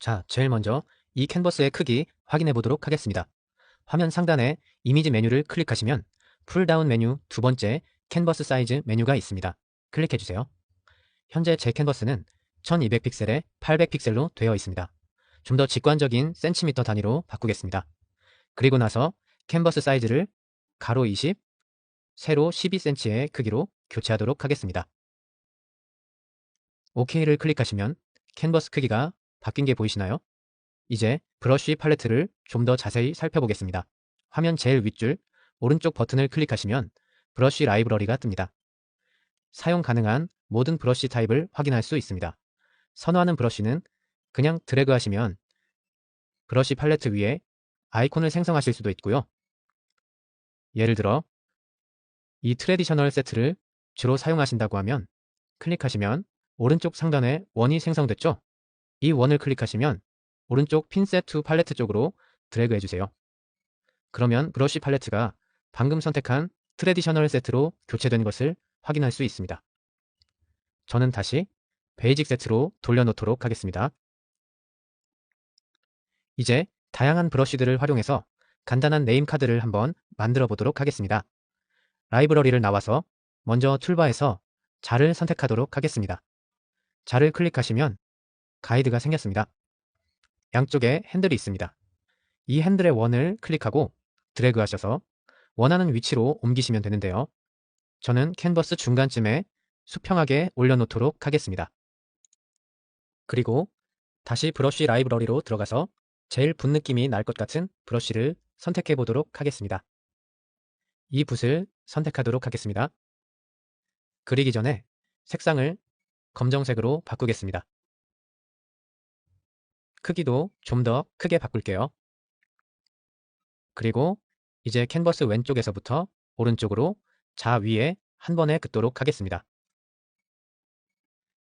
자, 제일 먼저 이 캔버스의 크기 확인해 보도록 하겠습니다. 화면 상단에 이미지 메뉴를 클릭하시면 풀다운 메뉴 두 번째 캔버스 사이즈 메뉴가 있습니다. 클릭해 주세요. 현재 제 캔버스는 1200픽셀에 800픽셀로 되어 있습니다. 좀 더 직관적인 센티미터 단위로 바꾸겠습니다. 그리고 나서 캔버스 사이즈를 가로 20, 세로 12cm의 크기로 교체하도록 하겠습니다. OK를 클릭하시면 캔버스 크기가 바뀐 게 보이시나요? 이제 브러쉬 팔레트를 좀 더 자세히 살펴보겠습니다. 화면 제일 윗줄 오른쪽 버튼을 클릭하시면 브러쉬 라이브러리가 뜹니다. 사용 가능한 모든 브러쉬 타입을 확인할 수 있습니다. 선호하는 브러쉬는 그냥 드래그하시면 브러쉬 팔레트 위에 아이콘을 생성하실 수도 있고요. 예를 들어 이 트래디셔널 세트를 주로 사용하신다고 하면 클릭하시면 오른쪽 상단에 원이 생성됐죠? 이 원을 클릭하시면 오른쪽 핀셋 투 팔레트 쪽으로 드래그 해주세요. 그러면 브러쉬 팔레트가 방금 선택한 트래디셔널 세트로 교체된 것을 확인할 수 있습니다. 저는 다시 베이직 세트로 돌려놓도록 하겠습니다. 이제 다양한 브러쉬들을 활용해서 간단한 네임 카드를 한번 만들어 보도록 하겠습니다. 라이브러리를 나와서 먼저 툴바에서 자를 선택하도록 하겠습니다. 자를 클릭하시면 가이드가 생겼습니다. 양쪽에 핸들이 있습니다. 이 핸들의 원을 클릭하고 드래그 하셔서 원하는 위치로 옮기시면 되는데요. 저는 캔버스 중간쯤에 수평하게 올려놓도록 하겠습니다. 그리고 다시 브러쉬 라이브러리로 들어가서 제일 붓 느낌이 날 것 같은 브러쉬를 선택해 보도록 하겠습니다. 이 붓을 선택하도록 하겠습니다. 그리기 전에 색상을 검정색으로 바꾸겠습니다. 크기도 좀 더 크게 바꿀게요. 그리고 이제 캔버스 왼쪽에서부터 오른쪽으로 좌위에 한 번에 긋도록 하겠습니다.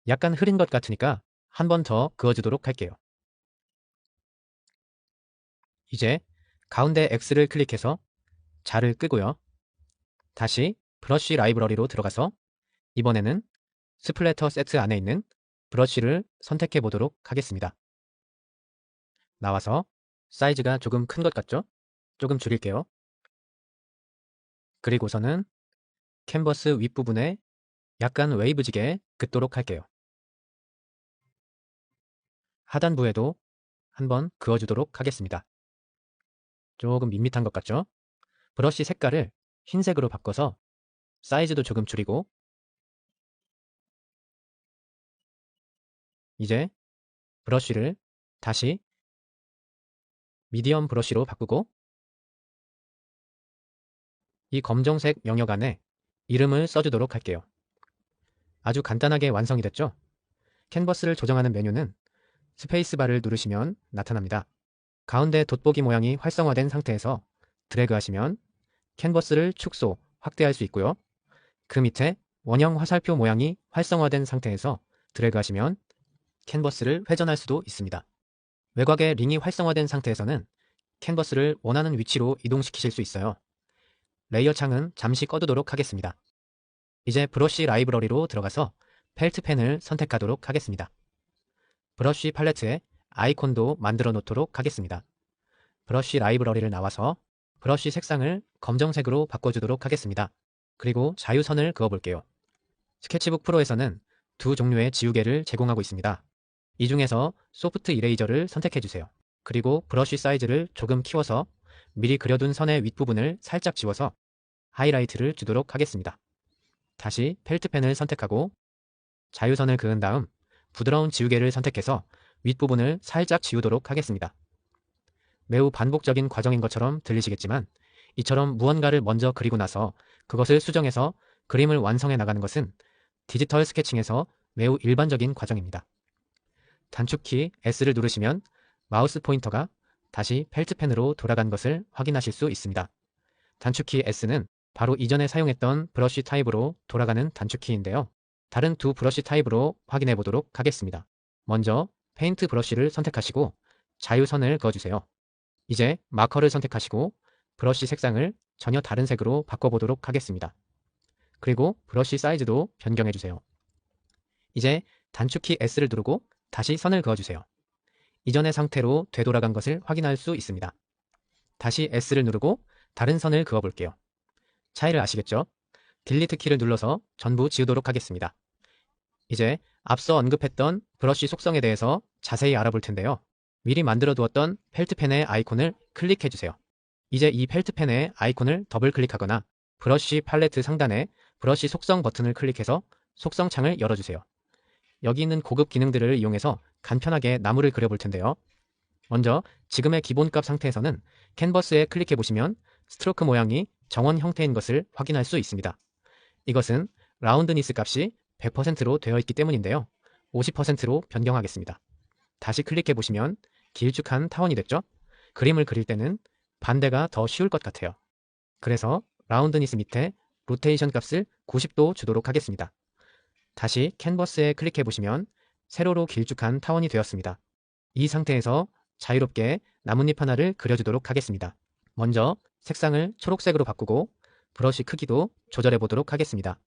약간 흐린 것 같으니까 한 번 더 그어주도록 할게요. 이제 가운데 X를 클릭해서 자를 끄고요. 다시 브러쉬 라이브러리로 들어가서 이번에는 스플래터 세트 안에 있는 브러쉬를 선택해 보도록 하겠습니다. 나와서 사이즈가 조금 큰 것 같죠? 조금 줄일게요. 그리고서는 캔버스 윗부분에 약간 웨이브지게 긋도록 할게요. 하단부에도 한번 그어주도록 하겠습니다. 조금 밋밋한 것 같죠? 브러쉬 색깔을 흰색으로 바꿔서 사이즈도 조금 줄이고 이제 브러쉬를 다시 미디엄 브러쉬로 바꾸고 이 검정색 영역 안에 이름을 써주도록 할게요. 아주 간단하게 완성이 됐죠? 캔버스를 조정하는 메뉴는 스페이스바를 누르시면 나타납니다. 가운데 돋보기 모양이 활성화된 상태에서 드래그 하시면 캔버스를 축소, 확대할 수 있고요. 그 밑에 원형 화살표 모양이 활성화된 상태에서 드래그 하시면 캔버스를 회전할 수도 있습니다. 외곽에 링이 활성화된 상태에서는 캔버스를 원하는 위치로 이동시키실 수 있어요. 레이어 창은 잠시 꺼두도록 하겠습니다. 이제 브러쉬 라이브러리로 들어가서 펠트 펜을 선택하도록 하겠습니다. 브러쉬 팔레트에 아이콘도 만들어 놓도록 하겠습니다. 브러쉬 라이브러리를 나와서 브러쉬 색상을 검정색으로 바꿔주도록 하겠습니다. 그리고 자유선을 그어볼게요. 스케치북 프로에서는 두 종류의 지우개를 제공하고 있습니다. 이 중에서 소프트 이레이저를 선택해주세요. 그리고 브러쉬 사이즈를 조금 키워서 미리 그려둔 선의 윗부분을 살짝 지워서 하이라이트를 주도록 하겠습니다. 다시 펠트펜을 선택하고 자유선을 그은 다음 부드러운 지우개를 선택해서 윗부분을 살짝 지우도록 하겠습니다. 매우 반복적인 과정인 것처럼 들리시겠지만 이처럼 무언가를 먼저 그리고 나서 그것을 수정해서 그림을 완성해 나가는 것은 디지털 스케칭에서 매우 일반적인 과정입니다. 단축키 S를 누르시면 마우스 포인터가 다시 펠트펜으로 돌아간 것을 확인하실 수 있습니다. 단축키 S는 바로 이전에 사용했던 브러쉬 타입으로 돌아가는 단축키인데요. 다른 두 브러쉬 타입으로 확인해 보도록 하겠습니다. 먼저 페인트 브러쉬를 선택하시고 자유선을 그어주세요. 이제 마커를 선택하시고 브러쉬 색상을 전혀 다른 색으로 바꿔보도록 하겠습니다. 그리고 브러쉬 사이즈도 변경해주세요. 이제 단축키 S를 누르고 다시 선을 그어주세요. 이전의 상태로 되돌아간 것을 확인할 수 있습니다. 다시 S를 누르고 다른 선을 그어볼게요. 차이를 아시겠죠? 딜리트 키를 눌러서 전부 지우도록 하겠습니다. 이제 앞서 언급했던 브러쉬 속성에 대해서 자세히 알아볼 텐데요. 미리 만들어 두었던 펠트펜의 아이콘을 클릭해주세요. 이제 이 펠트펜의 아이콘을 더블 클릭하거나 브러쉬 팔레트 상단에 브러쉬 속성 버튼을 클릭해서 속성 창을 열어주세요. 여기 있는 고급 기능들을 이용해서 간편하게 나무를 그려볼 텐데요. 먼저 지금의 기본값 상태에서는 캔버스에 클릭해보시면 스트로크 모양이 정원 형태인 것을 확인할 수 있습니다. 이것은 라운드니스 값이 100%로 되어 있기 때문인데요. 50%로 변경하겠습니다. 다시 클릭해보시면 길쭉한 타원이 됐죠? 그림을 그릴 때는 반대가 더 쉬울 것 같아요. 그래서 라운드니스 밑에 로테이션 값을 90도 주도록 하겠습니다. 다시 캔버스에 클릭해보시면 세로로 길쭉한 타원이 되었습니다. 이 상태에서 자유롭게 나뭇잎 하나를 그려주도록 하겠습니다. 먼저 색상을 초록색으로 바꾸고 브러쉬 크기도 조절해 보도록 하겠습니다.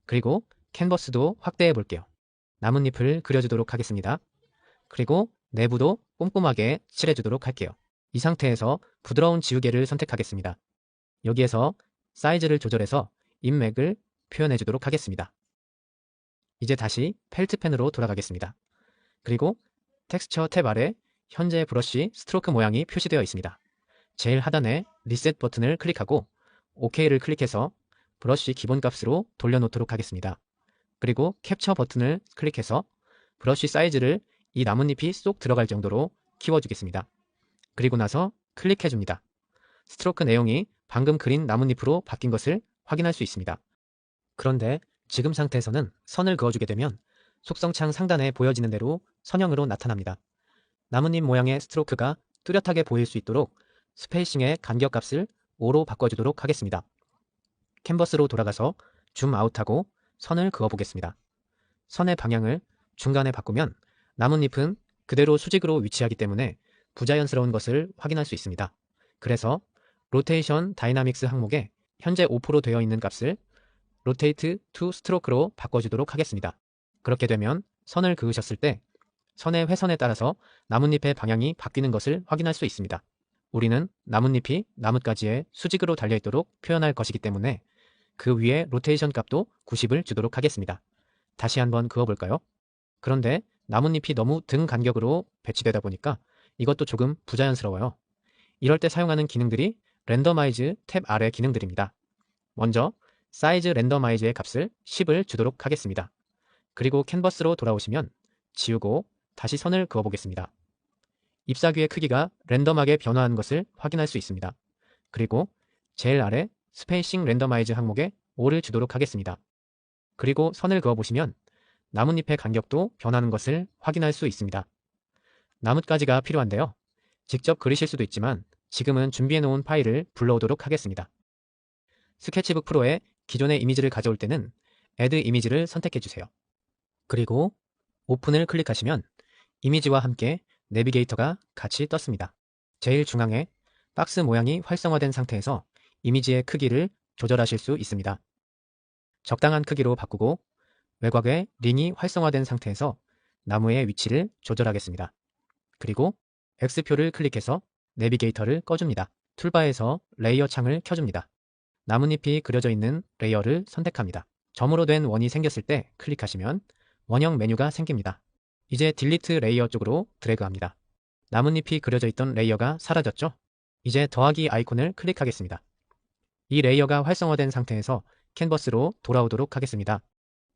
그리고 캔버스도 확대해 볼게요. 나뭇잎을 그려주도록 하겠습니다. 그리고 내부도 꼼꼼하게 칠해주도록 할게요. 이 상태에서 부드러운 지우개를 선택하겠습니다. 여기에서 사이즈를 조절해서 인맥을 표현해 주도록 하겠습니다. 이제 다시 펠트펜으로 돌아가겠습니다. 그리고 텍스처 탭 아래 현재 브러쉬 스트로크 모양이 표시되어 있습니다. 제일 하단에 리셋 버튼을 클릭하고 OK를 클릭해서 브러쉬 기본값으로 돌려놓도록 하겠습니다. 그리고 캡처 버튼을 클릭해서 브러쉬 사이즈를 이 나뭇잎이 쏙 들어갈 정도로 키워주겠습니다. 그리고 나서 클릭해줍니다. 스트로크 내용이 방금 그린 나뭇잎으로 바뀐 것을 확인할 수 있습니다. 그런데 지금 상태에서는 선을 그어주게 되면 속성창 상단에 보여지는 대로 선형으로 나타납니다. 나뭇잎 모양의 스트로크가 뚜렷하게 보일 수 있도록 스페이싱의 간격값을 5로 바꿔주도록 하겠습니다. 캔버스로 돌아가서 줌 아웃하고 선을 그어보겠습니다. 선의 방향을 중간에 바꾸면 나뭇잎은 그대로 수직으로 위치하기 때문에 부자연스러운 것을 확인할 수 있습니다. 그래서 로테이션 다이나믹스 항목에 현재 5% 되어 있는 값을 로테이트 투 스트로크로 바꿔주도록 하겠습니다. 그렇게 되면 선을 그으셨을 때 선의 회선에 따라서 나뭇잎의 방향이 바뀌는 것을 확인할 수 있습니다. 우리는 나뭇잎이 나뭇가지에 수직으로 달려있도록 표현할 것이기 때문에 그 위에 로테이션 값도 90을 주도록 하겠습니다. 다시 한번 그어볼까요? 그런데 나뭇잎이 너무 등 간격으로 배치되다 보니까 이것도 조금 부자연스러워요. 이럴 때 사용하는 기능들이 랜더마이즈 탭 아래 기능들입니다. 먼저 사이즈 랜더마이즈의 값을 10을 주도록 하겠습니다. 그리고 캔버스로 돌아오시면 지우고 다시 선을 그어보겠습니다. 잎사귀의 크기가 랜덤하게 변화하는 것을 확인할 수 있습니다. 그리고 제일 아래 스페이싱 랜더마이즈 항목에 5를 주도록 하겠습니다. 그리고 선을 그어보시면 나뭇잎의 간격도 변하는 것을 확인할 수 있습니다. 나뭇가지가 필요한데요. 직접 그리실 수도 있지만 지금은 준비해놓은 파일을 불러오도록 하겠습니다. 스케치북 프로에 기존의 이미지를 가져올 때는 Add 이미지를 선택해주세요. 그리고 오픈을 클릭하시면 이미지와 함께 내비게이터가 같이 떴습니다. 제일 중앙에 박스 모양이 활성화된 상태에서 이미지의 크기를 조절하실 수 있습니다. 적당한 크기로 바꾸고 외곽에 링이 활성화된 상태에서 나무의 위치를 조절하겠습니다. 그리고 X표를 클릭해서 내비게이터를 꺼줍니다. 툴바에서 레이어 창을 켜줍니다. 나뭇잎이 그려져 있는 레이어를 선택합니다. 점으로 된 원이 생겼을 때 클릭하시면 원형 메뉴가 생깁니다. 이제 딜리트 레이어 쪽으로 드래그합니다. 나뭇잎이 그려져 있던 레이어가 사라졌죠? 이제 더하기 아이콘을 클릭하겠습니다. 이 레이어가 활성화된 상태에서 캔버스로 돌아오도록 하겠습니다.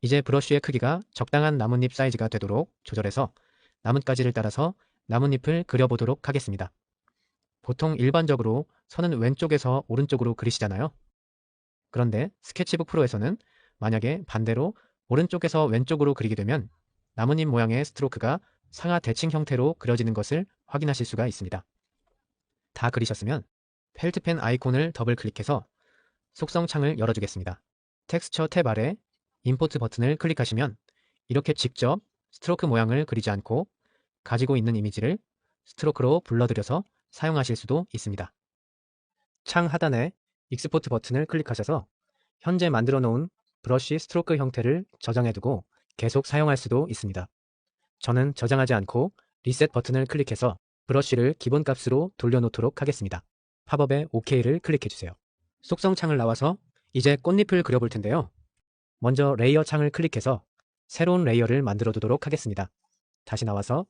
이제 브러쉬의 크기가 적당한 나뭇잎 사이즈가 되도록 조절해서 나뭇가지를 따라서 나뭇잎을 그려보도록 하겠습니다. 보통 일반적으로 선은 왼쪽에서 오른쪽으로 그리시잖아요. 그런데 스케치북 프로에서는 만약에 반대로 오른쪽에서 왼쪽으로 그리게 되면 나뭇잎 모양의 스트로크가 상하 대칭 형태로 그려지는 것을 확인하실 수가 있습니다. 다 그리셨으면 펠트펜 아이콘을 더블 클릭해서 속성 창을 열어주겠습니다. 텍스처 탭 아래 임포트 버튼을 클릭하시면 이렇게 직접 스트로크 모양을 그리지 않고 가지고 있는 이미지를 스트로크로 불러들여서 사용하실 수도 있습니다. 창 하단에 익스포트 버튼을 클릭하셔서 현재 만들어 놓은 브러쉬 스트로크 형태를 저장해두고 계속 사용할 수도 있습니다. 저는 저장하지 않고 리셋 버튼을 클릭해서 브러쉬를 기본값으로 돌려놓도록 하겠습니다. 팝업에 OK를 클릭해주세요. 속성 창을 나와서 이제 꽃잎을 그려볼 텐데요. 먼저 레이어 창을 클릭해서 새로운 레이어를 만들어 두도록 하겠습니다. 다시 나와서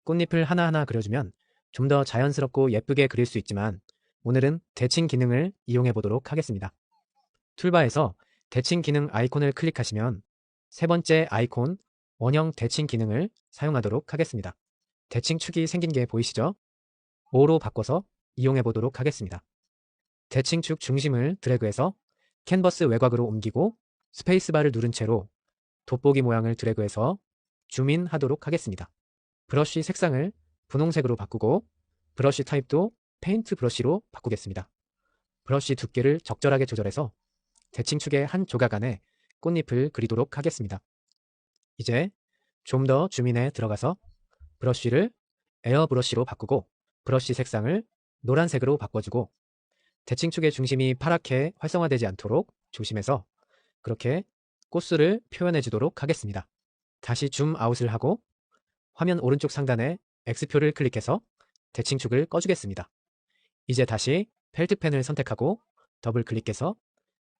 꽃잎을 하나하나 그려주면 좀 더 자연스럽고 예쁘게 그릴 수 있지만 오늘은 대칭 기능을 이용해 보도록 하겠습니다. 툴바에서 대칭 기능 아이콘을 클릭하시면 세 번째 아이콘 원형 대칭 기능을 사용하도록 하겠습니다. 대칭 축이 생긴 게 보이시죠? 5로 바꿔서 이용해 보도록 하겠습니다. 대칭 축 중심을 드래그해서 캔버스 외곽으로 옮기고 스페이스바를 누른 채로 돋보기 모양을 드래그해서 줌인 하도록 하겠습니다. 브러쉬 색상을 분홍색으로 바꾸고 브러쉬 타입도 페인트 브러쉬로 바꾸겠습니다. 브러쉬 두께를 적절하게 조절해서 대칭 축의 한 조각 안에 꽃잎을 그리도록 하겠습니다. 이제 좀 더 줌인에 들어가서 브러쉬를 에어 브러쉬로 바꾸고 브러쉬 색상을 노란색으로 바꿔주고 대칭 축의 중심이 파랗게 활성화되지 않도록 조심해서 그렇게 꽃수를 표현해 주도록 하겠습니다. 다시 줌 아웃을 하고 화면 오른쪽 상단에 X표를 클릭해서 대칭 축을 꺼주겠습니다. 이제 다시 펠트펜을 선택하고 더블 클릭해서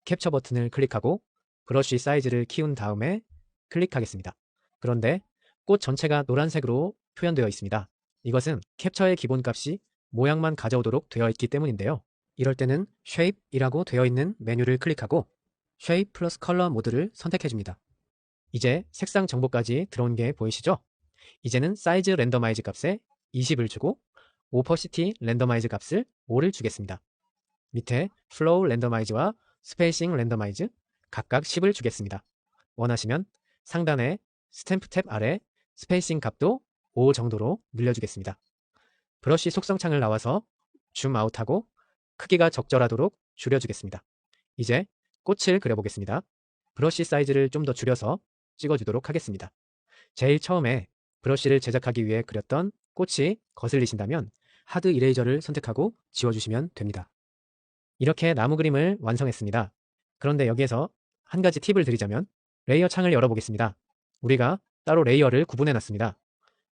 캡처 버튼을 클릭하고 브러쉬 사이즈를 키운 다음에 클릭하겠습니다. 그런데 꽃 전체가 노란색으로 표현되어 있습니다. 이것은 캡처의 기본값이 모양만 가져오도록 되어 있기 때문인데요. 이럴 때는 Shape이라고 되어 있는 메뉴를 클릭하고 Shape 플러스 컬러 모드를 선택해줍니다. 이제 색상 정보까지 들어온 게 보이시죠? 이제는 사이즈 랜더마이즈 값에 20을 주고 오퍼시티 랜더마이즈 값을 5를 주겠습니다. 밑에 플로우 랜더마이즈와 스페이싱 랜더마이즈 각각 10을 주겠습니다. 원하시면 상단에 스탬프 탭 아래 스페이싱 값도 5 정도로 늘려주겠습니다. 브러쉬 속성 창을 나와서 줌 아웃하고 크기가 적절하도록 줄여주겠습니다. 이제 꽃을 그려보겠습니다. 브러쉬 사이즈를 좀 더 줄여서 찍어주도록 하겠습니다. 제일 처음에 브러쉬를 제작하기 위해 그렸던 꽃이 거슬리신다면 하드 이레이저를 선택하고 지워주시면 됩니다. 이렇게 나무 그림을 완성했습니다. 그런데 여기에서 한 가지 팁을 드리자면 레이어 창을 열어보겠습니다. 우리가 따로 레이어를 구분해 놨습니다.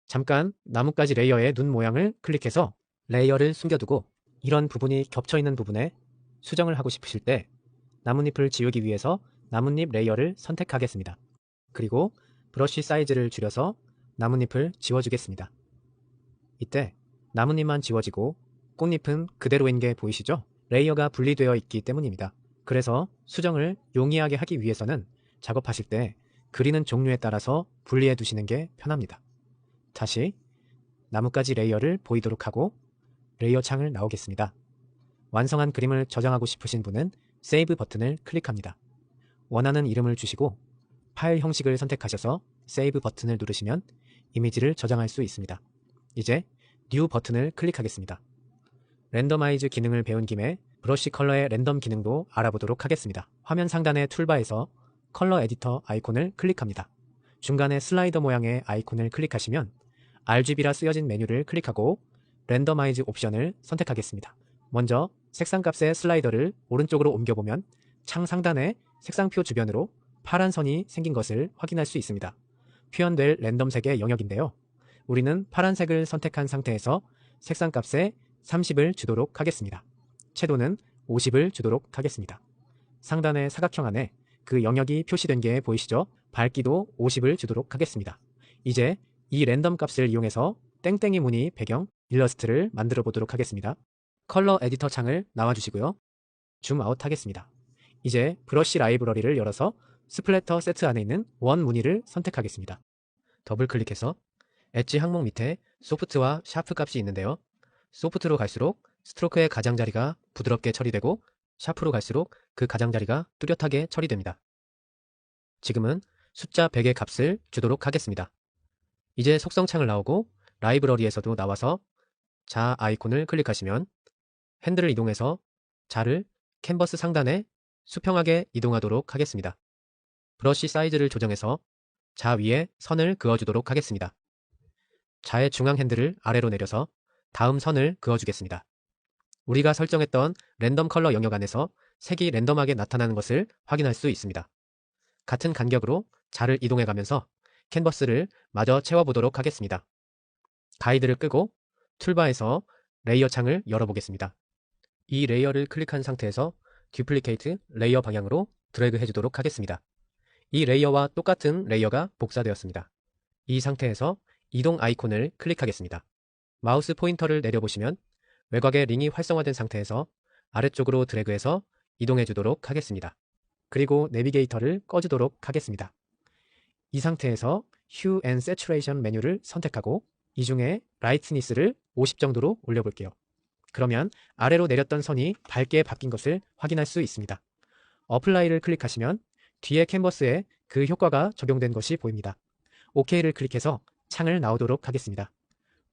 잠깐 나뭇가지 레이어의 눈 모양을 클릭해서 레이어를 숨겨두고 이런 부분이 겹쳐있는 부분에 수정을 하고 싶으실 때 나뭇잎을 지우기 위해서 나뭇잎 레이어를 선택하겠습니다. 그리고 브러쉬 사이즈를 줄여서 나뭇잎을 지워주겠습니다. 이때 나뭇잎만 지워지고 꽃잎은 그대로인 게 보이시죠? 레이어가 분리되어 있기 때문입니다. 그래서 수정을 용이하게 하기 위해서는 작업하실 때 그리는 종류에 따라서 분리해 두시는 게 편합니다. 다시 나뭇가지 레이어를 보이도록 하고 레이어 창을 나오겠습니다. 완성한 그림을 저장하고 싶으신 분은 세이브 버튼을 클릭합니다. 원하는 이름을 주시고 파일 형식을 선택하셔서 세이브 버튼을 누르시면 이미지를 저장할 수 있습니다. 이제 뉴 버튼을 클릭하겠습니다. 랜더마이즈 기능을 배운 김에 브러쉬 컬러의 랜덤 기능도 알아보도록 하겠습니다. 화면 상단의 툴바에서 컬러 에디터 아이콘을 클릭합니다. 중간에 슬라이더 모양의 아이콘을 클릭하시면 RGB라 쓰여진 메뉴를 클릭하고 랜더마이즈 옵션을 선택하겠습니다. 먼저 색상값의 슬라이더를 오른쪽으로 옮겨보면 창 상단에 색상표 주변으로 파란 선이 생긴 것을 확인할 수 있습니다. 표현될 랜덤색의 영역인데요. 우리는 파란색을 선택한 상태에서 색상값에 30을 주도록 하겠습니다. 채도는 50을 주도록 하겠습니다. 상단의 사각형 안에 그 영역이 표시된 게 보이시죠? 밝기도 50을 주도록 하겠습니다. 이제 이 랜덤 값을 이용해서 땡땡이 무늬 배경 일러스트를 만들어 보도록 하겠습니다. 컬러 에디터 창을 나와주시고요. 줌 아웃 하겠습니다. 이제 브러쉬 라이브러리를 열어서 스플래터 세트 안에 있는 원 무늬를 선택하겠습니다. 더블 클릭해서 엣지 항목 밑에 소프트와 샤프 값이 있는데요. 소프트로 갈수록 스트로크의 가장자리가 부드럽게 처리되고 샤프로 갈수록 그 가장자리가 뚜렷하게 처리됩니다. 지금은 숫자 100의 값을 주도록 하겠습니다. 이제 속성창을 나오고 라이브러리에서도 나와서 자 아이콘을 클릭하시면 핸들을 이동해서 자를 캔버스 상단에 수평하게 이동하도록 하겠습니다. 브러쉬 사이즈를 조정해서 자 위에 선을 그어주도록 하겠습니다. 자의 중앙 핸들을 아래로 내려서 다음 선을 그어주겠습니다. 우리가 설정했던 랜덤 컬러 영역 안에서 색이 랜덤하게 나타나는 것을 확인할 수 있습니다. 같은 간격으로 자를 이동해가면서 캔버스를 마저 채워보도록 하겠습니다. 가이드를 끄고 툴바에서 레이어 창을 열어보겠습니다. 이 레이어를 클릭한 상태에서 듀플리케이트 레이어 방향으로 드래그 해주도록 하겠습니다. 이 레이어와 똑같은 레이어가 복사되었습니다. 이 상태에서 이동 아이콘을 클릭하겠습니다. 마우스 포인터를 내려보시면 외곽의 링이 활성화된 상태에서 아래쪽으로 드래그해서 이동해 주도록 하겠습니다. 그리고 내비게이터를 꺼주도록 하겠습니다. 이 상태에서 Hue and Saturation 메뉴를 선택하고 이 중에 라이트니스를 50 정도로 올려볼게요. 그러면 아래로 내렸던 선이 밝게 바뀐 것을 확인할 수 있습니다. 어플라이를 클릭하시면 뒤에 캔버스에 그 효과가 적용된 것이 보입니다. OK를 클릭해서 창을 나오도록 하겠습니다.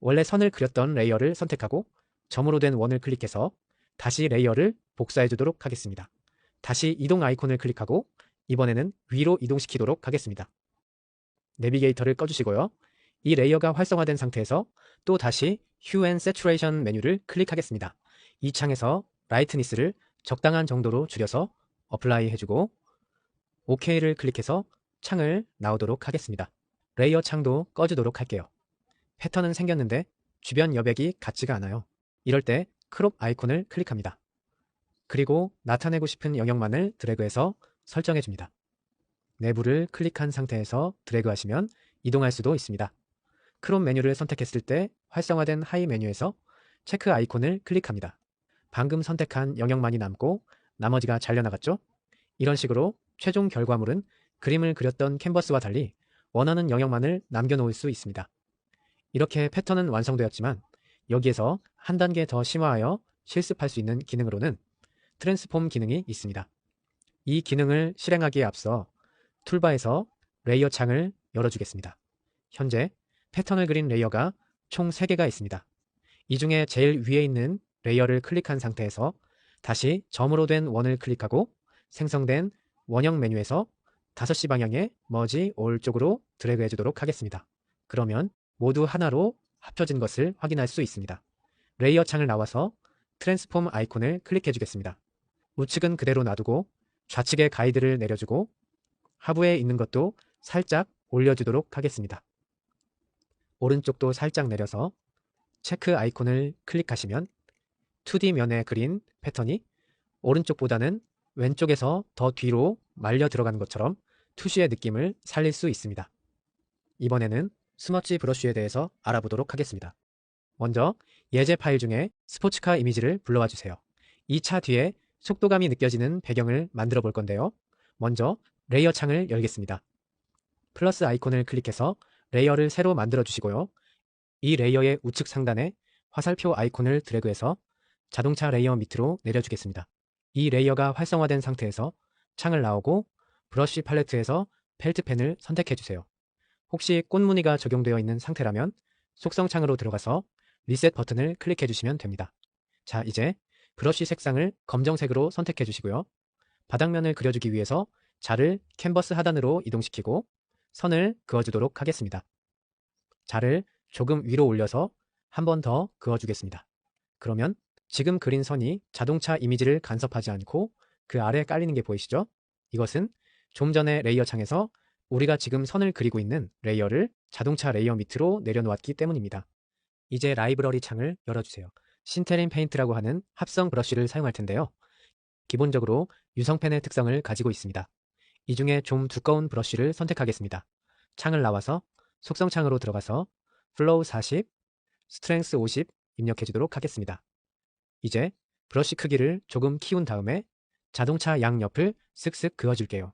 원래 선을 그렸던 레이어를 선택하고 점으로 된 원을 클릭해서 다시 레이어를 복사해 주도록 하겠습니다. 다시 이동 아이콘을 클릭하고 이번에는 위로 이동시키도록 하겠습니다. 내비게이터를 꺼주시고요. 이 레이어가 활성화된 상태에서 또 다시 Hue and Saturation 메뉴를 클릭하겠습니다. 이 창에서 라이트니스를 적당한 정도로 줄여서 어플라이 해주고 OK를 클릭해서 창을 나오도록 하겠습니다. 레이어 창도 꺼주도록 할게요. 패턴은 생겼는데 주변 여백이 같지가 않아요. 이럴 때 크롭 아이콘을 클릭합니다. 그리고 나타내고 싶은 영역만을 드래그해서 설정해줍니다. 내부를 클릭한 상태에서 드래그하시면 이동할 수도 있습니다. 크롭 메뉴를 선택했을 때 활성화된 하이 메뉴에서 체크 아이콘을 클릭합니다. 방금 선택한 영역만이 남고 나머지가 잘려나갔죠? 이런 식으로 최종 결과물은 그림을 그렸던 캔버스와 달리 원하는 영역만을 남겨놓을 수 있습니다. 이렇게 패턴은 완성되었지만 여기에서 한 단계 더 심화하여 실습할 수 있는 기능으로는 트랜스폼 기능이 있습니다. 이 기능을 실행하기에 앞서 툴바에서 레이어 창을 열어주겠습니다. 현재 패턴을 그린 레이어가 총 3개가 있습니다. 이 중에 제일 위에 있는 레이어를 클릭한 상태에서 다시 점으로 된 원을 클릭하고 생성된 원형 메뉴에서 5시 방향의 머지 올 쪽으로 드래그 해주도록 하겠습니다. 그러면 모두 하나로 합쳐진 것을 확인할 수 있습니다. 레이어 창을 나와서 트랜스폼 아이콘을 클릭해 주겠습니다. 우측은 그대로 놔두고 좌측의 가이드를 내려주고 하부에 있는 것도 살짝 올려주도록 하겠습니다. 오른쪽도 살짝 내려서 체크 아이콘을 클릭하시면 2D 면에 그린 패턴이 오른쪽보다는 왼쪽에서 더 뒤로 말려 들어가는 것처럼 투시의 느낌을 살릴 수 있습니다. 이번에는 스머치 브러쉬에 대해서 알아보도록 하겠습니다. 먼저 예제 파일 중에 스포츠카 이미지를 불러와 주세요. 이 차 뒤에 속도감이 느껴지는 배경을 만들어 볼 건데요. 먼저 레이어 창을 열겠습니다. 플러스 아이콘을 클릭해서 레이어를 새로 만들어 주시고요. 이 레이어의 우측 상단에 화살표 아이콘을 드래그해서 자동차 레이어 밑으로 내려주겠습니다. 이 레이어가 활성화된 상태에서 창을 나오고 브러쉬 팔레트에서 펠트 펜을 선택해 주세요. 혹시 꽃무늬가 적용되어 있는 상태라면 속성 창으로 들어가서 리셋 버튼을 클릭해 주시면 됩니다. 자, 이제 브러쉬 색상을 검정색으로 선택해 주시고요. 바닥면을 그려주기 위해서 자를 캔버스 하단으로 이동시키고 선을 그어주도록 하겠습니다. 자를 조금 위로 올려서 한 번 더 그어주겠습니다. 그러면 지금 그린 선이 자동차 이미지를 간섭하지 않고 그 아래에 깔리는 게 보이시죠? 이것은 좀 전에 레이어 창에서 우리가 지금 선을 그리고 있는 레이어를 자동차 레이어 밑으로 내려놓았기 때문입니다. 이제 라이브러리 창을 열어주세요. 신테린 페인트라고 하는 합성 브러쉬를 사용할 텐데요. 기본적으로 유성펜의 특성을 가지고 있습니다. 이 중에 좀 두꺼운 브러쉬를 선택하겠습니다. 창을 나와서 속성 창으로 들어가서 플로우 40, 스트렝스 50 입력해 주도록 하겠습니다. 이제 브러쉬 크기를 조금 키운 다음에 자동차 양옆을 쓱쓱 그어줄게요.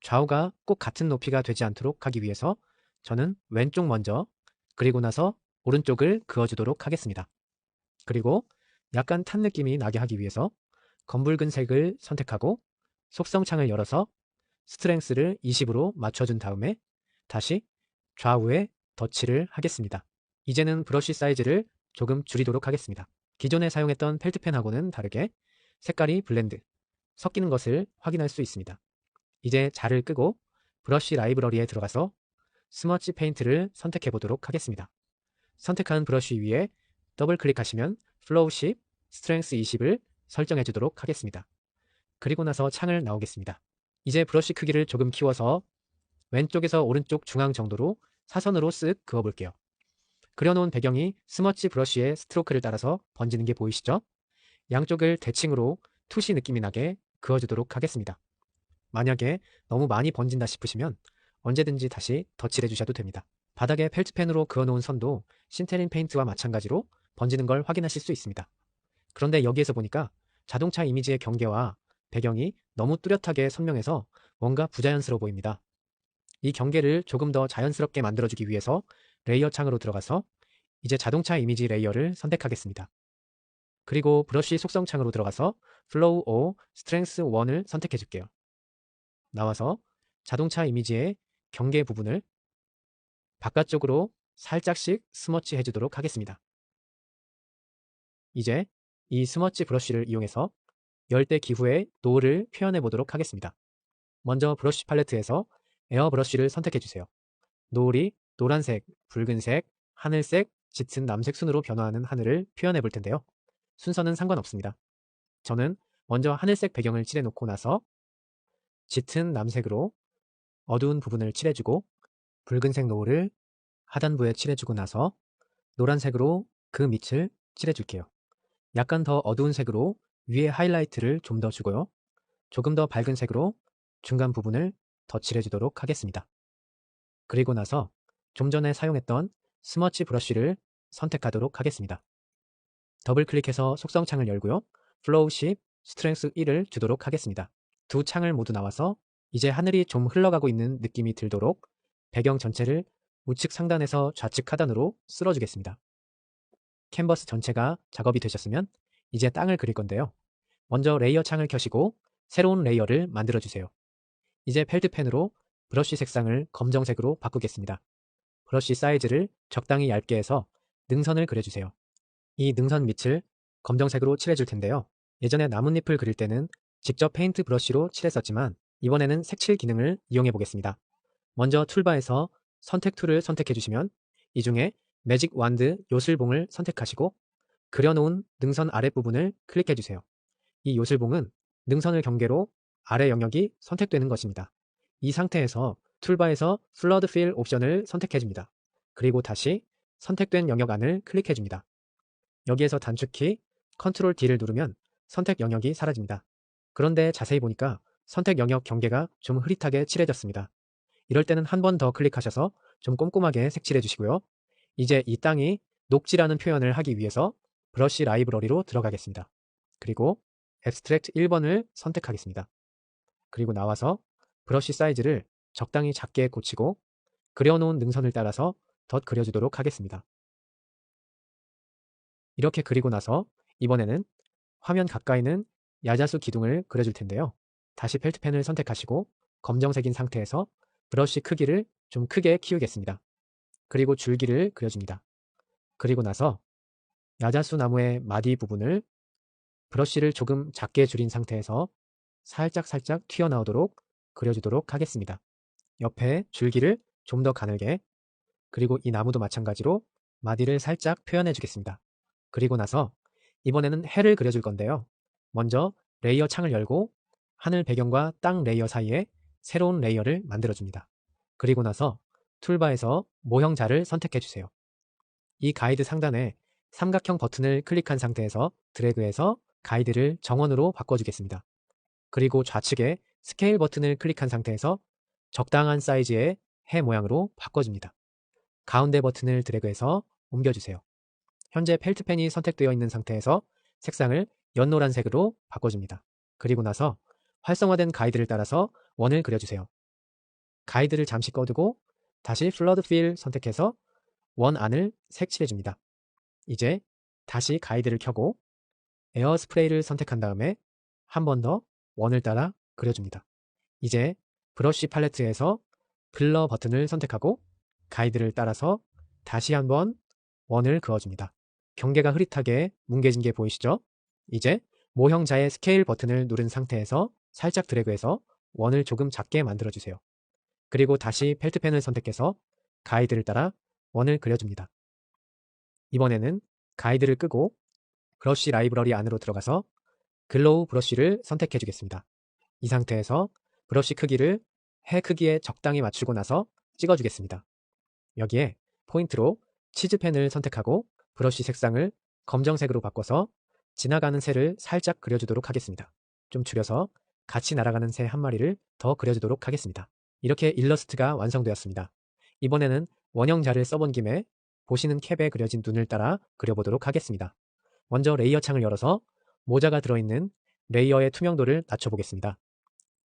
좌우가 꼭 같은 높이가 되지 않도록 하기 위해서 저는 왼쪽 먼저 그리고 나서 오른쪽을 그어주도록 하겠습니다. 그리고 약간 탄 느낌이 나게 하기 위해서 검붉은 색을 선택하고 속성 창을 열어서 스트렝스를 20으로 맞춰준 다음에 다시 좌우에 덧칠을 하겠습니다. 이제는 브러쉬 사이즈를 조금 줄이도록 하겠습니다. 기존에 사용했던 펠트펜하고는 다르게 색깔이 블렌드, 섞이는 것을 확인할 수 있습니다. 이제 자를 끄고 브러쉬 라이브러리에 들어가서 스머치 페인트를 선택해 보도록 하겠습니다. 선택한 브러쉬 위에 더블 클릭하시면 플로우 10, 스트렝스 20을 설정해 주도록 하겠습니다. 그리고 나서 창을 나오겠습니다. 이제 브러쉬 크기를 조금 키워서 왼쪽에서 오른쪽 중앙 정도로 사선으로 쓱 그어볼게요. 그려놓은 배경이 스머치 브러쉬의 스트로크를 따라서 번지는 게 보이시죠? 양쪽을 대칭으로 투시 느낌이 나게 그어주도록 하겠습니다. 만약에 너무 많이 번진다 싶으시면 언제든지 다시 덧칠해 주셔도 됩니다. 바닥에 펠트펜으로 그어놓은 선도 신테린 페인트와 마찬가지로 번지는 걸 확인하실 수 있습니다. 그런데 여기에서 보니까 자동차 이미지의 경계와 배경이 너무 뚜렷하게 선명해서 뭔가 부자연스러워 보입니다. 이 경계를 조금 더 자연스럽게 만들어주기 위해서 레이어 창으로 들어가서 이제 자동차 이미지 레이어를 선택하겠습니다. 그리고 브러쉬 속성 창으로 들어가서 플로우 5, 스트렝스 1을 선택해 줄게요. 나와서 자동차 이미지의 경계 부분을 바깥쪽으로 살짝씩 스머치 해주도록 하겠습니다. 이제 이 스머치 브러쉬를 이용해서 열대 기후의 노을을 표현해 보도록 하겠습니다. 먼저 브러쉬 팔레트에서 에어 브러쉬를 선택해 주세요. 노을이 노란색, 붉은색, 하늘색, 짙은 남색 순으로 변화하는 하늘을 표현해 볼 텐데요. 순서는 상관없습니다. 저는 먼저 하늘색 배경을 칠해 놓고 나서 짙은 남색으로 어두운 부분을 칠해주고 붉은색 노을을 하단부에 칠해주고 나서 노란색으로 그 밑을 칠해줄게요. 약간 더 어두운 색으로 위에 하이라이트를 좀 더 주고요. 조금 더 밝은 색으로 중간 부분을 덧칠해주도록 하겠습니다. 그리고 나서 좀 전에 사용했던 스머치 브러쉬를 선택하도록 하겠습니다. 더블 클릭해서 속성창을 열고요. 플로우 10, 스트렝스 1을 주도록 하겠습니다. 두 창을 모두 나와서 이제 하늘이 좀 흘러가고 있는 느낌이 들도록 배경 전체를 우측 상단에서 좌측 하단으로 쓸어주겠습니다. 캔버스 전체가 작업이 되셨으면 이제 땅을 그릴 건데요. 먼저 레이어 창을 켜시고 새로운 레이어를 만들어주세요. 이제 펠트펜으로 브러쉬 색상을 검정색으로 바꾸겠습니다. 브러쉬 사이즈를 적당히 얇게 해서 능선을 그려주세요. 이 능선 밑을 검정색으로 칠해줄 텐데요. 예전에 나뭇잎을 그릴 때는 직접 페인트 브러쉬로 칠했었지만 이번에는 색칠 기능을 이용해 보겠습니다. 먼저 툴바에서 선택 툴을 선택해 주시면 이 중에 매직 완드 요술봉을 선택하시고 그려놓은 능선 아랫부분을 클릭해 주세요. 이 요술봉은 능선을 경계로 아래 영역이 선택되는 것입니다. 이 상태에서 툴바에서 플러드 필 옵션을 선택해 줍니다. 그리고 다시 선택된 영역 안을 클릭해 줍니다. 여기에서 단축키 컨트롤 D를 누르면 선택 영역이 사라집니다. 그런데 자세히 보니까 선택 영역 경계가 좀 흐릿하게 칠해졌습니다. 이럴 때는 한 번 더 클릭하셔서 좀 꼼꼼하게 색칠해 주시고요. 이제 이 땅이 녹지라는 표현을 하기 위해서 브러쉬 라이브러리로 들어가겠습니다. 그리고 앱스트랙트 1번을 선택하겠습니다. 그리고 나와서 브러쉬 사이즈를 적당히 작게 고치고 그려놓은 능선을 따라서 덧 그려주도록 하겠습니다. 이렇게 그리고 나서 이번에는 화면 가까이는 야자수 기둥을 그려줄 텐데요. 다시 펠트펜을 선택하시고 검정색인 상태에서 브러쉬 크기를 좀 크게 키우겠습니다. 그리고 줄기를 그려줍니다. 그리고 나서 야자수 나무의 마디 부분을 브러쉬를 조금 작게 줄인 상태에서 살짝 튀어나오도록 그려주도록 하겠습니다. 옆에 줄기를 좀 더 가늘게, 그리고 이 나무도 마찬가지로 마디를 살짝 표현해 주겠습니다. 그리고 나서 이번에는 해를 그려줄 건데요. 먼저 레이어 창을 열고 하늘 배경과 땅 레이어 사이에 새로운 레이어를 만들어줍니다. 그리고 나서 툴바에서 모형자를 선택해 주세요. 이 가이드 상단에 삼각형 버튼을 클릭한 상태에서 드래그해서 가이드를 정원으로 바꿔주겠습니다. 그리고 좌측에 스케일 버튼을 클릭한 상태에서 적당한 사이즈의 해 모양으로 바꿔줍니다. 가운데 버튼을 드래그해서 옮겨주세요. 현재 펠트펜이 선택되어 있는 상태에서 색상을 연노란색으로 바꿔줍니다. 그리고 나서 활성화된 가이드를 따라서 원을 그려주세요. 가이드를 잠시 꺼두고 다시 플러드 필 선택해서 원 안을 색칠해줍니다. 이제 다시 가이드를 켜고 에어 스프레이를 선택한 다음에 한 번 더 원을 따라 그려줍니다. 이제 브러쉬 팔레트에서 블러 버튼을 선택하고 가이드를 따라서 다시 한번 원을 그어줍니다. 경계가 흐릿하게 뭉개진 게 보이시죠? 이제 모형자의 스케일 버튼을 누른 상태에서 살짝 드래그해서 원을 조금 작게 만들어주세요. 그리고 다시 펠트펜을 선택해서 가이드를 따라 원을 그려줍니다. 이번에는 가이드를 끄고 브러쉬 라이브러리 안으로 들어가서 글로우 브러쉬를 선택해 주겠습니다. 이 상태에서 브러쉬 크기를 해 크기에 적당히 맞추고 나서 찍어주겠습니다. 여기에 포인트로 치즈펜을 선택하고 브러쉬 색상을 검정색으로 바꿔서 지나가는 새를 살짝 그려주도록 하겠습니다. 좀 줄여서 같이 날아가는 새 한 마리를 더 그려주도록 하겠습니다. 이렇게 일러스트가 완성되었습니다. 이번에는 원형자를 써본 김에 보시는 캡에 그려진 눈을 따라 그려보도록 하겠습니다. 먼저 레이어 창을 열어서 모자가 들어있는 레이어의 투명도를 낮춰보겠습니다.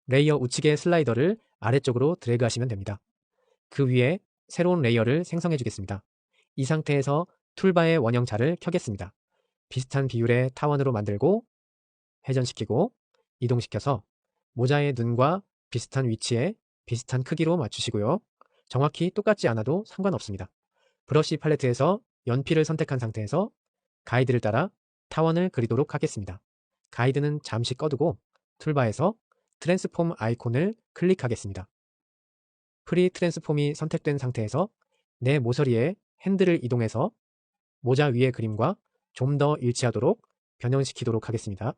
레이어 우측의 슬라이더를 아래쪽으로 드래그 하시면 됩니다. 그 위에 새로운 레이어를 생성해 주겠습니다. 이 상태에서 툴바의 원형자를 켜겠습니다. 비슷한 비율의 타원으로 만들고 회전시키고 이동시켜서 모자의 눈과 비슷한 위치에 비슷한 크기로 맞추시고요. 정확히 똑같지 않아도 상관없습니다. 브러쉬 팔레트에서 연필을 선택한 상태에서 가이드를 따라 타원을 그리도록 하겠습니다. 가이드는 잠시 꺼두고 툴바에서 트랜스폼 아이콘을 클릭하겠습니다. 프리 트랜스폼이 선택된 상태에서 내 모서리에 핸들을 이동해서 모자 위의 그림과 좀 더 일치하도록 변형시키도록 하겠습니다.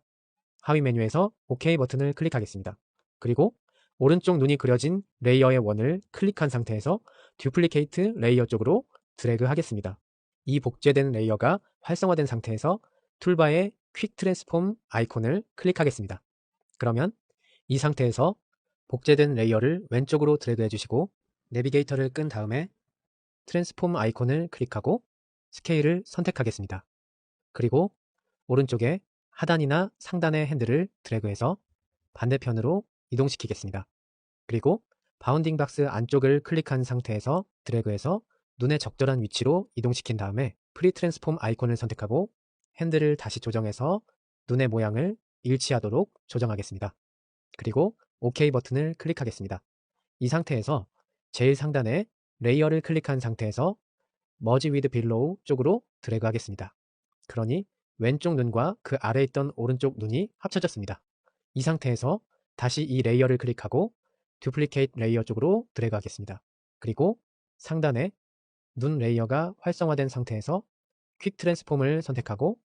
하위 메뉴에서 OK 버튼을 클릭하겠습니다. 그리고 오른쪽 눈이 그려진 레이어의 원을 클릭한 상태에서 듀플리케이트 레이어 쪽으로 드래그 하겠습니다. 이 복제된 레이어가 활성화된 상태에서 툴바의 퀵 트랜스폼 아이콘을 클릭하겠습니다. 그러면 이 상태에서 복제된 레이어를 왼쪽으로 드래그 해주시고 내비게이터를 끈 다음에 트랜스폼 아이콘을 클릭하고 스케일을 선택하겠습니다. 그리고 오른쪽에 하단이나 상단의 핸들을 드래그해서 반대편으로 이동시키겠습니다. 그리고 바운딩 박스 안쪽을 클릭한 상태에서 드래그해서 눈에 적절한 위치로 이동시킨 다음에 프리 트랜스폼 아이콘을 선택하고 핸들을 다시 조정해서 눈의 모양을 일치하도록 조정하겠습니다. 그리고 OK 버튼을 클릭하겠습니다. 이 상태에서 제일 상단에 레이어를 클릭한 상태에서 머지 위드 빌로우 쪽으로 드래그 하겠습니다. 그러니 왼쪽 눈과 그 아래에 있던 오른쪽 눈이 합쳐졌습니다. 이 상태에서 다시 이 레이어를 클릭하고 듀플리케이트 레이어 쪽으로 드래그 하겠습니다. 그리고 상단에 눈 레이어가 활성화된 상태에서 퀵 트랜스폼을 선택하고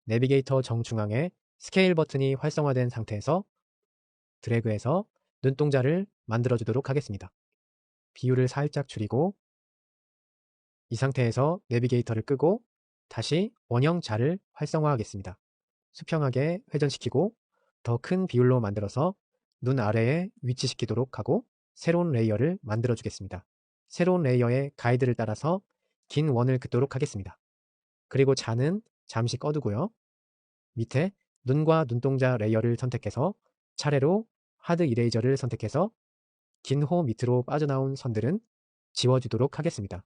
내비게이터 정중앙에 스케일 버튼이 활성화된 상태에서 드래그해서 눈동자를 만들어주도록 하겠습니다. 비율을 살짝 줄이고 이 상태에서 내비게이터를 끄고 다시 원형자를 활성화하겠습니다. 수평하게 회전시키고 더 큰 비율로 만들어서 눈 아래에 위치시키도록 하고 새로운 레이어를 만들어 주겠습니다. 새로운 레이어의 가이드를 따라서 긴 원을 긋도록 하겠습니다. 그리고 자는 잠시 꺼두고요. 밑에 눈과 눈동자 레이어를 선택해서 차례로 하드 이레이저를 선택해서 긴 호 밑으로 빠져나온 선들은 지워주도록 하겠습니다.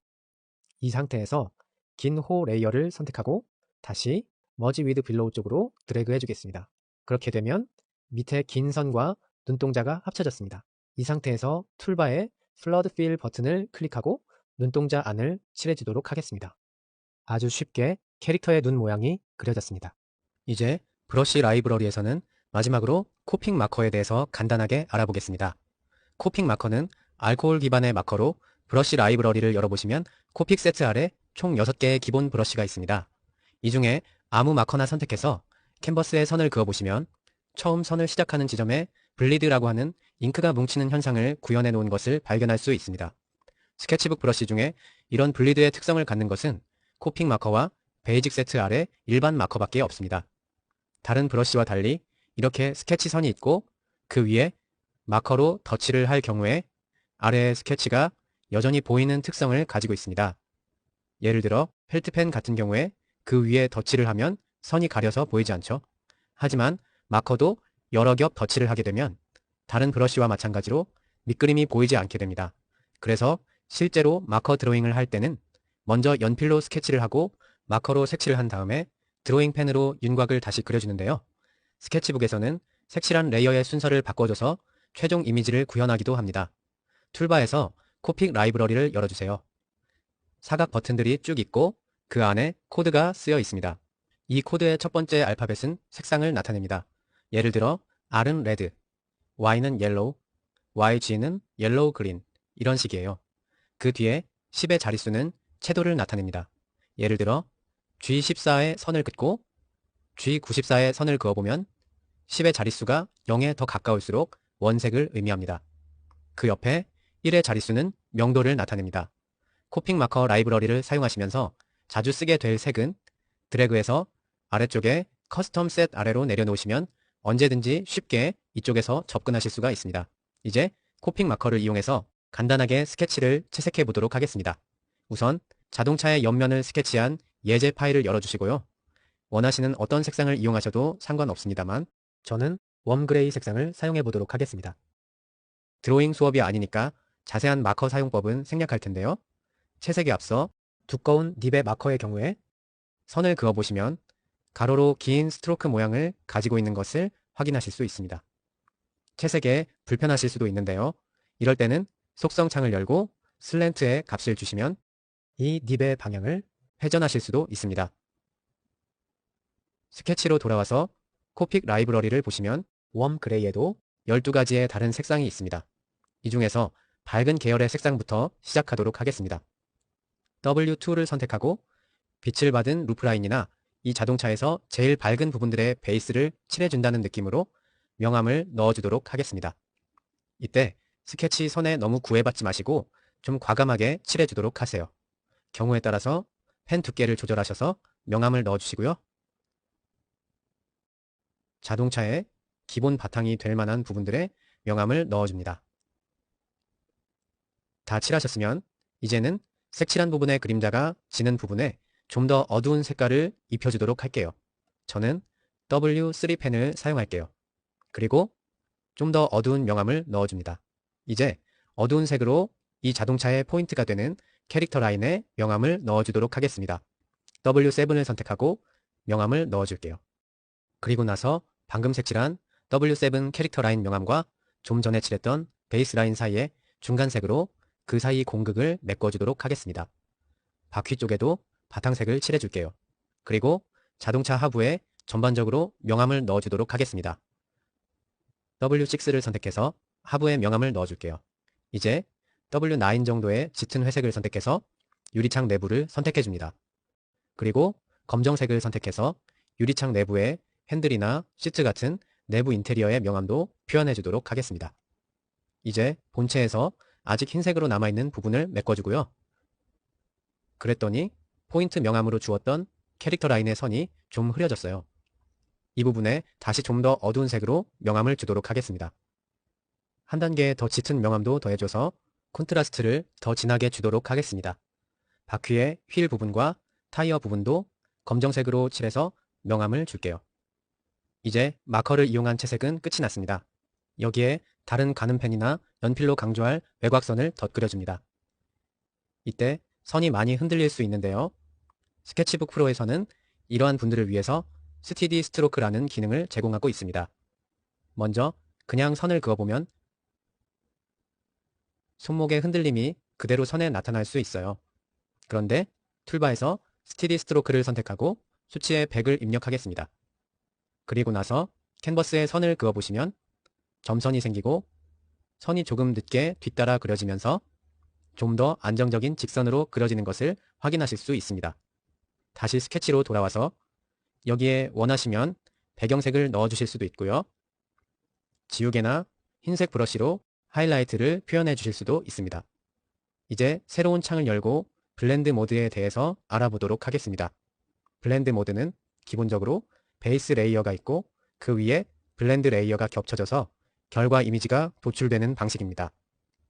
이 상태에서 긴 호 레이어를 선택하고 다시 머지 위드 빌로우 쪽으로 드래그 해주겠습니다. 그렇게 되면 밑에 긴 선과 눈동자가 합쳐졌습니다. 이 상태에서 툴바에 플러드 필 버튼을 클릭하고 눈동자 안을 칠해주도록 하겠습니다. 아주 쉽게 캐릭터의 눈 모양이 그려졌습니다. 이제 브러쉬 라이브러리에서는 마지막으로 코픽 마커에 대해서 간단하게 알아보겠습니다. 코픽 마커는 알코올 기반의 마커로 브러쉬 라이브러리를 열어보시면 코픽 세트 아래 총 6개의 기본 브러쉬가 있습니다. 이 중에 아무 마커나 선택해서 캔버스에 선을 그어보시면 처음 선을 시작하는 지점에 블리드라고 하는 잉크가 뭉치는 현상을 구현해 놓은 것을 발견할 수 있습니다. 스케치북 브러쉬 중에 이런 블리드의 특성을 갖는 것은 코픽 마커와 베이직 세트 아래 일반 마커밖에 없습니다. 다른 브러쉬와 달리 이렇게 스케치 선이 있고 그 위에 마커로 덧칠을 할 경우에 아래의 스케치가 여전히 보이는 특성을 가지고 있습니다. 예를 들어 펠트펜 같은 경우에 그 위에 덧칠을 하면 선이 가려서 보이지 않죠. 하지만 마커도 여러 겹 덧칠을 하게 되면 다른 브러쉬와 마찬가지로 밑그림이 보이지 않게 됩니다. 그래서 실제로 마커 드로잉을 할 때는 먼저 연필로 스케치를 하고 마커로 색칠을 한 다음에 드로잉 펜으로 윤곽을 다시 그려주는데요. 스케치북에서는 색칠한 레이어의 순서를 바꿔줘서 최종 이미지를 구현하기도 합니다. 툴바에서 코픽 라이브러리를 열어주세요. 사각 버튼들이 쭉 있고 그 안에 코드가 쓰여 있습니다. 이 코드의 첫 번째 알파벳은 색상을 나타냅니다. 예를 들어 R은 레드, Y는 옐로우, YG는 옐로우 그린 이런 식이에요. 그 뒤에 10의 자릿수는 채도를 나타냅니다. 예를 들어 G14에 선을 긋고 G94에 선을 그어보면 10의 자릿수가 0에 더 가까울수록 원색을 의미합니다. 그 옆에 1의 자릿수는 명도를 나타냅니다. 코픽 마커 라이브러리를 사용하시면서 자주 쓰게 될 색은 드래그해서 아래쪽에 커스텀 셋 아래로 내려놓으시면 언제든지 쉽게 이쪽에서 접근하실 수가 있습니다. 이제 코픽 마커를 이용해서 간단하게 스케치를 채색해 보도록 하겠습니다. 우선 자동차의 옆면을 스케치한 예제 파일을 열어주시고요. 원하시는 어떤 색상을 이용하셔도 상관없습니다만 저는 웜 그레이 색상을 사용해 보도록 하겠습니다. 드로잉 수업이 아니니까 자세한 마커 사용법은 생략할 텐데요. 채색에 앞서 두꺼운 닙의 마커의 경우에 선을 그어보시면 가로로 긴 스트로크 모양을 가지고 있는 것을 확인하실 수 있습니다. 채색에 불편하실 수도 있는데요. 이럴 때는 속성 창을 열고 슬랜트의 값을 주시면 이 닙의 방향을 회전하실 수도 있습니다. 스케치로 돌아와서 코픽 라이브러리를 보시면 웜 그레이에도 12가지의 다른 색상이 있습니다. 이 중에서 밝은 계열의 색상부터 시작하도록 하겠습니다. W2를 선택하고 빛을 받은 루프라인이나 이 자동차에서 제일 밝은 부분들의 베이스를 칠해준다는 느낌으로 명암을 넣어주도록 하겠습니다. 이때 스케치 선에 너무 구애받지 마시고 좀 과감하게 칠해주도록 하세요. 경우에 따라서 펜 두께를 조절하셔서 명암을 넣어주시고요. 자동차의 기본 바탕이 될 만한 부분들에 명암을 넣어줍니다. 다 칠하셨으면 이제는 색칠한 부분의 그림자가 지는 부분에 좀 더 어두운 색깔을 입혀주도록 할게요. 저는 W3 펜을 사용할게요. 그리고 좀 더 어두운 명암을 넣어줍니다. 이제 어두운 색으로 이 자동차의 포인트가 되는 캐릭터 라인에 명암을 넣어주도록 하겠습니다. W7을 선택하고 명암을 넣어줄게요. 그리고 나서 방금 색칠한 W7 캐릭터 라인 명암과 좀 전에 칠했던 베이스 라인 사이에 중간색으로 그 사이 공극을 메꿔주도록 하겠습니다. 바퀴 쪽에도 바탕색을 칠해줄게요. 그리고 자동차 하부에 전반적으로 명암을 넣어주도록 하겠습니다. W6를 선택해서 하부에 명암을 넣어줄게요. 이제 W9 정도의 짙은 회색을 선택해서 유리창 내부를 선택해줍니다. 그리고 검정색을 선택해서 유리창 내부에 핸들이나 시트 같은 내부 인테리어의 명암도 표현해주도록 하겠습니다. 이제 본체에서 아직 흰색으로 남아있는 부분을 메꿔주고요. 그랬더니 포인트 명암으로 주었던 캐릭터 라인의 선이 좀 흐려졌어요. 이 부분에 다시 좀 더 어두운 색으로 명암을 주도록 하겠습니다. 한 단계 더 짙은 명암도 더해줘서 콘트라스트를 더 진하게 주도록 하겠습니다. 바퀴의 휠 부분과 타이어 부분도 검정색으로 칠해서 명암을 줄게요. 이제 마커를 이용한 채색은 끝이 났습니다. 여기에 다른 가늠펜이나 연필로 강조할 외곽선을 덧그려줍니다. 이때 선이 많이 흔들릴 수 있는데요. 스케치북 프로에서는 이러한 분들을 위해서 스티디 스트로크라는 기능을 제공하고 있습니다. 먼저 그냥 선을 그어보면 손목의 흔들림이 그대로 선에 나타날 수 있어요. 그런데 툴바에서 스티디 스트로크를 선택하고 수치에 100을 입력하겠습니다. 그리고 나서 캔버스에 선을 그어보시면 점선이 생기고 선이 조금 늦게 뒤따라 그려지면서 좀 더 안정적인 직선으로 그려지는 것을 확인하실 수 있습니다. 다시 스케치로 돌아와서 여기에 원하시면 배경색을 넣어주실 수도 있고요. 지우개나 흰색 브러쉬로 하이라이트를 표현해 주실 수도 있습니다. 이제 새로운 창을 열고 블렌드 모드에 대해서 알아보도록 하겠습니다. 블렌드 모드는 기본적으로 베이스 레이어가 있고 그 위에 블렌드 레이어가 겹쳐져서 결과 이미지가 도출되는 방식입니다.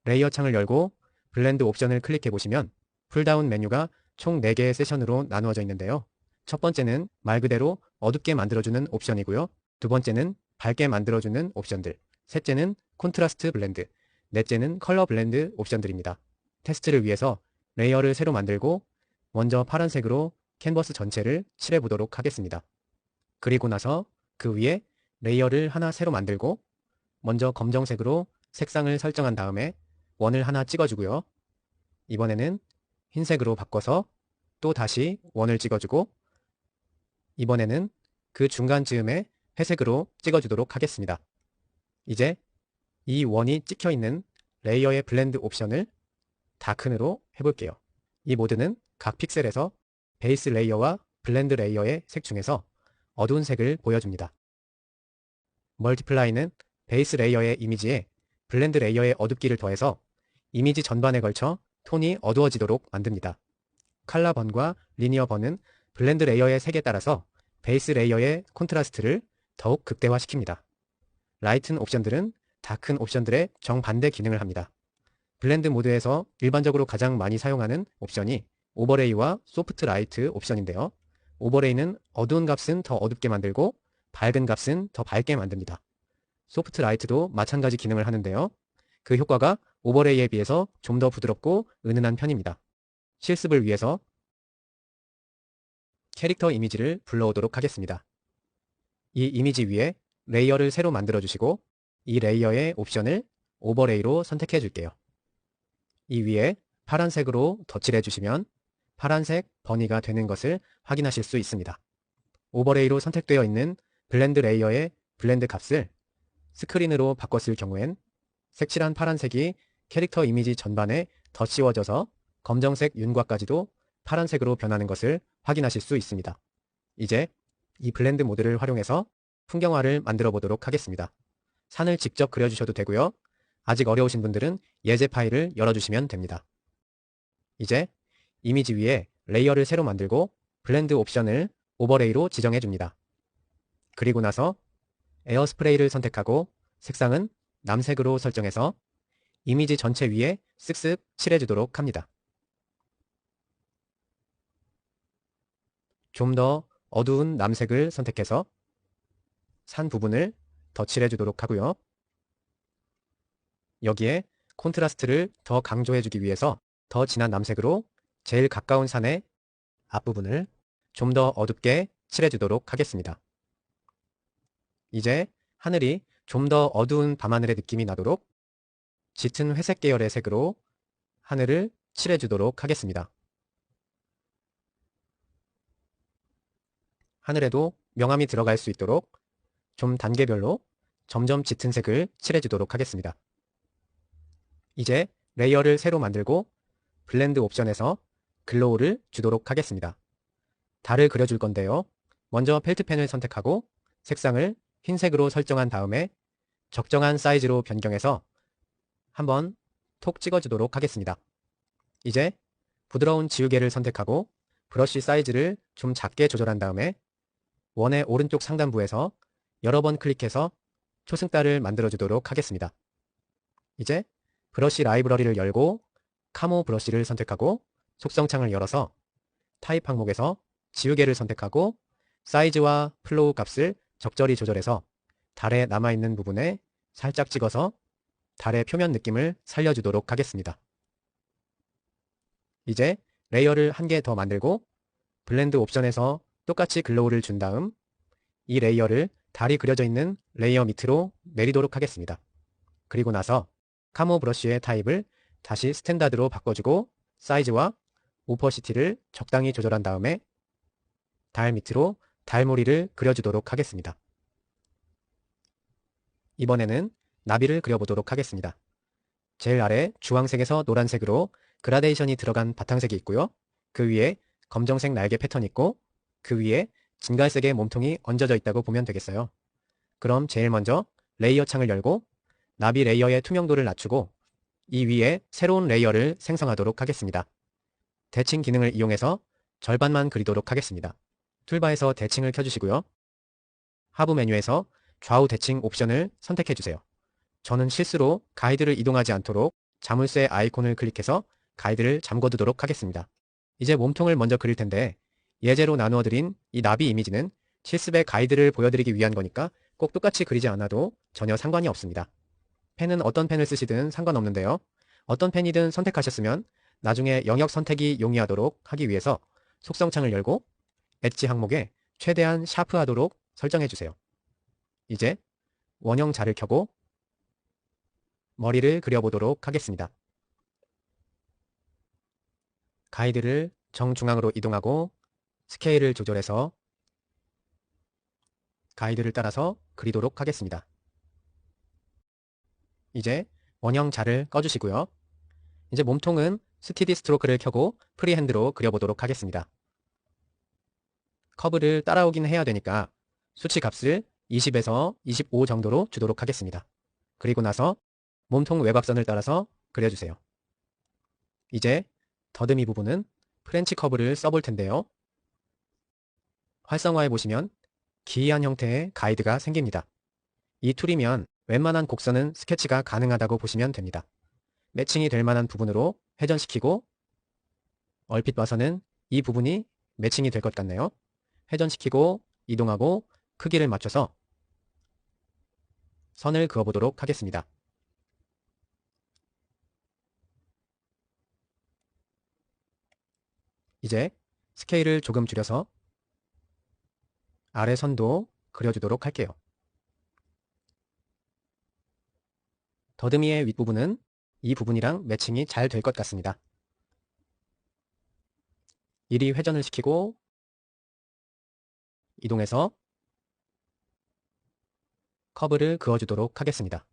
레이어 창을 열고 블렌드 옵션을 클릭해 보시면 풀다운 메뉴가 총 4개의 세션으로 나누어져 있는데요. 첫 번째는 말 그대로 어둡게 만들어주는 옵션이고요. 두 번째는 밝게 만들어주는 옵션들, 셋째는 콘트라스트 블렌드, 넷째는 컬러 블렌드 옵션들입니다. 테스트를 위해서 레이어를 새로 만들고 먼저 파란색으로 캔버스 전체를 칠해 보도록 하겠습니다. 그리고 나서 그 위에 레이어를 하나 새로 만들고 먼저 검정색으로 색상을 설정한 다음에 원을 하나 찍어주고요. 이번에는 흰색으로 바꿔서 또 다시 원을 찍어주고 이번에는 그 중간쯤에 회색으로 찍어주도록 하겠습니다. 이제 이 원이 찍혀있는 레이어의 블렌드 옵션을 다큰으로 해볼게요. 이 모드는 각 픽셀에서 베이스 레이어와 블렌드 레이어의 색 중에서 어두운 색을 보여줍니다. 멀티플라이는 베이스 레이어의 이미지에 블렌드 레이어의 어둡기를 더해서 이미지 전반에 걸쳐 톤이 어두워지도록 만듭니다. 칼라 번과 리니어 번은 블렌드 레이어의 색에 따라서 베이스 레이어의 콘트라스트를 더욱 극대화시킵니다. 라이튼 옵션들은 다큰 옵션들의 정반대 기능을 합니다. 블렌드 모드에서 일반적으로 가장 많이 사용하는 옵션이 오버레이와 소프트 라이트 옵션인데요. 오버레이는 어두운 값은 더 어둡게 만들고 밝은 값은 더 밝게 만듭니다. 소프트 라이트도 마찬가지 기능을 하는데요. 그 효과가 오버레이에 비해서 좀 더 부드럽고 은은한 편입니다. 실습을 위해서 캐릭터 이미지를 불러오도록 하겠습니다. 이 이미지 위에 레이어를 새로 만들어 주시고 이 레이어의 옵션을 오버레이로 선택해 줄게요. 이 위에 파란색으로 덧칠해 주시면 파란색 버니가 되는 것을 확인하실 수 있습니다. 오버레이로 선택되어 있는 블렌드 레이어의 블렌드 값을 스크린으로 바꿨을 경우엔 색칠한 파란색이 캐릭터 이미지 전반에 덧씌워져서 검정색 윤곽까지도 파란색으로 변하는 것을 확인하실 수 있습니다. 이제 이 블렌드 모드를 활용해서 풍경화를 만들어 보도록 하겠습니다. 산을 직접 그려주셔도 되고요. 아직 어려우신 분들은 예제 파일을 열어주시면 됩니다. 이제 이미지 위에 레이어를 새로 만들고 블렌드 옵션을 오버레이로 지정해 줍니다. 그리고 나서 에어스프레이를 선택하고 색상은 남색으로 설정해서 이미지 전체 위에 쓱쓱 칠해주도록 합니다. 좀 더 어두운 남색을 선택해서 산 부분을 덧칠해주도록 하고요. 여기에 콘트라스트를 더 강조해주기 위해서 더 진한 남색으로 제일 가까운 산의 앞부분을 좀 더 어둡게 칠해주도록 하겠습니다. 이제 하늘이 좀 더 어두운 밤하늘의 느낌이 나도록 짙은 회색 계열의 색으로 하늘을 칠해주도록 하겠습니다. 하늘에도 명암이 들어갈 수 있도록 좀 단계별로 점점 짙은 색을 칠해주도록 하겠습니다. 이제 레이어를 새로 만들고 블렌드 옵션에서 글로우를 주도록 하겠습니다. 달을 그려줄 건데요. 먼저 펠트펜을 선택하고 색상을 흰색으로 설정한 다음에 적정한 사이즈로 변경해서 한번 톡 찍어주도록 하겠습니다. 이제 부드러운 지우개를 선택하고 브러쉬 사이즈를 좀 작게 조절한 다음에 원의 오른쪽 상단부에서 여러 번 클릭해서 초승달을 만들어주도록 하겠습니다. 이제 브러쉬 라이브러리를 열고 카모 브러쉬를 선택하고 속성창을 열어서 타입 항목에서 지우개를 선택하고 사이즈와 플로우 값을 적절히 조절해서 달에 남아있는 부분에 살짝 찍어서 달의 표면 느낌을 살려주도록 하겠습니다. 이제 레이어를 한 개 더 만들고 블렌드 옵션에서 똑같이 글로우를 준 다음 이 레이어를 달이 그려져 있는 레이어 밑으로 내리도록 하겠습니다. 그리고 나서 카모 브러쉬의 타입을 다시 스탠다드로 바꿔주고 사이즈와 오퍼시티를 적당히 조절한 다음에 달 밑으로 달무리를 그려주도록 하겠습니다. 이번에는 나비를 그려보도록 하겠습니다. 제일 아래 주황색에서 노란색으로 그라데이션이 들어간 바탕색이 있고요. 그 위에 검정색 날개 패턴이 있고 그 위에 진갈색의 몸통이 얹어져 있다고 보면 되겠어요. 그럼 제일 먼저 레이어 창을 열고 나비 레이어의 투명도를 낮추고 이 위에 새로운 레이어를 생성하도록 하겠습니다. 대칭 기능을 이용해서 절반만 그리도록 하겠습니다. 툴바에서 대칭을 켜주시고요. 하부 메뉴에서 좌우 대칭 옵션을 선택해주세요. 저는 실수로 가이드를 이동하지 않도록 자물쇠 아이콘을 클릭해서 가이드를 잠궈두도록 하겠습니다. 이제 몸통을 먼저 그릴 텐데 예제로 나누어드린 이 나비 이미지는 실습의 가이드를 보여드리기 위한 거니까 꼭 똑같이 그리지 않아도 전혀 상관이 없습니다. 펜은 어떤 펜을 쓰시든 상관없는데요. 어떤 펜이든 선택하셨으면 나중에 영역 선택이 용이하도록 하기 위해서 속성창을 열고 엣지 항목에 최대한 샤프하도록 설정해주세요. 이제 원형 자를 켜고 머리를 그려보도록 하겠습니다. 가이드를 정중앙으로 이동하고 스케일을 조절해서 가이드를 따라서 그리도록 하겠습니다. 이제 원형 자를 꺼주시고요. 이제 몸통은 스티디 스트로크를 켜고 프리핸드로 그려보도록 하겠습니다. 커브를 따라오긴 해야 되니까 수치 값을 20에서 25 정도로 주도록 하겠습니다. 그리고 나서 몸통 외곽선을 따라서 그려주세요. 이제 더듬이 부분은 프렌치 커브를 써볼 텐데요. 활성화해 보시면 기이한 형태의 가이드가 생깁니다. 이 툴이면 웬만한 곡선은 스케치가 가능하다고 보시면 됩니다. 매칭이 될 만한 부분으로 회전시키고 얼핏 봐서는 이 부분이 매칭이 될 것 같네요. 회전시키고 이동하고 크기를 맞춰서 선을 그어보도록 하겠습니다. 이제 스케일을 조금 줄여서 아래 선도 그려주도록 할게요. 더듬이의 윗부분은 이 부분이랑 매칭이 잘 될 것 같습니다. 이리 회전을 시키고 이동해서 커브를 그어주도록 하겠습니다.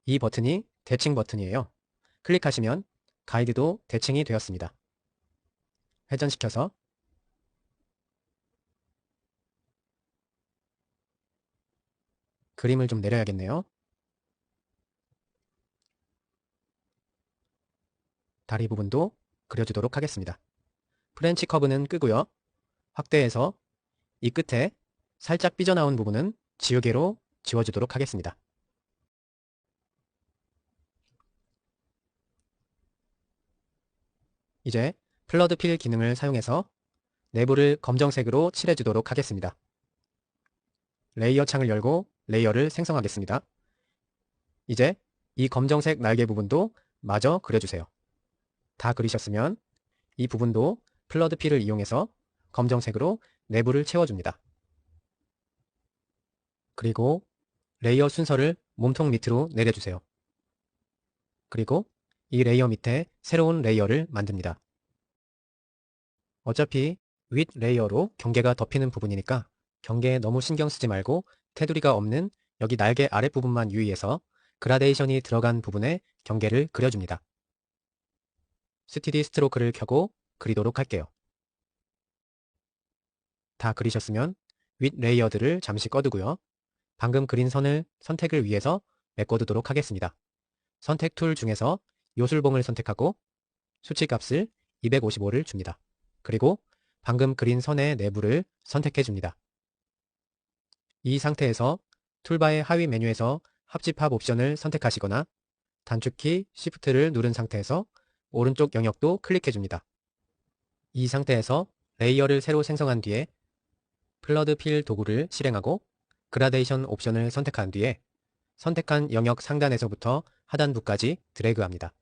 이 버튼이 대칭 버튼이에요. 클릭하시면 가이드도 대칭이 되었습니다. 회전시켜서 그림을 좀 내려야겠네요. 다리 부분도 그려주도록 하겠습니다. 프렌치 커브는 끄고요. 확대해서 이 끝에 살짝 삐져나온 부분은 지우개로 지워주도록 하겠습니다. 이제 플러드 필 기능을 사용해서 내부를 검정색으로 칠해주도록 하겠습니다. 레이어 창을 열고 레이어를 생성하겠습니다. 이제 이 검정색 날개 부분도 마저 그려주세요. 다 그리셨으면 이 부분도 플러드 필을 이용해서 검정색으로 내부를 채워줍니다. 그리고 레이어 순서를 몸통 밑으로 내려주세요. 그리고 이 레이어 밑에 새로운 레이어를 만듭니다. 어차피 윗 레이어로 경계가 덮이는 부분이니까 경계에 너무 신경 쓰지 말고 테두리가 없는 여기 날개 아랫부분만 유의해서 그라데이션이 들어간 부분에 경계를 그려줍니다. 스티디 스트로크를 켜고 그리도록 할게요. 다 그리셨으면 윗 레이어들을 잠시 꺼두고요. 방금 그린 선을 선택을 위해서 메꿔두도록 하겠습니다. 선택 툴 중에서 요술봉을 선택하고 수치값을 255를 줍니다. 그리고 방금 그린 선의 내부를 선택해 줍니다. 이 상태에서 툴바의 하위 메뉴에서 합집합 옵션을 선택하시거나 단축키 Shift를 누른 상태에서 오른쪽 영역도 클릭해 줍니다. 이 상태에서 레이어를 새로 생성한 뒤에 플러드 필 도구를 실행하고 그라데이션 옵션을 선택한 뒤에 선택한 영역 상단에서부터 하단부까지 드래그합니다.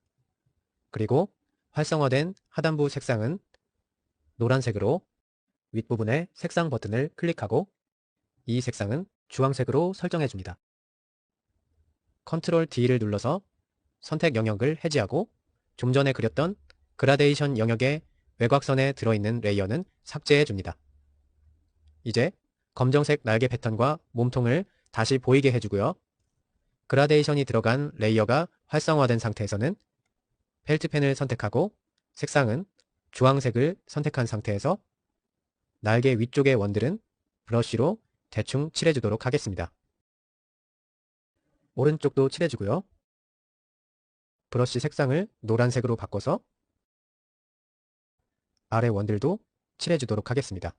그리고 활성화된 하단부 색상은 노란색으로 윗부분에 색상 버튼을 클릭하고 이 색상은 주황색으로 설정해 줍니다. 컨트롤 D를 눌러서 선택 영역을 해제하고 좀 전에 그렸던 그라데이션 영역의 외곽선에 들어있는 레이어는 삭제해 줍니다. 이제 검정색 날개 패턴과 몸통을 다시 보이게 해주고요. 그라데이션이 들어간 레이어가 활성화된 상태에서는 펠트펜을 선택하고 색상은 주황색을 선택한 상태에서 날개 위쪽의 원들은 브러쉬로 대충 칠해주도록 하겠습니다. 오른쪽도 칠해주고요. 브러쉬 색상을 노란색으로 바꿔서 아래 원들도 칠해주도록 하겠습니다.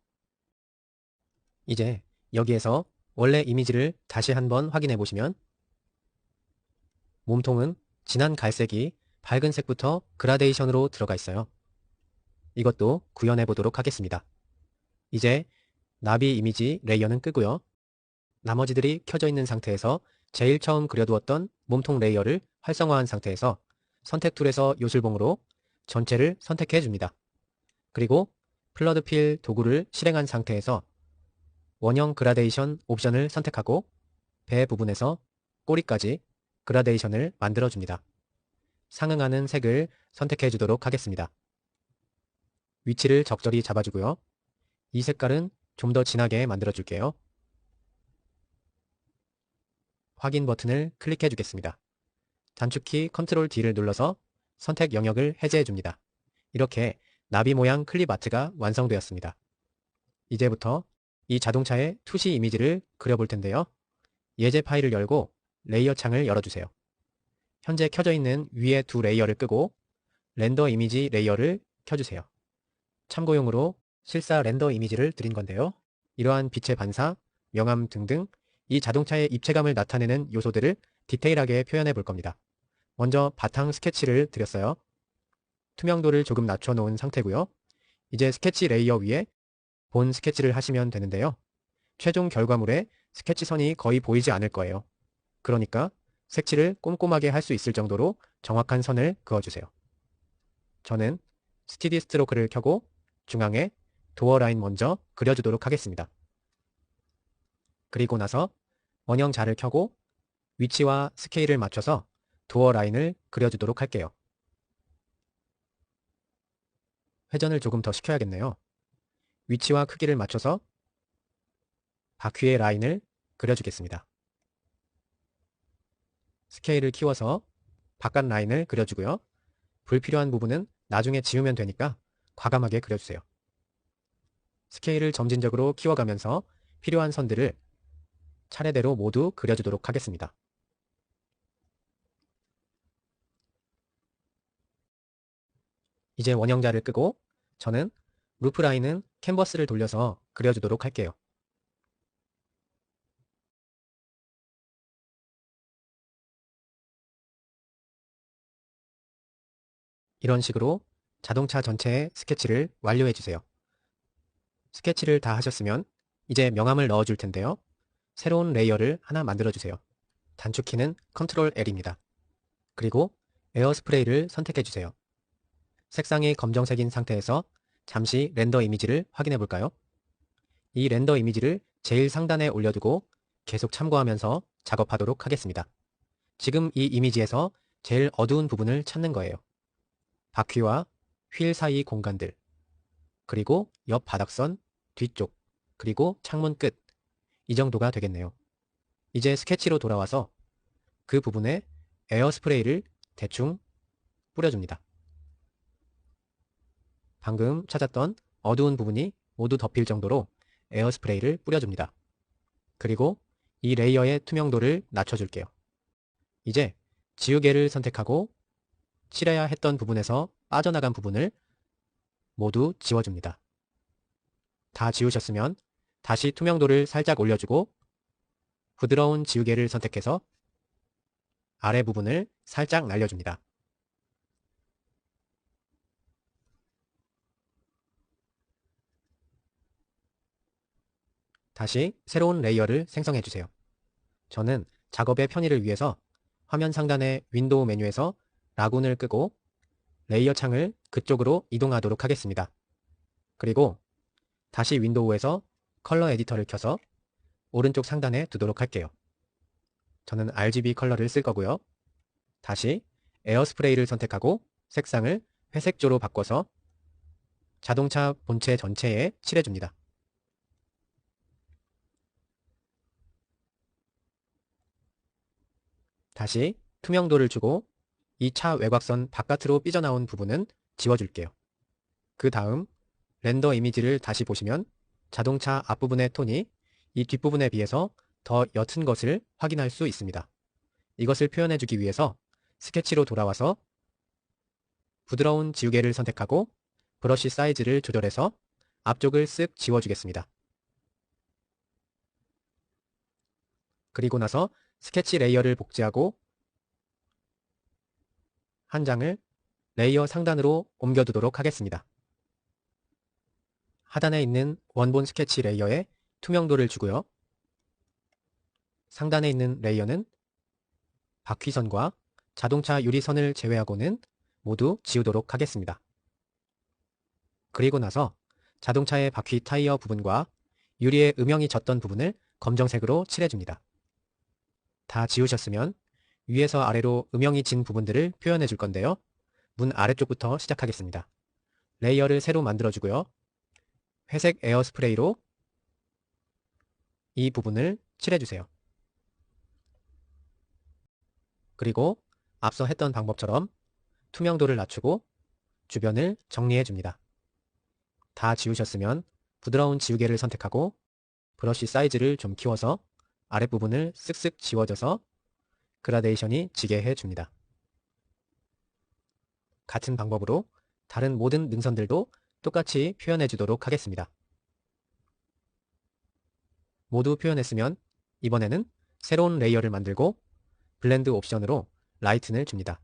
이제 여기에서 원래 이미지를 다시 한번 확인해 보시면 몸통은 진한 갈색이 밝은 색부터 그라데이션으로 들어가 있어요. 이것도 구현해 보도록 하겠습니다. 이제 나비 이미지 레이어는 끄고요. 나머지들이 켜져 있는 상태에서 제일 처음 그려두었던 몸통 레이어를 활성화한 상태에서 선택 툴에서 요술봉으로 전체를 선택해 줍니다. 그리고 플러드 필 도구를 실행한 상태에서 원형 그라데이션 옵션을 선택하고 배 부분에서 꼬리까지 그라데이션을 만들어 줍니다. 상응하는 색을 선택해 주도록 하겠습니다. 위치를 적절히 잡아주고요. 이 색깔은 좀 더 진하게 만들어 줄게요. 확인 버튼을 클릭해 주겠습니다. 단축키 컨트롤 D를 눌러서 선택 영역을 해제해 줍니다. 이렇게 나비 모양 클립 아트가 완성되었습니다. 이제부터 이 자동차의 투시 이미지를 그려볼 텐데요. 예제 파일을 열고 레이어 창을 열어주세요. 현재 켜져 있는 위에 두 레이어를 끄고 렌더 이미지 레이어를 켜주세요. 참고용으로 실사 렌더 이미지를 드린 건데요. 이러한 빛의 반사, 명암 등등 이 자동차의 입체감을 나타내는 요소들을 디테일하게 표현해 볼 겁니다. 먼저 바탕 스케치를 드렸어요. 투명도를 조금 낮춰 놓은 상태고요. 이제 스케치 레이어 위에 본 스케치를 하시면 되는데요. 최종 결과물에 스케치선이 거의 보이지 않을 거예요. 그러니까 색칠을 꼼꼼하게 할 수 있을 정도로 정확한 선을 그어주세요. 저는 스티디 스트로크를 켜고 중앙에 도어 라인 먼저 그려주도록 하겠습니다. 그리고 나서 원형 자를 켜고 위치와 스케일을 맞춰서 도어 라인을 그려주도록 할게요. 회전을 조금 더 시켜야겠네요. 위치와 크기를 맞춰서 바퀴의 라인을 그려주겠습니다. 스케일을 키워서 바깥 라인을 그려주고요. 불필요한 부분은 나중에 지우면 되니까 과감하게 그려주세요. 스케일을 점진적으로 키워가면서 필요한 선들을 차례대로 모두 그려주도록 하겠습니다. 이제 원형자를 끄고 저는 루프 라인은 캔버스를 돌려서 그려주도록 할게요. 이런 식으로 자동차 전체의 스케치를 완료해 주세요. 스케치를 다 하셨으면 이제 명암을 넣어 줄 텐데요. 새로운 레이어를 하나 만들어 주세요. 단축키는 컨트롤 L입니다. 그리고 에어스프레이를 선택해 주세요. 색상이 검정색인 상태에서 잠시 렌더 이미지를 확인해 볼까요? 이 렌더 이미지를 제일 상단에 올려두고 계속 참고하면서 작업하도록 하겠습니다. 지금 이 이미지에서 제일 어두운 부분을 찾는 거예요. 바퀴와 휠 사이 공간들, 그리고 옆 바닥선, 뒤쪽, 그리고 창문 끝, 이 정도가 되겠네요. 이제 스케치로 돌아와서 그 부분에 에어스프레이를 대충 뿌려줍니다. 방금 찾았던 어두운 부분이 모두 덮일 정도로 에어스프레이를 뿌려줍니다. 그리고 이 레이어의 투명도를 낮춰줄게요. 이제 지우개를 선택하고 칠해야 했던 부분에서 빠져나간 부분을 모두 지워줍니다. 다 지우셨으면 다시 투명도를 살짝 올려주고 부드러운 지우개를 선택해서 아래 부분을 살짝 날려줍니다. 다시 새로운 레이어를 생성해주세요. 저는 작업의 편의를 위해서 화면 상단의 윈도우 메뉴에서 라군을 끄고 레이어 창을 그쪽으로 이동하도록 하겠습니다. 그리고 다시 윈도우에서 컬러 에디터를 켜서 오른쪽 상단에 두도록 할게요. 저는 RGB 컬러를 쓸 거고요. 다시 에어스프레이를 선택하고 색상을 회색조로 바꿔서 자동차 본체 전체에 칠해줍니다. 다시 투명도를 주고 이 차 외곽선 바깥으로 삐져나온 부분은 지워줄게요. 그 다음 렌더 이미지를 다시 보시면 자동차 앞부분의 톤이 이 뒷부분에 비해서 더 옅은 것을 확인할 수 있습니다. 이것을 표현해주기 위해서 스케치로 돌아와서 부드러운 지우개를 선택하고 브러쉬 사이즈를 조절해서 앞쪽을 쓱 지워주겠습니다. 그리고 나서 스케치 레이어를 복제하고 한 장을 레이어 상단으로 옮겨두도록 하겠습니다. 하단에 있는 원본 스케치 레이어에 투명도를 주고요. 상단에 있는 레이어는 바퀴선과 자동차 유리선을 제외하고는 모두 지우도록 하겠습니다. 그리고 나서 자동차의 바퀴 타이어 부분과 유리의 음영이 졌던 부분을 검정색으로 칠해줍니다. 다 지우셨으면 위에서 아래로 음영이 진 부분들을 표현해 줄 건데요. 문 아래쪽부터 시작하겠습니다. 레이어를 새로 만들어주고요. 회색 에어스프레이로 이 부분을 칠해주세요. 그리고 앞서 했던 방법처럼 투명도를 낮추고 주변을 정리해줍니다. 다 지우셨으면 부드러운 지우개를 선택하고 브러쉬 사이즈를 좀 키워서 아랫부분을 쓱쓱 지워져서 그라데이션이 지게 해줍니다. 같은 방법으로 다른 모든 능선들도 똑같이 표현해 주도록 하겠습니다. 모두 표현했으면 이번에는 새로운 레이어를 만들고 블렌드 옵션으로 라이튼을 줍니다.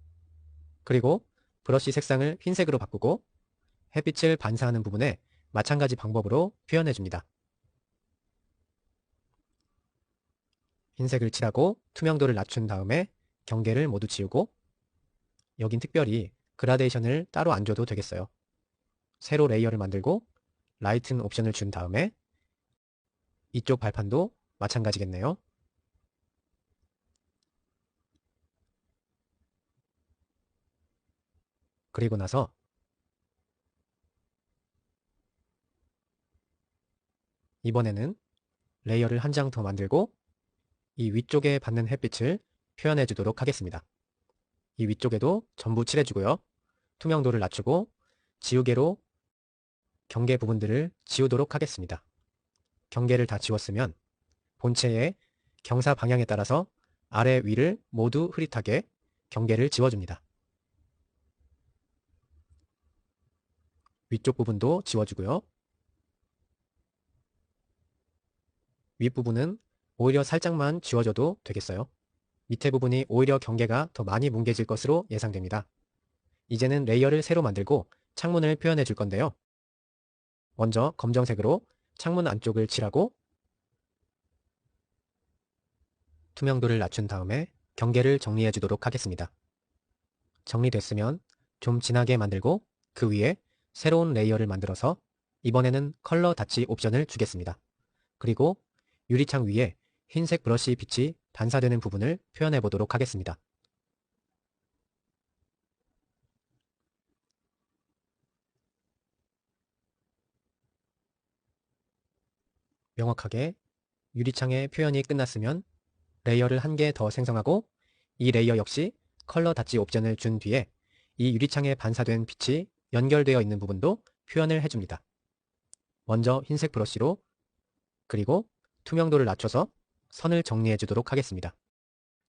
그리고 브러쉬 색상을 흰색으로 바꾸고 햇빛을 반사하는 부분에 마찬가지 방법으로 표현해 줍니다. 흰색을 칠하고 투명도를 낮춘 다음에 경계를 모두 지우고 여긴 특별히 그라데이션을 따로 안 줘도 되겠어요. 새로 레이어를 만들고 라이튼 옵션을 준 다음에 이쪽 발판도 마찬가지겠네요. 그리고 나서 이번에는 레이어를 한 장 더 만들고 이 위쪽에 받는 햇빛을 표현해 주도록 하겠습니다. 이 위쪽에도 전부 칠해 주고요. 투명도를 낮추고 지우개로 경계 부분들을 지우도록 하겠습니다. 경계를 다 지웠으면 본체의 경사 방향에 따라서 아래 위를 모두 흐릿하게 경계를 지워줍니다. 위쪽 부분도 지워주고요. 윗부분은 오히려 살짝만 지워줘도 되겠어요. 밑에 부분이 오히려 경계가 더 많이 뭉개질 것으로 예상됩니다. 이제는 레이어를 새로 만들고 창문을 표현해 줄 건데요. 먼저 검정색으로 창문 안쪽을 칠하고 투명도를 낮춘 다음에 경계를 정리해 주도록 하겠습니다. 정리됐으면 좀 진하게 만들고 그 위에 새로운 레이어를 만들어서 이번에는 컬러 다치 옵션을 주겠습니다. 그리고 유리창 위에 흰색 브러쉬 빛이 반사되는 부분을 표현해 보도록 하겠습니다. 명확하게 유리창의 표현이 끝났으면 레이어를 한 개 더 생성하고 이 레이어 역시 컬러 다치 옵션을 준 뒤에 이 유리창에 반사된 빛이 연결되어 있는 부분도 표현을 해줍니다. 먼저 흰색 브러쉬로 그리고 투명도를 낮춰서 선을 정리해 주도록 하겠습니다.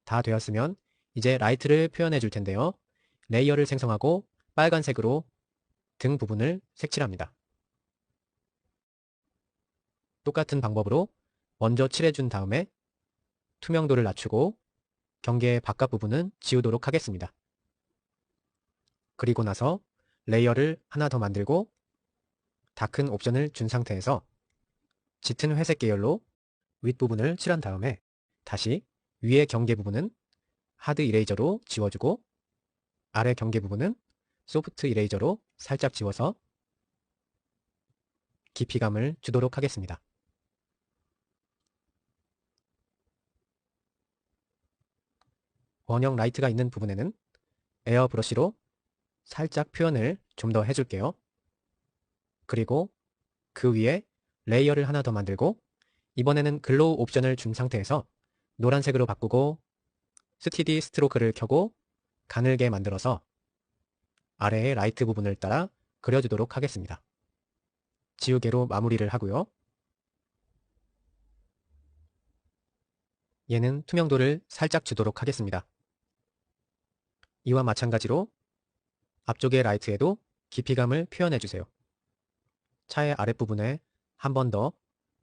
다 되었으면 이제 라이트를 표현해 줄 텐데요. 레이어를 생성하고 빨간색으로 등 부분을 색칠합니다. 똑같은 방법으로 먼저 칠해 준 다음에 투명도를 낮추고 경계의 바깥 부분은 지우도록 하겠습니다. 그리고 나서 레이어를 하나 더 만들고 다큰 옵션을 준 상태에서 짙은 회색 계열로 윗부분을 칠한 다음에 다시 위의 경계 부분은 하드 이레이저로 지워주고 아래 경계 부분은 소프트 이레이저로 살짝 지워서 깊이감을 주도록 하겠습니다. 원형 라이트가 있는 부분에는 에어 브러쉬로 살짝 표현을 좀 더 해줄게요. 그리고 그 위에 레이어를 하나 더 만들고 이번에는 글로우 옵션을 준 상태에서 노란색으로 바꾸고 스티디 스트로크를 켜고 가늘게 만들어서 아래의 라이트 부분을 따라 그려주도록 하겠습니다. 지우개로 마무리를 하고요. 얘는 투명도를 살짝 주도록 하겠습니다. 이와 마찬가지로 앞쪽의 라이트에도 깊이감을 표현해주세요. 차의 아랫부분에 한 번 더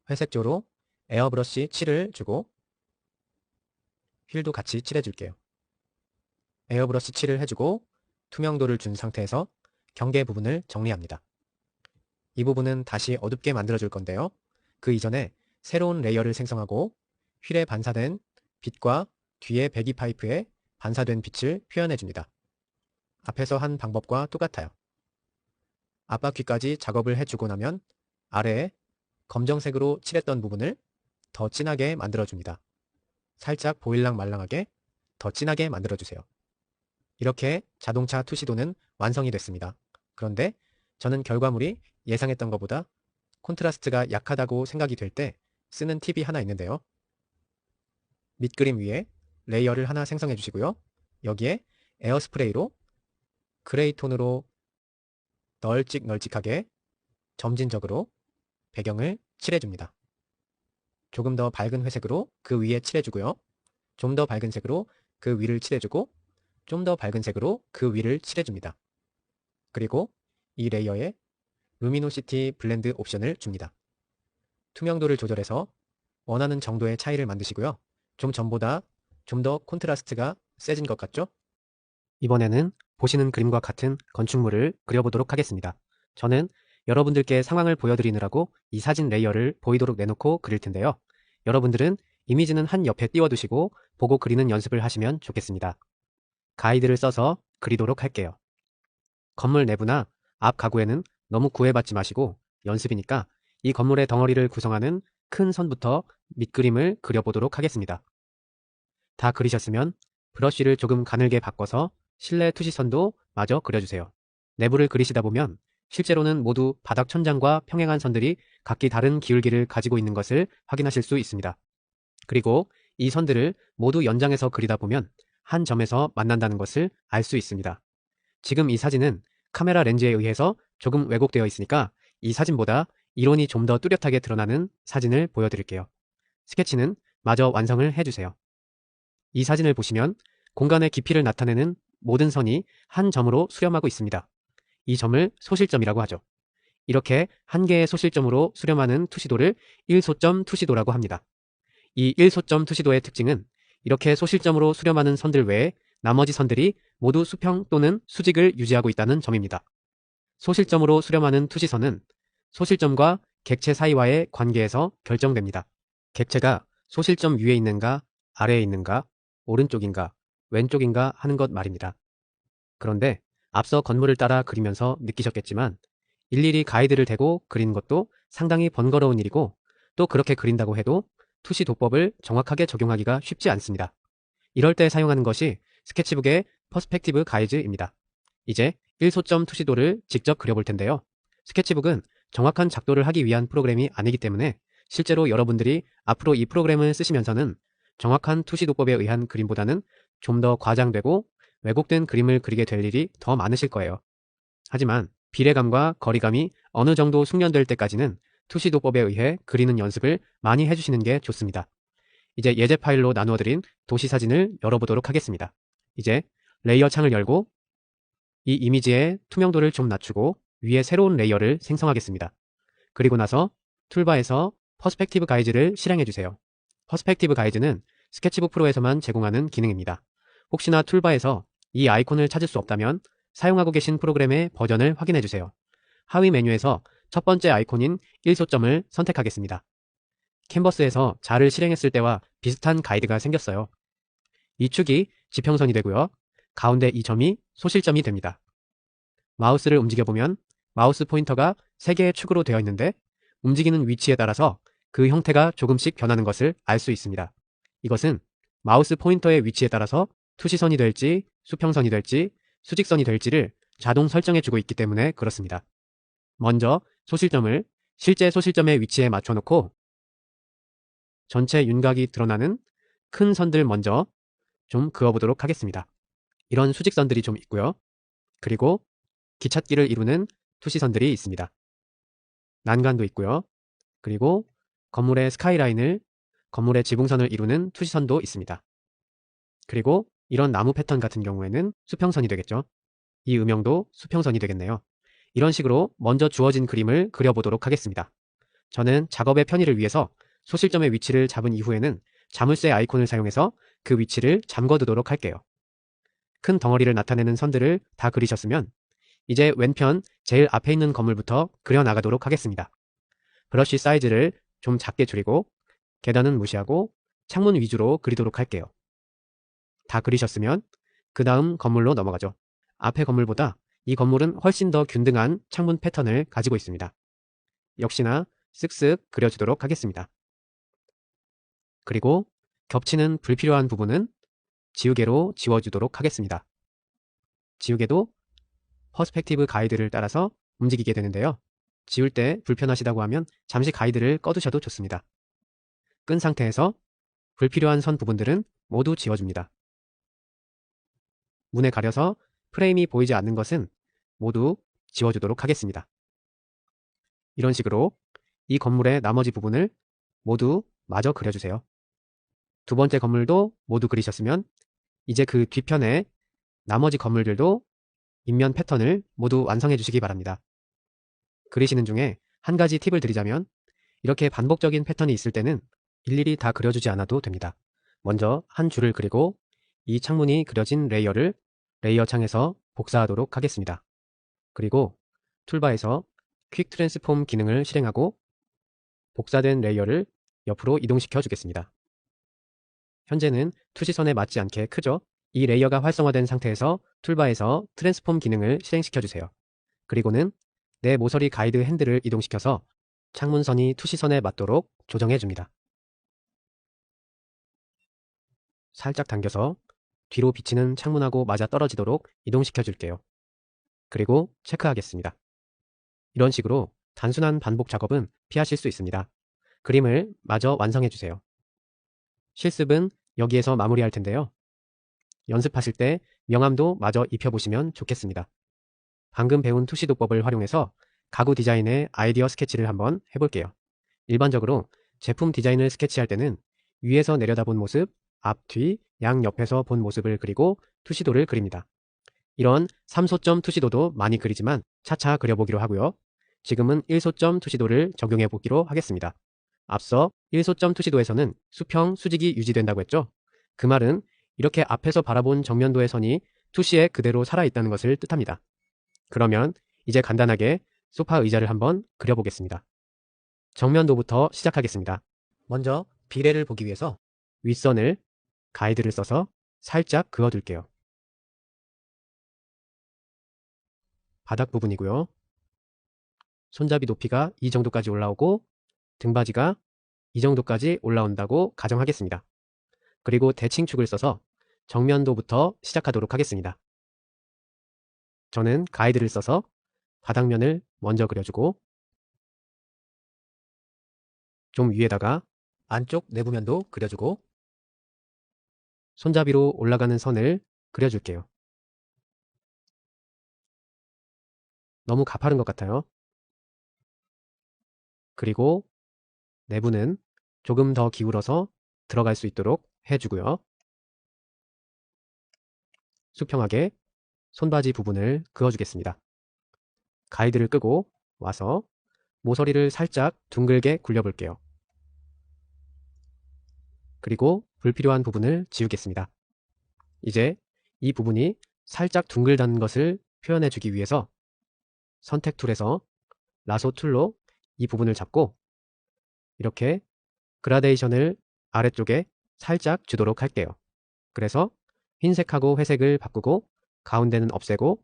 회색조로 에어브러쉬 칠을 주고 휠도 같이 칠해줄게요. 에어브러쉬 칠을 해주고 투명도를 준 상태에서 경계 부분을 정리합니다. 이 부분은 다시 어둡게 만들어줄 건데요. 그 이전에 새로운 레이어를 생성하고 휠에 반사된 빛과 뒤에 배기 파이프에 반사된 빛을 표현해줍니다. 앞에서 한 방법과 똑같아요. 앞바퀴까지 작업을 해주고 나면 아래에 검정색으로 칠했던 부분을 더 진하게 만들어줍니다. 살짝 보일랑 말랑하게 더 진하게 만들어주세요. 이렇게 자동차 투시도는 완성이 됐습니다. 그런데 저는 결과물이 예상했던 것보다 콘트라스트가 약하다고 생각이 될 때 쓰는 팁이 하나 있는데요. 밑그림 위에 레이어를 하나 생성해 주시고요. 여기에 에어스프레이로 그레이 톤으로 널찍널찍하게 점진적으로 배경을 칠해줍니다. 조금 더 밝은 회색으로 그 위에 칠해주고요. 좀 더 밝은 색으로 그 위를 칠해주고 좀 더 밝은 색으로 그 위를 칠해줍니다. 그리고 이 레이어에 루미노시티 블렌드 옵션을 줍니다. 투명도를 조절해서 원하는 정도의 차이를 만드시고요. 좀 전보다 좀 더 콘트라스트가 세진 것 같죠? 이번에는 보시는 그림과 같은 건축물을 그려보도록 하겠습니다. 저는 여러분들께 상황을 보여드리느라고 이 사진 레이어를 보이도록 내놓고 그릴 텐데요. 여러분들은 이미지는 한 옆에 띄워두시고 보고 그리는 연습을 하시면 좋겠습니다. 가이드를 써서 그리도록 할게요. 건물 내부나 앞 가구에는 너무 구애받지 마시고 연습이니까 이 건물의 덩어리를 구성하는 큰 선부터 밑그림을 그려보도록 하겠습니다. 다 그리셨으면 브러쉬를 조금 가늘게 바꿔서 실내 투시선도 마저 그려주세요. 내부를 그리시다 보면 실제로는 모두 바닥 천장과 평행한 선들이 각기 다른 기울기를 가지고 있는 것을 확인하실 수 있습니다. 그리고 이 선들을 모두 연장해서 그리다 보면 한 점에서 만난다는 것을 알 수 있습니다. 지금 이 사진은 카메라 렌즈에 의해서 조금 왜곡되어 있으니까 이 사진보다 이론이 좀 더 뚜렷하게 드러나는 사진을 보여드릴게요. 스케치는 마저 완성을 해주세요. 이 사진을 보시면 공간의 깊이를 나타내는 모든 선이 한 점으로 수렴하고 있습니다. 이 점을 소실점이라고 하죠. 이렇게 한 개의 소실점으로 수렴하는 투시도를 1소점 투시도라고 합니다. 이 1소점 투시도의 특징은 이렇게 소실점으로 수렴하는 선들 외에 나머지 선들이 모두 수평 또는 수직을 유지하고 있다는 점입니다. 소실점으로 수렴하는 투시선은 소실점과 객체 사이와의 관계에서 결정됩니다. 객체가 소실점 위에 있는가, 아래에 있는가, 오른쪽인가, 왼쪽인가 하는 것 말입니다. 그런데 앞서 건물을 따라 그리면서 느끼셨겠지만 일일이 가이드를 대고 그리는 것도 상당히 번거로운 일이고 또 그렇게 그린다고 해도 투시 도법을 정확하게 적용하기가 쉽지 않습니다. 이럴 때 사용하는 것이 스케치북의 퍼스펙티브 가이즈입니다. 이제 1소점 투시도를 직접 그려볼 텐데요. 스케치북은 정확한 작도를 하기 위한 프로그램이 아니기 때문에 실제로 여러분들이 앞으로 이 프로그램을 쓰시면서는 정확한 투시도법에 의한 그림보다는 좀 더 과장되고 왜곡된 그림을 그리게 될 일이 더 많으실 거예요. 하지만 비례감과 거리감이 어느 정도 숙련될 때까지는 투시도법에 의해 그리는 연습을 많이 해주시는 게 좋습니다. 이제 예제 파일로 나누어드린 도시 사진을 열어보도록 하겠습니다. 이제 레이어 창을 열고 이 이미지의 투명도를 좀 낮추고 위에 새로운 레이어를 생성하겠습니다. 그리고 나서 툴바에서 퍼스펙티브 가이즈를 실행해주세요. 퍼스펙티브 가이즈는 스케치북 프로에서만 제공하는 기능입니다. 혹시나 툴바에서 이 아이콘을 찾을 수 없다면 사용하고 계신 프로그램의 버전을 확인해주세요. 하위 메뉴에서 첫 번째 아이콘인 1소점을 선택하겠습니다. 캔버스에서 자를 실행했을 때와 비슷한 가이드가 생겼어요. 이 축이 지평선이 되고요. 가운데 이 점이 소실점이 됩니다. 마우스를 움직여보면 마우스 포인터가 3개의 축으로 되어 있는데 움직이는 위치에 따라서 그 형태가 조금씩 변하는 것을 알 수 있습니다. 이것은 마우스 포인터의 위치에 따라서 투시선이 될지 수평선이 될지 수직선이 될지를 자동 설정해주고 있기 때문에 그렇습니다. 먼저 소실점을 실제 소실점의 위치에 맞춰놓고 전체 윤곽이 드러나는 큰 선들 먼저 좀 그어보도록 하겠습니다. 이런 수직선들이 좀 있고요. 그리고 기찻길을 이루는 투시선들이 있습니다. 난간도 있고요. 그리고 건물의 스카이라인을, 건물의 지붕선을 이루는 투시선도 있습니다. 그리고 이런 나무 패턴 같은 경우에는 수평선이 되겠죠. 이 음영도 수평선이 되겠네요. 이런 식으로 먼저 주어진 그림을 그려보도록 하겠습니다. 저는 작업의 편의를 위해서 소실점의 위치를 잡은 이후에는 자물쇠 아이콘을 사용해서 그 위치를 잠궈두도록 할게요. 큰 덩어리를 나타내는 선들을 다 그리셨으면 이제 왼편 제일 앞에 있는 건물부터 그려나가도록 하겠습니다. 브러쉬 사이즈를 좀 작게 줄이고 계단은 무시하고 창문 위주로 그리도록 할게요. 다 그리셨으면 그 다음 건물로 넘어가죠. 앞의 건물보다 이 건물은 훨씬 더 균등한 창문 패턴을 가지고 있습니다. 역시나 쓱쓱 그려주도록 하겠습니다. 그리고 겹치는 불필요한 부분은 지우개로 지워주도록 하겠습니다. 지우개도 퍼스펙티브 가이드를 따라서 움직이게 되는데요. 지울 때 불편하시다고 하면 잠시 가이드를 꺼두셔도 좋습니다. 끈 상태에서 불필요한 선 부분들은 모두 지워줍니다. 문에 가려서 프레임이 보이지 않는 것은 모두 지워주도록 하겠습니다. 이런 식으로 이 건물의 나머지 부분을 모두 마저 그려주세요. 두 번째 건물도 모두 그리셨으면 이제 그 뒤편에 나머지 건물들도 인면 패턴을 모두 완성해 주시기 바랍니다. 그리시는 중에 한 가지 팁을 드리자면 이렇게 반복적인 패턴이 있을 때는 일일이 다 그려주지 않아도 됩니다. 먼저 한 줄을 그리고 이 창문이 그려진 레이어를 레이어 창에서 복사하도록 하겠습니다. 그리고 툴바에서 퀵 트랜스폼 기능을 실행하고 복사된 레이어를 옆으로 이동시켜 주겠습니다. 현재는 투시선에 맞지 않게 크죠? 이 레이어가 활성화된 상태에서 툴바에서 트랜스폼 기능을 실행시켜 주세요. 그리고는 내 모서리 가이드 핸들을 이동시켜서 창문선이 투시선에 맞도록 조정해 줍니다. 살짝 당겨서 뒤로 비치는 창문하고 맞아 떨어지도록 이동시켜 줄게요. 그리고 체크하겠습니다. 이런 식으로 단순한 반복 작업은 피하실 수 있습니다. 그림을 마저 완성해 주세요. 실습은 여기에서 마무리할 텐데요. 연습하실 때 명암도 마저 입혀보시면 좋겠습니다. 방금 배운 투시도법을 활용해서 가구 디자인의 아이디어 스케치를 한번 해볼게요. 일반적으로 제품 디자인을 스케치할 때는 위에서 내려다본 모습, 앞, 뒤, 양옆에서 본 모습을 그리고 투시도를 그립니다. 이런 3소점 투시도도 많이 그리지만 차차 그려보기로 하고요. 지금은 1소점 투시도를 적용해 보기로 하겠습니다. 앞서 1소점 투시도에서는 수평, 수직이 유지된다고 했죠. 그 말은 이렇게 앞에서 바라본 정면도의 선이 투시에 그대로 살아있다는 것을 뜻합니다. 그러면 이제 간단하게 소파 의자를 한번 그려보겠습니다. 정면도부터 시작하겠습니다. 먼저 비례를 보기 위해서 윗선을 가이드를 써서 살짝 그어둘게요. 바닥 부분이고요. 손잡이 높이가 이 정도까지 올라오고 등받이가 이 정도까지 올라온다고 가정하겠습니다. 그리고 대칭축을 써서 정면도부터 시작하도록 하겠습니다. 저는 가이드를 써서 바닥면을 먼저 그려주고 좀 위에다가 안쪽 내부면도 그려주고 손잡이로 올라가는 선을 그려줄게요. 너무 가파른 것 같아요. 그리고 내부는 조금 더 기울어서 들어갈 수 있도록 해주고요. 수평하게 손바지 부분을 그어주겠습니다. 가이드를 끄고 와서 모서리를 살짝 둥글게 굴려볼게요. 그리고 불필요한 부분을 지우겠습니다. 이제 이 부분이 살짝 둥글다는 것을 표현해주기 위해서 선택 툴에서 라소 툴로 이 부분을 잡고 이렇게 그라데이션을 아래쪽에 살짝 주도록 할게요. 그래서 흰색하고 회색을 바꾸고 가운데는 없애고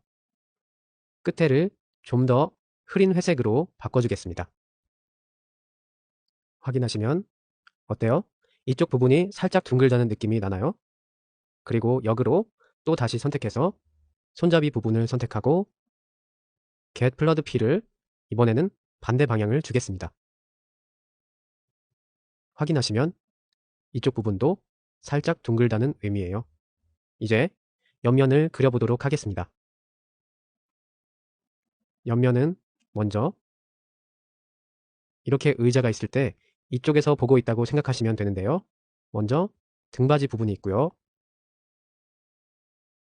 끝에를 좀 더 흐린 회색으로 바꿔주겠습니다. 확인하시면 어때요? 이쪽 부분이 살짝 둥글다는 느낌이 나나요? 그리고 역으로 또 다시 선택해서 손잡이 부분을 선택하고 Get Flood Fill을 이번에는 반대 방향을 주겠습니다. 확인하시면 이쪽 부분도 살짝 둥글다는 의미예요. 이제 옆면을 그려보도록 하겠습니다. 옆면은 먼저 이렇게 의자가 있을 때 이쪽에서 보고 있다고 생각하시면 되는데요. 먼저 등받이 부분이 있고요.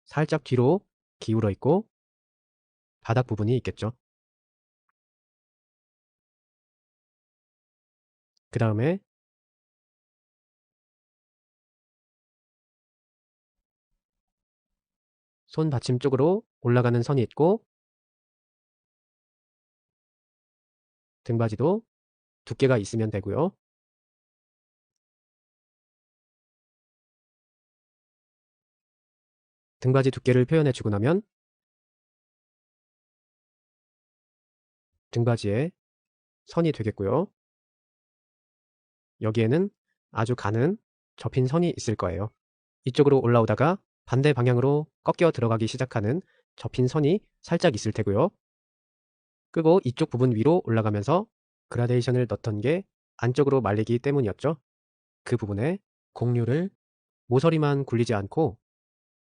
살짝 뒤로 기울어 있고 바닥 부분이 있겠죠. 그 다음에 손 받침 쪽으로 올라가는 선이 있고 등받이도 두께가 있으면 되고요. 등받이 두께를 표현해 주고 나면 등받이에 선이 되겠고요. 여기에는 아주 가는 접힌 선이 있을 거예요. 이쪽으로 올라오다가 반대 방향으로 꺾여 들어가기 시작하는 접힌 선이 살짝 있을 테고요. 끄고 이쪽 부분 위로 올라가면서 그라데이션을 넣던 게 안쪽으로 말리기 때문이었죠. 그 부분에 공률을 모서리만 굴리지 않고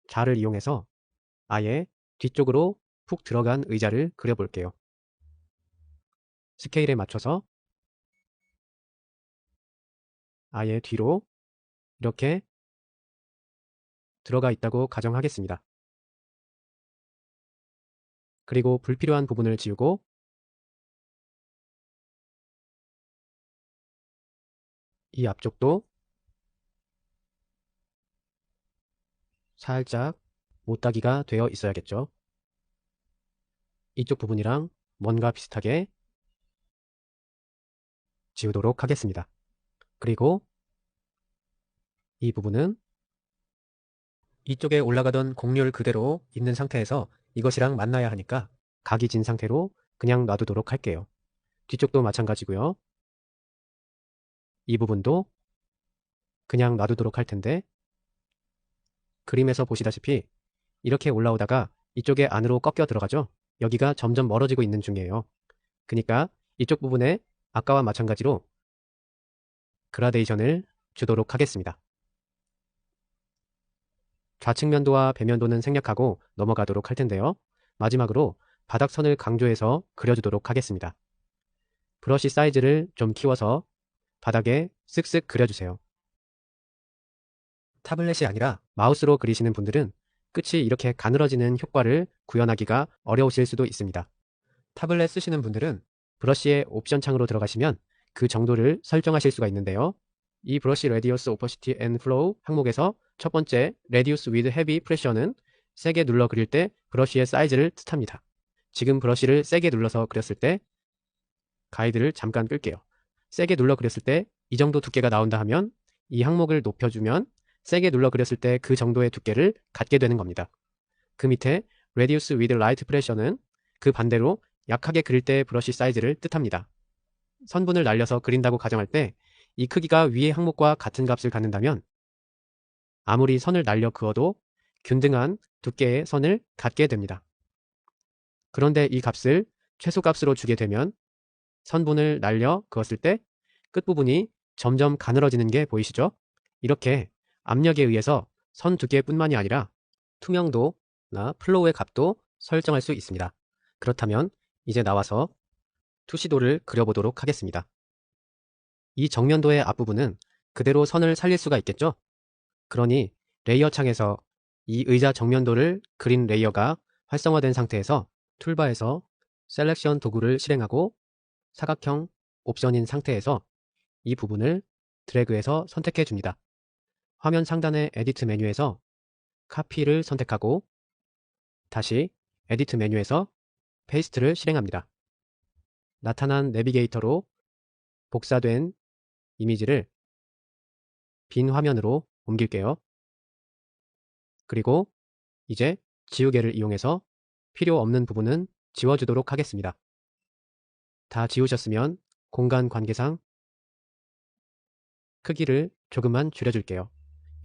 자를 이용해서 아예 뒤쪽으로 푹 들어간 의자를 그려볼게요. 스케일에 맞춰서 아예 뒤로 이렇게 들어가 있다고 가정하겠습니다. 그리고 불필요한 부분을 지우고 이 앞쪽도 살짝 못따기가 되어 있어야겠죠. 이쪽 부분이랑 뭔가 비슷하게 지우도록 하겠습니다. 그리고 이 부분은 이쪽에 올라가던 곡률 그대로 있는 상태에서 이것이랑 만나야 하니까 각이 진 상태로 그냥 놔두도록 할게요. 뒤쪽도 마찬가지고요. 이 부분도 그냥 놔두도록 할 텐데 그림에서 보시다시피 이렇게 올라오다가 이쪽에 안으로 꺾여 들어가죠. 여기가 점점 멀어지고 있는 중이에요. 그러니까 이쪽 부분에 아까와 마찬가지로 그라데이션을 주도록 하겠습니다. 좌측면도와 배면도는 생략하고 넘어가도록 할 텐데요. 마지막으로 바닥선을 강조해서 그려주도록 하겠습니다. 브러쉬 사이즈를 좀 키워서 바닥에 쓱쓱 그려주세요. 타블렛이 아니라 마우스로 그리시는 분들은 끝이 이렇게 가늘어지는 효과를 구현하기가 어려우실 수도 있습니다. 타블렛 쓰시는 분들은 브러쉬의 옵션 창으로 들어가시면 그 정도를 설정하실 수가 있는데요. 이 브러쉬 레디어스 오퍼시티 앤 플로우 항목에서 첫 번째 레디우스 위드 헤비 프레셔는 세게 눌러 그릴 때 브러쉬의 사이즈를 뜻합니다. 지금 브러쉬를 세게 눌러서 그렸을 때 가이드를 잠깐 끌게요. 세게 눌러 그렸을 때 이 정도 두께가 나온다 하면 이 항목을 높여주면 세게 눌러 그렸을 때 그 정도의 두께를 갖게 되는 겁니다. 그 밑에 Reduce with Light Pressure는 그 반대로 약하게 그릴 때 브러쉬 사이즈를 뜻합니다. 선분을 날려서 그린다고 가정할 때 이 크기가 위의 항목과 같은 값을 갖는다면 아무리 선을 날려 그어도 균등한 두께의 선을 갖게 됩니다. 그런데 이 값을 최소값으로 주게 되면 선분을 날려 그었을 때 끝부분이 점점 가늘어지는 게 보이시죠? 이렇게 압력에 의해서 선 두께뿐만이 아니라 투명도나 플로우의 값도 설정할 수 있습니다. 그렇다면 이제 나와서 투시도를 그려보도록 하겠습니다. 이 정면도의 앞부분은 그대로 선을 살릴 수가 있겠죠? 그러니 레이어 창에서 이 의자 정면도를 그린 레이어가 활성화된 상태에서 툴바에서 셀렉션 도구를 실행하고 사각형 옵션인 상태에서 이 부분을 드래그해서 선택해 줍니다. 화면 상단의 에디트 메뉴에서 카피를 선택하고 다시 에디트 메뉴에서 페이스트를 실행합니다. 나타난 내비게이터로 복사된 이미지를 빈 화면으로 옮길게요. 그리고 이제 지우개를 이용해서 필요 없는 부분은 지워주도록 하겠습니다. 다 지우셨으면 공간 관계상 크기를 조금만 줄여줄게요.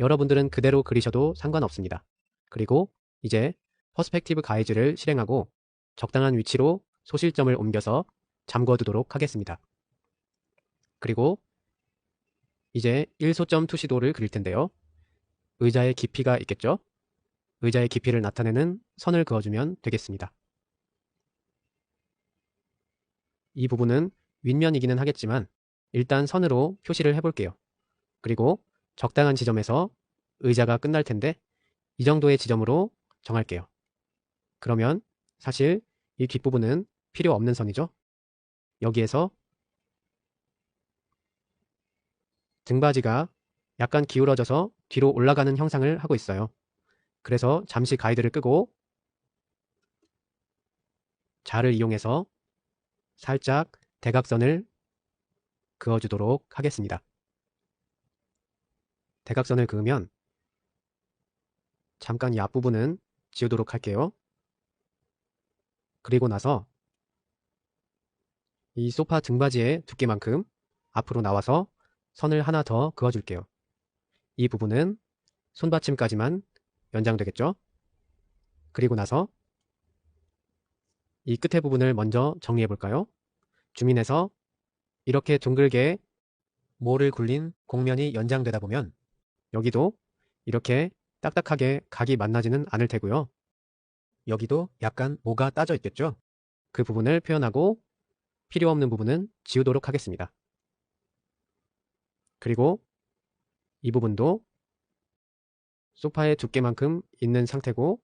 여러분들은 그대로 그리셔도 상관없습니다. 그리고 이제 퍼스펙티브 가이즈를 실행하고 적당한 위치로 소실점을 옮겨서 잠궈두도록 하겠습니다. 그리고 이제 1소점 투시도를 그릴 텐데요. 의자의 깊이가 있겠죠? 의자의 깊이를 나타내는 선을 그어주면 되겠습니다. 이 부분은 윗면이기는 하겠지만 일단 선으로 표시를 해볼게요. 그리고 적당한 지점에서 의자가 끝날 텐데 이 정도의 지점으로 정할게요. 그러면 사실 이 뒷부분은 필요 없는 선이죠. 여기에서 등받이가 약간 기울어져서 뒤로 올라가는 형상을 하고 있어요. 그래서 잠시 가이드를 끄고 자를 이용해서 살짝 대각선을 그어주도록 하겠습니다. 대각선을 그으면 잠깐 이 앞부분은 지우도록 할게요. 그리고 나서 이 소파 등받이의 두께만큼 앞으로 나와서 선을 하나 더 그어줄게요. 이 부분은 손받침까지만 연장되겠죠? 그리고 나서 이 끝에 부분을 먼저 정리해 볼까요? 줌인해서 이렇게 둥글게 모를 굴린 곡면이 연장되다 보면 여기도 이렇게 딱딱하게 각이 만나지는 않을 테고요. 여기도 약간 모가 따져 있겠죠? 그 부분을 표현하고 필요 없는 부분은 지우도록 하겠습니다. 그리고 이 부분도 소파의 두께만큼 있는 상태고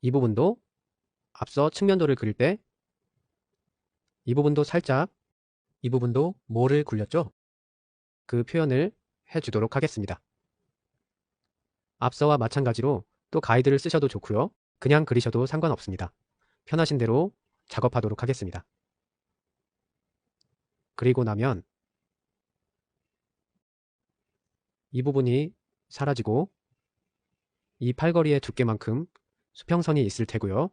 이 부분도 앞서 측면도를 그릴 때 이 부분도 살짝 이 부분도 뭐를 굴렸죠? 그 표현을 해주도록 하겠습니다. 앞서와 마찬가지로 또 가이드를 쓰셔도 좋고요. 그냥 그리셔도 상관없습니다. 편하신 대로 작업하도록 하겠습니다. 그리고 나면 이 부분이 사라지고 이 팔걸이의 두께만큼 수평선이 있을 테고요.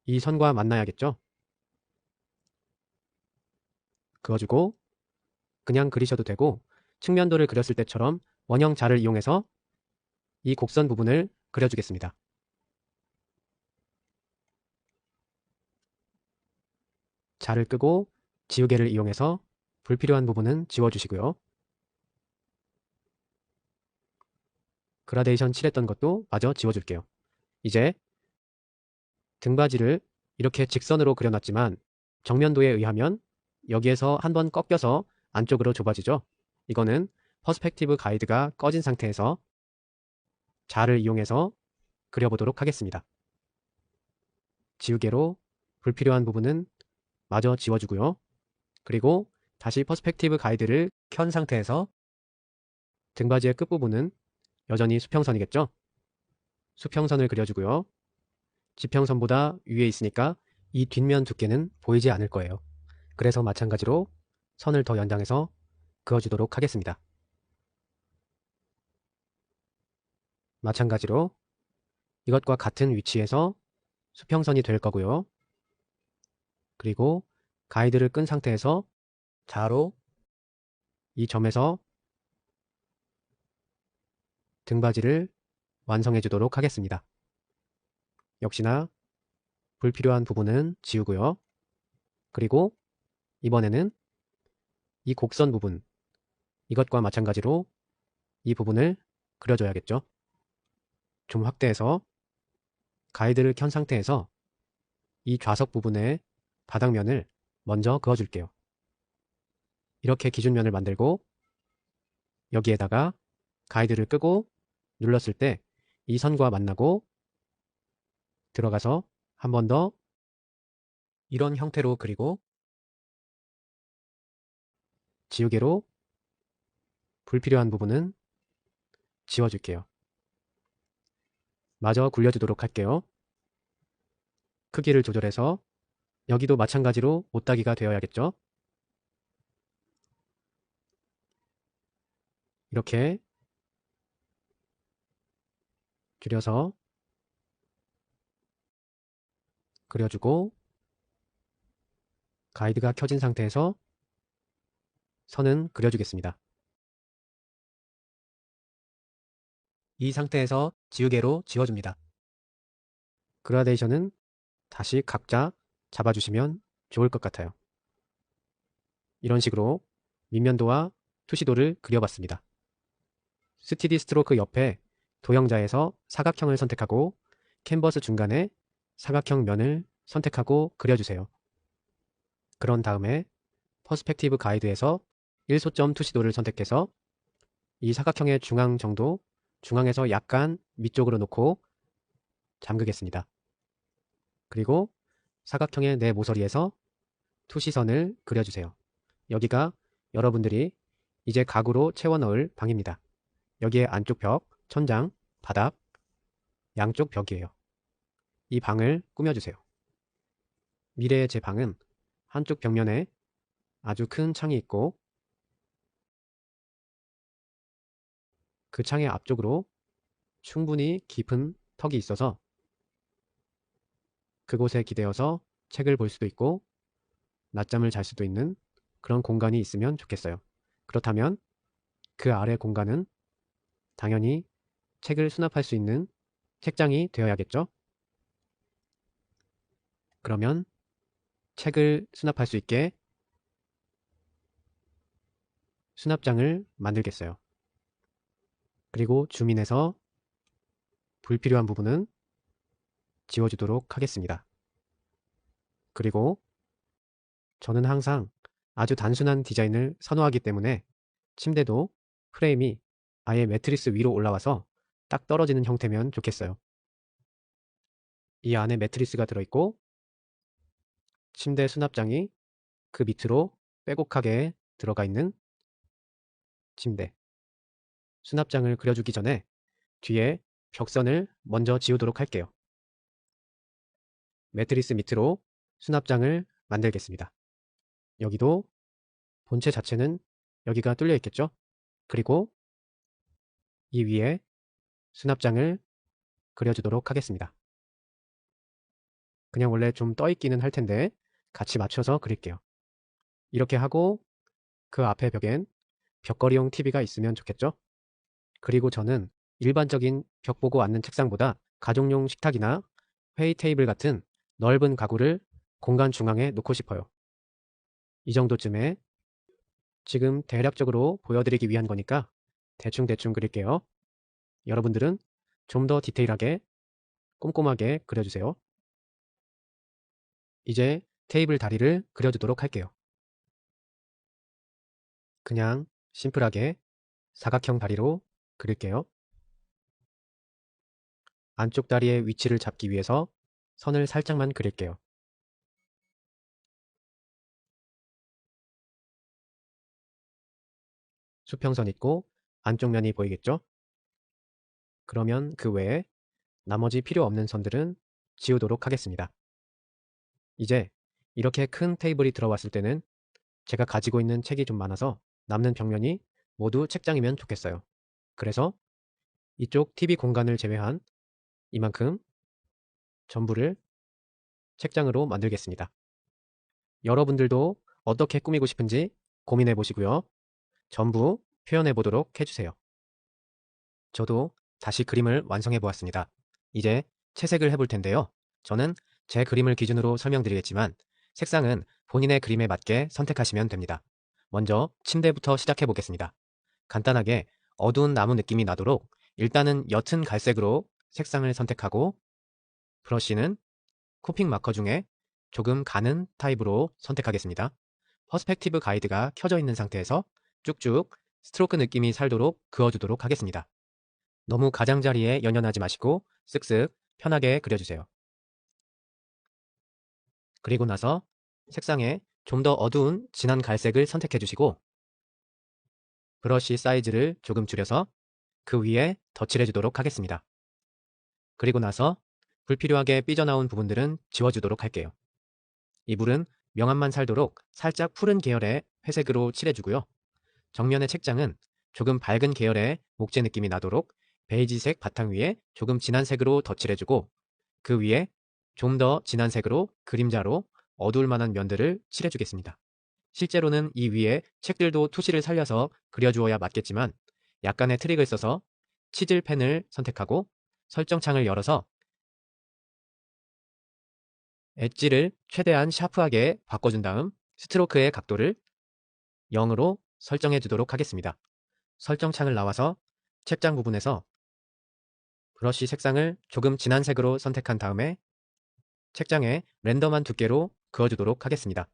이 선과 만나야겠죠? 그어주고 그냥 그리셔도 되고 측면도를 그렸을 때처럼 원형 자를 이용해서 이 곡선 부분을 그려주겠습니다. 자를 끄고 지우개를 이용해서 불필요한 부분은 지워주시고요. 그라데이션 칠했던 것도 마저 지워줄게요. 이제 등받이를 이렇게 직선으로 그려놨지만 정면도에 의하면 여기에서 한번 꺾여서 안쪽으로 좁아지죠. 이거는 퍼스펙티브 가이드가 꺼진 상태에서 자를 이용해서 그려보도록 하겠습니다. 지우개로 불필요한 부분은 마저 지워주고요. 그리고 다시 퍼스펙티브 가이드를 켠 상태에서 등받이의 끝부분은 여전히 수평선이겠죠? 수평선을 그려주고요. 지평선보다 위에 있으니까 이 뒷면 두께는 보이지 않을 거예요. 그래서 마찬가지로 선을 더 연장해서 그어주도록 하겠습니다. 마찬가지로 이것과 같은 위치에서 수평선이 될 거고요. 그리고 가이드를 끈 상태에서 자로 이 점에서 등받이를 완성해 주도록 하겠습니다. 역시나 불필요한 부분은 지우고요. 그리고 이번에는 이 곡선 부분, 이것과 마찬가지로 이 부분을 그려줘야겠죠. 좀 확대해서 가이드를 켠 상태에서 이 좌석 부분의 바닥면을 먼저 그어줄게요. 이렇게 기준면을 만들고 여기에다가 가이드를 끄고 눌렀을 때 이 선과 만나고 들어가서 한 번 더 이런 형태로 그리고 지우개로 불필요한 부분은 지워줄게요. 마저 굴려주도록 할게요. 크기를 조절해서 여기도 마찬가지로 못따기가 되어야겠죠? 이렇게 줄여서 그려주고 가이드가 켜진 상태에서 선은 그려주겠습니다. 이 상태에서 지우개로 지워줍니다. 그라데이션은 다시 각자 잡아주시면 좋을 것 같아요. 이런 식으로 밑면도와 투시도를 그려봤습니다. 스티디 스트로크 옆에 도형자에서 사각형을 선택하고 캔버스 중간에 사각형 면을 선택하고 그려주세요. 그런 다음에 퍼스펙티브 가이드에서 1소점 투시도를 선택해서 이 사각형의 중앙 정도, 중앙에서 약간 밑쪽으로 놓고 잠그겠습니다. 그리고 사각형의 내 모서리에서 투시선을 그려주세요. 여기가 여러분들이 이제 가구로 채워 넣을 방입니다. 여기에 안쪽 벽, 천장, 바닥, 양쪽 벽이에요. 이 방을 꾸며주세요. 미래의 제 방은 한쪽 벽면에 아주 큰 창이 있고 그 창의 앞쪽으로 충분히 깊은 턱이 있어서 그곳에 기대어서 책을 볼 수도 있고 낮잠을 잘 수도 있는 그런 공간이 있으면 좋겠어요. 그렇다면 그 아래 공간은 당연히 책을 수납할 수 있는 책장이 되어야겠죠? 그러면 책을 수납할 수 있게 수납장을 만들겠어요. 그리고 줌인해서 불필요한 부분은 지워주도록 하겠습니다. 그리고 저는 항상 아주 단순한 디자인을 선호하기 때문에 침대도 프레임이 아예 매트리스 위로 올라와서 딱 떨어지는 형태면 좋겠어요. 이 안에 매트리스가 들어있고 침대 수납장이 그 밑으로 빼곡하게 들어가 있는 침대. 수납장을 그려주기 전에 뒤에 벽선을 먼저 지우도록 할게요. 매트리스 밑으로 수납장을 만들겠습니다. 여기도 본체 자체는 여기가 뚫려 있겠죠? 그리고 이 위에 수납장을 그려주도록 하겠습니다. 그냥 원래 좀 떠 있기는 할 텐데 같이 맞춰서 그릴게요. 이렇게 하고 그 앞에 벽엔 벽걸이용 TV가 있으면 좋겠죠? 그리고 저는 일반적인 벽 보고 앉는 책상보다 가족용 식탁이나 회의 테이블 같은 넓은 가구를 공간 중앙에 놓고 싶어요. 이 정도쯤에 지금 대략적으로 보여드리기 위한 거니까 대충 그릴게요. 여러분들은 좀 더 디테일하게 꼼꼼하게 그려주세요. 이제 테이블 다리를 그려주도록 할게요. 그냥 심플하게 사각형 다리로 그릴게요. 안쪽 다리의 위치를 잡기 위해서 선을 살짝만 그릴게요. 수평선 있고 안쪽 면이 보이겠죠? 그러면 그 외에 나머지 필요 없는 선들은 지우도록 하겠습니다. 이제 이렇게 큰 테이블이 들어왔을 때는 제가 가지고 있는 책이 좀 많아서 남는 벽면이 모두 책장이면 좋겠어요. 그래서 이쪽 TV 공간을 제외한 이만큼 전부를 책장으로 만들겠습니다. 여러분들도 어떻게 꾸미고 싶은지 고민해 보시고요. 전부 표현해 보도록 해주세요. 저도 다시 그림을 완성해 보았습니다. 이제 채색을 해볼 텐데요. 저는 제 그림을 기준으로 설명드리겠지만 색상은 본인의 그림에 맞게 선택하시면 됩니다. 먼저 침대부터 시작해 보겠습니다. 간단하게 어두운 나무 느낌이 나도록 일단은 옅은 갈색으로 색상을 선택하고 브러쉬는 코픽 마커 중에 조금 가는 타입으로 선택하겠습니다. 퍼스펙티브 가이드가 켜져 있는 상태에서 쭉쭉 스트로크 느낌이 살도록 그어주도록 하겠습니다. 너무 가장자리에 연연하지 마시고 쓱쓱 편하게 그려주세요. 그리고 나서 색상에 좀 더 어두운 진한 갈색을 선택해 주시고 브러쉬 사이즈를 조금 줄여서 그 위에 덧칠해 주도록 하겠습니다. 그리고 나서 불필요하게 삐져나온 부분들은 지워주도록 할게요. 이 물은 명암만 살도록 살짝 푸른 계열의 회색으로 칠해주고요. 정면의 책장은 조금 밝은 계열의 목재 느낌이 나도록 베이지색 바탕 위에 조금 진한 색으로 덧칠해주고 그 위에 좀 더 진한 색으로 그림자로 어두울 만한 면들을 칠해주겠습니다. 실제로는 이 위에 책들도 투시를 살려서 그려주어야 맞겠지만 약간의 트릭을 써서 치즐 펜을 선택하고 설정창을 열어서 엣지를 최대한 샤프하게 바꿔준 다음 스트로크의 각도를 0으로 설정해 주도록 하겠습니다. 설정창을 나와서 책장 부분에서 브러쉬 색상을 조금 진한 색으로 선택한 다음에 책장에 랜덤한 두께로 그어주도록 하겠습니다.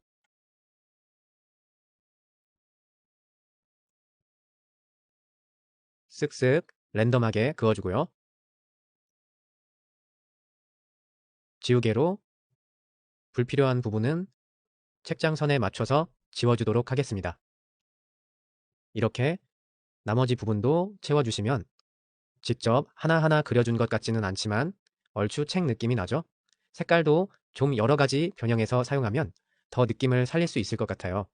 쓱쓱 랜덤하게 그어주고요. 지우개로 불필요한 부분은 책장선에 맞춰서 지워주도록 하겠습니다. 이렇게 나머지 부분도 채워주시면 직접 하나하나 그려준 것 같지는 않지만 얼추 책 느낌이 나죠? 색깔도 좀 여러가지 변형해서 사용하면 더 느낌을 살릴 수 있을 것 같아요.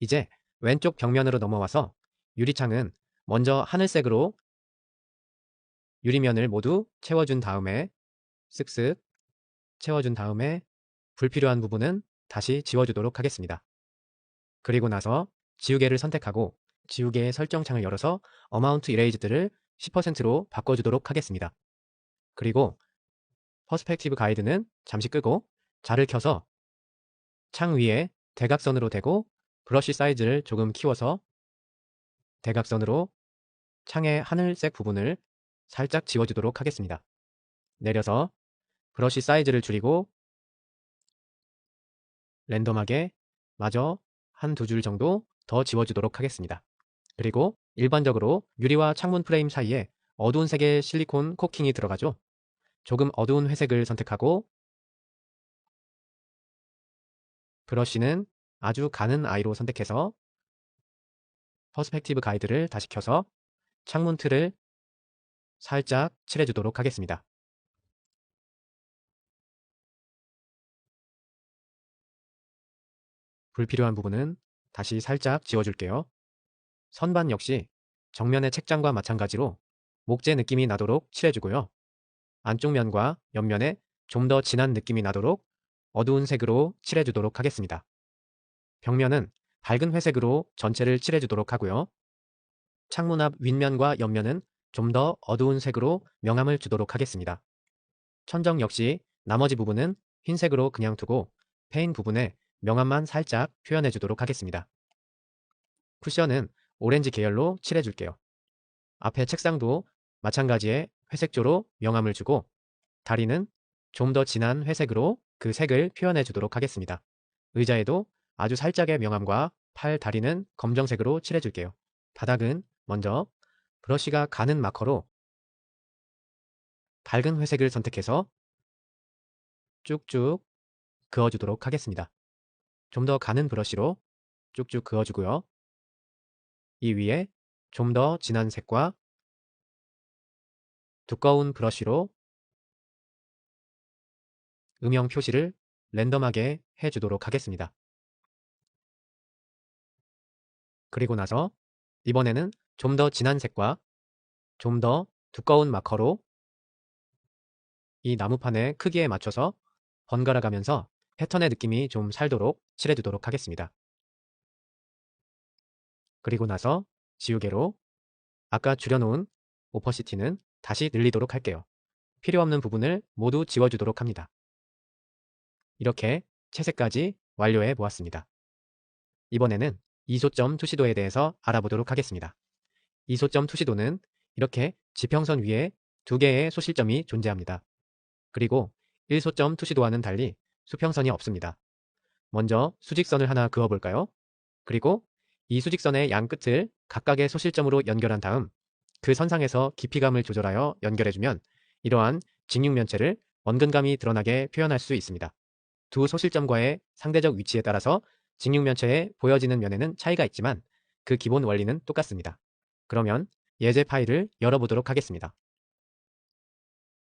이제 왼쪽 벽면으로 넘어와서 유리창은 먼저 하늘색으로 유리면을 모두 채워준 다음에 쓱쓱 채워준 다음에 불필요한 부분은 다시 지워주도록 하겠습니다. 그리고 나서 지우개를 선택하고 지우개의 설정창을 열어서 어마운트 이레이즈드를 10%로 바꿔주도록 하겠습니다. 그리고 퍼스펙티브 가이드는 잠시 끄고 자를 켜서 창 위에 대각선으로 대고 브러쉬 사이즈를 조금 키워서 대각선으로 창의 하늘색 부분을 살짝 지워주도록 하겠습니다. 내려서 브러쉬 사이즈를 줄이고 랜덤하게 마저 한 두 줄 정도 더 지워주도록 하겠습니다. 그리고 일반적으로 유리와 창문 프레임 사이에 어두운 색의 실리콘 코킹이 들어가죠. 조금 어두운 회색을 선택하고 브러쉬는 아주 가는 아이로 선택해서 퍼스펙티브 가이드를 다시 켜서 창문 틀을 살짝 칠해주도록 하겠습니다. 불필요한 부분은 다시 살짝 지워줄게요. 선반 역시 정면의 책장과 마찬가지로 목재 느낌이 나도록 칠해주고요. 안쪽 면과 옆면에 좀 더 진한 느낌이 나도록 어두운 색으로 칠해주도록 하겠습니다. 벽면은 밝은 회색으로 전체를 칠해주도록 하고요. 창문 앞 윗면과 옆면은 좀 더 어두운 색으로 명암을 주도록 하겠습니다. 천정 역시 나머지 부분은 흰색으로 그냥 두고 페인 부분에 명암만 살짝 표현해 주도록 하겠습니다. 쿠션은 오렌지 계열로 칠해줄게요. 앞에 책상도 마찬가지의 회색조로 명암을 주고 다리는 좀 더 진한 회색으로 그 색을 표현해 주도록 하겠습니다. 의자에도 아주 살짝의 명암과 팔 다리는 검정색으로 칠해줄게요. 바닥은 먼저 브러쉬가 가는 마커로 밝은 회색을 선택해서 쭉쭉 그어주도록 하겠습니다. 좀 더 가는 브러쉬로 쭉쭉 그어주고요. 이 위에 좀 더 진한 색과 두꺼운 브러쉬로 음영 표시를 랜덤하게 해주도록 하겠습니다. 그리고 나서 이번에는 좀 더 진한 색과 좀 더 두꺼운 마커로 이 나무판의 크기에 맞춰서 번갈아 가면서 패턴의 느낌이 좀 살도록 칠해주도록 하겠습니다. 그리고 나서 지우개로 아까 줄여놓은 오퍼시티는 다시 늘리도록 할게요. 필요 없는 부분을 모두 지워주도록 합니다. 이렇게 채색까지 완료해 보았습니다. 이번에는 이소점 투시도에 대해서 알아보도록 하겠습니다. 이소점 투시도는 이렇게 지평선 위에 두 개의 소실점이 존재합니다. 그리고 1소점 투시도와는 달리 수평선이 없습니다. 먼저 수직선을 하나 그어볼까요? 그리고 이 수직선의 양 끝을 각각의 소실점으로 연결한 다음 그 선상에서 깊이감을 조절하여 연결해주면 이러한 직육면체를 원근감이 드러나게 표현할 수 있습니다. 두 소실점과의 상대적 위치에 따라서 직육면체에 보여지는 면에는 차이가 있지만 그 기본 원리는 똑같습니다. 그러면 예제 파일을 열어보도록 하겠습니다.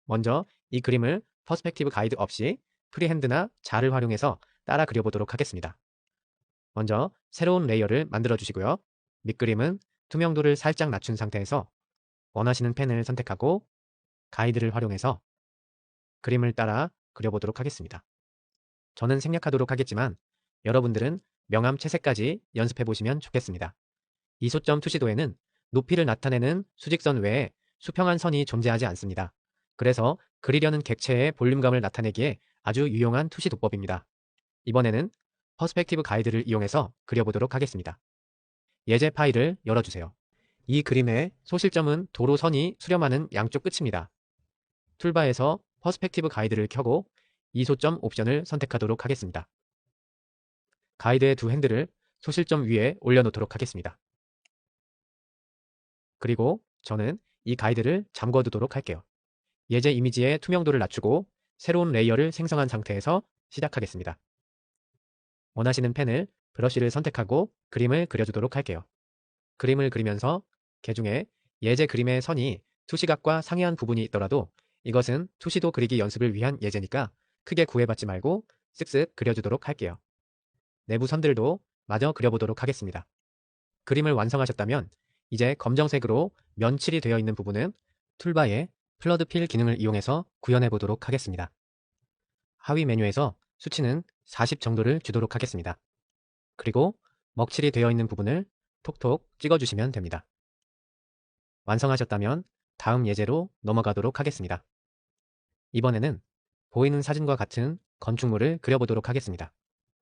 먼저 이 그림을 퍼스펙티브 가이드 없이 프리핸드나 자를 활용해서 따라 그려보도록 하겠습니다. 먼저 새로운 레이어를 만들어 주시고요. 밑그림은 투명도를 살짝 낮춘 상태에서 원하시는 펜을 선택하고 가이드를 활용해서 그림을 따라 그려보도록 하겠습니다. 저는 생략하도록 하겠지만 여러분들은 명암 채색까지 연습해 보시면 좋겠습니다. 이소점 투시도에는 높이를 나타내는 수직선 외에 수평한 선이 존재하지 않습니다. 그래서 그리려는 객체의 볼륨감을 나타내기에 아주 유용한 투시도법입니다. 이번에는 퍼스펙티브 가이드를 이용해서 그려보도록 하겠습니다. 예제 파일을 열어주세요. 이 그림의 소실점은 도로선이 수렴하는 양쪽 끝입니다. 툴바에서 퍼스펙티브 가이드를 켜고 이소점 옵션을 선택하도록 하겠습니다. 가이드의 두 핸들을 소실점 위에 올려놓도록 하겠습니다. 그리고 저는 이 가이드를 잠궈두도록 할게요. 예제 이미지의 투명도를 낮추고 새로운 레이어를 생성한 상태에서 시작하겠습니다. 원하시는 펜을 브러쉬를 선택하고 그림을 그려주도록 할게요. 그림을 그리면서 개중에 예제 그림의 선이 투시각과 상이한 부분이 있더라도 이것은 투시도 그리기 연습을 위한 예제니까 크게 구애받지 말고 쓱쓱 그려주도록 할게요. 내부 선들도 마저 그려보도록 하겠습니다. 그림을 완성하셨다면 이제 검정색으로 면칠이 되어 있는 부분은 툴바의 플러드 필 기능을 이용해서 구현해 보도록 하겠습니다. 하위 메뉴에서 수치는 40 정도를 주도록 하겠습니다. 그리고 먹칠이 되어 있는 부분을 톡톡 찍어주시면 됩니다. 완성하셨다면 다음 예제로 넘어가도록 하겠습니다. 이번에는 보이는 사진과 같은 건축물을 그려보도록 하겠습니다.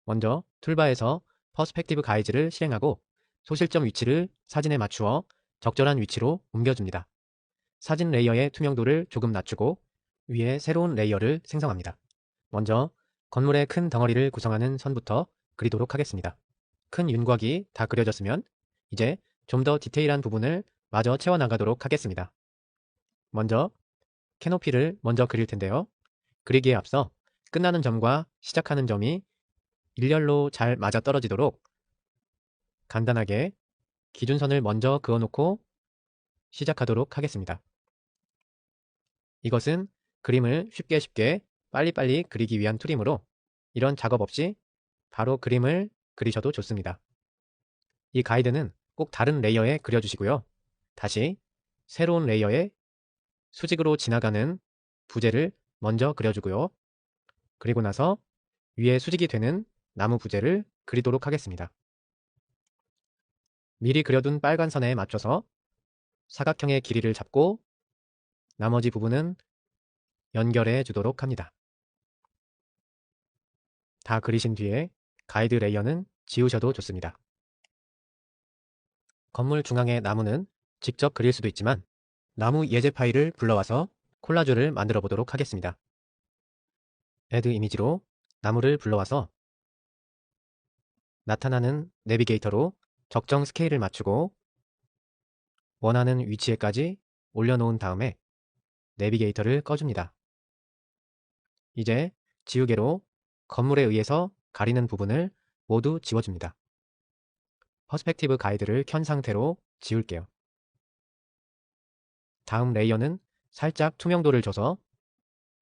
먼저 툴바에서 퍼스펙티브 가이드를 실행하고 소실점 위치를 사진에 맞추어 적절한 위치로 옮겨줍니다. 사진 레이어의 투명도를 조금 낮추고 위에 새로운 레이어를 생성합니다. 먼저 건물의 큰 덩어리를 구성하는 선부터 그리도록 하겠습니다. 큰 윤곽이 다 그려졌으면 이제 좀 더 디테일한 부분을 마저 채워나가도록 하겠습니다. 먼저 캐노피를 먼저 그릴 텐데요. 그리기에 앞서 끝나는 점과 시작하는 점이 일렬로 잘 맞아떨어지도록 간단하게 기준선을 먼저 그어놓고 시작하도록 하겠습니다. 이것은 그림을 쉽게 빨리빨리 그리기 위한 툴이므로 이런 작업 없이 바로 그림을 그리셔도 좋습니다. 이 가이드는 꼭 다른 레이어에 그려주시고요. 다시 새로운 레이어에 수직으로 지나가는 부재를 먼저 그려주고요. 그리고 나서 위에 수직이 되는 나무 부재를 그리도록 하겠습니다. 미리 그려둔 빨간 선에 맞춰서 사각형의 길이를 잡고 나머지 부분은 연결해 주도록 합니다. 다 그리신 뒤에 가이드 레이어는 지우셔도 좋습니다. 건물 중앙의 나무는 직접 그릴 수도 있지만 나무 예제 파일을 불러와서 콜라주를 만들어 보도록 하겠습니다. 애드 이미지로 나무를 불러와서 나타나는 내비게이터로 적정 스케일을 맞추고 원하는 위치에까지 올려놓은 다음에 내비게이터를 꺼줍니다. 이제 지우개로 건물에 의해서 가리는 부분을 모두 지워줍니다. 퍼스펙티브 가이드를 켠 상태로 지울게요. 다음 레이어는 살짝 투명도를 줘서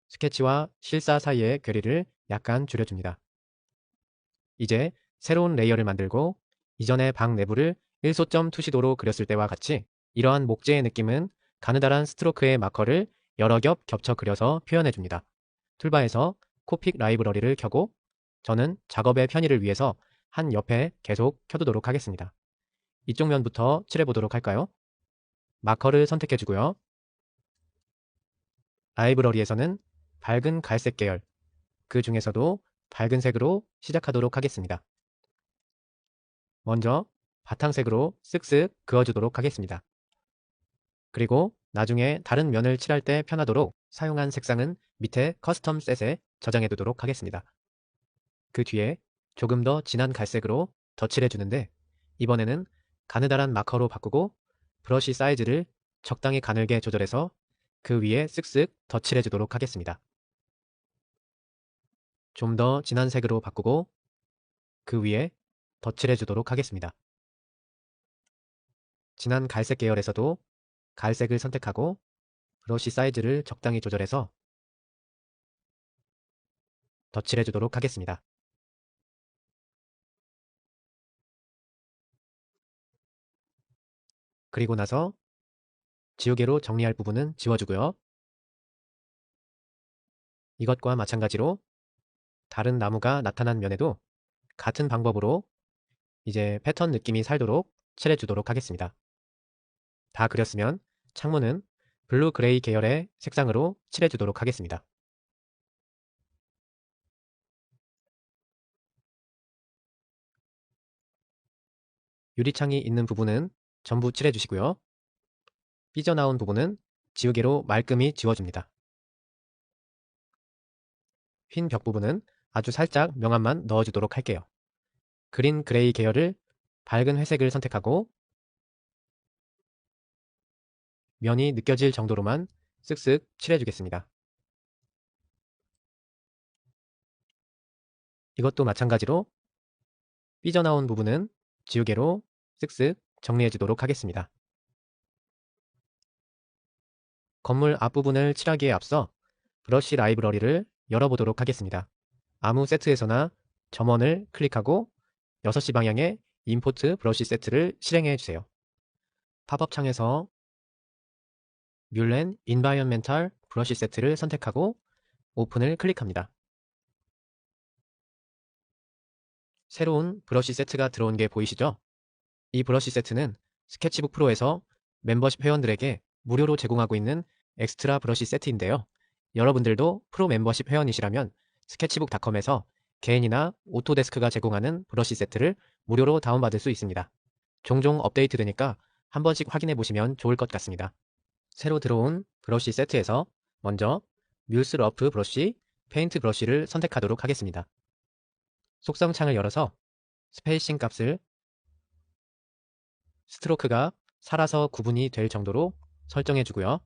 스케치와 실사 사이의 괴리를 약간 줄여줍니다. 이제 새로운 레이어를 만들고 이전의 방 내부를 일소점 투시도로 그렸을 때와 같이 이러한 목재의 느낌은 가느다란 스트로크의 마커를 여러 겹 겹쳐 그려서 표현해줍니다. 툴바에서 코픽 라이브러리를 켜고 저는 작업의 편의를 위해서 한 옆에 계속 켜두도록 하겠습니다. 이쪽 면부터 칠해보도록 할까요? 마커를 선택해주고요. 라이브러리에서는 밝은 갈색 계열, 그 중에서도 밝은 색으로 시작하도록 하겠습니다. 먼저 바탕색으로 쓱쓱 그어주도록 하겠습니다. 그리고 나중에 다른 면을 칠할 때 편하도록 사용한 색상은 밑에 커스텀 셋에 저장해 두도록 하겠습니다. 그 뒤에 조금 더 진한 갈색으로 덧칠해 주는데 이번에는 가느다란 마커로 바꾸고 브러쉬 사이즈를 적당히 가늘게 조절해서 그 위에 쓱쓱 덧칠해 주도록 하겠습니다. 좀 더 진한 색으로 바꾸고 그 위에 덧칠해 주도록 하겠습니다. 진한 갈색 계열에서도 갈색을 선택하고 브러쉬 사이즈를 적당히 조절해서 덧칠해 주도록 하겠습니다. 그리고 나서 지우개로 정리할 부분은 지워주고요. 이것과 마찬가지로 다른 나무가 나타난 면에도 같은 방법으로 이제 패턴 느낌이 살도록 칠해주도록 하겠습니다. 다 그렸으면 창문은 블루 그레이 계열의 색상으로 칠해주도록 하겠습니다. 유리창이 있는 부분은 전부 칠해주시고요. 삐져나온 부분은 지우개로 말끔히 지워줍니다. 흰 벽 부분은 아주 살짝 명암만 넣어주도록 할게요. 그린 그레이 계열을 밝은 회색을 선택하고 면이 느껴질 정도로만 쓱쓱 칠해주겠습니다. 이것도 마찬가지로 삐져나온 부분은 지우개로 쓱쓱 정리해주도록 하겠습니다. 건물 앞부분을 칠하기에 앞서 브러쉬 라이브러리를 열어보도록 하겠습니다. 아무 세트에서나 점원을 클릭하고 6시 방향의 임포트 브러쉬 세트를 실행해주세요. 팝업 창에서 뮬렌 인바이언멘탈 브러쉬 세트를 선택하고 오픈을 클릭합니다. 새로운 브러쉬 세트가 들어온 게 보이시죠? 이 브러쉬 세트는 스케치북 프로에서 멤버십 회원들에게 무료로 제공하고 있는 엑스트라 브러쉬 세트인데요. 여러분들도 프로 멤버십 회원이시라면 스케치북닷컴에서 개인이나 오토데스크가 제공하는 브러쉬 세트를 무료로 다운받을 수 있습니다. 종종 업데이트되니까 한 번씩 확인해 보시면 좋을 것 같습니다. 새로 들어온 브러쉬 세트에서 먼저 뮤스 러프 브러쉬, 페인트 브러쉬를 선택하도록 하겠습니다. 속성 창을 열어서 스페이싱 값을 스트로크가 살아서 구분이 될 정도로 설정해 주고요.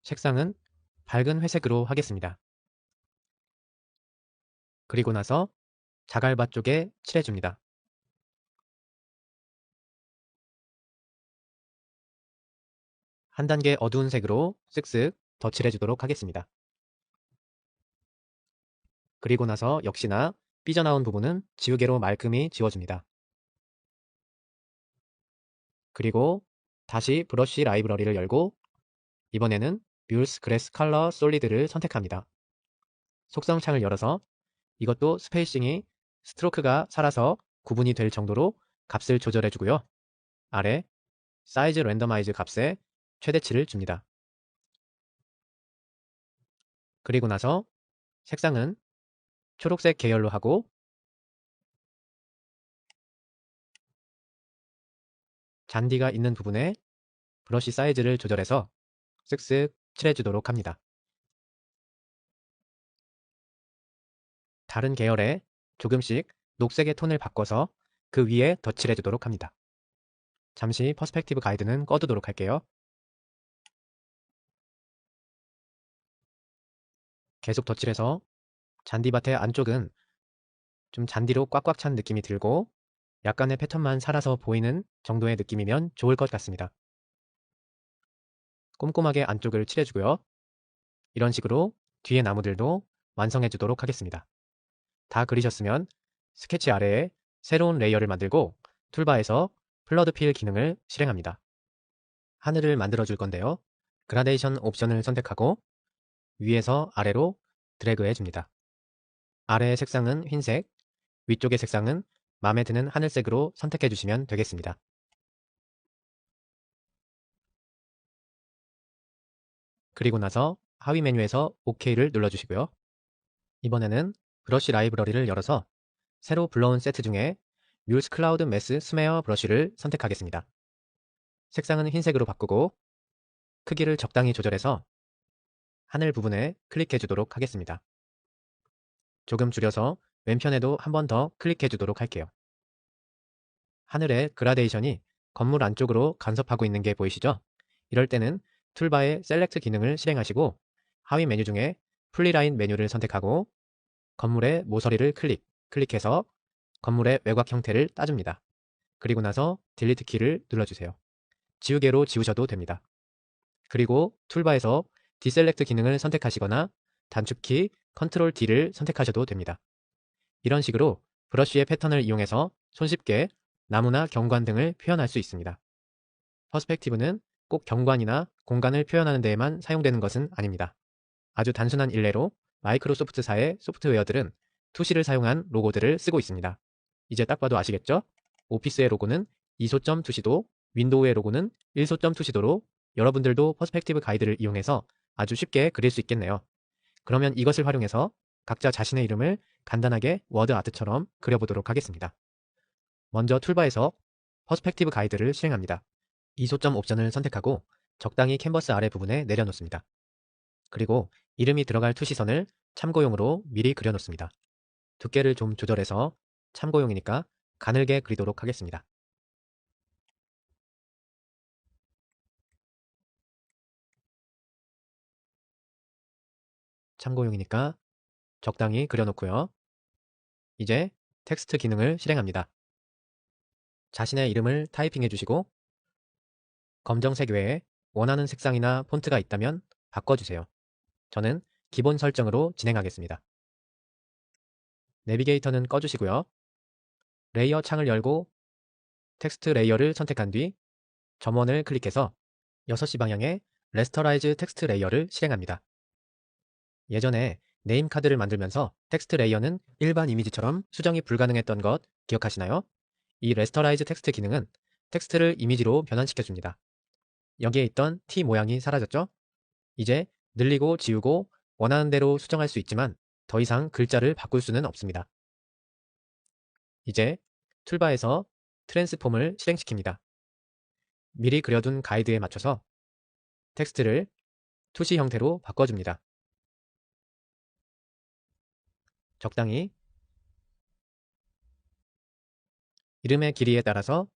색상은 밝은 회색으로 하겠습니다. 그리고 나서 자갈바 쪽에 칠해줍니다. 한 단계 어두운 색으로 쓱쓱 덧칠해주도록 하겠습니다. 그리고 나서 역시나 삐져나온 부분은 지우개로 말끔히 지워줍니다. 그리고 다시 브러쉬 라이브러리를 열고 이번에는 뮬스 그래스 컬러 솔리드를 선택합니다. 속성창을 열어서 이것도 스페이싱이 스트로크가 살아서 구분이 될 정도로 값을 조절해주고요. 아래 사이즈 랜더마이즈 값에 최대치를 줍니다. 그리고 나서 색상은 초록색 계열로 하고 잔디가 있는 부분에 브러쉬 사이즈를 조절해서 쓱쓱 칠해주도록 합니다. 다른 계열에 조금씩 녹색의 톤을 바꿔서 그 위에 덧칠해주도록 합니다. 잠시 퍼스펙티브 가이드는 꺼두도록 할게요. 계속 덧칠해서 잔디밭의 안쪽은 좀 잔디로 꽉꽉 찬 느낌이 들고 약간의 패턴만 살아서 보이는 정도의 느낌이면 좋을 것 같습니다. 꼼꼼하게 안쪽을 칠해주고요. 이런 식으로 뒤에 나무들도 완성해 주도록 하겠습니다. 다 그리셨으면 스케치 아래에 새로운 레이어를 만들고 툴바에서 플러드 필 기능을 실행합니다. 하늘을 만들어 줄 건데요. 그라데이션 옵션을 선택하고 위에서 아래로 드래그 해줍니다. 아래의 색상은 흰색, 위쪽의 색상은 마음에 드는 하늘색으로 선택해 주시면 되겠습니다. 그리고 나서 하위 메뉴에서 OK를 눌러주시고요. 이번에는 브러쉬 라이브러리를 열어서 새로 불러온 세트 중에 뮬스 클라우드 매스 스메어 브러쉬를 선택하겠습니다. 색상은 흰색으로 바꾸고 크기를 적당히 조절해서 하늘 부분에 클릭해 주도록 하겠습니다. 조금 줄여서 왼편에도 한 번 더 클릭해 주도록 할게요. 하늘의 그라데이션이 건물 안쪽으로 간섭하고 있는 게 보이시죠? 이럴 때는 툴바의 셀렉트 기능을 실행하시고 하위 메뉴 중에 풀리라인 메뉴를 선택하고 건물의 모서리를 클릭해서 건물의 외곽 형태를 따줍니다. 그리고 나서 딜리트 키를 눌러주세요. 지우개로 지우셔도 됩니다. 그리고 툴바에서 디셀렉트 기능을 선택하시거나 단축키 컨트롤 D를 선택하셔도 됩니다. 이런 식으로 브러쉬의 패턴을 이용해서 손쉽게 나무나 경관 등을 표현할 수 있습니다. 퍼스펙티브는 꼭 경관이나 공간을 표현하는 데에만 사용되는 것은 아닙니다. 아주 단순한 일례로 마이크로소프트사의 소프트웨어들은 투시를 사용한 로고들을 쓰고 있습니다. 이제 딱 봐도 아시겠죠? 오피스의 로고는 2소점 투시도, 윈도우의 로고는 1소점 투시도로 여러분들도 퍼스펙티브 가이드를 이용해서 아주 쉽게 그릴 수 있겠네요. 그러면 이것을 활용해서 각자 자신의 이름을 간단하게 워드 아트처럼 그려보도록 하겠습니다. 먼저 툴바에서 퍼스펙티브 가이드를 실행합니다. 2소점 옵션을 선택하고 적당히 캔버스 아래 부분에 내려놓습니다. 그리고 이름이 들어갈 투시선을 참고용으로 미리 그려놓습니다. 두께를 좀 조절해서 참고용이니까 가늘게 그리도록 하겠습니다. 참고용이니까 적당히 그려놓고요. 이제 텍스트 기능을 실행합니다. 자신의 이름을 타이핑해 주시고 검정색 외에 원하는 색상이나 폰트가 있다면 바꿔주세요. 저는 기본 설정으로 진행하겠습니다. 내비게이터는 꺼주시고요. 레이어 창을 열고 텍스트 레이어를 선택한 뒤 점원을 클릭해서 6시 방향에 레스터라이즈 텍스트 레이어를 실행합니다. 예전에 네임 카드를 만들면서 텍스트 레이어는 일반 이미지처럼 수정이 불가능했던 것 기억하시나요? 이 레스터라이즈 텍스트 기능은 텍스트를 이미지로 변환시켜줍니다. 여기에 있던 T 모양이 사라졌죠? 이제 늘리고 지우고 원하는 대로 수정할 수 있지만 더 이상 글자를 바꿀 수는 없습니다. 이제 툴바에서 트랜스폼을 실행시킵니다. 미리 그려둔 가이드에 맞춰서 텍스트를 투시 형태로 바꿔줍니다. 적당히 이름의 길이에 따라서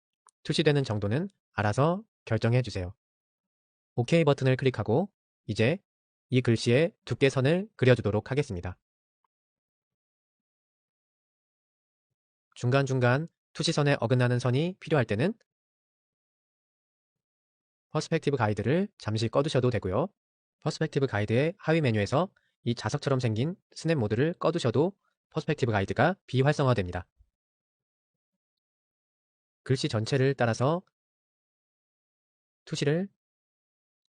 투시되는 정도는 알아서 결정해 주세요. OK 버튼을 클릭하고 이제 이 글씨에 두께선을 그려주도록 하겠습니다. 중간중간 투시선에 어긋나는 선이 필요할 때는 퍼스펙티브 가이드를 잠시 꺼두셔도 되고요. 퍼스펙티브 가이드의 하위 메뉴에서 이 자석처럼 생긴 스냅 모드를 꺼두셔도 퍼스펙티브 가이드가 비활성화됩니다. 글씨 전체를 따라서 투시를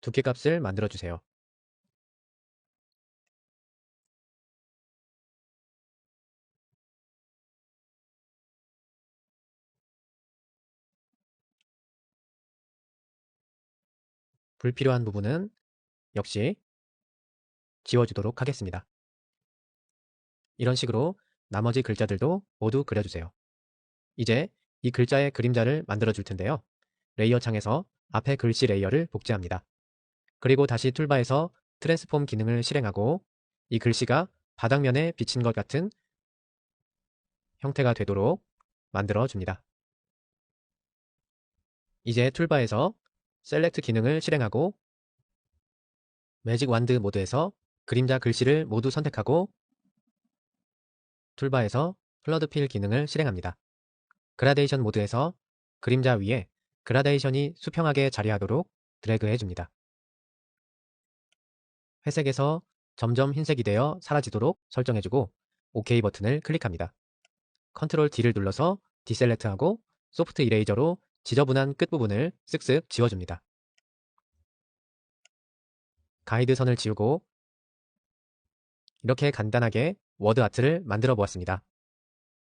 두께값을 만들어주세요. 불필요한 부분은 역시 지워주도록 하겠습니다. 이런 식으로 나머지 글자들도 모두 그려주세요. 이제 이 글자의 그림자를 만들어 줄 텐데요. 레이어 창에서 앞에 글씨 레이어를 복제합니다. 그리고 다시 툴바에서 트랜스폼 기능을 실행하고 이 글씨가 바닥면에 비친 것 같은 형태가 되도록 만들어 줍니다. 이제 툴바에서 셀렉트 기능을 실행하고 매직 완드 모드에서 그림자 글씨를 모두 선택하고 툴바에서 플러드 필 기능을 실행합니다. 그라데이션 모드에서 그림자 위에 그라데이션이 수평하게 자리하도록 드래그 해줍니다. 회색에서 점점 흰색이 되어 사라지도록 설정해주고 OK 버튼을 클릭합니다. 컨트롤 D를 눌러서 디셀렉트하고 소프트 이레이저로 지저분한 끝부분을 쓱쓱 지워줍니다. 가이드 선을 지우고 이렇게 간단하게 워드 아트를 만들어 보았습니다.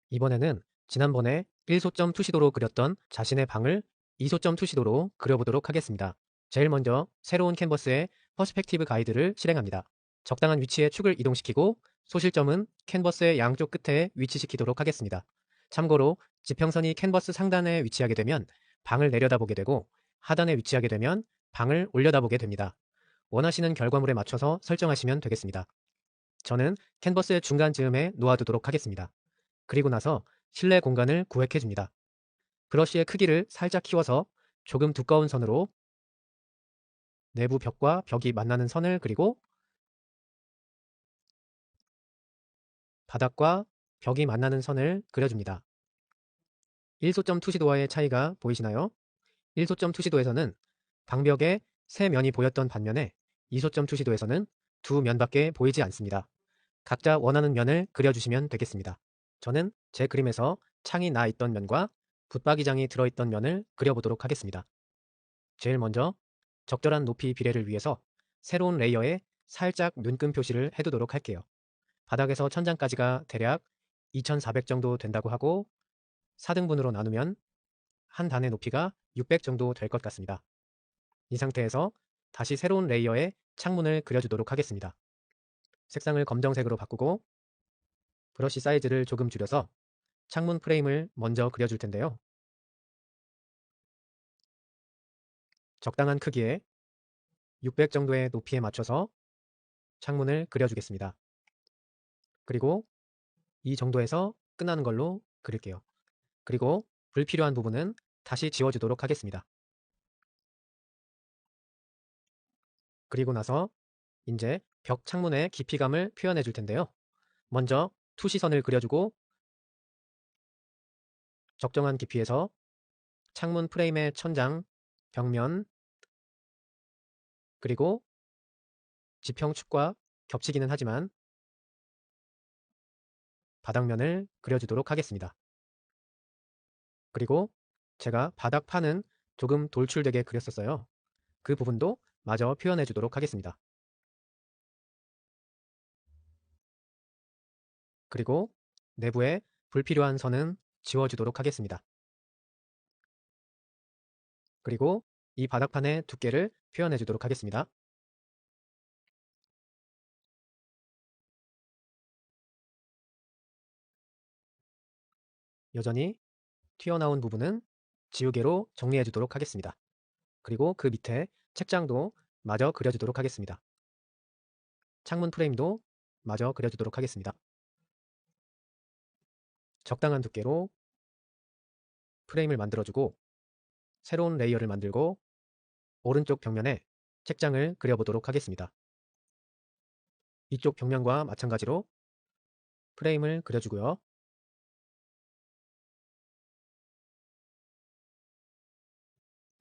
이번에는 지난번에 1소점 투시도로 그렸던 자신의 방을 2소점 투시도로 그려보도록 하겠습니다. 제일 먼저 새로운 캔버스에 퍼스펙티브 가이드를 실행합니다. 적당한 위치에 축을 이동시키고 소실점은 캔버스의 양쪽 끝에 위치시키도록 하겠습니다. 참고로 지평선이 캔버스 상단에 위치하게 되면 방을 내려다보게 되고 하단에 위치하게 되면 방을 올려다보게 됩니다. 원하시는 결과물에 맞춰서 설정하시면 되겠습니다. 저는 캔버스의 중간 즈음에 놓아두도록 하겠습니다. 그리고 나서 실내 공간을 구획해줍니다. 브러쉬의 크기를 살짝 키워서 조금 두꺼운 선으로 내부 벽과 벽이 만나는 선을 그리고 바닥과 벽이 만나는 선을 그려줍니다. 1소점 투시도와의 차이가 보이시나요? 1소점 투시도에서는 방벽에 세 면이 보였던 반면에 2소점 투시도에서는 두 면밖에 보이지 않습니다. 각자 원하는 면을 그려주시면 되겠습니다. 저는 제 그림에서 창이 나 있던 면과 붙박이장이 들어있던 면을 그려보도록 하겠습니다. 제일 먼저 적절한 높이 비례를 위해서 새로운 레이어에 살짝 눈금 표시를 해두도록 할게요. 바닥에서 천장까지가 대략 2400 정도 된다고 하고 4등분으로 나누면 한 단의 높이가 600 정도 될 것 같습니다. 이 상태에서 다시 새로운 레이어에 창문을 그려주도록 하겠습니다. 색상을 검정색으로 바꾸고 브러쉬 사이즈를 조금 줄여서 창문 프레임을 먼저 그려줄 텐데요. 적당한 크기에 600 정도의 높이에 맞춰서 창문을 그려주겠습니다. 그리고 이 정도에서 끝나는 걸로 그릴게요. 그리고 불필요한 부분은 다시 지워주도록 하겠습니다. 그리고 나서 이제 벽 창문의 깊이감을 표현해 줄 텐데요. 먼저 투시선을 그려주고 적정한 깊이에서 창문 프레임의 천장, 벽면, 그리고 지평축과 겹치기는 하지만 바닥면을 그려주도록 하겠습니다. 그리고 제가 바닥판은 조금 돌출되게 그렸었어요. 그 부분도 마저 표현해 주도록 하겠습니다. 그리고 내부에 불필요한 선은 지워주도록 하겠습니다. 그리고 이 바닥판의 두께를 표현해 주도록 하겠습니다. 여전히 튀어나온 부분은 지우개로 정리해 주도록 하겠습니다. 그리고 그 밑에 책장도 마저 그려주도록 하겠습니다. 창문 프레임도 마저 그려주도록 하겠습니다. 적당한 두께로 프레임을 만들어주고 새로운 레이어를 만들고 오른쪽 벽면에 책장을 그려보도록 하겠습니다. 이쪽 벽면과 마찬가지로 프레임을 그려주고요.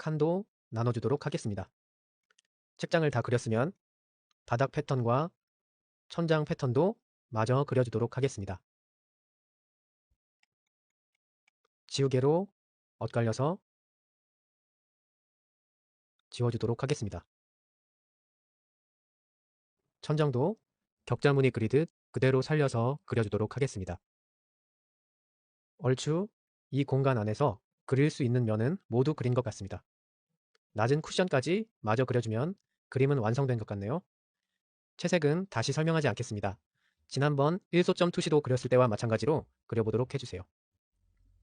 칸도 나눠주도록 하겠습니다. 책장을 다 그렸으면 바닥 패턴과 천장 패턴도 마저 그려주도록 하겠습니다. 지우개로 엇갈려서 지워주도록 하겠습니다. 천장도 격자무늬 그리듯 그대로 살려서 그려주도록 하겠습니다. 얼추 이 공간 안에서 그릴 수 있는 면은 모두 그린 것 같습니다. 낮은 쿠션까지 마저 그려주면 그림은 완성된 것 같네요. 채색은 다시 설명하지 않겠습니다. 지난번 일소점 투시도 그렸을 때와 마찬가지로 그려보도록 해주세요.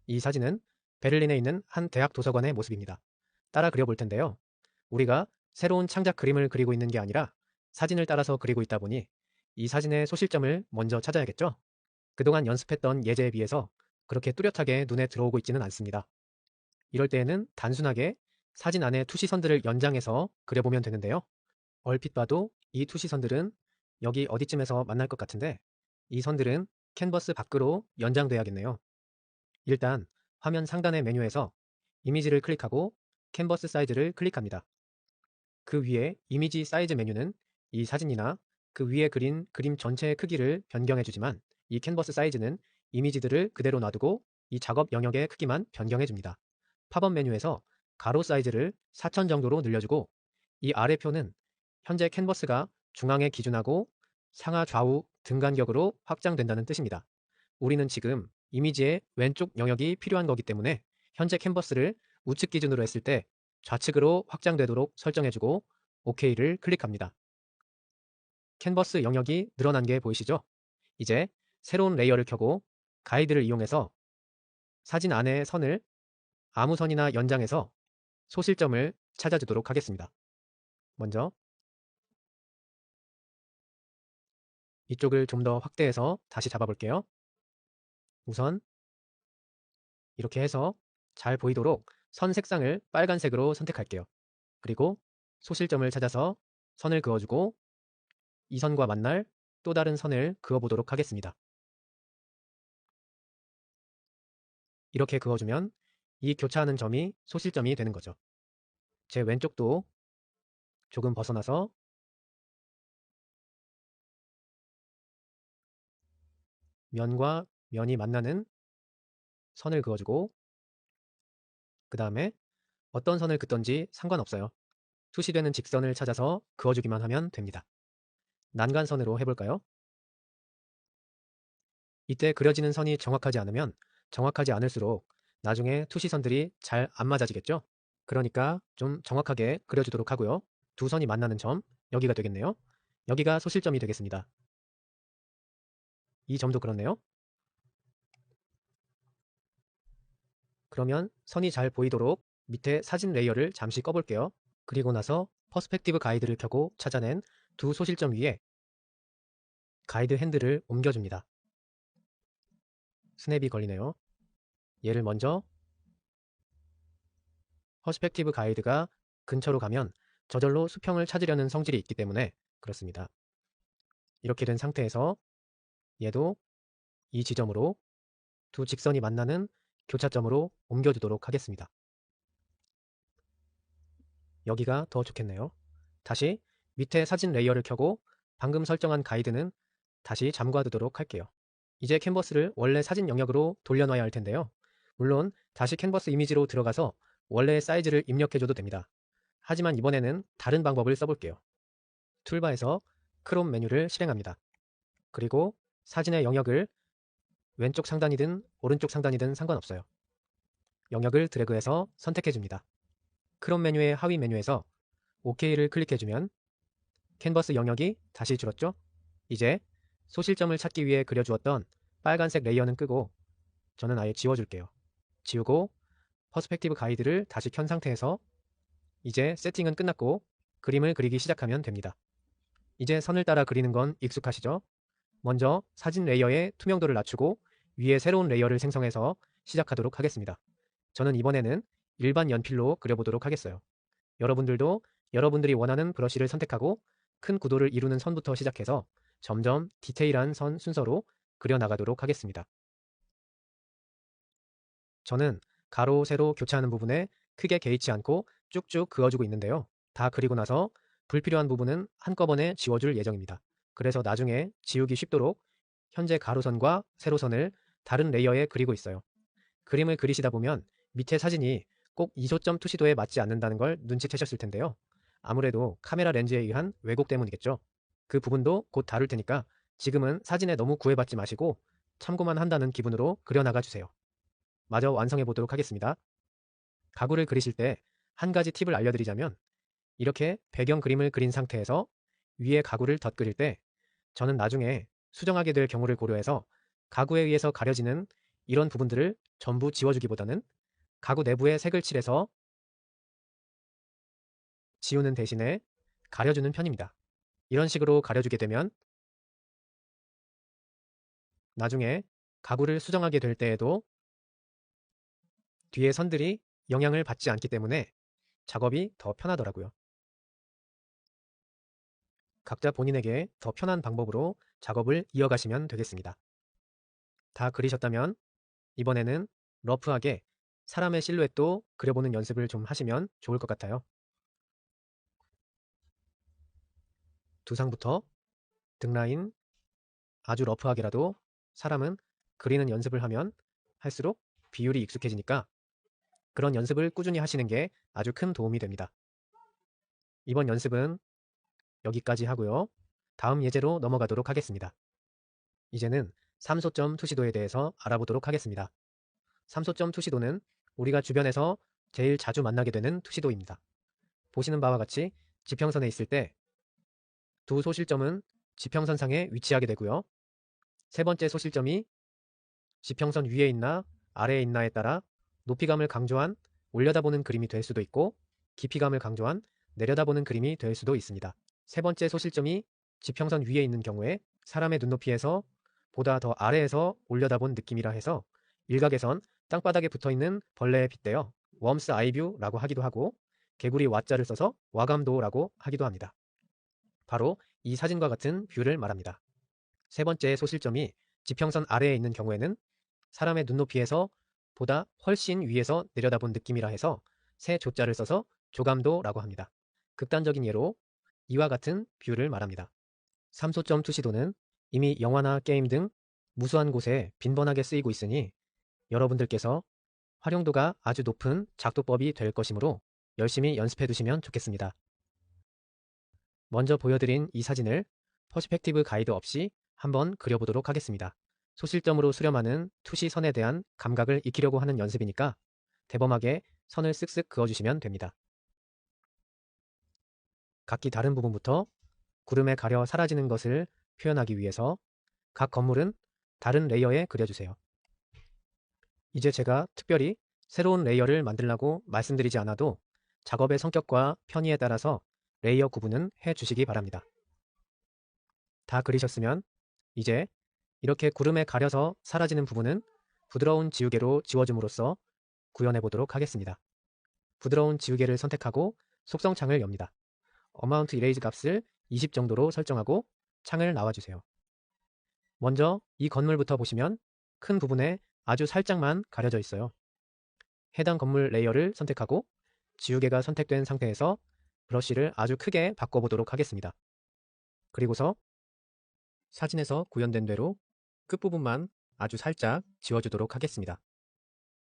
이 사진은 베를린에 있는 한 대학 도서관의 모습입니다. 따라 그려볼 텐데요. 우리가 새로운 창작 그림을 그리고 있는 게 아니라 사진을 따라서 그리고 있다 보니 이 사진의 소실점을 먼저 찾아야겠죠? 그동안 연습했던 예제에 비해서 그렇게 뚜렷하게 눈에 들어오고 있지는 않습니다. 이럴 때에는 단순하게 사진 안에 투시선들을 연장해서 그려보면 되는데요. 얼핏 봐도 이 투시선들은 여기 어디쯤에서 만날 것 같은데 이 선들은 캔버스 밖으로 연장돼야겠네요. 일단 화면 상단의 메뉴에서 이미지를 클릭하고 캔버스 사이즈를 클릭합니다. 그 위에 이미지 사이즈 메뉴는 이 사진이나 그 위에 그린 그림 전체의 크기를 변경해주지만 이 캔버스 사이즈는 이미지들을 그대로 놔두고 이 작업 영역의 크기만 변경해줍니다. 팝업 메뉴에서 가로 사이즈를 4000 정도로 늘려주고 이 아래 표는 현재 캔버스가 중앙에 기준하고 상하 좌우 등 간격으로 확장된다는 뜻입니다. 우리는 지금 이미지의 왼쪽 영역이 필요한 거기 때문에 현재 캔버스를 우측 기준으로 했을 때 좌측으로 확장되도록 설정해주고 OK를 클릭합니다. 캔버스 영역이 늘어난 게 보이시죠? 이제 새로운 레이어를 켜고 가이드를 이용해서 사진 안의 선을 아무 선이나 연장해서 소실점을 찾아주도록 하겠습니다. 먼저 이쪽을 좀 더 확대해서 다시 잡아볼게요. 우선 이렇게 해서 잘 보이도록 선 색상을 빨간색으로 선택할게요. 그리고 소실점을 찾아서 선을 그어주고 이 선과 만날 또 다른 선을 그어보도록 하겠습니다. 이렇게 그어주면 이 교차하는 점이 소실점이 되는 거죠. 제 왼쪽도 조금 벗어나서 면과 면이 만나는 선을 그어주고 그 다음에 어떤 선을 긋던지 상관없어요. 투시되는 직선을 찾아서 그어주기만 하면 됩니다. 난간선으로 해볼까요? 이때 그려지는 선이 정확하지 않으면 정확하지 않을수록 나중에 투시선들이 잘 안 맞아지겠죠? 그러니까 좀 정확하게 그려주도록 하고요. 두 선이 만나는 점, 여기가 되겠네요. 여기가 소실점이 되겠습니다. 이 점도 그렇네요. 그러면 선이 잘 보이도록 밑에 사진 레이어를 잠시 꺼볼게요. 그리고 나서 퍼스펙티브 가이드를 켜고 찾아낸 두 소실점 위에 가이드 핸들을 옮겨줍니다. 스냅이 걸리네요. 얘를 먼저 퍼스펙티브 가이드가 근처로 가면 저절로 수평을 찾으려는 성질이 있기 때문에 그렇습니다. 이렇게 된 상태에서 얘도 이 지점으로 두 직선이 만나는 교차점으로 옮겨주도록 하겠습니다. 여기가 더 좋겠네요. 다시 밑에 사진 레이어를 켜고 방금 설정한 가이드는 다시 잠궈두도록 할게요. 이제 캔버스를 원래 사진 영역으로 돌려놔야 할 텐데요. 물론 다시 캔버스 이미지로 들어가서 원래의 사이즈를 입력해줘도 됩니다. 하지만 이번에는 다른 방법을 써볼게요. 툴바에서 크롬 메뉴를 실행합니다. 그리고 사진의 영역을 왼쪽 상단이든 오른쪽 상단이든 상관없어요. 영역을 드래그해서 선택해줍니다. 크롬 메뉴의 하위 메뉴에서 OK를 클릭해주면 캔버스 영역이 다시 줄었죠? 이제 소실점을 찾기 위해 그려주었던 빨간색 레이어는 끄고 저는 아예 지워줄게요. 지우고 퍼스펙티브 가이드를 다시 켠 상태에서 이제 세팅은 끝났고 그림을 그리기 시작하면 됩니다. 이제 선을 따라 그리는 건 익숙하시죠? 먼저 사진 레이어의 투명도를 낮추고 위에 새로운 레이어를 생성해서 시작하도록 하겠습니다. 저는 이번에는 일반 연필로 그려보도록 하겠어요. 여러분들도 여러분들이 원하는 브러쉬를 선택하고 큰 구도를 이루는 선부터 시작해서 점점 디테일한 선 순서로 그려나가도록 하겠습니다. 저는 가로, 세로 교차하는 부분에 크게 개의치 않고 쭉쭉 그어주고 있는데요. 다 그리고 나서 불필요한 부분은 한꺼번에 지워줄 예정입니다. 그래서 나중에 지우기 쉽도록 현재 가로선과 세로선을 다른 레이어에 그리고 있어요. 그림을 그리시다 보면 밑에 사진이 꼭 이소점 투시도에 맞지 않는다는 걸 눈치채셨을 텐데요. 아무래도 카메라 렌즈에 의한 왜곡 때문이겠죠. 그 부분도 곧 다룰 테니까 지금은 사진에 너무 구애받지 마시고 참고만 한다는 기분으로 그려나가 주세요. 마저 완성해 보도록 하겠습니다. 가구를 그리실 때 한 가지 팁을 알려드리자면 이렇게 배경 그림을 그린 상태에서 위에 가구를 덧그릴 때 저는 나중에 수정하게 될 경우를 고려해서 가구에 의해서 가려지는 이런 부분들을 전부 지워주기보다는 가구 내부에 색을 칠해서 지우는 대신에 가려주는 편입니다. 이런 식으로 가려주게 되면 나중에 가구를 수정하게 될 때에도 뒤에 선들이 영향을 받지 않기 때문에 작업이 더 편하더라고요. 각자 본인에게 더 편한 방법으로 작업을 이어가시면 되겠습니다. 다 그리셨다면 이번에는 러프하게 사람의 실루엣도 그려보는 연습을 좀 하시면 좋을 것 같아요. 두상부터 등라인 아주 러프하게라도 사람은 그리는 연습을 하면 할수록 비율이 익숙해지니까 그런 연습을 꾸준히 하시는 게 아주 큰 도움이 됩니다. 이번 연습은 여기까지 하고요. 다음 예제로 넘어가도록 하겠습니다. 이제는 삼소점 투시도에 대해서 알아보도록 하겠습니다. 삼소점 투시도는 우리가 주변에서 제일 자주 만나게 되는 투시도입니다. 보시는 바와 같이 지평선에 있을 때 두 소실점은 지평선상에 위치하게 되고요. 세 번째 소실점이 지평선 위에 있나 아래에 있나에 따라 높이감을 강조한 올려다보는 그림이 될 수도 있고 깊이감을 강조한 내려다보는 그림이 될 수도 있습니다. 세 번째 소실점이 지평선 위에 있는 경우에 사람의 눈높이에서 보다 더 아래에서 올려다본 느낌이라 해서 일각에선 땅바닥에 붙어있는 벌레에 빗대어 웜스 아이뷰라고 하기도 하고 개구리 와자를 써서 와감도라고 하기도 합니다. 바로 이 사진과 같은 뷰를 말합니다. 세 번째 소실점이 지평선 아래에 있는 경우에는 사람의 눈높이에서 보다 훨씬 위에서 내려다본 느낌이라 해서 세 조자를 써서 조감도라고 합니다. 극단적인 예로 이와 같은 뷰를 말합니다. 삼소점 투시도는 이미 영화나 게임 등 무수한 곳에 빈번하게 쓰이고 있으니 여러분들께서 활용도가 아주 높은 작도법이 될 것이므로 열심히 연습해 두시면 좋겠습니다. 먼저 보여드린 이 사진을 퍼스펙티브 가이드 없이 한번 그려보도록 하겠습니다. 소실점으로 수렴하는 투시 선에 대한 감각을 익히려고 하는 연습이니까 대범하게 선을 쓱쓱 그어주시면 됩니다. 각기 다른 부분부터 구름에 가려 사라지는 것을 표현하기 위해서 각 건물은 다른 레이어에 그려주세요. 이제 제가 특별히 새로운 레이어를 만들라고 말씀드리지 않아도 작업의 성격과 편의에 따라서 레이어 구분은 해주시기 바랍니다. 다 그리셨으면 이제 이렇게 구름에 가려서 사라지는 부분은 부드러운 지우개로 지워줌으로써 구현해 보도록 하겠습니다. 부드러운 지우개를 선택하고 속성창을 엽니다. 어마운트 이레이즈 값을 20 정도로 설정하고 창을 나와주세요. 먼저 이 건물부터 보시면 큰 부분에 아주 살짝만 가려져 있어요. 해당 건물 레이어를 선택하고 지우개가 선택된 상태에서 브러쉬를 아주 크게 바꿔보도록 하겠습니다. 그리고서 사진에서 구현된 대로 끝부분만 아주 살짝 지워주도록 하겠습니다.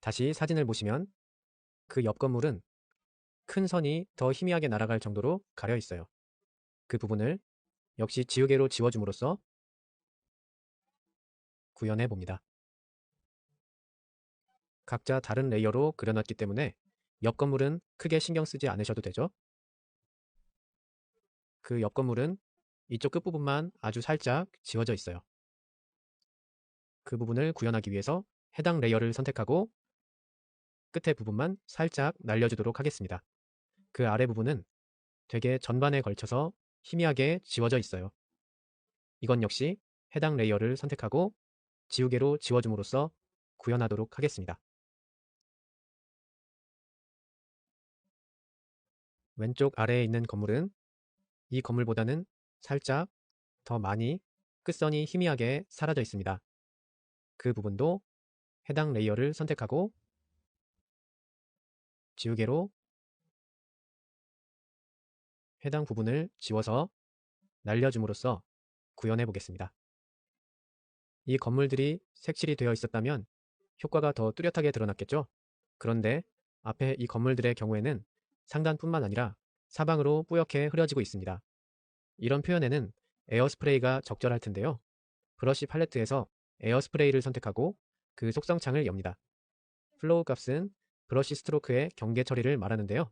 다시 사진을 보시면 그 옆 건물은 큰 선이 더 희미하게 날아갈 정도로 가려 있어요. 그 부분을 역시 지우개로 지워줌으로써 구현해 봅니다. 각자 다른 레이어로 그려놨기 때문에 옆 건물은 크게 신경 쓰지 않으셔도 되죠. 그 옆 건물은 이쪽 끝부분만 아주 살짝 지워져 있어요. 그 부분을 구현하기 위해서 해당 레이어를 선택하고 끝에 부분만 살짝 날려주도록 하겠습니다. 그 아래 부분은 되게 전반에 걸쳐서 희미하게 지워져 있어요. 이건 역시 해당 레이어를 선택하고 지우개로 지워줌으로써 구현하도록 하겠습니다. 왼쪽 아래에 있는 건물은 이 건물보다는 살짝 더 많이 끝선이 희미하게 사라져 있습니다. 그 부분도 해당 레이어를 선택하고 지우개로 해당 부분을 지워서 날려줌으로써 구현해 보겠습니다. 이 건물들이 색칠이 되어 있었다면 효과가 더 뚜렷하게 드러났겠죠? 그런데 앞에 이 건물들의 경우에는 상단뿐만 아니라 사방으로 뿌옇게 흐려지고 있습니다. 이런 표현에는 에어스프레이가 적절할 텐데요. 브러쉬 팔레트에서 에어스프레이를 선택하고 그 속성 창을 엽니다. 플로우 값은 브러쉬 스트로크의 경계 처리를 말하는데요.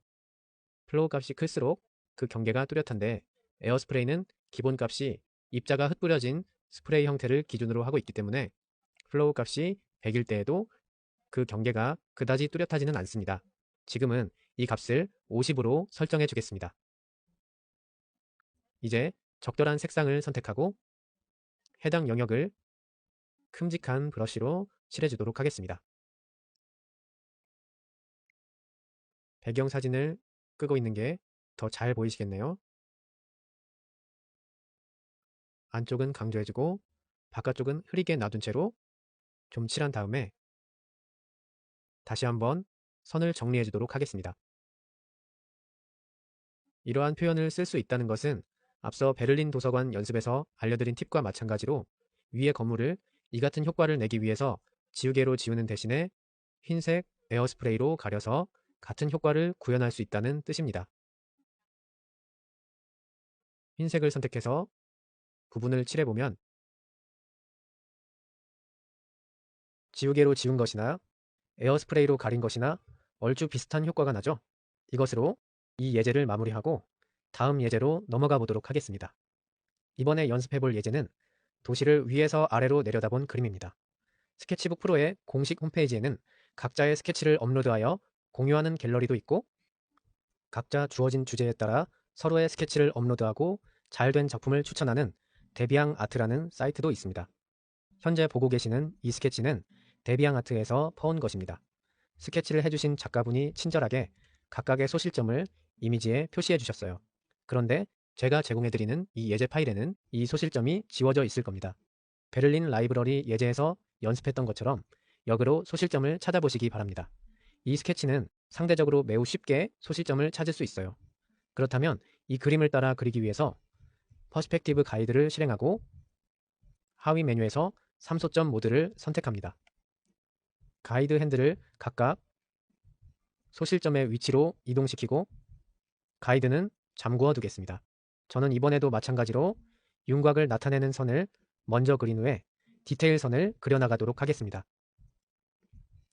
플로우 값이 클수록 그 경계가 뚜렷한데 에어스프레이는 기본 값이 입자가 흩뿌려진 스프레이 형태를 기준으로 하고 있기 때문에 플로우 값이 100일 때에도 그 경계가 그다지 뚜렷하지는 않습니다. 지금은 이 값을 50으로 설정해 주겠습니다. 이제 적절한 색상을 선택하고 해당 영역을 큼직한 브러쉬로 칠해주도록 하겠습니다. 배경 사진을 끄고 있는 게 더 잘 보이시겠네요. 안쪽은 강조해주고 바깥쪽은 흐리게 놔둔 채로 좀 칠한 다음에 다시 한번 선을 정리해 주도록 하겠습니다. 이러한 표현을 쓸 수 있다는 것은 앞서 베를린 도서관 연습에서 알려드린 팁과 마찬가지로 위의 건물을 이 같은 효과를 내기 위해서 지우개로 지우는 대신에 흰색 에어스프레이로 가려서 같은 효과를 구현할 수 있다는 뜻입니다. 흰색을 선택해서 부분을 칠해보면 지우개로 지운 것이나 에어스프레이로 가린 것이나 얼추 비슷한 효과가 나죠. 이것으로 이 예제를 마무리하고 다음 예제로 넘어가 보도록 하겠습니다. 이번에 연습해 볼 예제는 도시를 위에서 아래로 내려다본 그림입니다. 스케치북 프로의 공식 홈페이지에는 각자의 스케치를 업로드하여 공유하는 갤러리도 있고 각자 주어진 주제에 따라 서로의 스케치를 업로드하고 잘된 작품을 추천하는 데비앙 아트라는 사이트도 있습니다. 현재 보고 계시는 이 스케치는 데비앙 아트에서 퍼온 것입니다. 스케치를 해주신 작가분이 친절하게 각각의 소실점을 이미지에 표시해 주셨어요. 그런데 제가 제공해드리는 이 예제 파일에는 이 소실점이 지워져 있을 겁니다. 베를린 라이브러리 예제에서 연습했던 것처럼 역으로 소실점을 찾아보시기 바랍니다. 이 스케치는 상대적으로 매우 쉽게 소실점을 찾을 수 있어요. 그렇다면 이 그림을 따라 그리기 위해서 퍼스펙티브 가이드를 실행하고 하위 메뉴에서 3소점 모드를 선택합니다. 가이드 핸들을 각각 소실점의 위치로 이동시키고 가이드는 잠구어 두겠습니다. 저는 이번에도 마찬가지로 윤곽을 나타내는 선을 먼저 그린 후에 디테일 선을 그려나가도록 하겠습니다.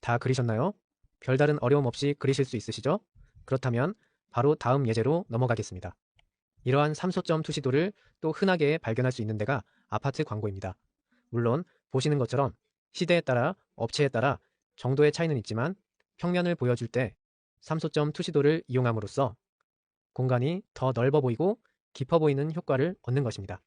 다 그리셨나요? 별다른 어려움 없이 그리실 수 있으시죠? 그렇다면 바로 다음 예제로 넘어가겠습니다. 이러한 3소점 투시도를 또 흔하게 발견할 수 있는 데가 아파트 광고입니다. 물론 보시는 것처럼 시대에 따라 업체에 따라 정도의 차이는 있지만 평면을 보여줄 때 3소점 투시도를 이용함으로써 공간이 더 넓어 보이고 깊어 보이는 효과를 얻는 것입니다.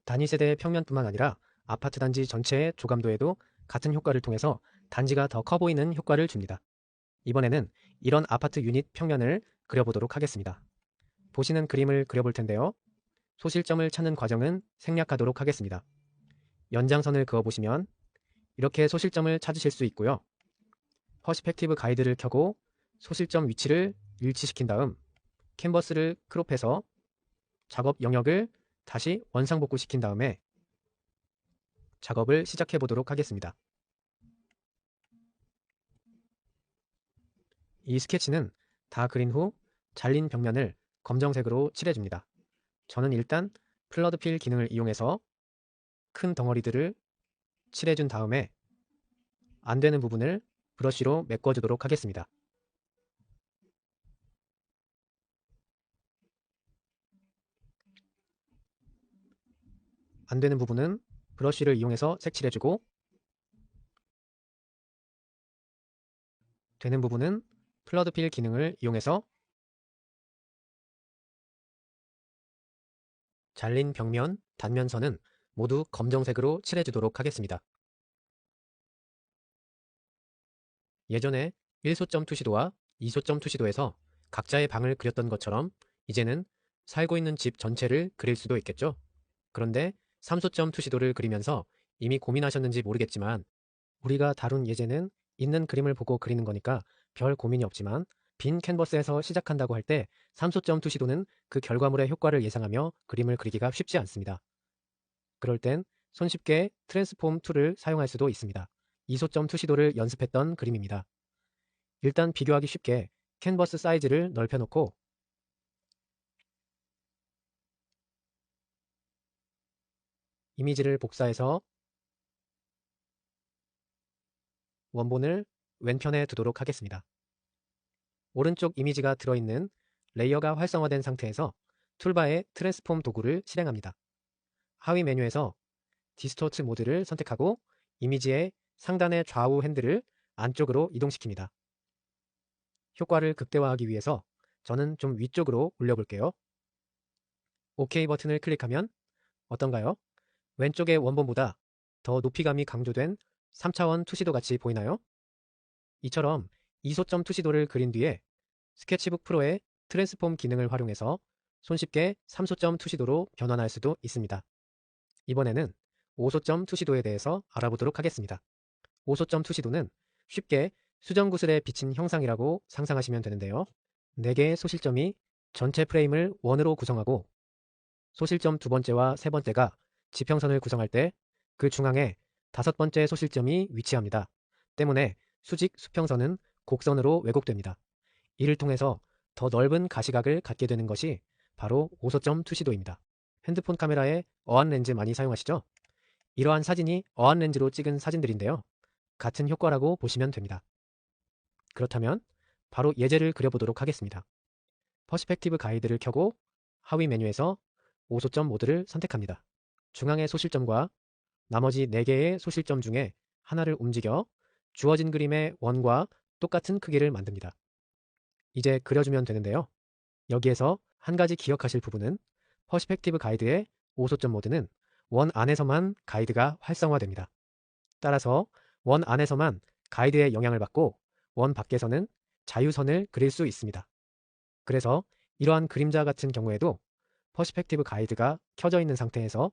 단위 세대의 평면뿐만 아니라 아파트 단지 전체의 조감도에도 같은 효과를 통해서 단지가 더 커 보이는 효과를 줍니다. 이번에는 이런 아파트 유닛 평면을 그려보도록 하겠습니다. 보시는 그림을 그려볼 텐데요. 소실점을 찾는 과정은 생략하도록 하겠습니다. 연장선을 그어보시면 이렇게 소실점을 찾으실 수 있고요. 퍼스펙티브 가이드를 켜고 소실점 위치를 일치시킨 다음 캔버스를 크롭해서 작업 영역을 다시 원상복구시킨 다음에 작업을 시작해 보도록 하겠습니다. 이 스케치는 다 그린 후 잘린 벽면을 검정색으로 칠해줍니다. 저는 일단 플러드 필 기능을 이용해서 큰 덩어리들을 칠해준 다음에 안 되는 부분을 브러쉬로 메꿔주도록 하겠습니다. 안 되는 부분은 브러쉬를 이용해서 색칠해주고 되는 부분은 플러드 필 기능을 이용해서 잘린 벽면, 단면선은 모두 검정색으로 칠해주도록 하겠습니다. 예전에 1소점 투시도와 2소점 투시도에서 각자의 방을 그렸던 것처럼 이제는 살고 있는 집 전체를 그릴 수도 있겠죠. 그런데 3소점 투시도를 그리면서 이미 고민하셨는지 모르겠지만 우리가 다룬 예제는 있는 그림을 보고 그리는 거니까 별 고민이 없지만 빈 캔버스에서 시작한다고 할 때 삼소점 투시도는 그 결과물의 효과를 예상하며 그림을 그리기가 쉽지 않습니다. 그럴 땐 손쉽게 트랜스폼 툴을 사용할 수도 있습니다. 이소점 투시도를 연습했던 그림입니다. 일단 비교하기 쉽게 캔버스 사이즈를 넓혀놓고 이미지를 복사해서 원본을 왼편에 두도록 하겠습니다. 오른쪽 이미지가 들어있는 레이어가 활성화된 상태에서 툴바에 트랜스폼 도구를 실행합니다. 하위 메뉴에서 디스토트 모드를 선택하고 이미지의 상단의 좌우 핸들을 안쪽으로 이동시킵니다. 효과를 극대화하기 위해서 저는 좀 위쪽으로 올려볼게요. OK 버튼을 클릭하면 어떤가요? 왼쪽의 원본보다 더 높이감이 강조된 3차원 투시도 같이 보이나요? 이처럼 이소점 투시도를 그린 뒤에 스케치북 프로의 트랜스폼 기능을 활용해서 손쉽게 3소점 투시도로 변환할 수도 있습니다. 이번에는 5소점 투시도에 대해서 알아보도록 하겠습니다. 5소점 투시도는 쉽게 수정구슬에 비친 형상이라고 상상하시면 되는데요. 4개의 소실점이 전체 프레임을 원으로 구성하고 소실점 두 번째와 세 번째가 지평선을 구성할 때 그 중앙에 5번째 소실점이 위치합니다. 때문에 수직 수평선은 곡선으로 왜곡됩니다. 이를 통해서 더 넓은 가시각을 갖게 되는 것이 바로 5소점 투시도입니다. 핸드폰 카메라에 어안 렌즈 많이 사용하시죠? 이러한 사진이 어안 렌즈로 찍은 사진들인데요. 같은 효과라고 보시면 됩니다. 그렇다면 바로 예제를 그려보도록 하겠습니다. 퍼스펙티브 가이드를 켜고 하위 메뉴에서 5소점 모드를 선택합니다. 중앙의 소실점과 나머지 4개의 소실점 중에 하나를 움직여 주어진 그림의 원과 똑같은 크기를 만듭니다. 이제 그려주면 되는데요. 여기에서 한 가지 기억하실 부분은 퍼스펙티브 가이드의 5소점 모드는 원 안에서만 가이드가 활성화됩니다. 따라서 원 안에서만 가이드의 영향을 받고 원 밖에서는 자유선을 그릴 수 있습니다. 그래서 이러한 그림자 같은 경우에도 퍼스펙티브 가이드가 켜져 있는 상태에서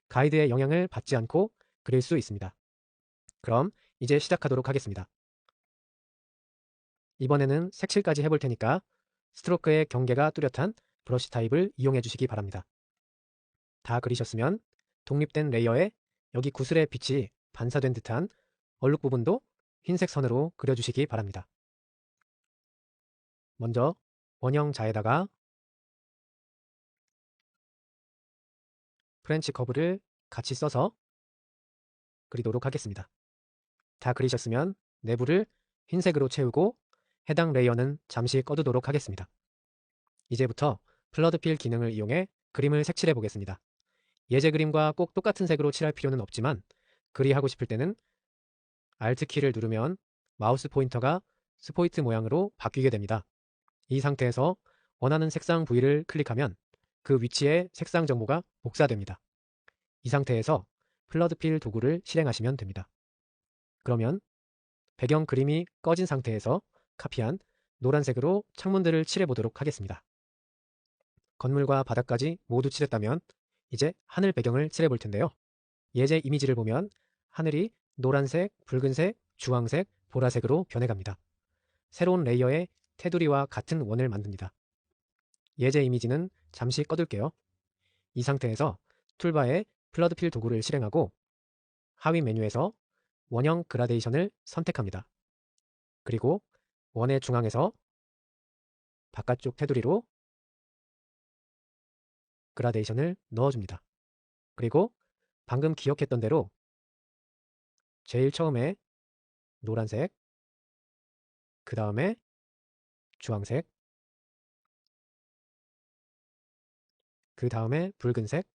가이드의 영향을 받지 않고 그릴 수 있습니다. 그럼 이제 시작하도록 하겠습니다. 이번에는 색칠까지 해볼 테니까 스트로크의 경계가 뚜렷한 브러쉬 타입을 이용해 주시기 바랍니다. 다 그리셨으면 독립된 레이어에 여기 구슬의 빛이 반사된 듯한 얼룩 부분도 흰색 선으로 그려주시기 바랍니다. 먼저 원형 자에다가 프렌치 커브를 같이 써서 그리도록 하겠습니다. 다 그리셨으면 내부를 흰색으로 채우고 해당 레이어는 잠시 꺼두도록 하겠습니다. 이제부터 플러드 필 기능을 이용해 그림을 색칠해 보겠습니다. 예제 그림과 꼭 똑같은 색으로 칠할 필요는 없지만 그리하고 싶을 때는 Alt 키를 누르면 마우스 포인터가 스포이트 모양으로 바뀌게 됩니다. 이 상태에서 원하는 색상 부위를 클릭하면 그 위치에 색상 정보가 복사됩니다. 이 상태에서 플러드 필 도구를 실행하시면 됩니다. 그러면 배경 그림이 꺼진 상태에서 카피한 노란색으로 창문들을 칠해 보도록 하겠습니다. 건물과 바닥까지 모두 칠했다면 이제 하늘 배경을 칠해 볼 텐데요. 예제 이미지를 보면 하늘이 노란색, 붉은색, 주황색, 보라색으로 변해갑니다. 새로운 레이어의 테두리와 같은 원을 만듭니다. 예제 이미지는 잠시 꺼둘게요. 이 상태에서 툴바에 플러드 필 도구를 실행하고 하위 메뉴에서 원형 그라데이션을 선택합니다. 그리고 원의 중앙에서 바깥쪽 테두리로 그라데이션을 넣어줍니다. 그리고 방금 기억했던 대로 제일 처음에 노란색, 그 다음에 주황색, 그 다음에 붉은색,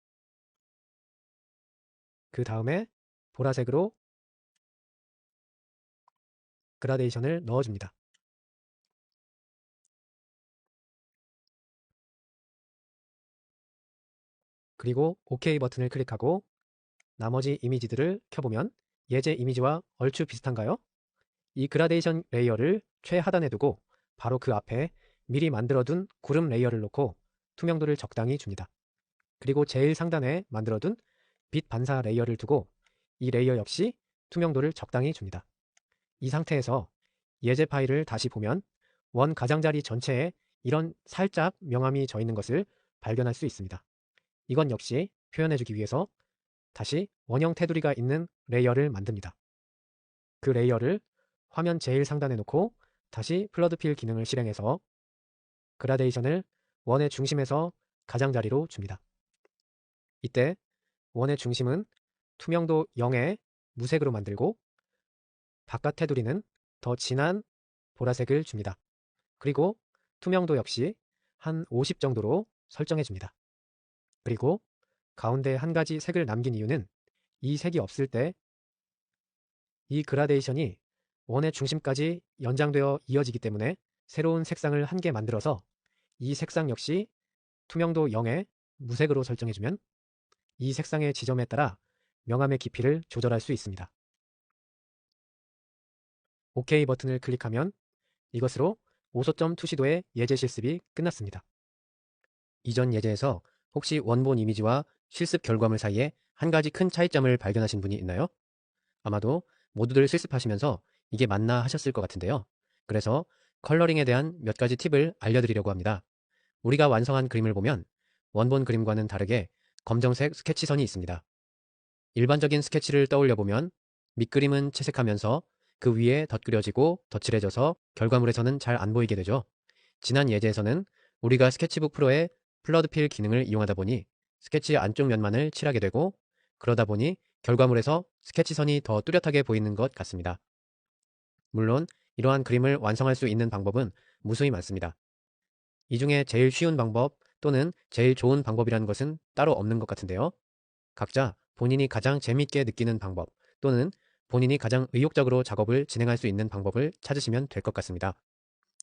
그 다음에 보라색으로 그라데이션을 넣어줍니다. 그리고 OK 버튼을 클릭하고 나머지 이미지들을 켜보면 예제 이미지와 얼추 비슷한가요? 이 그라데이션 레이어를 최하단에 두고 바로 그 앞에 미리 만들어둔 구름 레이어를 놓고 투명도를 적당히 줍니다. 그리고 제일 상단에 만들어둔 빛 반사 레이어를 두고 이 레이어 역시 투명도를 적당히 줍니다. 이 상태에서 예제 파일을 다시 보면 원 가장자리 전체에 이런 살짝 명암이 져 있는 것을 발견할 수 있습니다. 이건 역시 표현해주기 위해서 다시 원형 테두리가 있는 레이어를 만듭니다. 그 레이어를 화면 제일 상단에 놓고 다시 플러드 필 기능을 실행해서 그라데이션을 원의 중심에서 가장자리로 줍니다. 이때 원의 중심은 투명도 0에 무색으로 만들고 바깥 테두리는 더 진한 보라색을 줍니다. 그리고 투명도 역시 한 50 정도로 설정해 줍니다. 그리고 가운데 한 가지 색을 남긴 이유는 이 색이 없을 때 이 그라데이션이 원의 중심까지 연장되어 이어지기 때문에 새로운 색상을 한 개 만들어서 이 색상 역시 투명도 0에 무색으로 설정해주면 이 색상의 지점에 따라 명암의 깊이를 조절할 수 있습니다. OK 버튼을 클릭하면 이것으로 오소점 투시도의 예제 실습이 끝났습니다. 이전 예제에서 혹시 원본 이미지와 실습 결과물 사이에 한 가지 큰 차이점을 발견하신 분이 있나요? 아마도 모두들 실습하시면서 이게 맞나 하셨을 것 같은데요. 그래서 컬러링에 대한 몇 가지 팁을 알려드리려고 합니다. 우리가 완성한 그림을 보면 원본 그림과는 다르게 검정색 스케치선이 있습니다. 일반적인 스케치를 떠올려 보면 밑그림은 채색하면서 그 위에 덧그려지고 덧칠해져서 결과물에서는 잘 안 보이게 되죠. 지난 예제에서는 우리가 스케치북 프로의 플러드 필 기능을 이용하다 보니 스케치 안쪽 면만을 칠하게 되고 그러다 보니 결과물에서 스케치선이 더 뚜렷하게 보이는 것 같습니다. 물론 이러한 그림을 완성할 수 있는 방법은 무수히 많습니다. 이 중에 제일 쉬운 방법 또는 제일 좋은 방법이라는 것은 따로 없는 것 같은데요. 각자 본인이 가장 재미있게 느끼는 방법 또는 본인이 가장 의욕적으로 작업을 진행할 수 있는 방법을 찾으시면 될 것 같습니다.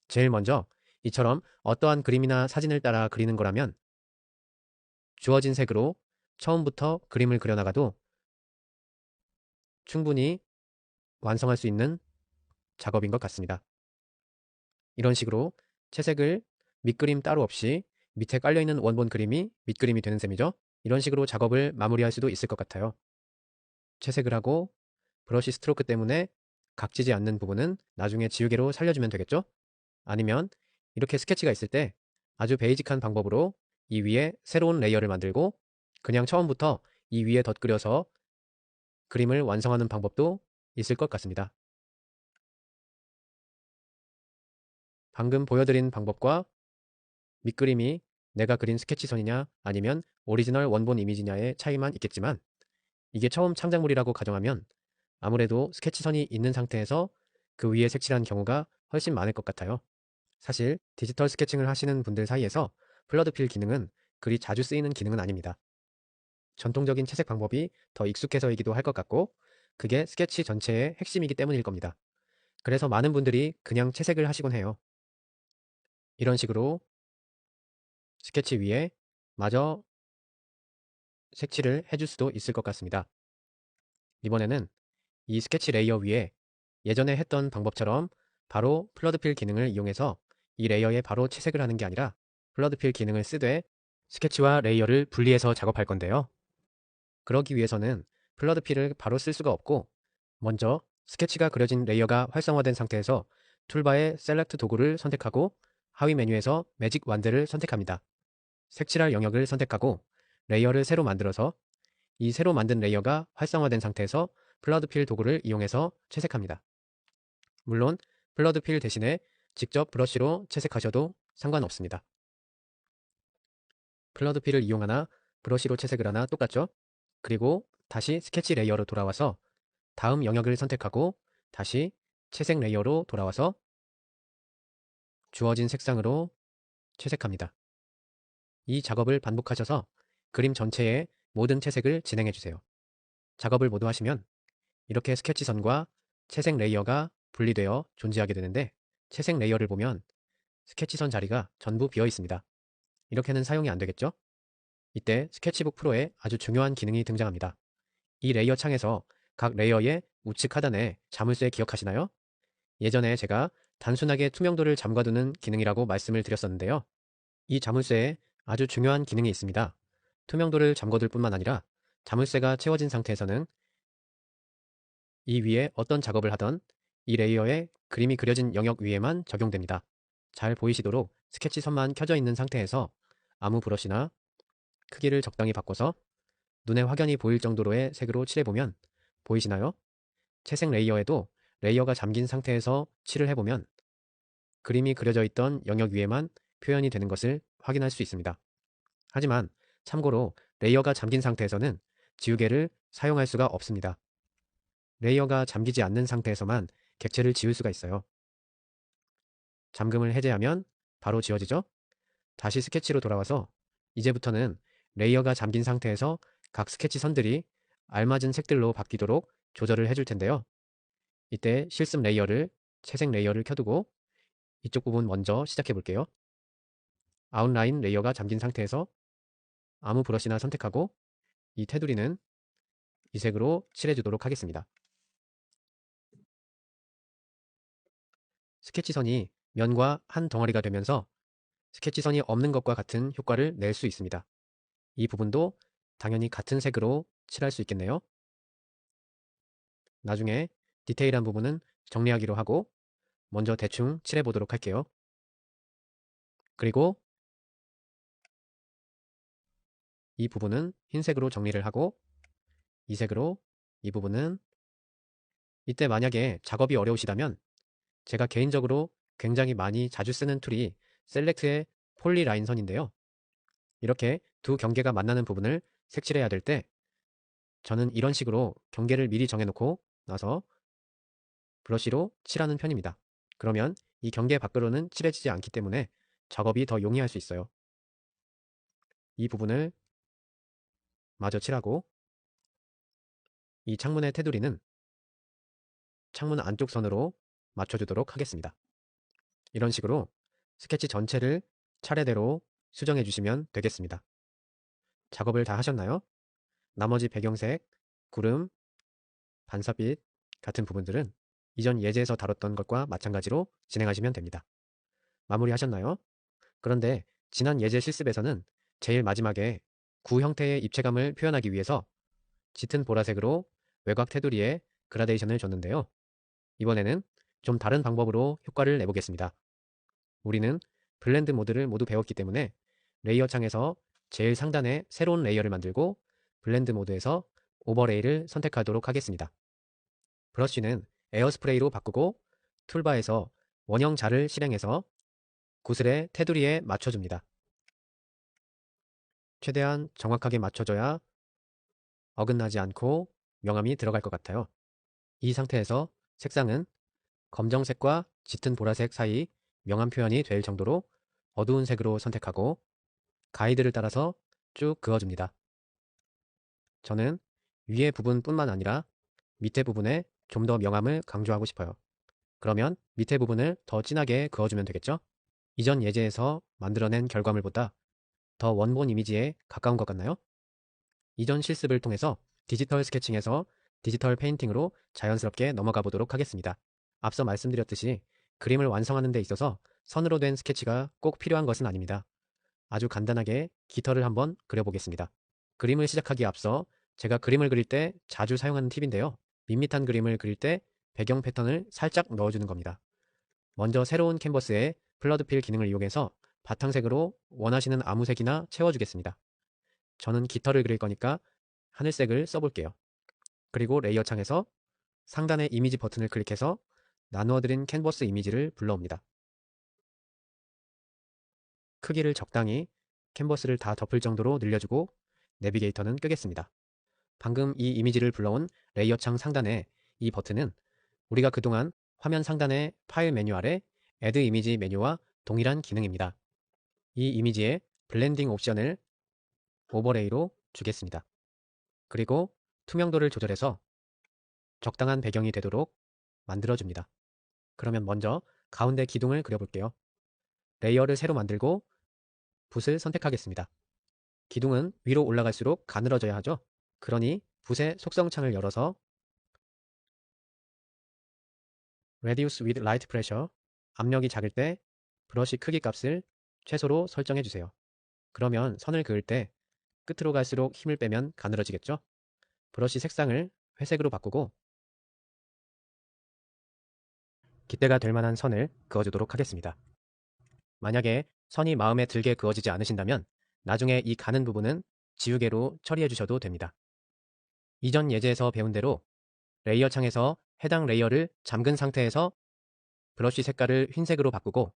제일 먼저 이처럼 어떠한 그림이나 사진을 따라 그리는 거라면 주어진 색으로 처음부터 그림을 그려나가도 충분히 완성할 수 있는 작업인 것 같습니다. 이런 식으로 채색을 밑그림 따로 없이 밑에 깔려있는 원본 그림이 밑그림이 되는 셈이죠. 이런 식으로 작업을 마무리할 수도 있을 것 같아요. 채색을 하고 브러쉬 스트로크 때문에 각지지 않는 부분은 나중에 지우개로 살려주면 되겠죠? 아니면 이렇게 스케치가 있을 때 아주 베이직한 방법으로 이 위에 새로운 레이어를 만들고 그냥 처음부터 이 위에 덧그려서 그림을 완성하는 방법도 있을 것 같습니다. 방금 보여드린 방법과 밑그림이 내가 그린 스케치선이냐 아니면 오리지널 원본 이미지냐의 차이만 있겠지만 이게 처음 창작물이라고 가정하면 아무래도 스케치선이 있는 상태에서 그 위에 색칠한 경우가 훨씬 많을 것 같아요. 사실 디지털 스케칭을 하시는 분들 사이에서 플러드 필 기능은 그리 자주 쓰이는 기능은 아닙니다. 전통적인 채색 방법이 더 익숙해서이기도 할 것 같고 그게 스케치 전체의 핵심이기 때문일 겁니다. 그래서 많은 분들이 그냥 채색을 하시곤 해요. 이런 식으로 스케치 위에 마저 색칠을 해줄 수도 있을 것 같습니다. 이번에는 이 스케치 레이어 위에 예전에 했던 방법처럼 바로 플러드 필 기능을 이용해서 이 레이어에 바로 채색을 하는 게 아니라 플러드 필 기능을 쓰되 스케치와 레이어를 분리해서 작업할 건데요. 그러기 위해서는 플러드 필을 바로 쓸 수가 없고 먼저 스케치가 그려진 레이어가 활성화된 상태에서 툴바의 셀렉트 도구를 선택하고 하위 메뉴에서 매직 완드를 선택합니다. 색칠할 영역을 선택하고 레이어를 새로 만들어서 이 새로 만든 레이어가 활성화된 상태에서 플러드 필 도구를 이용해서 채색합니다. 물론 플러드 필 대신에 직접 브러쉬로 채색하셔도 상관없습니다. 플러드 필을 이용하나 브러쉬로 채색을 하나 똑같죠? 그리고 다시 스케치 레이어로 돌아와서 다음 영역을 선택하고 다시 채색 레이어로 돌아와서 주어진 색상으로 채색합니다. 이 작업을 반복하셔서 그림 전체의 모든 채색을 진행해 주세요. 작업을 모두 하시면 이렇게 스케치선과 채색 레이어가 분리되어 존재하게 되는데 채색 레이어를 보면 스케치선 자리가 전부 비어 있습니다. 이렇게는 사용이 안 되겠죠? 이때 스케치북 프로에 아주 중요한 기능이 등장합니다. 이 레이어 창에서 각 레이어의 우측 하단에 자물쇠 기억하시나요? 예전에 제가 단순하게 투명도를 잠가두는 기능이라고 말씀을 드렸었는데요. 이 자물쇠에 아주 중요한 기능이 있습니다. 투명도를 잠궈둘 뿐만 아니라 자물쇠가 채워진 상태에서는 이 위에 어떤 작업을 하던 이 레이어에 그림이 그려진 영역 위에만 적용됩니다. 잘 보이시도록 스케치 선만 켜져 있는 상태에서 아무 브러쉬나 크기를 적당히 바꿔서 눈에 확연히 보일 정도로의 색으로 칠해보면 보이시나요? 채색 레이어에도 레이어가 잠긴 상태에서 칠을 해보면 그림이 그려져 있던 영역 위에만 표현이 되는 것을 확인할 수 있습니다. 하지만 참고로 레이어가 잠긴 상태에서는 지우개를 사용할 수가 없습니다. 레이어가 잠기지 않는 상태에서만 객체를 지울 수가 있어요. 잠금을 해제하면 바로 지워지죠? 다시 스케치로 돌아와서 이제부터는 레이어가 잠긴 상태에서 각 스케치 선들이 알맞은 색들로 바뀌도록 조절을 해줄 텐데요. 이때 실습 레이어를, 채색 레이어를 켜두고 이쪽 부분 먼저 시작해 볼게요. 아웃라인 레이어가 잠긴 상태에서 아무 브러쉬나 선택하고 이 테두리는 이 색으로 칠해 주도록 하겠습니다. 스케치선이 면과 한 덩어리가 되면서 스케치선이 없는 것과 같은 효과를 낼 수 있습니다. 이 부분도 당연히 같은 색으로 칠할 수 있겠네요. 나중에 디테일한 부분은 정리하기로 하고 먼저 대충 칠해 보도록 할게요. 그리고 이 부분은 흰색으로 정리를 하고 이 색으로 이 부분은 이때 만약에 작업이 어려우시다면 제가 개인적으로 굉장히 많이 자주 쓰는 툴이 셀렉트의 폴리라인 선인데요. 이렇게 두 경계가 만나는 부분을 색칠해야 될 때 저는 이런 식으로 경계를 미리 정해놓고 나서 브러쉬로 칠하는 편입니다. 그러면 이 경계 밖으로는 칠해지지 않기 때문에 작업이 더 용이할 수 있어요. 이 부분을 마저 칠하고 이 창문의 테두리는 창문 안쪽 선으로 맞춰주도록 하겠습니다. 이런 식으로 스케치 전체를 차례대로 수정해 주시면 되겠습니다. 작업을 다 하셨나요? 나머지 배경색, 구름, 반사빛 같은 부분들은 이전 예제에서 다뤘던 것과 마찬가지로 진행하시면 됩니다. 마무리하셨나요? 그런데 지난 예제 실습에서는 제일 마지막에 구 형태의 입체감을 표현하기 위해서 짙은 보라색으로 외곽 테두리에 그라데이션을 줬는데요. 이번에는 좀 다른 방법으로 효과를 내보겠습니다. 우리는 블렌드 모드를 모두 배웠기 때문에 레이어 창에서 제일 상단에 새로운 레이어를 만들고 블렌드 모드에서 오버레이를 선택하도록 하겠습니다. 브러쉬는 에어스프레이로 바꾸고 툴바에서 원형 자를 실행해서 구슬의 테두리에 맞춰줍니다. 최대한 정확하게 맞춰줘야 어긋나지 않고 명암이 들어갈 것 같아요. 이 상태에서 색상은 검정색과 짙은 보라색 사이 명암 표현이 될 정도로 어두운 색으로 선택하고 가이드를 따라서 쭉 그어줍니다. 저는 위의 부분뿐만 아니라 밑에 부분에 좀 더 명암을 강조하고 싶어요. 그러면 밑에 부분을 더 진하게 그어주면 되겠죠? 이전 예제에서 만들어낸 결과물보다 더 원본 이미지에 가까운 것 같나요? 이전 실습을 통해서 디지털 스케칭에서 디지털 페인팅으로 자연스럽게 넘어가 보도록 하겠습니다. 앞서 말씀드렸듯이 그림을 완성하는 데 있어서 선으로 된 스케치가 꼭 필요한 것은 아닙니다. 아주 간단하게 깃털을 한번 그려보겠습니다. 그림을 시작하기에 앞서 제가 그림을 그릴 때 자주 사용하는 팁인데요. 밋밋한 그림을 그릴 때 배경 패턴을 살짝 넣어주는 겁니다. 먼저 새로운 캔버스에 플러드필 기능을 이용해서 바탕색으로 원하시는 아무 색이나 채워주겠습니다. 저는 깃털을 그릴 거니까 하늘색을 써볼게요. 그리고 레이어 창에서 상단의 이미지 버튼을 클릭해서 나누어드린 캔버스 이미지를 불러옵니다. 크기를 적당히 캔버스를 다 덮을 정도로 늘려주고 내비게이터는 끄겠습니다. 방금 이 이미지를 불러온 레이어 창 상단의 이 버튼은 우리가 그동안 화면 상단의 파일 메뉴 아래 Add 이미지 메뉴와 동일한 기능입니다. 이 이미지에 블렌딩 옵션을 오버레이로 주겠습니다. 그리고 투명도를 조절해서 적당한 배경이 되도록 만들어줍니다. 그러면 먼저 가운데 기둥을 그려볼게요. 레이어를 새로 만들고 붓을 선택하겠습니다. 기둥은 위로 올라갈수록 가늘어져야 하죠. 그러니 붓의 속성 창을 열어서 Reduce with Light Pressure, 압력이 작을 때 브러쉬 크기 값을 최소로 설정해 주세요. 그러면 선을 그을 때 끝으로 갈수록 힘을 빼면 가늘어지겠죠? 브러쉬 색상을 회색으로 바꾸고 깃대가 될 만한 선을 그어주도록 하겠습니다. 만약에 선이 마음에 들게 그어지지 않으신다면 나중에 이 가는 부분은 지우개로 처리해 주셔도 됩니다. 이전 예제에서 배운 대로 레이어 창에서 해당 레이어를 잠근 상태에서 브러쉬 색깔을 흰색으로 바꾸고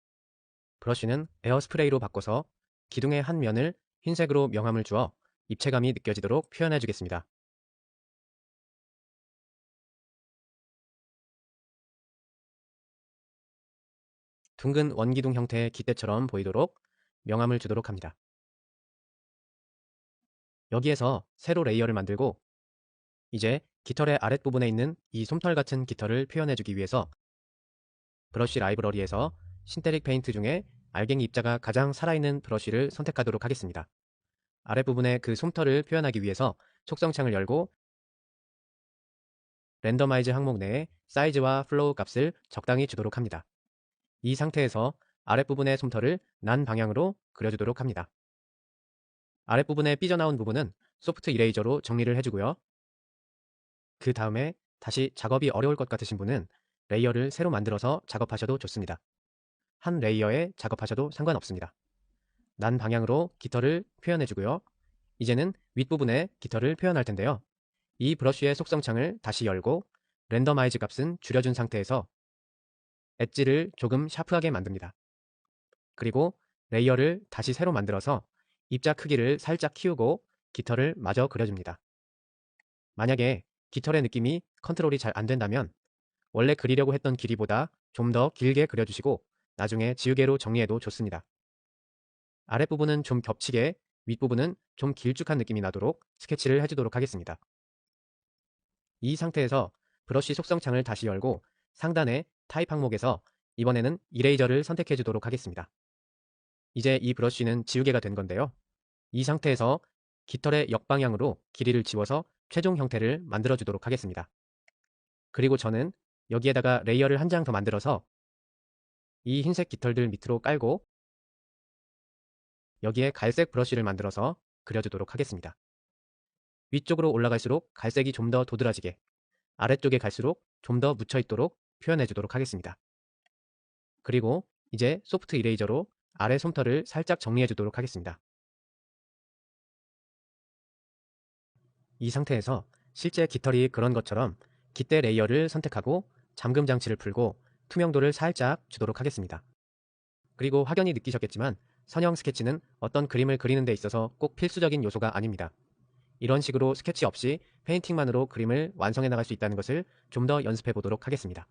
브러쉬는 에어스프레이로 바꿔서 기둥의 한 면을 흰색으로 명암을 주어 입체감이 느껴지도록 표현해 주겠습니다. 둥근 원기둥 형태의 깃대처럼 보이도록 명암을 주도록 합니다. 여기에서 새로 레이어를 만들고 이제 깃털의 아랫부분에 있는 이 솜털 같은 깃털을 표현해주기 위해서 브러쉬 라이브러리에서 신테릭 페인트 중에 알갱이 입자가 가장 살아있는 브러쉬를 선택하도록 하겠습니다. 아랫부분에 그 솜털을 표현하기 위해서 속성창을 열고 랜더마이즈 항목 내에 사이즈와 플로우 값을 적당히 주도록 합니다. 이 상태에서 아랫부분의 솜털을 난 방향으로 그려주도록 합니다. 아랫부분에 삐져나온 부분은 소프트 이레이저로 정리를 해주고요. 그 다음에 다시 작업이 어려울 것 같으신 분은 레이어를 새로 만들어서 작업하셔도 좋습니다. 한 레이어에 작업하셔도 상관없습니다. 난 방향으로 깃털을 표현해주고요. 이제는 윗부분에 깃털을 표현할 텐데요. 이 브러쉬의 속성창을 다시 열고 랜더마이즈 값은 줄여준 상태에서 엣지를 조금 샤프하게 만듭니다. 그리고 레이어를 다시 새로 만들어서 입자 크기를 살짝 키우고 깃털을 마저 그려줍니다. 만약에 깃털의 느낌이 컨트롤이 잘 안된다면 원래 그리려고 했던 길이보다 좀 더 길게 그려주시고 나중에 지우개로 정리해도 좋습니다. 아랫부분은 좀 겹치게 윗부분은 좀 길쭉한 느낌이 나도록 스케치를 해주도록 하겠습니다. 이 상태에서 브러쉬 속성창을 다시 열고 상단의 타입 항목에서 이번에는 이레이저를 선택해 주도록 하겠습니다. 이제 이 브러쉬는 지우개가 된 건데요. 이 상태에서 깃털의 역방향으로 길이를 지워서 최종 형태를 만들어 주도록 하겠습니다. 그리고 저는 여기에다가 레이어를 한 장 더 만들어서 이 흰색 깃털들 밑으로 깔고 여기에 갈색 브러쉬를 만들어서 그려주도록 하겠습니다. 위쪽으로 올라갈수록 갈색이 좀 더 도드라지게 아래쪽에 갈수록 좀 더 묻혀있도록 표현해 주도록 하겠습니다. 그리고 이제 소프트 이레이저로 아래 솜털을 살짝 정리해 주도록 하겠습니다. 이 상태에서 실제 깃털이 그런 것처럼 깃대 레이어를 선택하고 잠금 장치를 풀고 투명도를 살짝 주도록 하겠습니다. 그리고 확연히 느끼셨겠지만 선형 스케치는 어떤 그림을 그리는 데 있어서 꼭 필수적인 요소가 아닙니다. 이런 식으로 스케치 없이 페인팅만으로 그림을 완성해 나갈 수 있다는 것을 좀 더 연습해 보도록 하겠습니다.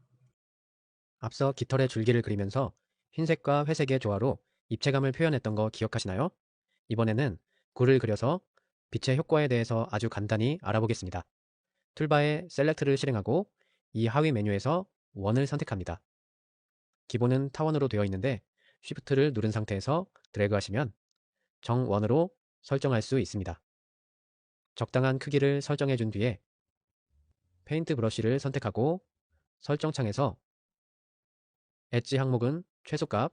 앞서 깃털의 줄기를 그리면서 흰색과 회색의 조화로 입체감을 표현했던 거 기억하시나요? 이번에는 굴을 그려서 빛의 효과에 대해서 아주 간단히 알아보겠습니다. 툴바에 셀렉트를 실행하고 이 하위 메뉴에서 원을 선택합니다. 기본은 타원으로 되어 있는데 쉬프트를 누른 상태에서 드래그 하시면 정원으로 설정할 수 있습니다. 적당한 크기를 설정해 준 뒤에 페인트 브러쉬를 선택하고 설정창에서 엣지 항목은 최소값,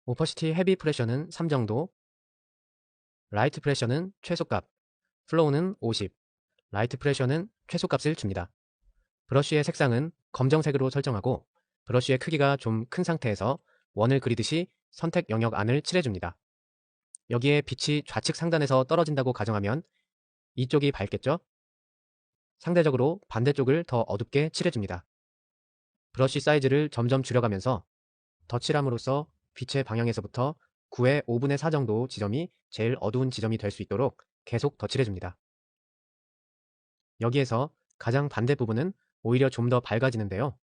오퍼시티 헤비 프레셔는 3 정도, 라이트 프레셔는 최소값, 플로우는 50, 라이트 프레셔는 최소값을 줍니다. 브러쉬의 색상은 검정색으로 설정하고 브러쉬의 크기가 좀 큰 상태에서 원을 그리듯이 선택 영역 안을 칠해줍니다. 여기에 빛이 좌측 상단에서 떨어진다고 가정하면 이쪽이 밝겠죠? 상대적으로 반대쪽을 더 어둡게 칠해줍니다. 브러쉬 사이즈를 점점 줄여가면서 덧칠함으로써 빛의 방향에서부터 9의 5분의 4 정도 지점이 제일 어두운 지점이 될 수 있도록 계속 덧칠해줍니다. 여기에서 가장 반대 부분은 오히려 좀 더 밝아지는데요.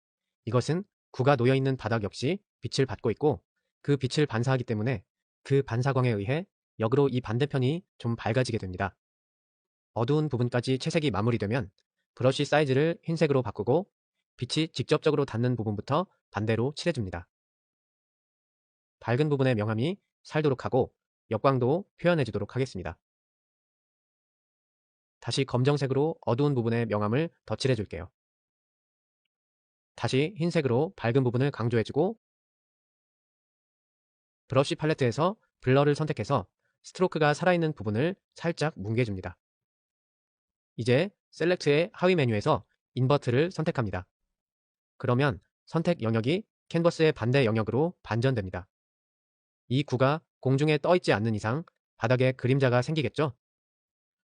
이것은 구가 놓여있는 바닥 역시 빛을 받고 있고 그 빛을 반사하기 때문에 그 반사광에 의해 역으로 이 반대편이 좀 밝아지게 됩니다. 어두운 부분까지 채색이 마무리되면 브러쉬 사이즈를 흰색으로 바꾸고 빛이 직접적으로 닿는 부분부터 반대로 칠해줍니다. 밝은 부분의 명암이 살도록 하고 역광도 표현해주도록 하겠습니다. 다시 검정색으로 어두운 부분의 명암을 덧칠해줄게요. 다시 흰색으로 밝은 부분을 강조해주고 브러쉬 팔레트에서 블러를 선택해서 스트로크가 살아있는 부분을 살짝 뭉개줍니다. 이제 셀렉트의 하위 메뉴에서 인버트를 선택합니다. 그러면 선택 영역이 캔버스의 반대 영역으로 반전됩니다. 이 구가 공중에 떠 있지 않는 이상 바닥에 그림자가 생기겠죠?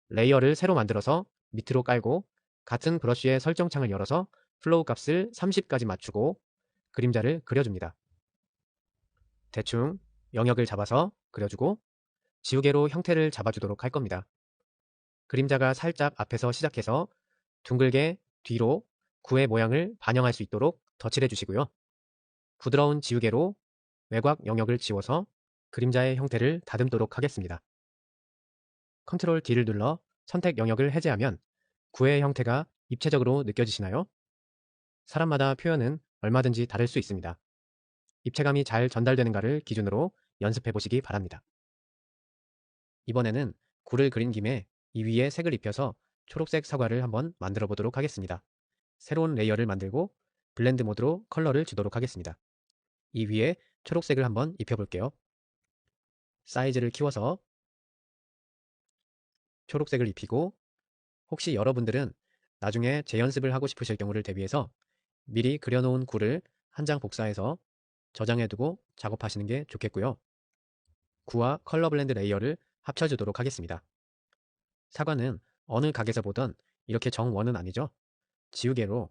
레이어를 새로 만들어서 밑으로 깔고 같은 브러쉬의 설정창을 열어서 플로우 값을 30까지 맞추고 그림자를 그려줍니다. 대충 영역을 잡아서 그려주고 지우개로 형태를 잡아주도록 할 겁니다. 그림자가 살짝 앞에서 시작해서 둥글게 뒤로 구의 모양을 반영할 수 있도록 덧칠해 주시고요. 부드러운 지우개로 외곽 영역을 지워서 그림자의 형태를 다듬도록 하겠습니다. 컨트롤 D를 눌러 선택 영역을 해제하면 구의 형태가 입체적으로 느껴지시나요? 사람마다 표현은 얼마든지 다를 수 있습니다. 입체감이 잘 전달되는가를 기준으로 연습해 보시기 바랍니다. 이번에는 구를 그린 김에 이 위에 색을 입혀서 초록색 사과를 한번 만들어 보도록 하겠습니다. 새로운 레이어를 만들고 블렌드 모드로 컬러를 주도록 하겠습니다. 이 위에 초록색을 한번 입혀볼게요. 사이즈를 키워서 초록색을 입히고 혹시 여러분들은 나중에 재연습을 하고 싶으실 경우를 대비해서 미리 그려놓은 구를 한 장 복사해서 저장해두고 작업하시는 게 좋겠고요. 구와 컬러 블렌드 레이어를 합쳐주도록 하겠습니다. 사과는 어느 각에서 보던 이렇게 정원은 아니죠. 지우개로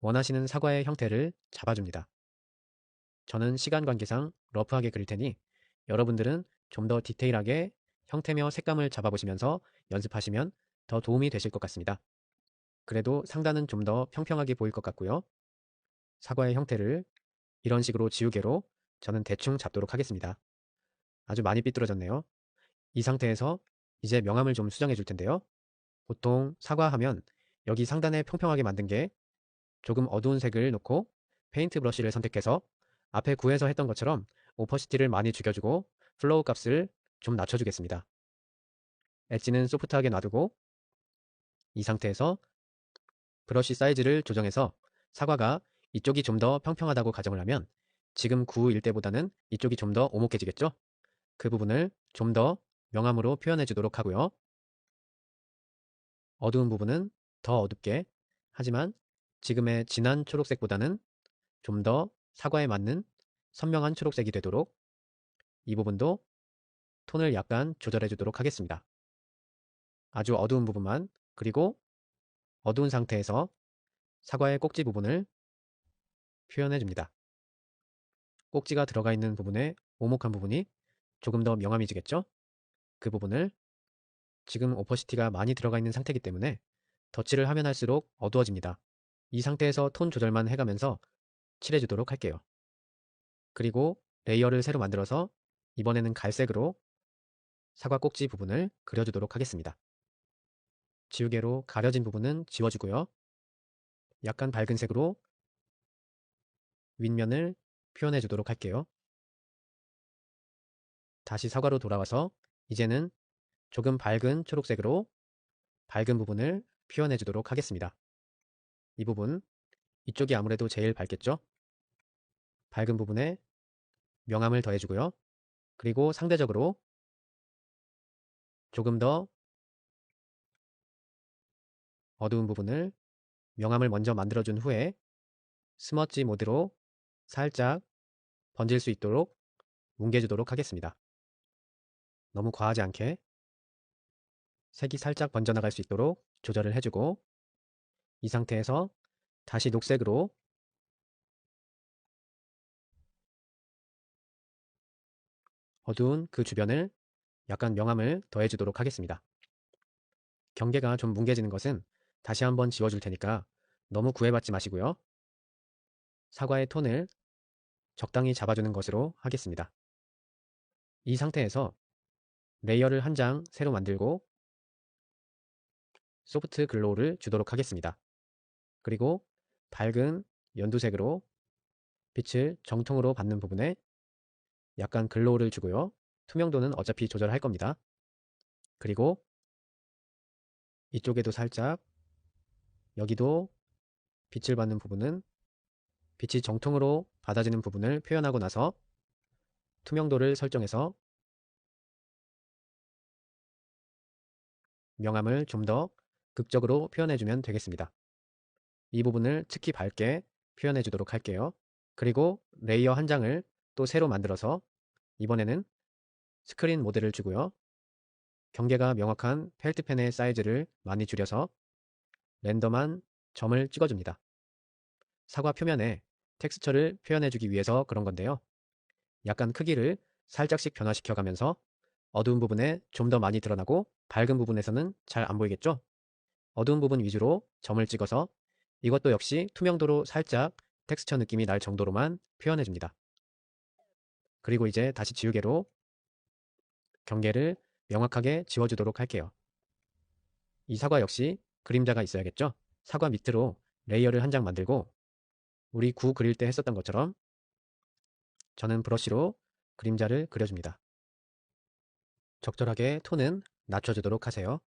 원하시는 사과의 형태를 잡아줍니다. 저는 시간 관계상 러프하게 그릴 테니 여러분들은 좀 더 디테일하게 형태며 색감을 잡아보시면서 연습하시면 더 도움이 되실 것 같습니다. 그래도 상단은 좀 더 평평하게 보일 것 같고요. 사과의 형태를 이런 식으로 지우개로 저는 대충 잡도록 하겠습니다. 아주 많이 삐뚤어졌네요. 이 상태에서 이제 명암을 좀 수정해 줄 텐데요. 보통 사과하면 여기 상단에 평평하게 만든 게 조금 어두운 색을 놓고 페인트 브러쉬를 선택해서 앞에 구에서 했던 것처럼 오퍼시티를 많이 죽여주고 플로우 값을 좀 낮춰주겠습니다. 엣지는 소프트하게 놔두고 이 상태에서 브러쉬 사이즈를 조정해서 사과가 이쪽이 좀 더 평평하다고 가정을 하면 지금 구일 때보다는 이쪽이 좀 더 오목해지겠죠? 그 부분을 좀 더 명암으로 표현해 주도록 하고요. 어두운 부분은 더 어둡게, 하지만 지금의 진한 초록색보다는 좀 더 사과에 맞는 선명한 초록색이 되도록 이 부분도 톤을 약간 조절해 주도록 하겠습니다. 아주 어두운 부분만, 그리고 어두운 상태에서 사과의 꼭지 부분을 표현해 줍니다. 꼭지가 들어가 있는 부분에 오목한 부분이 조금 더 명암해지겠죠? 그 부분을 지금 오퍼시티가 많이 들어가 있는 상태이기 때문에 덧칠을 하면 할수록 어두워집니다. 이 상태에서 톤 조절만 해가면서 칠해주도록 할게요. 그리고 레이어를 새로 만들어서 이번에는 갈색으로 사과 꼭지 부분을 그려주도록 하겠습니다. 지우개로 가려진 부분은 지워주고요. 약간 밝은 색으로 윗면을 표현해 주도록 할게요. 다시 사과로 돌아와서 이제는 조금 밝은 초록색으로 밝은 부분을 표현해 주도록 하겠습니다. 이 부분, 이쪽이 아무래도 제일 밝겠죠? 밝은 부분에 명암을 더해주고요. 그리고 상대적으로 조금 더 어두운 부분을 명암을 먼저 만들어준 후에 스머지 모드로 살짝 번질 수 있도록 뭉개주도록 하겠습니다. 너무 과하지 않게 색이 살짝 번져나갈 수 있도록 조절을 해주고 이 상태에서 다시 녹색으로 어두운 그 주변을 약간 명암을 더해주도록 하겠습니다. 경계가 좀 뭉개지는 것은 다시 한번 지워줄 테니까 너무 구애받지 마시고요. 사과의 톤을 적당히 잡아주는 것으로 하겠습니다. 이 상태에서 레이어를 한 장 새로 만들고 소프트 글로우를 주도록 하겠습니다. 그리고 밝은 연두색으로 빛을 정통으로 받는 부분에 약간 글로우를 주고요. 투명도는 어차피 조절할 겁니다. 그리고 이쪽에도 살짝, 여기도 빛을 받는 부분은 빛이 정통으로 받아지는 부분을 표현하고 나서 투명도를 설정해서 명암을 좀 더 극적으로 표현해주면 되겠습니다. 이 부분을 특히 밝게 표현해 주도록 할게요. 그리고 레이어 한 장을 또 새로 만들어서 이번에는 스크린 모드를 주고요. 경계가 명확한 펠트펜의 사이즈를 많이 줄여서 랜덤한 점을 찍어줍니다. 사과 표면에 텍스처를 표현해주기 위해서 그런 건데요. 약간 크기를 살짝씩 변화시켜가면서 어두운 부분에 좀 더 많이 드러나고 밝은 부분에서는 잘 안 보이겠죠? 어두운 부분 위주로 점을 찍어서 이것도 역시 투명도로 살짝 텍스처 느낌이 날 정도로만 표현해줍니다. 그리고 이제 다시 지우개로 경계를 명확하게 지워주도록 할게요. 이 사과 역시 그림자가 있어야겠죠? 사과 밑으로 레이어를 한 장 만들고 우리 구 그릴 때 했었던 것처럼 저는 브러쉬로 그림자를 그려줍니다. 적절하게 톤은 낮춰주도록 하세요.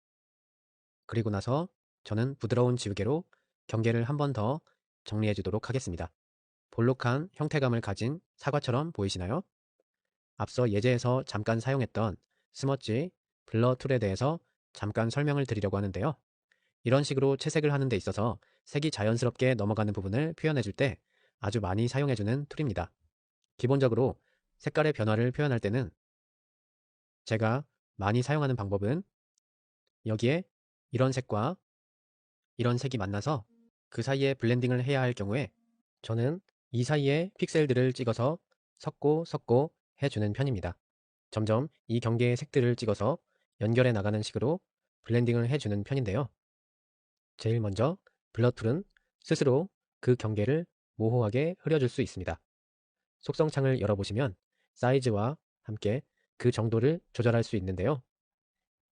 그리고 나서 저는 부드러운 지우개로 경계를 한 번 더 정리해주도록 하겠습니다. 볼록한 형태감을 가진 사과처럼 보이시나요? 앞서 예제에서 잠깐 사용했던 스머지 블러 툴에 대해서 잠깐 설명을 드리려고 하는데요. 이런 식으로 채색을 하는 데 있어서 색이 자연스럽게 넘어가는 부분을 표현해줄 때 아주 많이 사용해주는 툴입니다. 기본적으로 색깔의 변화를 표현할 때는 제가 많이 사용하는 방법은 여기에 이런 색과 이런 색이 만나서 그 사이에 블렌딩을 해야 할 경우에 저는 이 사이에 픽셀들을 찍어서 섞고 해주는 편입니다. 점점 이 경계의 색들을 찍어서 연결해 나가는 식으로 블렌딩을 해주는 편인데요. 제일 먼저 블러 툴은 스스로 그 경계를 모호하게 흐려줄 수 있습니다. 속성창을 열어보시면 사이즈와 함께 그 정도를 조절할 수 있는데요.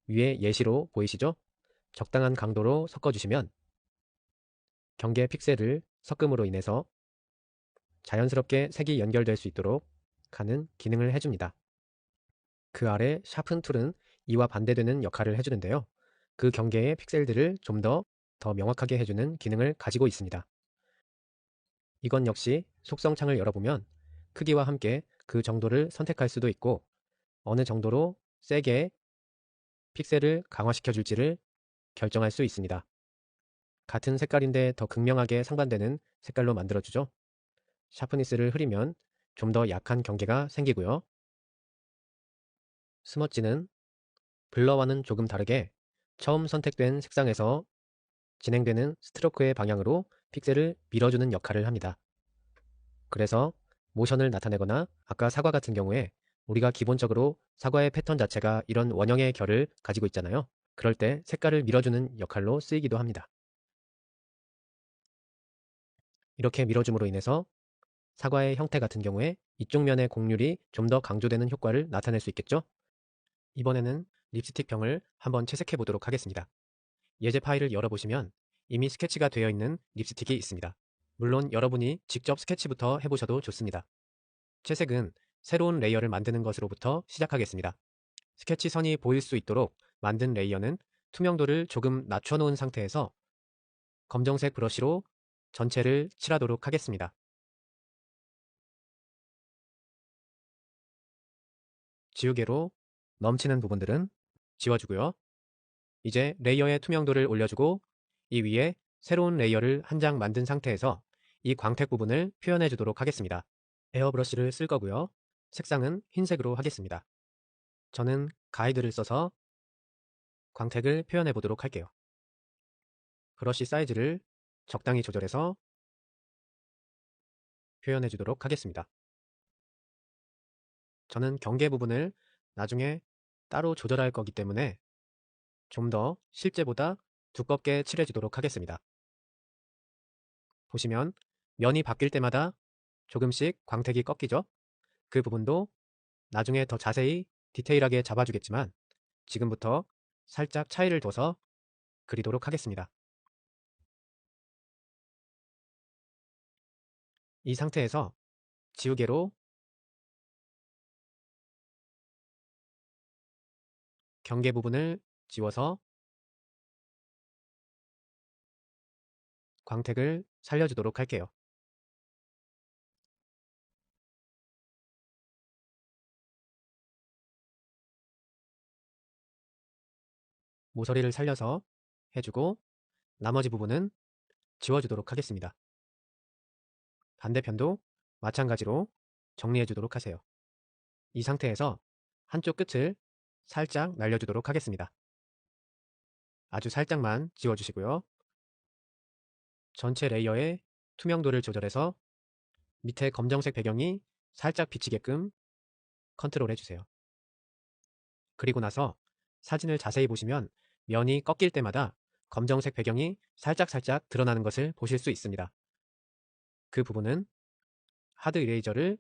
위에 예시로 보이시죠? 적당한 강도로 섞어주시면 경계 픽셀을 섞음으로 인해서 자연스럽게 색이 연결될 수 있도록 하는 기능을 해줍니다. 그 아래 샤픈 툴은 이와 반대되는 역할을 해주는데요. 그 경계의 픽셀들을 좀 더 명확하게 해주는 기능을 가지고 있습니다. 이건 역시 속성창을 열어보면 크기와 함께 그 정도를 선택할 수도 있고 어느 정도로 세게 픽셀을 강화시켜 줄지를 결정할 수 있습니다. 같은 색깔인데 더 극명하게 상반되는 색깔로 만들어주죠. 샤프니스를 흐리면 좀 더 약한 경계가 생기고요. 스머지는 블러와는 조금 다르게 처음 선택된 색상에서 진행되는 스트로크의 방향으로 픽셀을 밀어주는 역할을 합니다. 그래서 모션을 나타내거나 아까 사과 같은 경우에 우리가 기본적으로 사과의 패턴 자체가 이런 원형의 결을 가지고 있잖아요. 그럴 때 색깔을 밀어주는 역할로 쓰이기도 합니다. 이렇게 밀어줌으로 인해서 사과의 형태 같은 경우에 이쪽 면의 곡률이 좀 더 강조되는 효과를 나타낼 수 있겠죠? 이번에는 립스틱 병을 한번 채색해 보도록 하겠습니다. 예제 파일을 열어보시면 이미 스케치가 되어 있는 립스틱이 있습니다. 물론 여러분이 직접 스케치부터 해보셔도 좋습니다. 채색은 새로운 레이어를 만드는 것으로부터 시작하겠습니다. 스케치 선이 보일 수 있도록 만든 레이어는 투명도를 조금 낮춰놓은 상태에서 검정색 브러쉬로 전체를 칠하도록 하겠습니다. 지우개로 넘치는 부분들은 지워주고요. 이제 레이어의 투명도를 올려주고 이 위에 새로운 레이어를 한 장 만든 상태에서 이 광택 부분을 표현해 주도록 하겠습니다. 에어브러쉬를 쓸 거고요. 색상은 흰색으로 하겠습니다. 저는 가이드를 써서 광택을 표현해 보도록 할게요. 브러쉬 사이즈를 적당히 조절해서 표현해 주도록 하겠습니다. 저는 경계 부분을 나중에 따로 조절할 거기 때문에 좀 더 실제보다 두껍게 칠해주도록 하겠습니다. 보시면 면이 바뀔 때마다 조금씩 광택이 꺾이죠? 그 부분도 나중에 더 자세히 디테일하게 잡아주겠지만 지금부터 살짝 차이를 둬서 그리도록 하겠습니다. 이 상태에서 지우개로 경계 부분을 지워서 광택을 살려주도록 할게요. 모서리를 살려서 해주고 나머지 부분은 지워주도록 하겠습니다. 반대편도 마찬가지로 정리해주도록 하세요. 이 상태에서 한쪽 끝을 살짝 날려주도록 하겠습니다. 아주 살짝만 지워주시고요. 전체 레이어의 투명도를 조절해서 밑에 검정색 배경이 살짝 비치게끔 컨트롤 해주세요. 그리고 나서 사진을 자세히 보시면 면이 꺾일 때마다 검정색 배경이 살짝살짝 드러나는 것을 보실 수 있습니다. 그 부분은 하드 이레이저를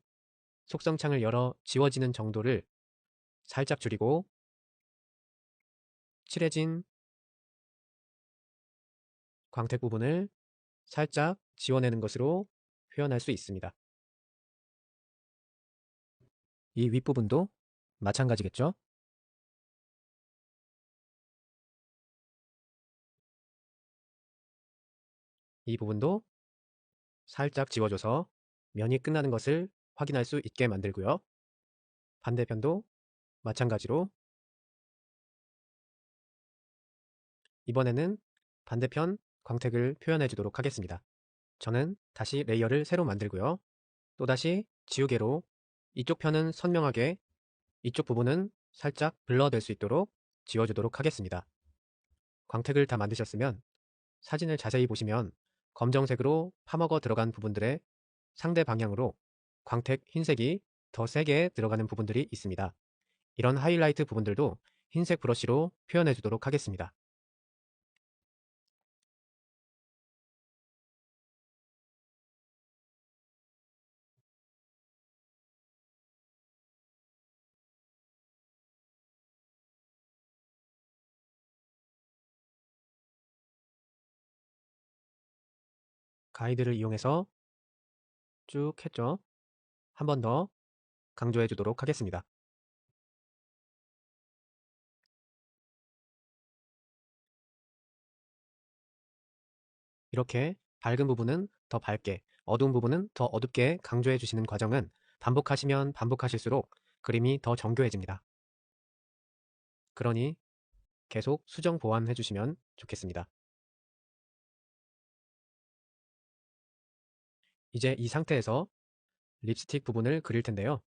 속성창을 열어 지워지는 정도를 살짝 줄이고 칠해진 광택 부분을 살짝 지워내는 것으로 표현할 수 있습니다. 이 윗부분도 마찬가지겠죠? 이 부분도 살짝 지워줘서 면이 끝나는 것을 확인할 수 있게 만들고요. 반대편도 마찬가지로 이번에는 반대편 광택을 표현해 주도록 하겠습니다. 저는 다시 레이어를 새로 만들고요. 또다시 지우개로 이쪽 편은 선명하게, 이쪽 부분은 살짝 블러될 수 있도록 지워주도록 하겠습니다. 광택을 다 만드셨으면 사진을 자세히 보시면 검정색으로 파먹어 들어간 부분들의 상대 방향으로 광택 흰색이 더 세게 들어가는 부분들이 있습니다. 이런 하이라이트 부분들도 흰색 브러쉬로 표현해 주도록 하겠습니다. 가이드를 이용해서 쭉 했죠. 한 번 더 강조해 주도록 하겠습니다. 이렇게 밝은 부분은 더 밝게, 어두운 부분은 더 어둡게 강조해 주시는 과정은 반복하시면 반복하실수록 그림이 더 정교해집니다. 그러니 계속 수정 보완해 주시면 좋겠습니다. 이제 이 상태에서 립스틱 부분을 그릴 텐데요.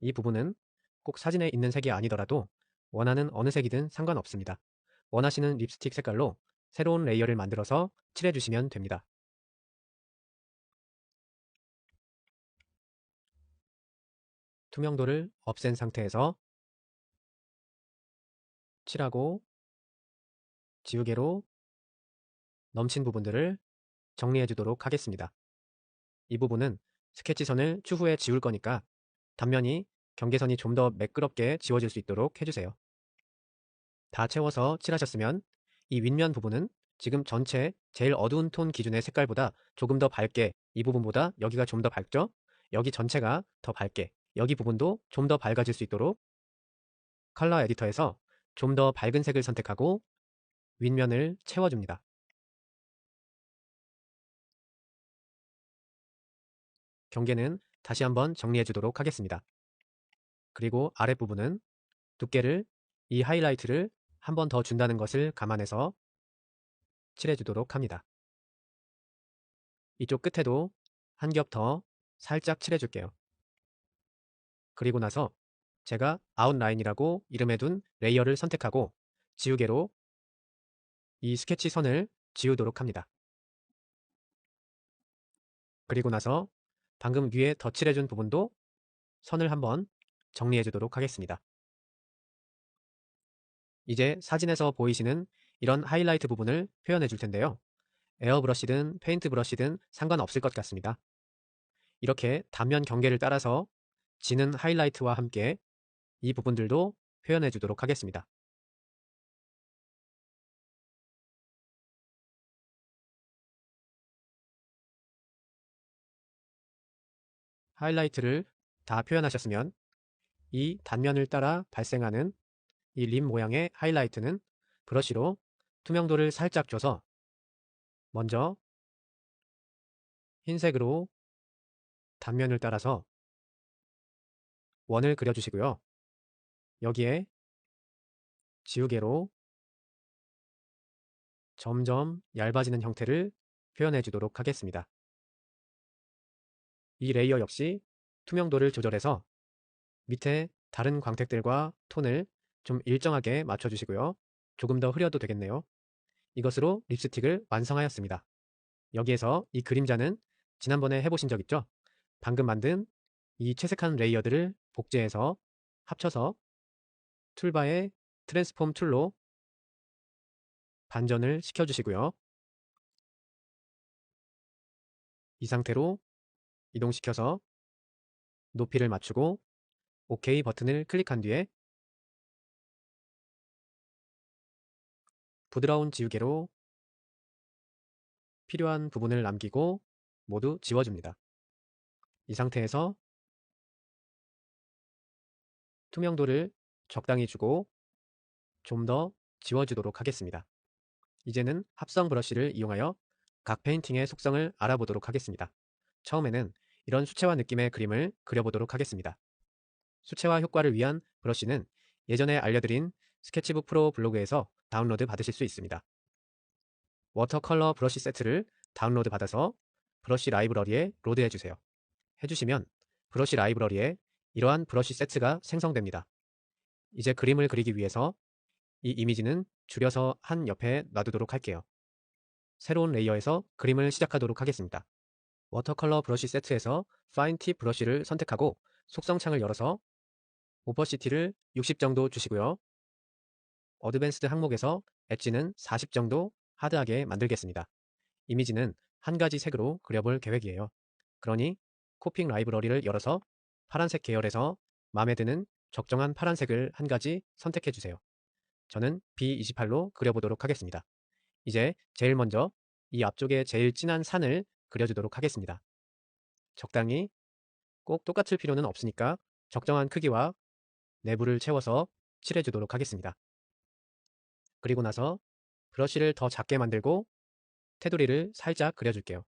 이 부분은 꼭 사진에 있는 색이 아니더라도 원하는 어느 색이든 상관없습니다. 원하시는 립스틱 색깔로 새로운 레이어를 만들어서 칠해주시면 됩니다. 투명도를 없앤 상태에서 칠하고 지우개로 넘친 부분들을 정리해 주도록 하겠습니다. 이 부분은 스케치선을 추후에 지울 거니까 단면이 경계선이 좀 더 매끄럽게 지워질 수 있도록 해주세요. 다 채워서 칠하셨으면 이 윗면 부분은 지금 전체 제일 어두운 톤 기준의 색깔보다 조금 더 밝게, 이 부분보다 여기가 좀 더 밝죠? 여기 전체가 더 밝게, 여기 부분도 좀 더 밝아질 수 있도록 컬러 에디터에서 좀 더 밝은 색을 선택하고 윗면을 채워줍니다. 경계는 다시 한번 정리해 주도록 하겠습니다. 그리고 아랫부분은 두께를, 이 하이라이트를 한 번 더 준다는 것을 감안해서 칠해 주도록 합니다. 이쪽 끝에도 한 겹 더 살짝 칠해 줄게요. 그리고 나서 제가 아웃라인이라고 이름해둔 레이어를 선택하고 지우개로 이 스케치 선을 지우도록 합니다. 그리고 나서 방금 위에 덧칠해준 부분도 선을 한번 정리해 주도록 하겠습니다. 이제 사진에서 보이시는 이런 하이라이트 부분을 표현해 줄 텐데요. 에어브러쉬든 페인트 브러쉬든 상관없을 것 같습니다. 이렇게 단면 경계를 따라서 지는 하이라이트와 함께 이 부분들도 표현해 주도록 하겠습니다. 하이라이트를 다 표현하셨으면 이 단면을 따라 발생하는 이 림 모양의 하이라이트는 브러쉬로 투명도를 살짝 줘서 먼저 흰색으로 단면을 따라서 원을 그려주시고요. 여기에 지우개로 점점 얇아지는 형태를 표현해 주도록 하겠습니다. 이 레이어 역시 투명도를 조절해서 밑에 다른 광택들과 톤을 좀 일정하게 맞춰주시고요. 조금 더 흐려도 되겠네요. 이것으로 립스틱을 완성하였습니다. 여기에서 이 그림자는 지난번에 해보신 적 있죠? 방금 만든 이 채색한 레이어들을 복제해서 합쳐서 툴바의 트랜스폼 툴로 반전을 시켜주시고요. 이 상태로 이동시켜서 높이를 맞추고 OK 버튼을 클릭한 뒤에 부드러운 지우개로 필요한 부분을 남기고 모두 지워줍니다. 이 상태에서 투명도를 적당히 주고 좀 더 지워주도록 하겠습니다. 이제는 합성 브러쉬를 이용하여 각 페인팅의 속성을 알아보도록 하겠습니다. 처음에는 이런 수채화 느낌의 그림을 그려보도록 하겠습니다. 수채화 효과를 위한 브러쉬는 예전에 알려드린 스케치북 프로 블로그에서 다운로드 받으실 수 있습니다. 워터컬러 브러쉬 세트를 다운로드 받아서 브러쉬 라이브러리에 로드해주세요. 해주시면 브러쉬 라이브러리에 이러한 브러쉬 세트가 생성됩니다. 이제 그림을 그리기 위해서 이 이미지는 줄여서 한 옆에 놔두도록 할게요. 새로운 레이어에서 그림을 시작하도록 하겠습니다. 워터컬러 브러쉬 세트에서 파인 팁 브러쉬를 선택하고 속성 창을 열어서 오퍼시티를 60 정도 주시고요. 어드밴스드 항목에서 엣지는 40 정도 하드하게 만들겠습니다. 이미지는 한 가지 색으로 그려볼 계획이에요. 그러니 코핑 라이브러리를 열어서 파란색 계열에서 마음에 드는 적정한 파란색을 한 가지 선택해 주세요. 저는 B28로 그려보도록 하겠습니다. 이제 제일 먼저 이 앞쪽에 제일 진한 산을 그려주도록 하겠습니다. 적당히 꼭 똑같을 필요는 없으니까 적정한 크기와 내부를 채워서 칠해주도록 하겠습니다. 그리고 나서 브러쉬를 더 작게 만들고 테두리를 살짝 그려줄게요.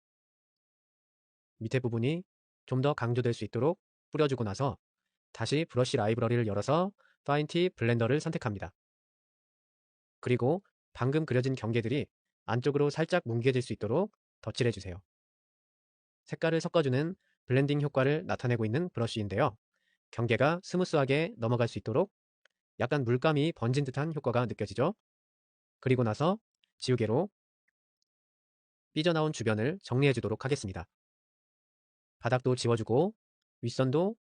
밑에 부분이 좀 더 강조될 수 있도록 뿌려주고 나서 다시 브러쉬 라이브러리를 열어서 파인 팁 블렌더를 선택합니다. 그리고 방금 그려진 경계들이 안쪽으로 살짝 뭉개질 수 있도록 덧칠해주세요. 색깔을 섞어주는 블렌딩 효과를 나타내고 있는 브러쉬인데요. 경계가 스무스하게 넘어갈 수 있도록 약간 물감이 번진 듯한 효과가 느껴지죠? 그리고 나서 지우개로 삐져나온 주변을 정리해주도록 하겠습니다. 바닥도 지워주고 윗선도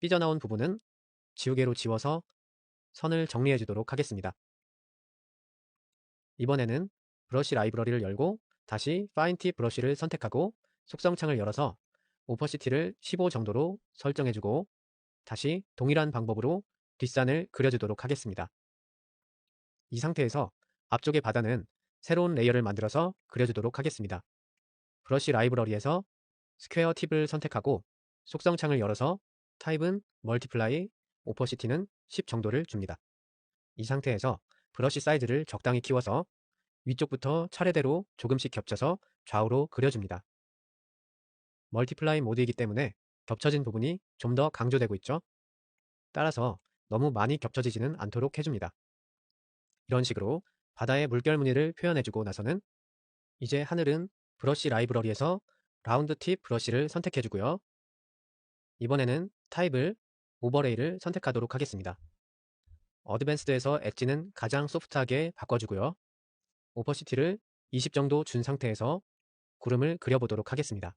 삐져나온 부분은 지우개로 지워서 선을 정리해주도록 하겠습니다. 이번에는 브러쉬 라이브러리를 열고 다시 파인 팁 브러쉬를 선택하고 속성 창을 열어서 오퍼시티를 15 정도로 설정해주고 다시 동일한 방법으로 뒷산을 그려주도록 하겠습니다. 이 상태에서 앞쪽의 바다는 새로운 레이어를 만들어서 그려주도록 하겠습니다. 브러쉬 라이브러리에서 스퀘어 팁을 선택하고 속성 창을 열어서 타입은 멀티플라이, 오퍼시티는 10 정도를 줍니다. 이 상태에서 브러쉬 사이즈를 적당히 키워서 위쪽부터 차례대로 조금씩 겹쳐서 좌우로 그려줍니다. 멀티플라이 모드이기 때문에 겹쳐진 부분이 좀 더 강조되고 있죠? 따라서 너무 많이 겹쳐지지는 않도록 해줍니다. 이런 식으로 바다의 물결 무늬를 표현해주고 나서는 이제 하늘은 브러쉬 라이브러리에서 라운드 팁 브러쉬를 선택해주고요. 이번에는 타입을 오버레이를 선택하도록 하겠습니다. 어드밴스드에서 엣지는 가장 소프트하게 바꿔주고요. 오퍼시티를 20 정도 준 상태에서 구름을 그려보도록 하겠습니다.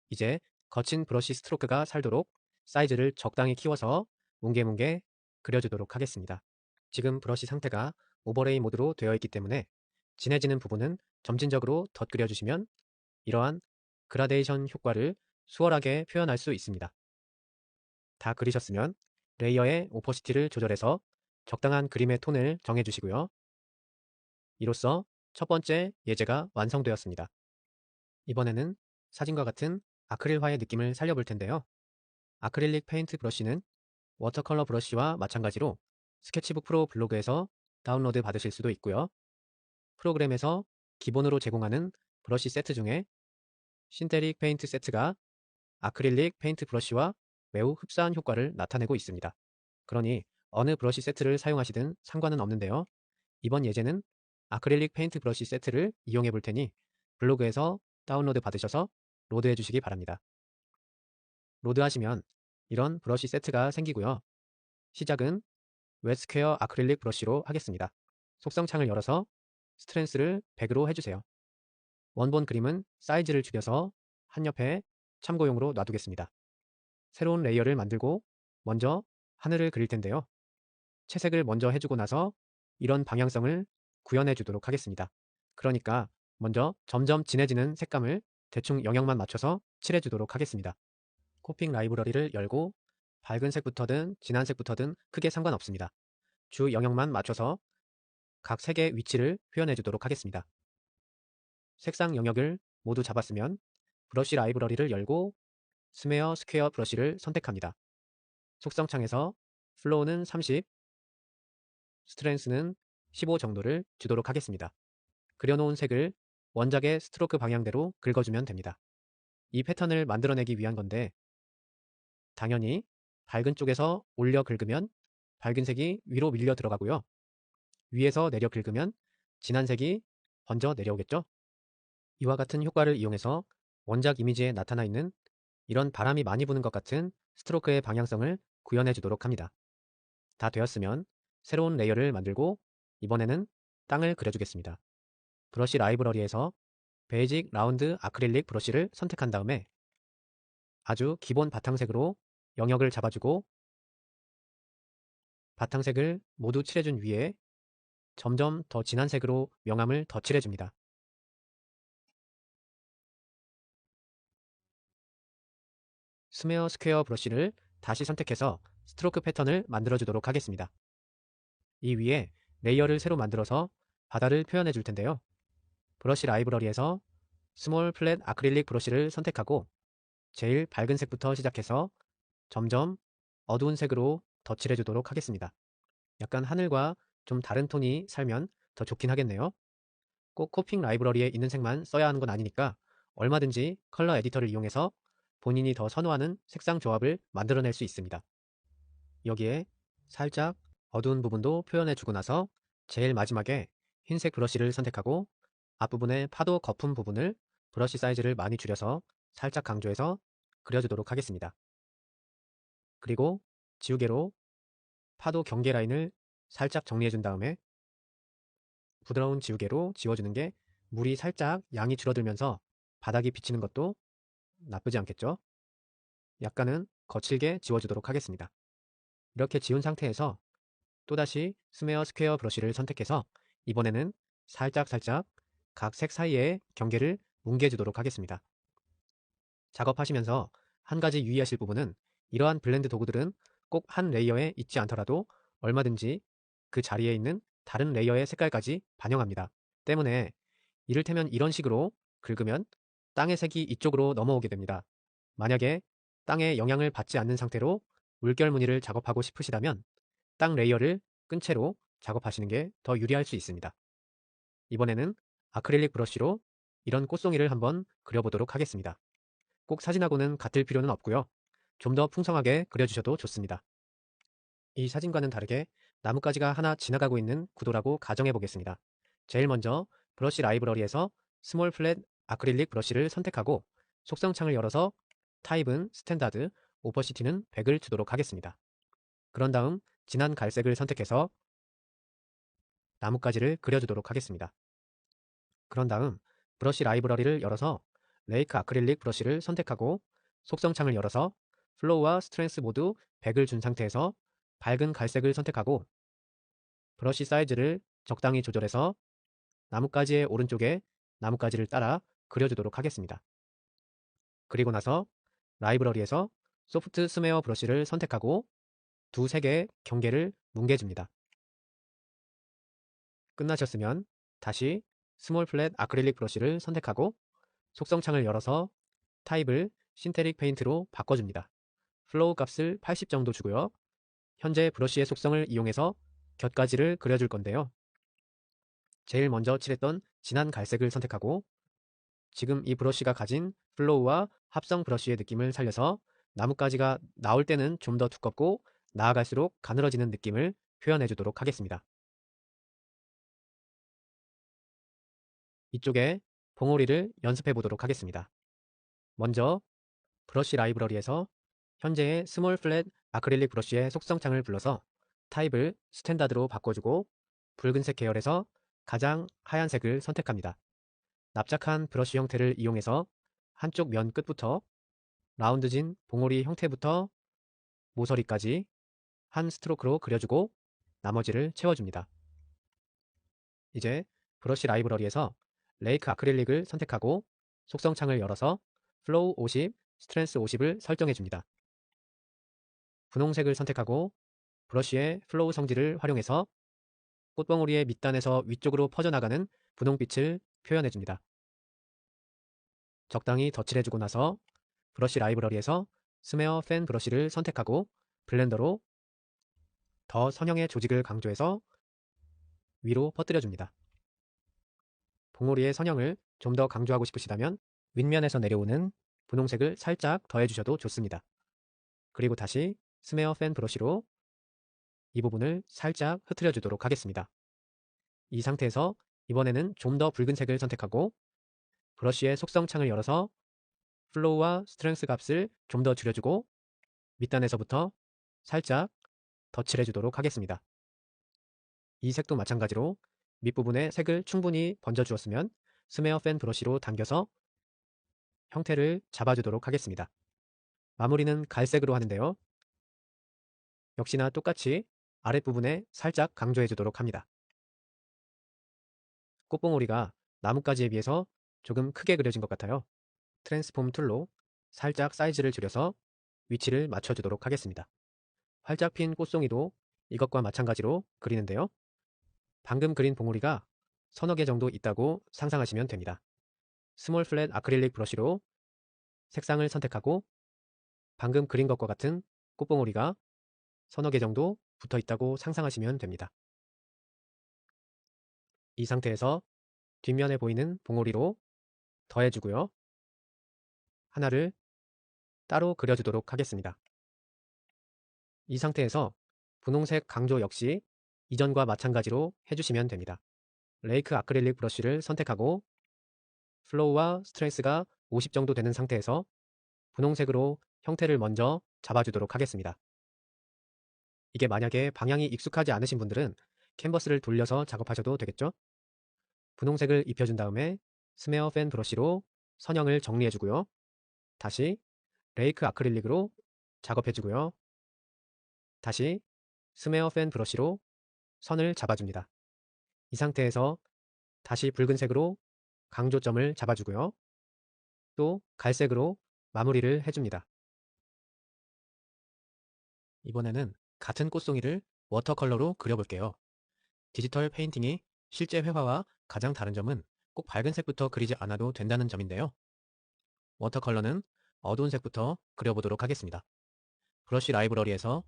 이제 거친 브러쉬 스트로크가 살도록 사이즈를 적당히 키워서 뭉게뭉게 그려주도록 하겠습니다. 지금 브러쉬 상태가 오버레이 모드로 되어 있기 때문에 진해지는 부분은 점진적으로 덧그려주시면 이러한 그라데이션 효과를 수월하게 표현할 수 있습니다. 다 그리셨으면 레이어의 오퍼시티를 조절해서 적당한 그림의 톤을 정해주시고요. 이로써 첫 번째 예제가 완성되었습니다. 이번에는 사진과 같은 아크릴화의 느낌을 살려볼 텐데요. 아크릴릭 페인트 브러쉬는 워터컬러 브러쉬와 마찬가지로 스케치북 프로 블로그에서 다운로드 받으실 수도 있고요. 프로그램에서 기본으로 제공하는 브러쉬 세트 중에 신테릭 페인트 세트가 아크릴릭 페인트 브러쉬와 매우 흡사한 효과를 나타내고 있습니다. 그러니 어느 브러쉬 세트를 사용하시든 상관은 없는데요. 이번 예제는 아크릴릭 페인트 브러쉬 세트를 이용해 볼 테니 블로그에서 다운로드 받으셔서 로드해 주시기 바랍니다. 로드하시면 이런 브러쉬 세트가 생기고요. 시작은 웨스퀘어 아크릴릭 브러쉬로 하겠습니다. 속성창을 열어서 스트렝스를 100으로 해주세요. 원본 그림은 사이즈를 줄여서 한 옆에 참고용으로 놔두겠습니다. 새로운 레이어를 만들고 먼저 하늘을 그릴 텐데요. 채색을 먼저 해주고 나서 이런 방향성을 구현해 주도록 하겠습니다. 그러니까 먼저 점점 진해지는 색감을 대충 영역만 맞춰서 칠해 주도록 하겠습니다. 코핑 라이브러리를 열고 밝은 색부터든 진한 색부터든 크게 상관없습니다. 주 영역만 맞춰서 각 색의 위치를 표현해 주도록 하겠습니다. 색상 영역을 모두 잡았으면 브러쉬 라이브러리를 열고 스메어 스퀘어 브러쉬를 선택합니다. 속성창에서 플로우는 30, 스트렝스는 15 정도를 주도록 하겠습니다. 그려놓은 색을 원작의 스트로크 방향대로 긁어주면 됩니다. 이 패턴을 만들어내기 위한 건데 당연히 밝은 쪽에서 올려 긁으면 밝은 색이 위로 밀려 들어가고요. 위에서 내려 긁으면 진한 색이 번져 내려오겠죠? 이와 같은 효과를 이용해서 원작 이미지에 나타나 있는 이런 바람이 많이 부는 것 같은 스트로크의 방향성을 구현해 주도록 합니다. 다 되었으면 새로운 레이어를 만들고 이번에는 땅을 그려주겠습니다. 브러쉬 라이브러리에서 베이직 라운드 아크릴릭 브러쉬를 선택한 다음에 아주 기본 바탕색으로 영역을 잡아주고 바탕색을 모두 칠해준 위에 점점 더 진한 색으로 명암을 더 칠해줍니다. 스메어 스퀘어 브러쉬를 다시 선택해서 스트로크 패턴을 만들어주도록 하겠습니다. 이 위에 레이어를 새로 만들어서 바다를 표현해 줄 텐데요. 브러쉬 라이브러리에서 스몰 플랫 아크릴릭 브러쉬를 선택하고 제일 밝은 색부터 시작해서 점점 어두운 색으로 덧칠해 주도록 하겠습니다. 약간 하늘과 좀 다른 톤이 살면 더 좋긴 하겠네요. 꼭 코핑 라이브러리에 있는 색만 써야 하는 건 아니니까 얼마든지 컬러 에디터를 이용해서 본인이 더 선호하는 색상 조합을 만들어낼 수 있습니다. 여기에 살짝 어두운 부분도 표현해 주고 나서 제일 마지막에 흰색 브러쉬를 선택하고 앞부분의 파도 거품 부분을 브러쉬 사이즈를 많이 줄여서 살짝 강조해서 그려주도록 하겠습니다. 그리고 지우개로 파도 경계 라인을 살짝 정리해 준 다음에 부드러운 지우개로 지워주는 게 물이 살짝 양이 줄어들면서 바닥이 비치는 것도 나쁘지 않겠죠? 약간은 거칠게 지워주도록 하겠습니다. 이렇게 지운 상태에서 또다시 스메어 스퀘어 브러쉬를 선택해서 이번에는 살짝 각 색 사이에 경계를 뭉개주도록 하겠습니다. 작업하시면서 한 가지 유의하실 부분은 이러한 블렌드 도구들은 꼭 한 레이어에 있지 않더라도 얼마든지 그 자리에 있는 다른 레이어의 색깔까지 반영합니다. 때문에 이를테면 이런 식으로 긁으면 땅의 색이 이쪽으로 넘어오게 됩니다. 만약에 땅에 영향을 받지 않는 상태로 물결 무늬를 작업하고 싶으시다면 땅 레이어를 끈 채로 작업하시는 게 더 유리할 수 있습니다. 이번에는 아크릴릭 브러쉬로 이런 꽃송이를 한번 그려보도록 하겠습니다. 꼭 사진하고는 같을 필요는 없고요. 좀 더 풍성하게 그려주셔도 좋습니다. 이 사진과는 다르게 나뭇가지가 하나 지나가고 있는 구도라고 가정해 보겠습니다. 제일 먼저 브러쉬 라이브러리에서 스몰 플랫 아크릴릭 브러쉬를 선택하고 속성창을 열어서 타입은 스탠다드, 오퍼시티는 100을 주도록 하겠습니다. 그런 다음 진한 갈색을 선택해서 나뭇가지를 그려주도록 하겠습니다. 그런 다음 브러쉬 라이브러리를 열어서 레이크 아크릴릭 브러쉬를 선택하고 속성창을 열어서 플로우와 스트렝스 모두 100을 준 상태에서 밝은 갈색을 선택하고 브러쉬 사이즈를 적당히 조절해서 나뭇가지의 오른쪽에 나뭇가지를 따라 그려주도록 하겠습니다. 그리고 나서 라이브러리에서 소프트 스메어 브러쉬를 선택하고 두 색의 경계를 뭉개줍니다. 끝나셨으면 다시 스몰 플랫 아크릴릭 브러쉬를 선택하고 속성창을 열어서 타입을 신테릭 페인트로 바꿔줍니다. 플로우 값을 80 정도 주고요. 현재 브러쉬의 속성을 이용해서 곁가지를 그려줄 건데요. 제일 먼저 칠했던 진한 갈색을 선택하고 지금 이 브러쉬가 가진 플로우와 합성 브러쉬의 느낌을 살려서 나뭇가지가 나올 때는 좀 더 두껍고 나아갈수록 가늘어지는 느낌을 표현해 주도록 하겠습니다. 이쪽에 봉오리를 연습해 보도록 하겠습니다. 먼저 브러쉬 라이브러리에서 현재의 스몰 플랫 아크릴릭 브러쉬의 속성창을 불러서 타입을 스탠다드로 바꿔주고 붉은색 계열에서 가장 하얀색을 선택합니다. 납작한 브러쉬 형태를 이용해서 한쪽 면 끝부터 라운드진 봉오리 형태부터 모서리까지 한 스트로크로 그려주고 나머지를 채워줍니다. 이제 브러쉬 라이브러리에서 레이크 아크릴릭을 선택하고 속성창을 열어서 플로우 50, 스트렝스 50을 설정해줍니다. 분홍색을 선택하고 브러쉬의 플로우 성질을 활용해서 꽃봉오리의 밑단에서 위쪽으로 퍼져나가는 분홍빛을 표현해줍니다. 적당히 덧칠해주고 나서 브러쉬 라이브러리에서 스메어 팬 브러쉬를 선택하고 블렌더로 더 선형의 조직을 강조해서 위로 퍼뜨려줍니다. 봉오리의 선형을 좀 더 강조하고 싶으시다면 윗면에서 내려오는 분홍색을 살짝 더해주셔도 좋습니다. 그리고 다시 스메어 팬 브러쉬로 이 부분을 살짝 흐트려 주도록 하겠습니다. 이 상태에서 이번에는 좀 더 붉은색을 선택하고 브러쉬의 속성창을 열어서 플로우와 스트렝스 값을 좀 더 줄여주고 밑단에서부터 살짝 덧칠해 주도록 하겠습니다. 이 색도 마찬가지로 밑부분에 색을 충분히 번져 주었으면 스메어 팬 브러쉬로 당겨서 형태를 잡아주도록 하겠습니다. 마무리는 갈색으로 하는데요. 역시나 똑같이 아랫부분에 살짝 강조해 주도록 합니다. 꽃봉오리가 나뭇가지에 비해서 조금 크게 그려진 것 같아요. 트랜스폼 툴로 살짝 사이즈를 줄여서 위치를 맞춰주도록 하겠습니다. 활짝 핀 꽃송이도 이것과 마찬가지로 그리는데요. 방금 그린 봉오리가 서너 개 정도 있다고 상상하시면 됩니다. 스몰 플랫 아크릴릭 브러쉬로 색상을 선택하고 방금 그린 것과 같은 꽃봉오리가 서너 개 정도 붙어 있다고 상상하시면 됩니다. 이 상태에서 뒷면에 보이는 봉오리로 더해주고요. 하나를 따로 그려주도록 하겠습니다. 이 상태에서 분홍색 강조 역시 이전과 마찬가지로 해주시면 됩니다. 레이크 아크릴릭 브러쉬를 선택하고 플로우와 스트렝스가 50 정도 되는 상태에서 분홍색으로 형태를 먼저 잡아주도록 하겠습니다. 이게 만약에 방향이 익숙하지 않으신 분들은 캔버스를 돌려서 작업하셔도 되겠죠? 분홍색을 입혀준 다음에 스메어 팬 브러쉬로 선형을 정리해주고요. 다시 레이크 아크릴릭으로 작업해주고요. 다시 스메어 팬 브러쉬로 선을 잡아줍니다. 이 상태에서 다시 붉은색으로 강조점을 잡아주고요. 또 갈색으로 마무리를 해줍니다. 이번에는 같은 꽃송이를 워터컬러로 그려볼게요. 디지털 페인팅이 실제 회화와 가장 다른 점은 꼭 밝은 색부터 그리지 않아도 된다는 점인데요. 워터컬러는 어두운 색부터 그려보도록 하겠습니다. 브러쉬 라이브러리에서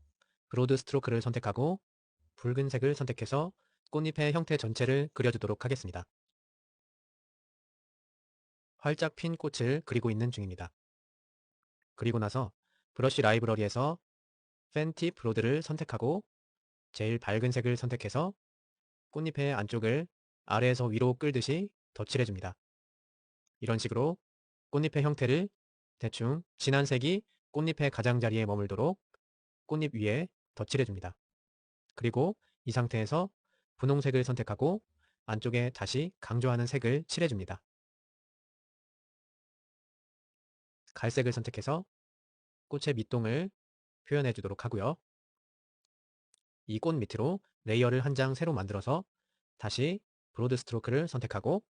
브로드 스트로크를 선택하고 붉은색을 선택해서 꽃잎의 형태 전체를 그려주도록 하겠습니다. 활짝 핀 꽃을 그리고 있는 중입니다. 그리고 나서 브러쉬 라이브러리에서 팬티 브로드를 선택하고 제일 밝은 색을 선택해서 꽃잎의 안쪽을 아래에서 위로 끌듯이 덧칠해줍니다. 이런 식으로 꽃잎의 형태를 대충 진한 색이 꽃잎의 가장자리에 머물도록 꽃잎 위에 덧칠해줍니다. 그리고 이 상태에서 분홍색을 선택하고 안쪽에 다시 강조하는 색을 칠해줍니다. 갈색을 선택해서 꽃의 밑동을 표현해 주도록 하고요. 이 꽃 밑으로 레이어를 한 장 새로 만들어서 다시 브로드 스트로크를 선택하고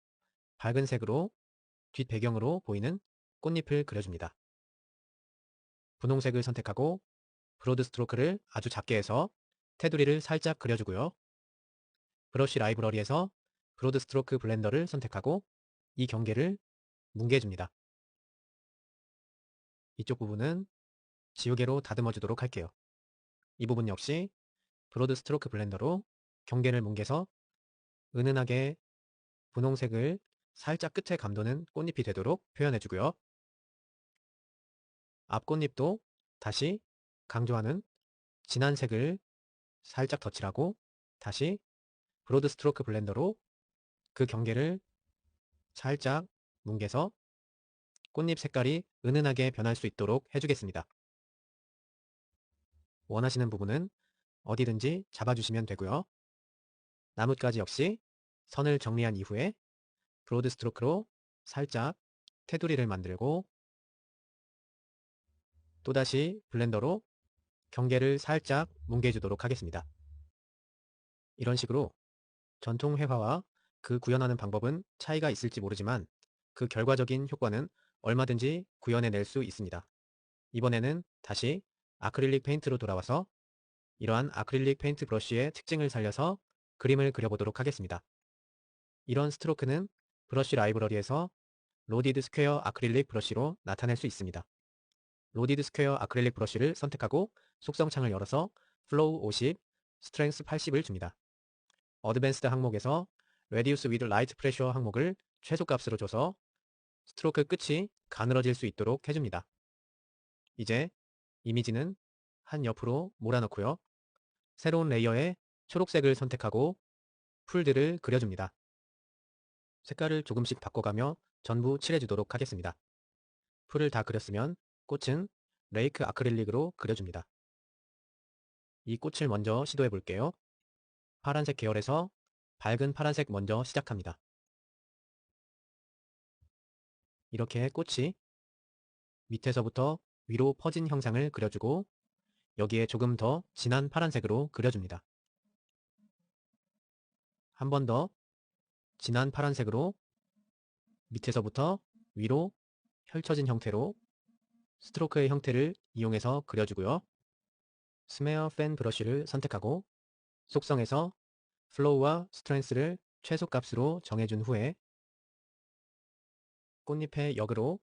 밝은 색으로 뒷배경으로 보이는 꽃잎을 그려줍니다. 분홍색을 선택하고 브로드 스트로크를 아주 작게 해서 테두리를 살짝 그려주고요. 브러쉬 라이브러리에서 브로드 스트로크 블렌더를 선택하고 이 경계를 뭉개줍니다. 이쪽 부분은 지우개로 다듬어 주도록 할게요. 이 부분 역시 브로드 스트로크 블렌더로 경계를 뭉개서 은은하게 분홍색을 살짝 끝에 감도는 꽃잎이 되도록 표현해주고요. 앞꽃잎도 다시 강조하는 진한 색을 살짝 덧칠하고 다시 브로드 스트로크 블렌더로 그 경계를 살짝 뭉개서 꽃잎 색깔이 은은하게 변할 수 있도록 해주겠습니다. 원하시는 부분은 어디든지 잡아주시면 되고요. 나뭇가지 역시 선을 정리한 이후에 브로드 스트로크로 살짝 테두리를 만들고 또다시 블렌더로 경계를 살짝 뭉개주도록 하겠습니다. 이런 식으로 전통 회화와 그 구현하는 방법은 차이가 있을지 모르지만 그 결과적인 효과는 얼마든지 구현해낼 수 있습니다. 이번에는 다시 아크릴릭 페인트로 돌아와서 이러한 아크릴릭 페인트 브러쉬의 특징을 살려서 그림을 그려보도록 하겠습니다. 이런 스트로크는 브러쉬 라이브러리에서 로디드 스퀘어 아크릴릭 브러쉬로 나타낼 수 있습니다. 로디드 스퀘어 아크릴릭 브러쉬를 선택하고 속성 창을 열어서 플로우 50, 스트렝스 80을 줍니다. 어드밴스드 항목에서 Reduce with Light Pressure 항목을 최소값으로 줘서 스트로크 끝이 가늘어질 수 있도록 해줍니다. 이제 이미지는 한 옆으로 몰아넣고요. 새로운 레이어에 초록색을 선택하고 풀들을 그려줍니다. 색깔을 조금씩 바꿔가며 전부 칠해주도록 하겠습니다. 풀을 다 그렸으면 꽃은 레이크 아크릴릭으로 그려줍니다. 이 꽃을 먼저 시도해 볼게요. 파란색 계열에서 밝은 파란색 먼저 시작합니다. 이렇게 꽃이 밑에서부터 위로 퍼진 형상을 그려주고 여기에 조금 더 진한 파란색으로 그려줍니다. 한 번 더 진한 파란색으로 밑에서부터 위로 펼쳐진 형태로 스트로크의 형태를 이용해서 그려주고요. 스메어 팬 브러쉬를 선택하고 속성에서 플로우와 스트렝스를 최소값으로 정해준 후에 꽃잎의 역으로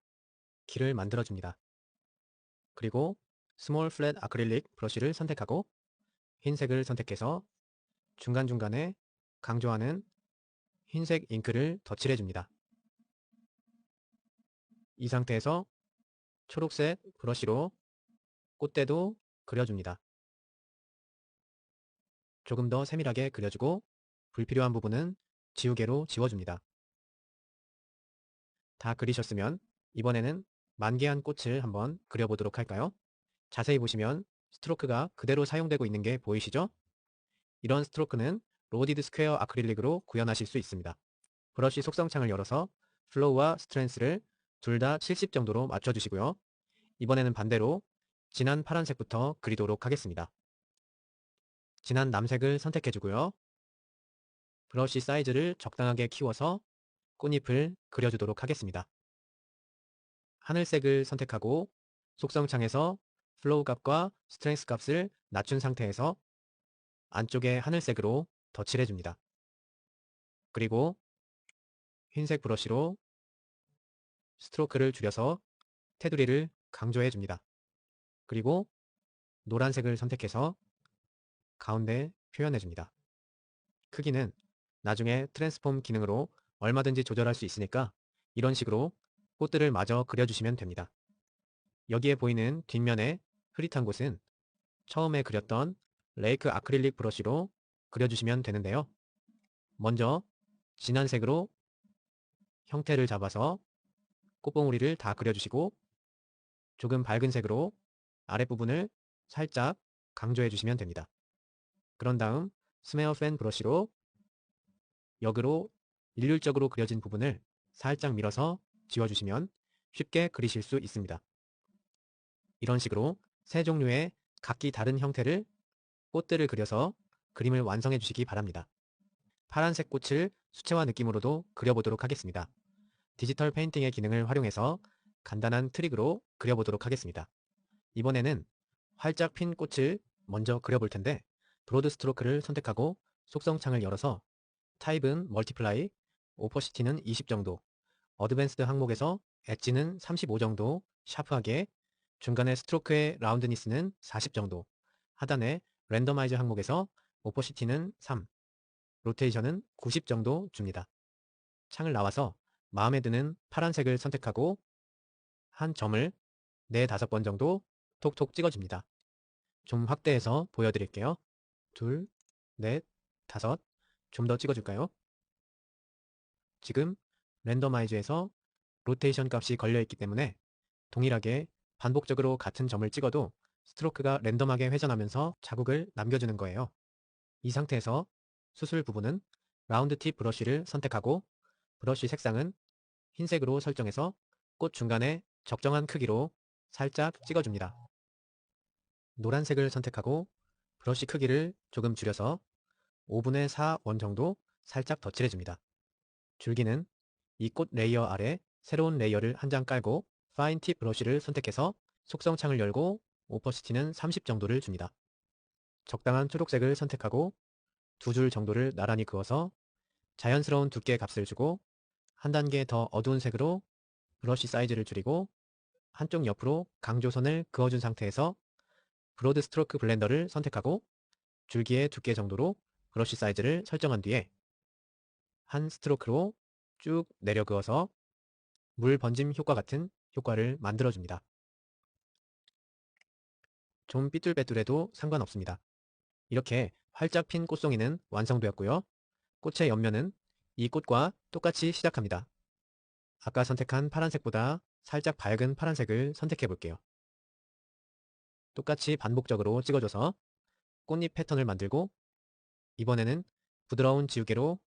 길을 만들어줍니다. 그리고 스몰 플랫 아크릴릭 브러쉬를 선택하고 흰색을 선택해서 중간중간에 강조하는 흰색 잉크를 덧칠해줍니다. 이 상태에서 초록색 브러쉬로 꽃대도 그려줍니다. 조금 더 세밀하게 그려주고 불필요한 부분은 지우개로 지워줍니다. 다 그리셨으면 이번에는 만개한 꽃을 한번 그려보도록 할까요? 자세히 보시면 스트로크가 그대로 사용되고 있는 게 보이시죠? 이런 스트로크는 로디드 스퀘어 아크릴릭으로 구현하실 수 있습니다. 브러쉬 속성창을 열어서 플로우와 스트렝스를 둘 다 70 정도로 맞춰주시고요. 이번에는 반대로 진한 파란색부터 그리도록 하겠습니다. 진한 남색을 선택해주고요. 브러쉬 사이즈를 적당하게 키워서 꽃잎을 그려주도록 하겠습니다. 하늘색을 선택하고 속성창에서 플로우 값과 스트렝스 값을 낮춘 상태에서 안쪽에 하늘색으로 덧칠해줍니다. 그리고 흰색 브러쉬로 스트로크를 줄여서 테두리를 강조해줍니다. 그리고 노란색을 선택해서 가운데 표현해줍니다. 크기는 나중에 트랜스폼 기능으로 얼마든지 조절할 수 있으니까 이런 식으로 꽃들을 마저 그려주시면 됩니다. 여기에 보이는 뒷면에 흐릿한 곳은 처음에 그렸던 레이크 아크릴릭 브러쉬로 그려주시면 되는데요. 먼저 진한 색으로 형태를 잡아서 꽃봉오리를 다 그려주시고 조금 밝은 색으로 아랫부분을 살짝 강조해 주시면 됩니다. 그런 다음 스메어 팬 브러쉬로 역으로 일률적으로 그려진 부분을 살짝 밀어서 지워주시면 쉽게 그리실 수 있습니다. 이런 식으로 세 종류의 각기 다른 형태를 꽃들을 그려서 그림을 완성해 주시기 바랍니다. 파란색 꽃을 수채화 느낌으로도 그려보도록 하겠습니다. 디지털 페인팅의 기능을 활용해서 간단한 트릭으로 그려보도록 하겠습니다. 이번에는 활짝 핀 꽃을 먼저 그려볼 텐데 브로드 스트로크를 선택하고 속성창을 열어서 타입은 멀티플라이, 오퍼시티는 20 정도, 어드밴스드 항목에서 엣지는 35 정도 샤프하게, 중간에 스트로크의 라운드니스는 40 정도, 하단에 랜더마이즈 항목에서 오퍼시티는 3, 로테이션은 90 정도 줍니다. 창을 나와서 마음에 드는 파란색을 선택하고 한 점을 4, 5번 정도 톡톡 찍어줍니다. 좀 확대해서 보여드릴게요. 둘, 넷, 다섯, 좀 더 찍어줄까요? 지금 랜더마이즈에서 로테이션 값이 걸려있기 때문에 동일하게 반복적으로 같은 점을 찍어도 스트로크가 랜덤하게 회전하면서 자국을 남겨주는 거예요. 이 상태에서 수술 부분은 라운드 팁 브러쉬를 선택하고 브러쉬 색상은 흰색으로 설정해서 꽃 중간에 적정한 크기로 살짝 찍어줍니다. 노란색을 선택하고 브러쉬 크기를 조금 줄여서 5분의 4원 정도 살짝 덧칠해줍니다. 줄기는 이 꽃 레이어 아래 새로운 레이어를 한 장 깔고 파인 팁 브러쉬를 선택해서 속성 창을 열고 오퍼시티는 30 정도를 줍니다. 적당한 초록색을 선택하고 두 줄 정도를 나란히 그어서 자연스러운 두께 값을 주고 한 단계 더 어두운 색으로 브러쉬 사이즈를 줄이고 한쪽 옆으로 강조선을 그어준 상태에서 브로드 스트로크 블렌더를 선택하고 줄기의 두께 정도로 브러쉬 사이즈를 설정한 뒤에 한 스트로크로 쭉 내려 그어서 물 번짐 효과 같은 효과를 만들어줍니다. 좀 삐뚤빼뚤해도 상관없습니다. 이렇게 활짝 핀 꽃송이는 완성되었고요. 꽃의 옆면은 이 꽃과 똑같이 시작합니다. 아까 선택한 파란색보다 살짝 밝은 파란색을 선택해 볼게요. 똑같이 반복적으로 찍어줘서 꽃잎 패턴을 만들고 이번에는 부드러운 지우개로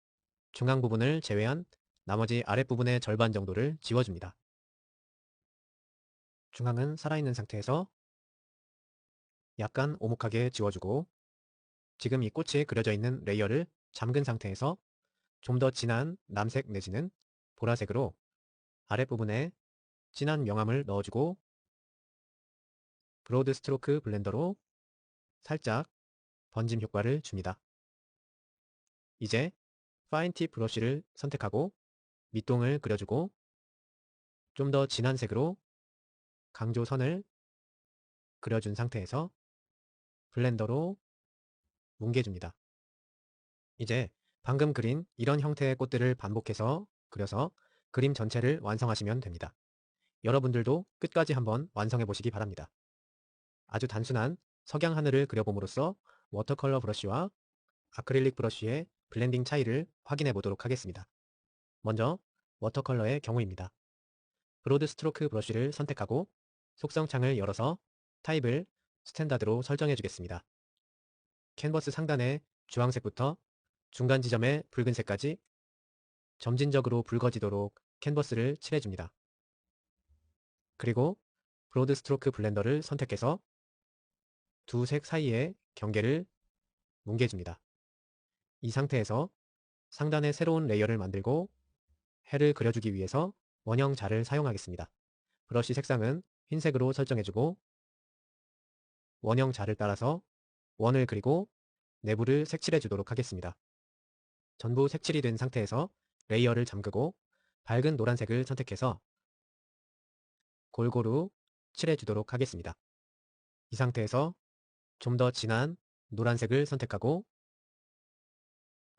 중앙 부분을 제외한 나머지 아랫부분의 절반 정도를 지워줍니다. 중앙은 살아있는 상태에서 약간 오목하게 지워주고 지금 이 꽃이 그려져 있는 레이어를 잠근 상태에서 좀 더 진한 남색 내지는 보라색으로 아랫부분에 진한 명암을 넣어주고 브로드 스트로크 블렌더로 살짝 번짐 효과를 줍니다. 이제 파인 팁 브러쉬를 선택하고 밑동을 그려주고 좀 더 진한 색으로 강조선을 그려준 상태에서 블렌더로 뭉개줍니다. 이제 방금 그린 이런 형태의 꽃들을 반복해서 그려서 그림 전체를 완성하시면 됩니다. 여러분들도 끝까지 한번 완성해 보시기 바랍니다. 아주 단순한 석양 하늘을 그려봄으로써 워터컬러 브러쉬와 아크릴릭 브러쉬의 블렌딩 차이를 확인해 보도록 하겠습니다. 먼저 워터컬러의 경우입니다. 브로드 스트로크 브러쉬를 선택하고 속성 창을 열어서 타입을 스탠다드로 설정해 주겠습니다. 캔버스 상단의 주황색부터 중간 지점의 붉은색까지 점진적으로 붉어지도록 캔버스를 칠해줍니다. 그리고 브로드 스트로크 블렌더를 선택해서 두 색 사이의 경계를 뭉개줍니다. 이 상태에서 상단에 새로운 레이어를 만들고 해를 그려주기 위해서 원형 자를 사용하겠습니다. 브러쉬 색상은 흰색으로 설정해주고 원형 자를 따라서 원을 그리고 내부를 색칠해주도록 하겠습니다. 전부 색칠이 된 상태에서 레이어를 잠그고 밝은 노란색을 선택해서 골고루 칠해주도록 하겠습니다. 이 상태에서 좀 더 진한 노란색을 선택하고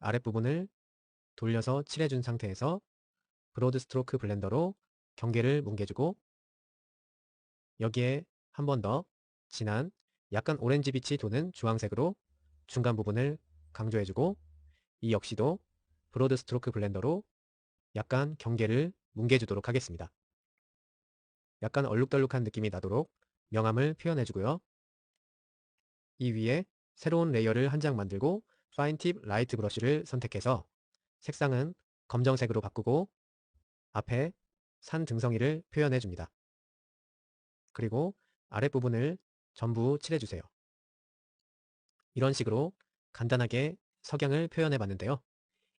아랫부분을 돌려서 칠해준 상태에서 브로드 스트로크 블렌더로 경계를 뭉개주고 여기에 한 번 더 진한 약간 오렌지빛이 도는 주황색으로 중간 부분을 강조해주고 이 역시도 브로드 스트로크 블렌더로 약간 경계를 뭉개주도록 하겠습니다. 약간 얼룩덜룩한 느낌이 나도록 명암을 표현해주고요. 이 위에 새로운 레이어를 한 장 만들고 파인 팁 라이트 브러쉬를 선택해서 색상은 검정색으로 바꾸고 앞에 산 등성이를 표현해줍니다. 그리고 아랫부분을 전부 칠해주세요. 이런 식으로 간단하게 석양을 표현해 봤는데요.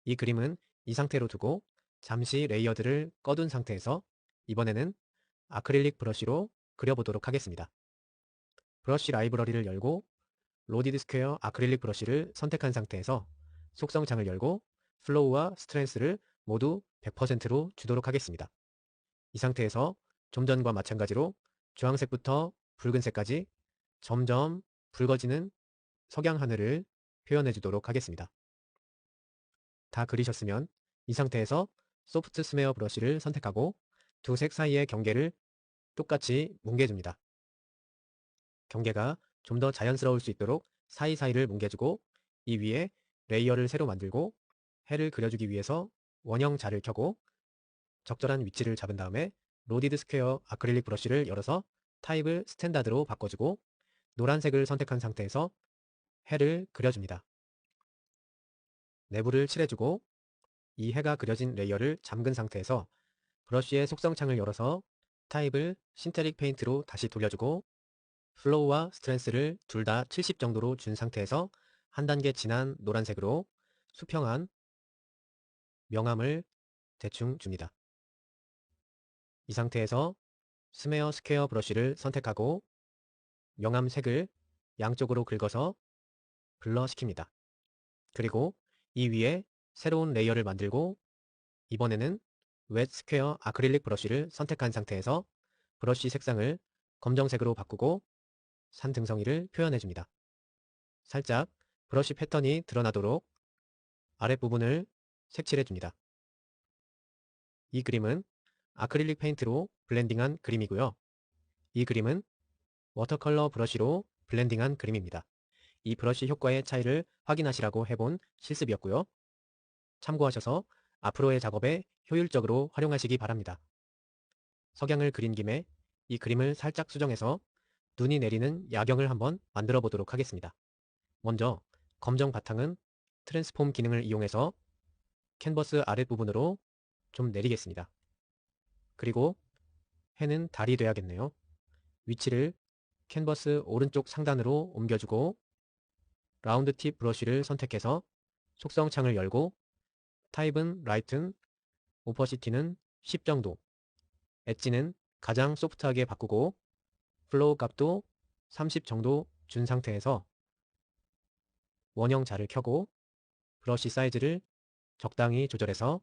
이 그림은 이 상태로 두고 잠시 레이어들을 꺼둔 상태에서 이번에는 아크릴릭 브러쉬로 그려보도록 하겠습니다. 브러쉬 라이브러리를 열고 로디드 스퀘어 아크릴릭 브러쉬를 선택한 상태에서 속성창을 열고 플로우와 스트렝스를 모두 100%로 주도록 하겠습니다. 이 상태에서 좀 전과 마찬가지로 주황색부터 붉은색까지 점점 붉어지는 석양 하늘을 표현해 주도록 하겠습니다. 다 그리셨으면 이 상태에서 소프트 스메어 브러쉬를 선택하고 두 색 사이의 경계를 똑같이 뭉개줍니다. 경계가 좀 더 자연스러울 수 있도록 사이사이를 뭉개주고 이 위에 레이어를 새로 만들고 해를 그려주기 위해서 원형 자를 켜고 적절한 위치를 잡은 다음에 로디드 스퀘어 아크릴릭 브러쉬를 열어서 타입을 스탠다드로 바꿔주고 노란색을 선택한 상태에서 해를 그려줍니다. 내부를 칠해주고 이 해가 그려진 레이어를 잠근 상태에서 브러쉬의 속성창을 열어서 타입을 신테릭 페인트로 다시 돌려주고 플로우와 스트렝스를 둘 다 70 정도로 준 상태에서 한 단계 진한 노란색으로 수평한 명암을 대충 줍니다. 이 상태에서 스메어 스퀘어 브러쉬를 선택하고 명암 색을 양쪽으로 긁어서 블러시킵니다. 그리고 이 위에 새로운 레이어를 만들고 이번에는 웻 스퀘어 아크릴릭 브러쉬를 선택한 상태에서 브러쉬 색상을 검정색으로 바꾸고 산 등성이를 표현해줍니다. 살짝 브러쉬 패턴이 드러나도록 아랫부분을 색칠해줍니다. 이 그림은 아크릴릭 페인트로 블렌딩한 그림이고요. 이 그림은 워터컬러 브러쉬로 블렌딩한 그림입니다. 이 브러쉬 효과의 차이를 확인하시라고 해본 실습이었고요. 참고하셔서 앞으로의 작업에 효율적으로 활용하시기 바랍니다. 석양을 그린 김에 이 그림을 살짝 수정해서 눈이 내리는 야경을 한번 만들어 보도록 하겠습니다. 먼저 검정 바탕은 트랜스폼 기능을 이용해서 캔버스 아랫부분으로 좀 내리겠습니다. 그리고 해는 달이 돼야겠네요. 위치를 캔버스 오른쪽 상단으로 옮겨주고 라운드 팁 브러쉬를 선택해서 속성 창을 열고 타입은 라이튼, 오퍼시티는 10 정도, 엣지는 가장 소프트하게 바꾸고 플로우 값도 30 정도 준 상태에서 원형 자를 켜고 브러쉬 사이즈를 적당히 조절해서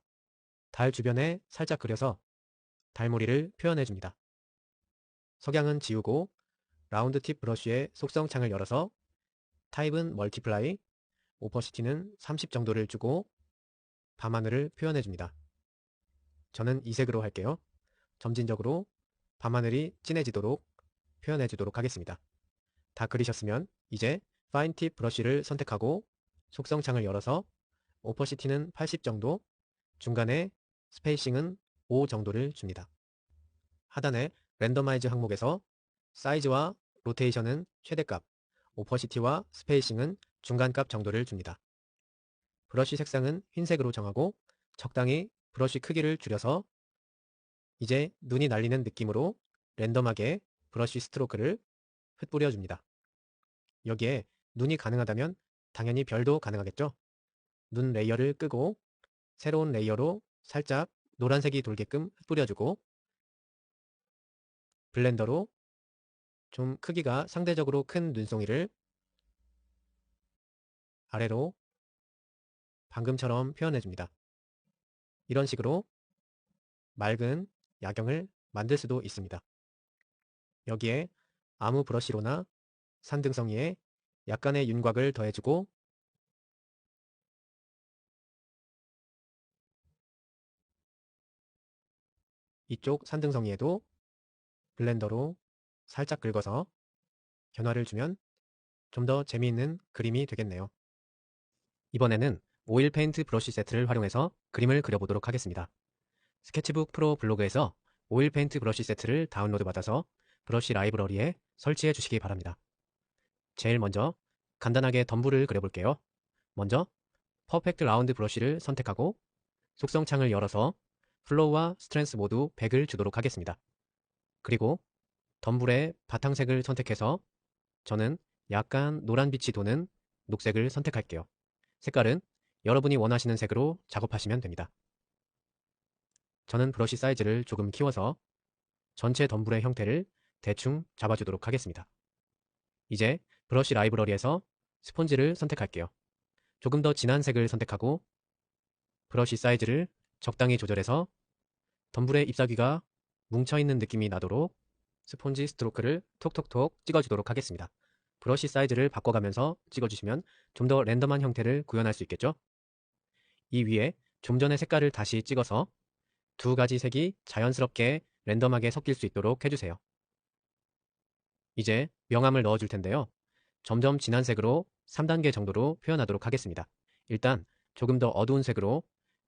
달 주변에 살짝 그려서 달무리를 표현해줍니다. 석양은 지우고 라운드 팁 브러쉬의 속성 창을 열어서 타입은 멀티플라이, 오퍼시티는 30 정도를 주고 밤하늘을 표현해줍니다. 저는 이 색으로 할게요. 점진적으로 밤하늘이 진해지도록 표현해주도록 하겠습니다. 다 그리셨으면 이제 파인 팁 브러쉬를 선택하고 속성 창을 열어서 오퍼시티는 80 정도, 중간에 스페이싱은 5 정도를 줍니다. 하단에 랜더마이즈 항목에서 사이즈와 로테이션은 최대값, 오퍼시티와 스페이싱은 중간값 정도를 줍니다. 브러쉬 색상은 흰색으로 정하고 적당히 브러쉬 크기를 줄여서 이제 눈이 날리는 느낌으로 랜덤하게 브러쉬 스트로크를 흩뿌려 줍니다. 여기에 눈이 가능하다면 당연히 별도 가능하겠죠? 눈 레이어를 끄고 새로운 레이어로 살짝 노란색이 돌게끔 흩뿌려주고 블렌더로 좀 크기가 상대적으로 큰 눈송이를 아래로 방금처럼 표현해줍니다. 이런 식으로 맑은 야경을 만들 수도 있습니다. 여기에 아무 브러쉬로나 산등성이에 약간의 윤곽을 더해주고 이쪽 산등성이에도 블렌더로 살짝 긁어서 변화를 주면 좀 더 재미있는 그림이 되겠네요. 이번에는 오일 페인트 브러쉬 세트를 활용해서 그림을 그려보도록 하겠습니다. 스케치북 프로 블로그에서 오일 페인트 브러쉬 세트를 다운로드 받아서 브러쉬 라이브러리에 설치해 주시기 바랍니다. 제일 먼저 간단하게 덤불을 그려볼게요. 먼저 퍼펙트 라운드 브러쉬를 선택하고 속성 창을 열어서 플로우와 스트렝스 모두 100을 주도록 하겠습니다. 그리고 덤불의 바탕색을 선택해서 저는 약간 노란빛이 도는 녹색을 선택할게요. 색깔은 여러분이 원하시는 색으로 작업하시면 됩니다. 저는 브러쉬 사이즈를 조금 키워서 전체 덤불의 형태를 대충 잡아주도록 하겠습니다. 이제 브러쉬 라이브러리에서 스폰지를 선택할게요. 조금 더 진한 색을 선택하고 브러쉬 사이즈를 적당히 조절해서 덤불의 잎사귀가 뭉쳐있는 느낌이 나도록 스폰지 스트로크를 톡톡톡 찍어주도록 하겠습니다. 브러쉬 사이즈를 바꿔가면서 찍어주시면 좀 더 랜덤한 형태를 구현할 수 있겠죠? 이 위에 좀 전에 색깔을 다시 찍어서 두 가지 색이 자연스럽게 랜덤하게 섞일 수 있도록 해주세요. 이제 명암을 넣어줄 텐데요. 점점 진한 색으로 3단계 정도로 표현하도록 하겠습니다. 일단 조금 더 어두운 색으로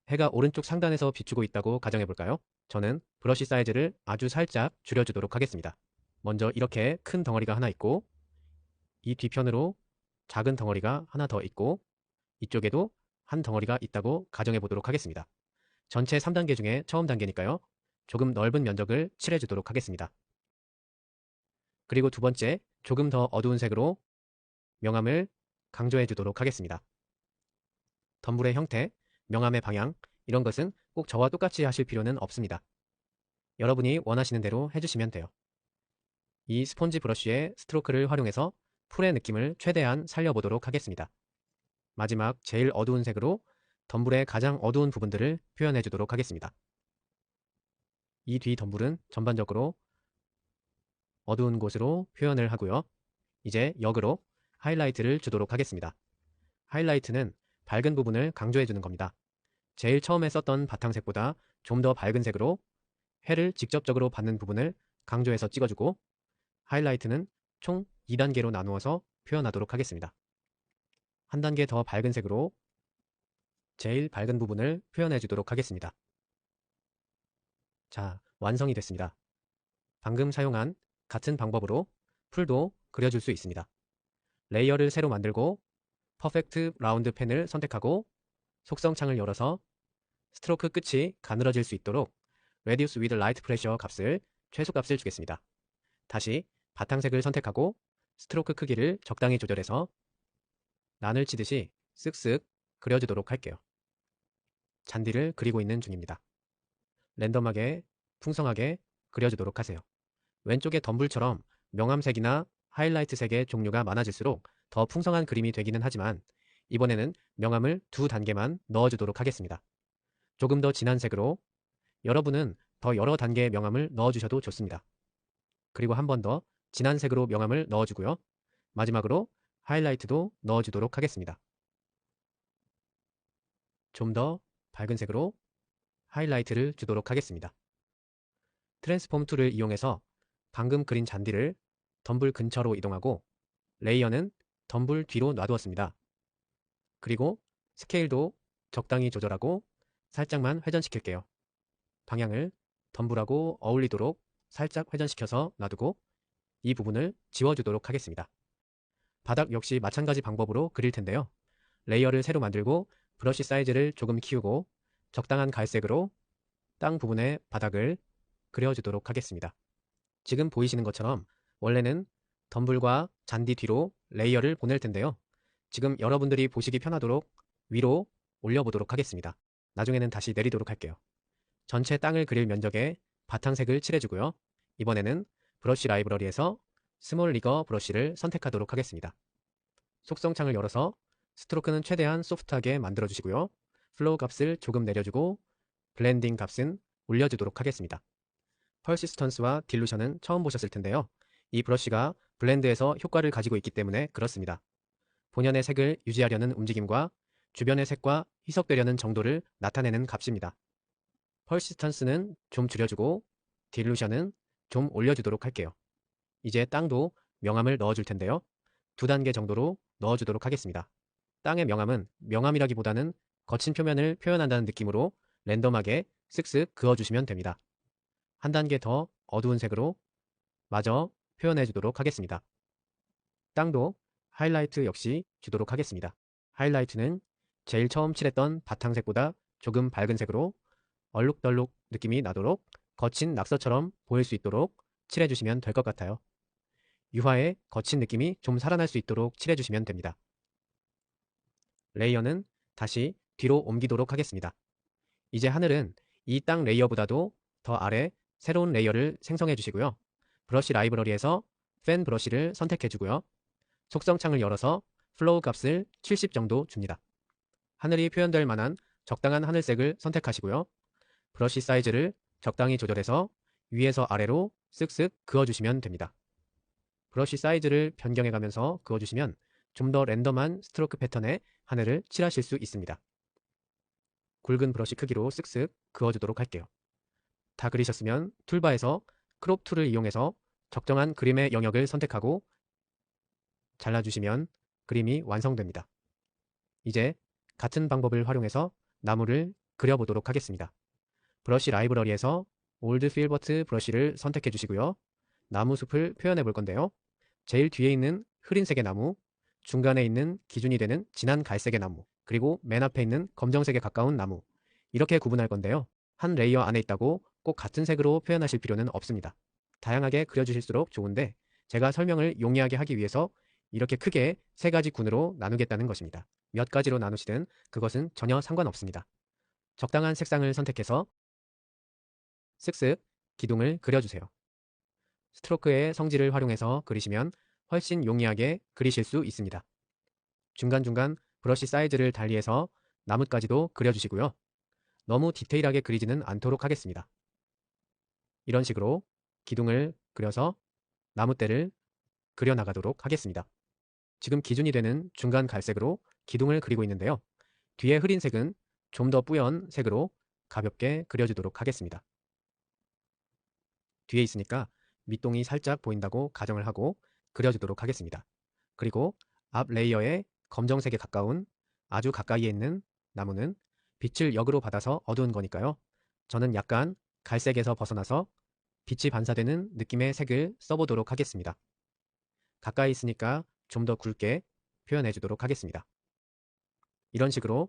해가 오른쪽 상단에서 비추고 있다고 가정해볼까요? 저는 브러쉬 사이즈를 아주 살짝 줄여주도록 하겠습니다. 먼저 이렇게 큰 덩어리가 하나 있고 이 뒤편으로 작은 덩어리가 하나 더 있고 이쪽에도 한 덩어리가 있다고 가정해 보도록 하겠습니다. 전체 3단계 중에 처음 단계니까요. 조금 넓은 면적을 칠해 주도록 하겠습니다. 그리고 두 번째, 조금 더 어두운 색으로 명암을 강조해 주도록 하겠습니다. 덤불의 형태, 명암의 방향, 이런 것은 꼭 저와 똑같이 하실 필요는 없습니다. 여러분이 원하시는 대로 해주시면 돼요. 이 스폰지 브러쉬의 스트로크를 활용해서 풀의 느낌을 최대한 살려보도록 하겠습니다. 마지막 제일 어두운 색으로 덤불의 가장 어두운 부분들을 표현해 주도록 하겠습니다. 이 뒤 덤불은 전반적으로 어두운 곳으로 표현을 하고요. 이제 역으로 하이라이트를 주도록 하겠습니다. 하이라이트는 밝은 부분을 강조해 주는 겁니다. 제일 처음에 썼던 바탕색보다 좀 더 밝은 색으로 해를 직접적으로 받는 부분을 강조해서 찍어주고 하이라이트는 총 2단계로 나누어서 표현하도록 하겠습니다. 한 단계 더 밝은 색으로 제일 밝은 부분을 표현해 주도록 하겠습니다. 자, 완성이 됐습니다. 방금 사용한 같은 방법으로 풀도 그려줄 수 있습니다. 레이어를 새로 만들고 퍼펙트 라운드 펜을 선택하고 속성창을 열어서 스트로크 끝이 가늘어질 수 있도록 Reduce with Light Pressure 값을 최소값을 주겠습니다. 다시 바탕색을 선택하고 스트로크 크기를 적당히 조절해서 란을 치듯이 쓱쓱 그려주도록 할게요. 잔디를 그리고 있는 중입니다. 랜덤하게, 풍성하게 그려주도록 하세요. 왼쪽의 덤불처럼 명암색이나 하이라이트 색의 종류가 많아질수록 더 풍성한 그림이 되기는 하지만 이번에는 명암을 2단계만 넣어주도록 하겠습니다. 조금 더 진한 색으로 여러분은 더 여러 단계의 명암을 넣어주셔도 좋습니다. 그리고 한 번 더 진한 색으로 명암을 넣어주고요. 마지막으로 하이라이트도 넣어주도록 하겠습니다. 좀 더 밝은 색으로 하이라이트를 주도록 하겠습니다. 트랜스폼 툴을 이용해서 방금 그린 잔디를 덤불 근처로 이동하고 레이어는 덤불 뒤로 놔두었습니다. 그리고 스케일도 적당히 조절하고 살짝만 회전시킬게요. 방향을 덤불하고 어울리도록 살짝 회전시켜서 놔두고 이 부분을 지워주도록 하겠습니다. 바닥 역시 마찬가지 방법으로 그릴 텐데요. 레이어를 새로 만들고 브러쉬 사이즈를 조금 키우고 적당한 갈색으로 땅 부분의 바닥을 그려주도록 하겠습니다. 지금 보이시는 것처럼 원래는 덤불과 잔디 뒤로 레이어를 보낼 텐데요. 지금 여러분들이 보시기 편하도록 위로 올려보도록 하겠습니다. 나중에는 다시 내리도록 할게요. 전체 땅을 그릴 면적에 바탕색을 칠해주고요. 이번에는 브러쉬 라이브러리에서 스몰 리거 브러쉬를 선택하도록 하겠습니다. 속성창을 열어서 스트로크는 최대한 소프트하게 만들어주시고요. 플로우 값을 조금 내려주고 블렌딩 값은 올려주도록 하겠습니다. 퍼시스턴스와 딜루션은 처음 보셨을 텐데요. 이 브러쉬가 블렌드에서 효과를 가지고 있기 때문에 그렇습니다. 본연의 색을 유지하려는 움직임과 주변의 색과 희석되려는 정도를 나타내는 값입니다. 퍼시스턴스는 좀 줄여주고 딜루션은 좀 올려주도록 할게요. 이제 땅도 명암을 넣어줄 텐데요. 2단계 정도로 넣어주도록 하겠습니다. 땅의 명암은 명암이라기보다는 거친 표면을 표현한다는 느낌으로 랜덤하게 쓱쓱 그어주시면 됩니다. 한 단계 더 어두운 색으로 마저 표현해주도록 하겠습니다. 땅도 하이라이트 역시 주도록 하겠습니다. 하이라이트는 제일 처음 칠했던 바탕색보다 조금 밝은 색으로 얼룩덜룩 느낌이 나도록 거친 낙서처럼 보일 수 있도록 칠해주시면 될 것 같아요. 유화의 거친 느낌이 좀 살아날 수 있도록 칠해주시면 됩니다. 레이어는 다시 뒤로 옮기도록 하겠습니다. 이제 하늘은 이 땅 레이어보다도 더 아래 새로운 레이어를 생성해 주시고요. 브러쉬 라이브러리에서 팬 브러쉬를 선택해 주고요. 속성창을 열어서 플로우 값을 70 정도 줍니다. 하늘이 표현될 만한 적당한 하늘색을 선택하시고요. 브러쉬 사이즈를 적당히 조절해서 위에서 아래로 쓱쓱 그어주시면 됩니다. 브러쉬 사이즈를 변경해 가면서 그어주시면 좀 더 랜덤한 스트로크 패턴의 하늘을 칠하실 수 있습니다. 굵은 브러쉬 크기로 쓱쓱 그어주도록 할게요. 다 그리셨으면 툴바에서 크롭 툴을 이용해서 적정한 그림의 영역을 선택하고 잘라주시면 그림이 완성됩니다. 이제 같은 방법을 활용해서 나무를 그려보도록 하겠습니다. 브러쉬 라이브러리에서 올드 필버트 브러쉬를 선택해 주시고요. 나무 숲을 표현해 볼 건데요. 제일 뒤에 있는 흐린색의 나무, 중간에 있는 기준이 되는 진한 갈색의 나무, 그리고 맨 앞에 있는 검정색에 가까운 나무, 이렇게 구분할 건데요. 한 레이어 안에 있다고 꼭 같은 색으로 표현하실 필요는 없습니다. 다양하게 그려주실수록 좋은데 제가 설명을 용이하게 하기 위해서 이렇게 크게 세 가지 군으로 나누겠다는 것입니다. 몇 가지로 나누시든 그것은 전혀 상관없습니다. 적당한 색상을 선택해서 쓱쓱 기둥을 그려주세요. 스트로크의 성질을 활용해서 그리시면 훨씬 용이하게 그리실 수 있습니다. 중간중간 브러쉬 사이즈를 달리해서 나뭇가지도 그려주시고요. 너무 디테일하게 그리지는 않도록 하겠습니다. 이런 식으로 기둥을 그려서 나뭇대를 그려나가도록 하겠습니다. 지금 기준이 되는 중간 갈색으로 기둥을 그리고 있는데요. 뒤에 흐린 색은 좀 더 뿌연 색으로 가볍게 그려주도록 하겠습니다. 뒤에 있으니까 밑동이 살짝 보인다고 가정을 하고 그려주도록 하겠습니다. 그리고 앞 레이어의 검정색에 가까운 아주 가까이에 있는 나무는 빛을 역으로 받아서 어두운 거니까요. 저는 약간 갈색에서 벗어나서 빛이 반사되는 느낌의 색을 써보도록 하겠습니다. 가까이 있으니까 좀 더 굵게 표현해 주도록 하겠습니다. 이런 식으로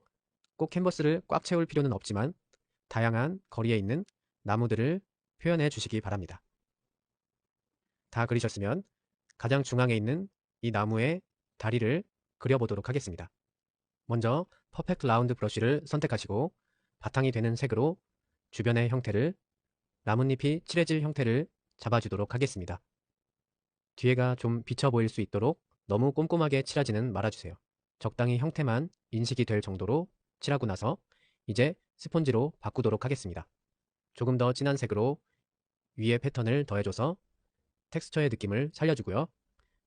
꼭 캔버스를 꽉 채울 필요는 없지만 다양한 거리에 있는 나무들을 표현해 주시기 바랍니다. 다 그리셨으면 가장 중앙에 있는 이 나무의 다리를 그려보도록 하겠습니다. 먼저 퍼펙트 라운드 브러쉬를 선택하시고 바탕이 되는 색으로 주변의 형태를 나뭇잎이 칠해질 형태를 잡아주도록 하겠습니다. 뒤에가 좀 비쳐 보일 수 있도록 너무 꼼꼼하게 칠하지는 말아주세요. 적당히 형태만 인식이 될 정도로 칠하고 나서 이제 스폰지로 바꾸도록 하겠습니다. 조금 더 진한 색으로 위에 패턴을 더해줘서 텍스처의 느낌을 살려주고요.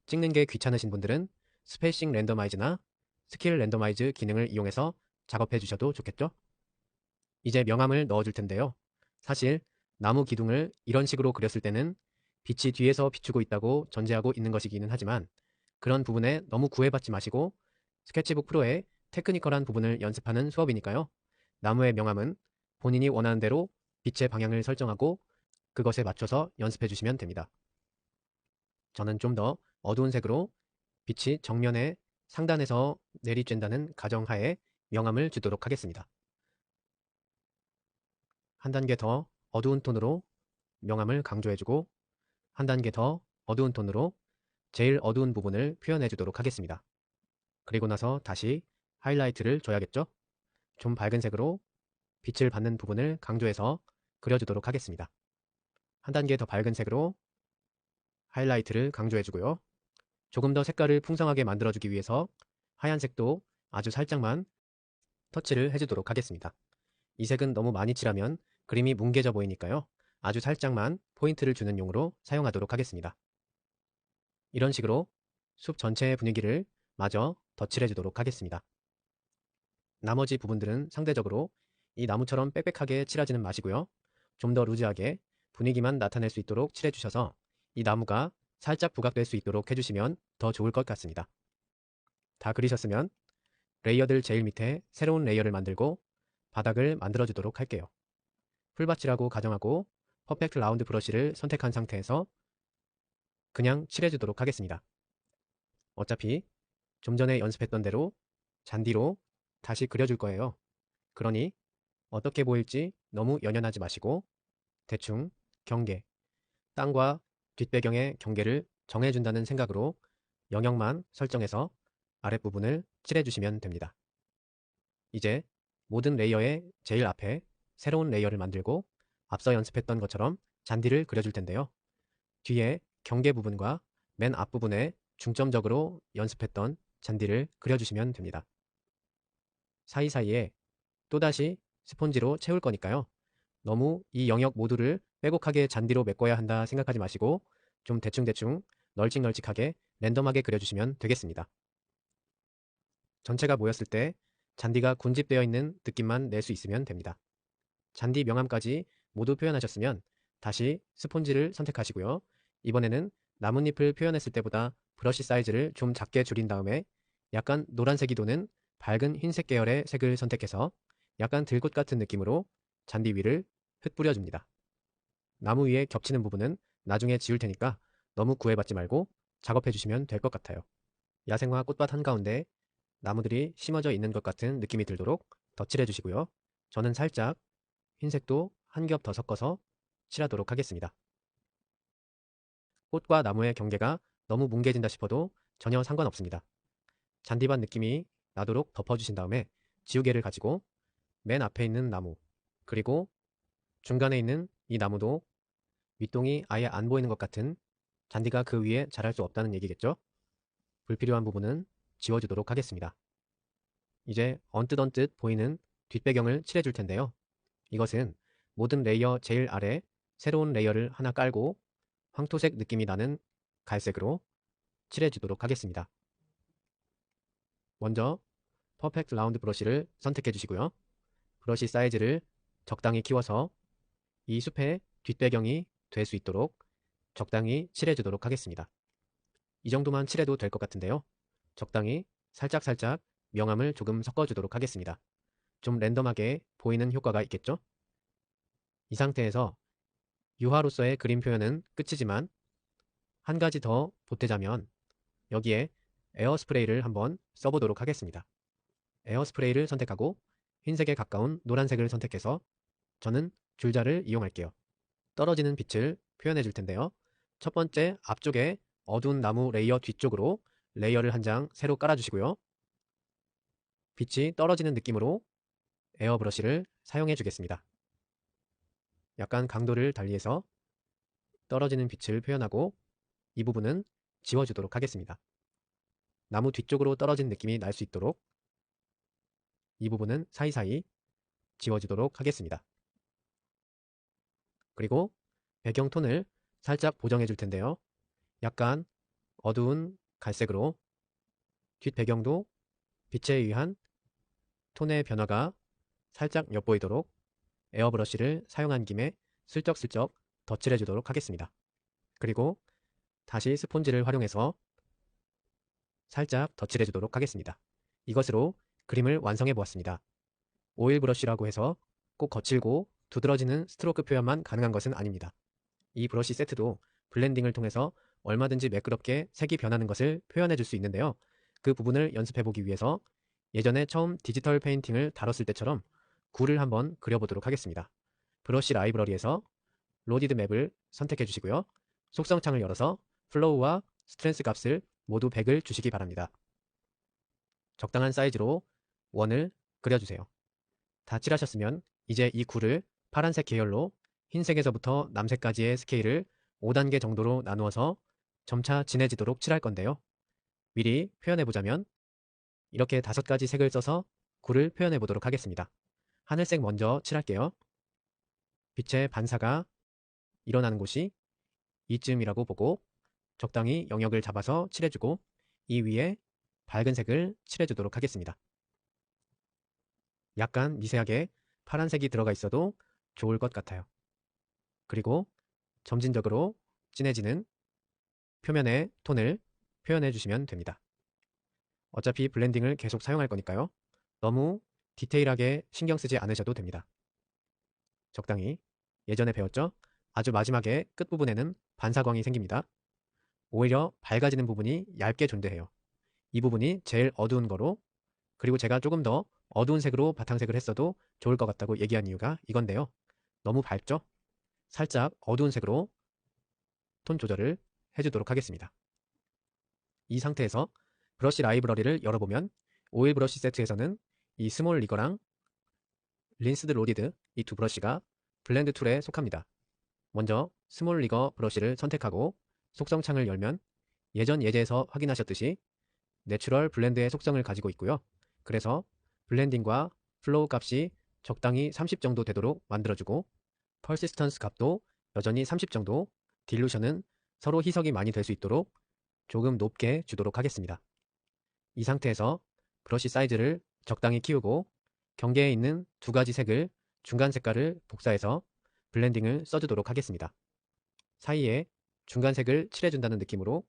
찍는 게 귀찮으신 분들은 스페이싱 랜더마이즈나 스킬 랜더마이즈 기능을 이용해서 작업해 주셔도 좋겠죠? 이제 명암을 넣어줄 텐데요. 사실 나무 기둥을 이런 식으로 그렸을 때는 빛이 뒤에서 비추고 있다고 전제하고 있는 것이기는 하지만 그런 부분에 너무 구애받지 마시고 스케치북 프로의 테크니컬한 부분을 연습하는 수업이니까요. 나무의 명암은 본인이 원하는 대로 빛의 방향을 설정하고 그것에 맞춰서 연습해 주시면 됩니다. 저는 좀 더 어두운 색으로 빛이 정면에 상단에서 내리쬐다는 가정하에 명암을 주도록 하겠습니다. 한 단계 더 어두운 톤으로 명암을 강조해주고 한 단계 더 어두운 톤으로 제일 어두운 부분을 표현해 주도록 하겠습니다. 그리고 나서 다시 하이라이트를 줘야겠죠? 좀 밝은 색으로 빛을 받는 부분을 강조해서 그려주도록 하겠습니다. 한 단계 더 밝은 색으로 하이라이트를 강조해주고요. 조금 더 색깔을 풍성하게 만들어주기 위해서 하얀색도 아주 살짝만 터치를 해주도록 하겠습니다. 이 색은 너무 많이 칠하면 그림이 뭉개져 보이니까요. 아주 살짝만 포인트를 주는 용으로 사용하도록 하겠습니다. 이런 식으로 숲 전체의 분위기를 마저 덧칠해 주도록 하겠습니다. 나머지 부분들은 상대적으로 이 나무처럼 빽빽하게 칠하지는 마시고요. 좀 더 루즈하게 분위기만 나타낼 수 있도록 칠해 주셔서 이 나무가 살짝 부각될 수 있도록 해주시면 더 좋을 것 같습니다. 다 그리셨으면 레이어들 제일 밑에 새로운 레이어를 만들고 바닥을 만들어 주도록 할게요. 풀밭이라고 가정하고 퍼펙트 라운드 브러쉬를 선택한 상태에서 그냥 칠해 주도록 하겠습니다. 어차피 좀 전에 연습했던 대로 잔디로 다시 그려줄 거예요. 그러니 어떻게 보일지 너무 연연하지 마시고 대충 경계, 땅과 뒷배경의 경계를 정해준다는 생각으로 영역만 설정해서 아랫부분을 칠해주시면 됩니다. 이제 모든 레이어의 제일 앞에 새로운 레이어를 만들고 앞서 연습했던 것처럼 잔디를 그려줄 텐데요. 뒤에 경계 부분과 맨 앞부분에 중점적으로 연습했던 잔디를 그려주시면 됩니다. 사이사이에 또다시 스폰지로 채울 거니까요. 너무 이 영역 모두를 빼곡하게 잔디로 메꿔야 한다 생각하지 마시고 좀 대충대충 널찍널찍하게 랜덤하게 그려주시면 되겠습니다. 전체가 모였을 때 잔디가 군집되어 있는 느낌만 낼 수 있으면 됩니다. 잔디 명암까지 모두 표현하셨으면 다시 스폰지를 선택하시고요. 이번에는 나뭇잎을 표현했을 때보다 브러쉬 사이즈를 좀 작게 줄인 다음에 약간 노란색이 도는 밝은 흰색 계열의 색을 선택해서 약간 들꽃 같은 느낌으로 잔디 위를 흩뿌려줍니다. 나무 위에 겹치는 부분은 나중에 지울 테니까 너무 구애받지 말고 작업해 주시면 될 것 같아요. 야생화 꽃밭 한가운데 나무들이 심어져 있는 것 같은 느낌이 들도록 덧칠해 주시고요. 저는 살짝 흰색도 한 겹 더 섞어서 칠하도록 하겠습니다. 꽃과 나무의 경계가 너무 뭉개진다 싶어도 전혀 상관없습니다. 잔디밭 느낌이 나도록 덮어주신 다음에 지우개를 가지고 맨 앞에 있는 나무, 그리고 중간에 있는 이 나무도 밑동이 아예 안 보이는 것 같은, 잔디가 그 위에 자랄 수 없다는 얘기겠죠? 불필요한 부분은 지워주도록 하겠습니다. 이제 언뜻 보이는 뒷배경을 칠해줄 텐데요. 이것은 모든 레이어 제일 아래 새로운 레이어를 하나 깔고 황토색 느낌이 나는 갈색으로 칠해주도록 하겠습니다. 먼저 퍼펙트 라운드 브러쉬를 선택해 주시고요. 브러쉬 사이즈를 적당히 키워서 이 숲의 뒷배경이 될 수 있도록 적당히 칠해주도록 하겠습니다. 이 정도만 칠해도 될 것 같은데요. 적당히 살짝 명암을 조금 섞어주도록 하겠습니다. 좀 랜덤하게 보이는 효과가 있겠죠? 이 상태에서 유화로서의 그림 표현은 끝이지만 한 가지 더 보태자면 여기에 에어스프레이를 한번 써보도록 하겠습니다. 에어스프레이를 선택하고 흰색에 가까운 노란색을 선택해서 저는 줄자를 이용할게요. 떨어지는 빛을 표현해 줄 텐데요. 첫 번째 앞쪽에 어두운 나무 레이어 뒤쪽으로 레이어를 한 장 새로 깔아주시고요. 빛이 떨어지는 느낌으로 에어브러쉬를 사용해 주겠습니다. 약간 강도를 달리해서 떨어지는 빛을 표현하고 이 부분은 지워주도록 하겠습니다. 나무 뒤쪽으로 떨어진 느낌이 날 수 있도록 이 부분은 사이사이 지워주도록 하겠습니다. 그리고 배경 톤을 살짝 보정해 줄 텐데요. 약간 어두운 갈색으로 뒷배경도 빛에 의한 톤의 변화가 살짝 엿보이도록 에어브러쉬를 사용한 김에 슬쩍슬쩍 덧칠해 주도록 하겠습니다. 그리고 다시 스폰지를 활용해서 살짝 덧칠해 주도록 하겠습니다. 이것으로 그림을 완성해 보았습니다. 오일 브러쉬라고 해서 꼭 거칠고 두드러지는 스트로크 표현만 가능한 것은 아닙니다. 이 브러쉬 세트도 블렌딩을 통해서 얼마든지 매끄럽게 색이 변하는 것을 표현해 줄 수 있는데요. 그 부분을 연습해 보기 위해서 예전에 처음 디지털 페인팅을 다뤘을 때처럼 굴을 한번 그려보도록 하겠습니다. 브러쉬 라이브러리에서 로디드 맵을 선택해 주시고요. 속성 창을 열어서 플로우와 스트렝스 값을 모두 100을 주시기 바랍니다. 적당한 사이즈로 원을 그려주세요. 다 칠하셨으면 이제 이 굴을 파란색 계열로 흰색에서부터 남색까지의 스케일을 5단계 정도로 나누어서 점차 진해지도록 칠할 건데요. 미리 표현해보자면 이렇게 5가지 색을 써서 굴을 표현해보도록 하겠습니다. 하늘색 먼저 칠할게요. 빛의 반사가 일어나는 곳이 이쯤이라고 보고 적당히 영역을 잡아서 칠해주고 이 위에 밝은 색을 칠해주도록 하겠습니다. 약간 미세하게 파란색이 들어가 있어도 좋을 것 같아요. 그리고 점진적으로 진해지는 표면의 톤을 표현해 주시면 됩니다. 어차피 블렌딩을 계속 사용할 거니까요. 너무 디테일하게 신경 쓰지 않으셔도 됩니다. 적당히 예전에 배웠죠? 아주 마지막에 끝부분에는 반사광이 생깁니다. 오히려 밝아지는 부분이 얇게 존재해요. 이 부분이 제일 어두운 거로, 그리고 제가 조금 더 어두운 색으로 바탕색을 했어도 좋을 것 같다고 얘기한 이유가 이건데요. 너무 밝죠? 살짝 어두운 색으로 톤 조절을 해주도록 하겠습니다. 이 상태에서 브러쉬 라이브러리를 열어보면 오일 브러쉬 세트에서는 이 스몰 리거랑 린스드 로디드 이 두 브러쉬가 블렌드 툴에 속합니다. 먼저 스몰 리거 브러쉬를 선택하고 속성 창을 열면 예전 예제에서 확인하셨듯이 내추럴 블렌드의 속성을 가지고 있고요. 그래서 블렌딩과 플로우 값이 적당히 30 정도 되도록 만들어주고 퍼시스턴스 값도 여전히 30 정도, 딜루션은 서로 희석이 많이 될 수 있도록 조금 높게 주도록 하겠습니다. 이 상태에서 브러쉬 사이즈를 적당히 키우고 경계에 있는 2가지 색을 중간 색깔을 복사해서 블렌딩을 써주도록 하겠습니다. 사이에 중간 색을 칠해준다는 느낌으로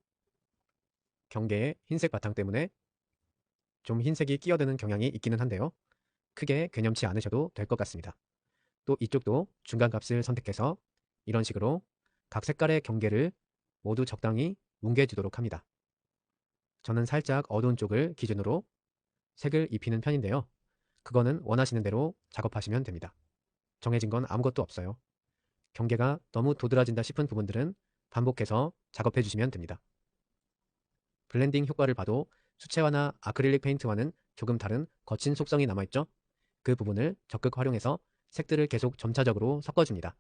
경계에 흰색 바탕 때문에 좀 흰색이 끼어드는 경향이 있기는 한데요. 크게 괴념치 않으셔도 될 것 같습니다. 또 이쪽도 중간 값을 선택해서 이런 식으로 각 색깔의 경계를 모두 적당히 뭉개주도록 합니다. 저는 살짝 어두운 쪽을 기준으로 색을 입히는 편인데요. 그거는 원하시는 대로 작업하시면 됩니다. 정해진 건 아무것도 없어요. 경계가 너무 도드라진다 싶은 부분들은 반복해서 작업해 주시면 됩니다. 블렌딩 효과를 봐도 수채화나 아크릴릭 페인트와는 조금 다른 거친 속성이 남아있죠? 그 부분을 적극 활용해서 색들을 계속 점차적으로 섞어줍니다.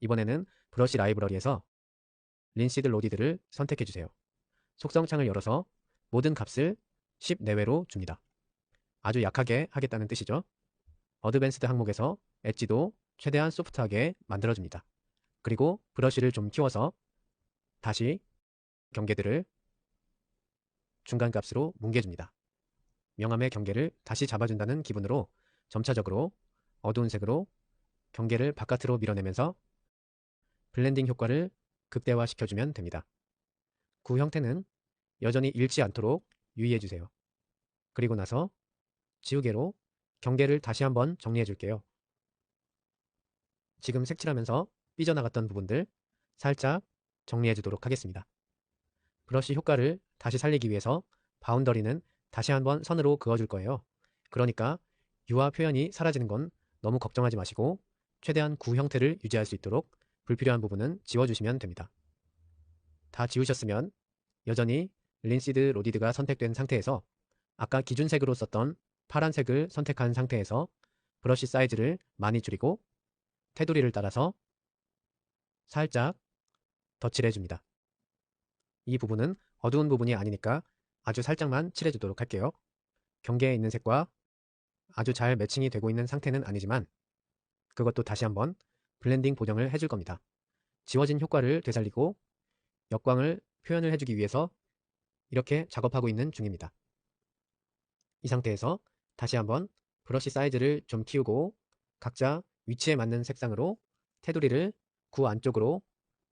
이번에는 브러쉬 라이브러리에서 린시드 로디드를 선택해주세요. 속성 창을 열어서 모든 값을 10 내외로 줍니다. 아주 약하게 하겠다는 뜻이죠. 어드밴스드 항목에서 엣지도 최대한 소프트하게 만들어줍니다. 그리고 브러쉬를 좀 키워서 다시 경계들을 중간값으로 뭉개줍니다. 명암의 경계를 다시 잡아준다는 기분으로 점차적으로 어두운 색으로 경계를 바깥으로 밀어내면서 블렌딩 효과를 극대화시켜주면 됩니다. 구 형태는 여전히 잃지 않도록 유의해주세요. 그리고 나서 지우개로 경계를 다시 한번 정리해줄게요. 지금 색칠하면서 삐져나갔던 부분들 살짝 정리해주도록 하겠습니다. 브러쉬 효과를 다시 살리기 위해서 바운더리는 다시 한번 선으로 그어줄 거예요. 그러니까 유화 표현이 사라지는 건 너무 걱정하지 마시고 최대한 구 형태를 유지할 수 있도록 불필요한 부분은 지워주시면 됩니다. 다 지우셨으면 여전히 린시드 로디드가 선택된 상태에서 아까 기준색으로 썼던 파란색을 선택한 상태에서 브러쉬 사이즈를 많이 줄이고 테두리를 따라서 살짝 덧칠해줍니다. 이 부분은 어두운 부분이 아니니까 아주 살짝만 칠해주도록 할게요. 경계에 있는 색과 아주 잘 매칭이 되고 있는 상태는 아니지만 그것도 다시 한번 블렌딩 보정을 해줄 겁니다. 지워진 효과를 되살리고 역광을 표현을 해주기 위해서 이렇게 작업하고 있는 중입니다. 이 상태에서 다시 한번 브러쉬 사이즈를 좀 키우고 각자 위치에 맞는 색상으로 테두리를 구 안쪽으로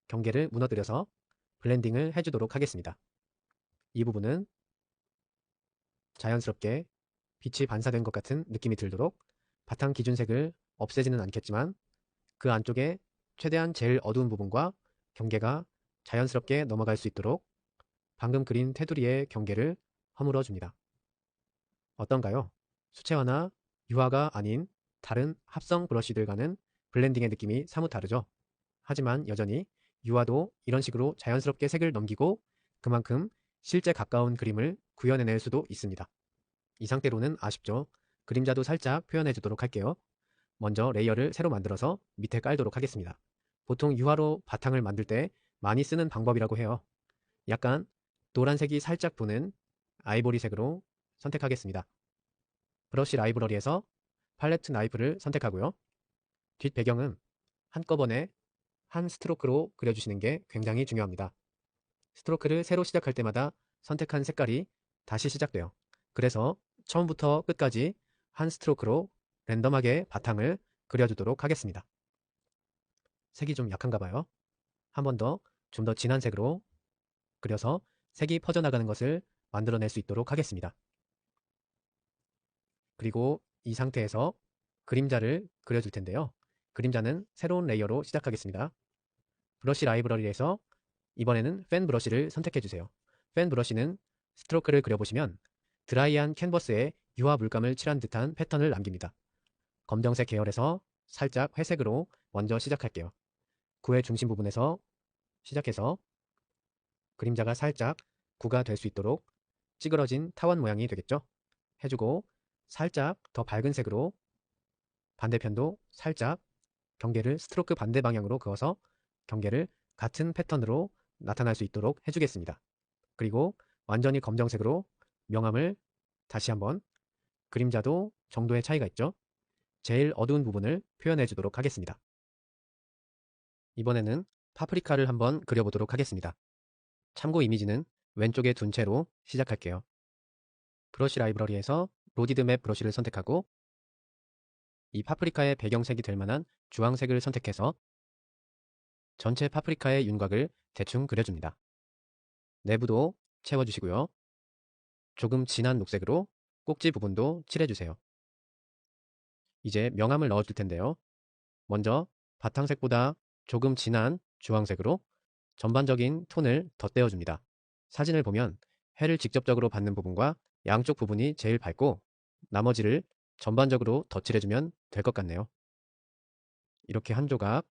경계를 무너뜨려서 블렌딩을 해주도록 하겠습니다. 이 부분은 자연스럽게 빛이 반사된 것 같은 느낌이 들도록 바탕 기준색을 없애지는 않겠지만 그 안쪽에 최대한 제일 어두운 부분과 경계가 자연스럽게 넘어갈 수 있도록 방금 그린 테두리의 경계를 허물어 줍니다. 어떤가요? 수채화나 유화가 아닌 다른 합성 브러쉬들과는 블렌딩의 느낌이 사뭇 다르죠? 하지만 여전히 유화도 이런 식으로 자연스럽게 색을 넘기고 그만큼 실제 가까운 그림을 구현해낼 수도 있습니다. 이 상태로는 아쉽죠? 그림자도 살짝 표현해 주도록 할게요. 먼저 레이어를 새로 만들어서 밑에 깔도록 하겠습니다. 보통 유화로 바탕을 만들 때 많이 쓰는 방법이라고 해요. 약간 노란색이 살짝 도는 아이보리색으로 선택하겠습니다. 브러쉬 라이브러리에서 팔레트 나이프를 선택하고요. 뒷 배경은 한꺼번에 한 스트로크로 그려주시는 게 굉장히 중요합니다. 스트로크를 새로 시작할 때마다 선택한 색깔이 다시 시작돼요. 그래서 처음부터 끝까지 한 스트로크로 랜덤하게 바탕을 그려주도록 하겠습니다. 색이 좀 약한가 봐요. 한 번 더 좀 더 진한 색으로 그려서 색이 퍼져나가는 것을 만들어낼 수 있도록 하겠습니다. 그리고 이 상태에서 그림자를 그려줄 텐데요. 그림자는 새로운 레이어로 시작하겠습니다. 브러쉬 라이브러리에서 이번에는 팬 브러쉬를 선택해주세요. 팬 브러쉬는 스트로크를 그려보시면 드라이한 캔버스에 유화 물감을 칠한 듯한 패턴을 남깁니다. 검정색 계열에서 살짝 회색으로 먼저 시작할게요. 구의 중심 부분에서 시작해서 그림자가 살짝 구가 될 수 있도록 찌그러진 타원 모양이 되겠죠? 해주고 살짝 더 밝은 색으로 반대편도 살짝 경계를 스트로크 반대 방향으로 그어서 경계를 같은 패턴으로 나타날 수 있도록 해주겠습니다. 그리고 완전히 검정색으로 명암을 다시 한번 그림자도 정도의 차이가 있죠? 제일 어두운 부분을 표현해 주도록 하겠습니다. 이번에는 파프리카를 한번 그려보도록 하겠습니다. 참고 이미지는 왼쪽에 둔 채로 시작할게요. 브러쉬 라이브러리에서 로디드 맵 브러쉬를 선택하고 이 파프리카의 배경색이 될 만한 주황색을 선택해서 전체 파프리카의 윤곽을 대충 그려줍니다. 내부도 채워주시고요. 조금 진한 녹색으로 꼭지 부분도 칠해주세요. 이제 명암을 넣어줄 텐데요. 먼저 바탕색보다 조금 진한 주황색으로 전반적인 톤을 덧대어줍니다. 사진을 보면 해를 직접적으로 받는 부분과 양쪽 부분이 제일 밝고 나머지를 전반적으로 덧칠해주면 될 것 같네요. 이렇게 한 조각,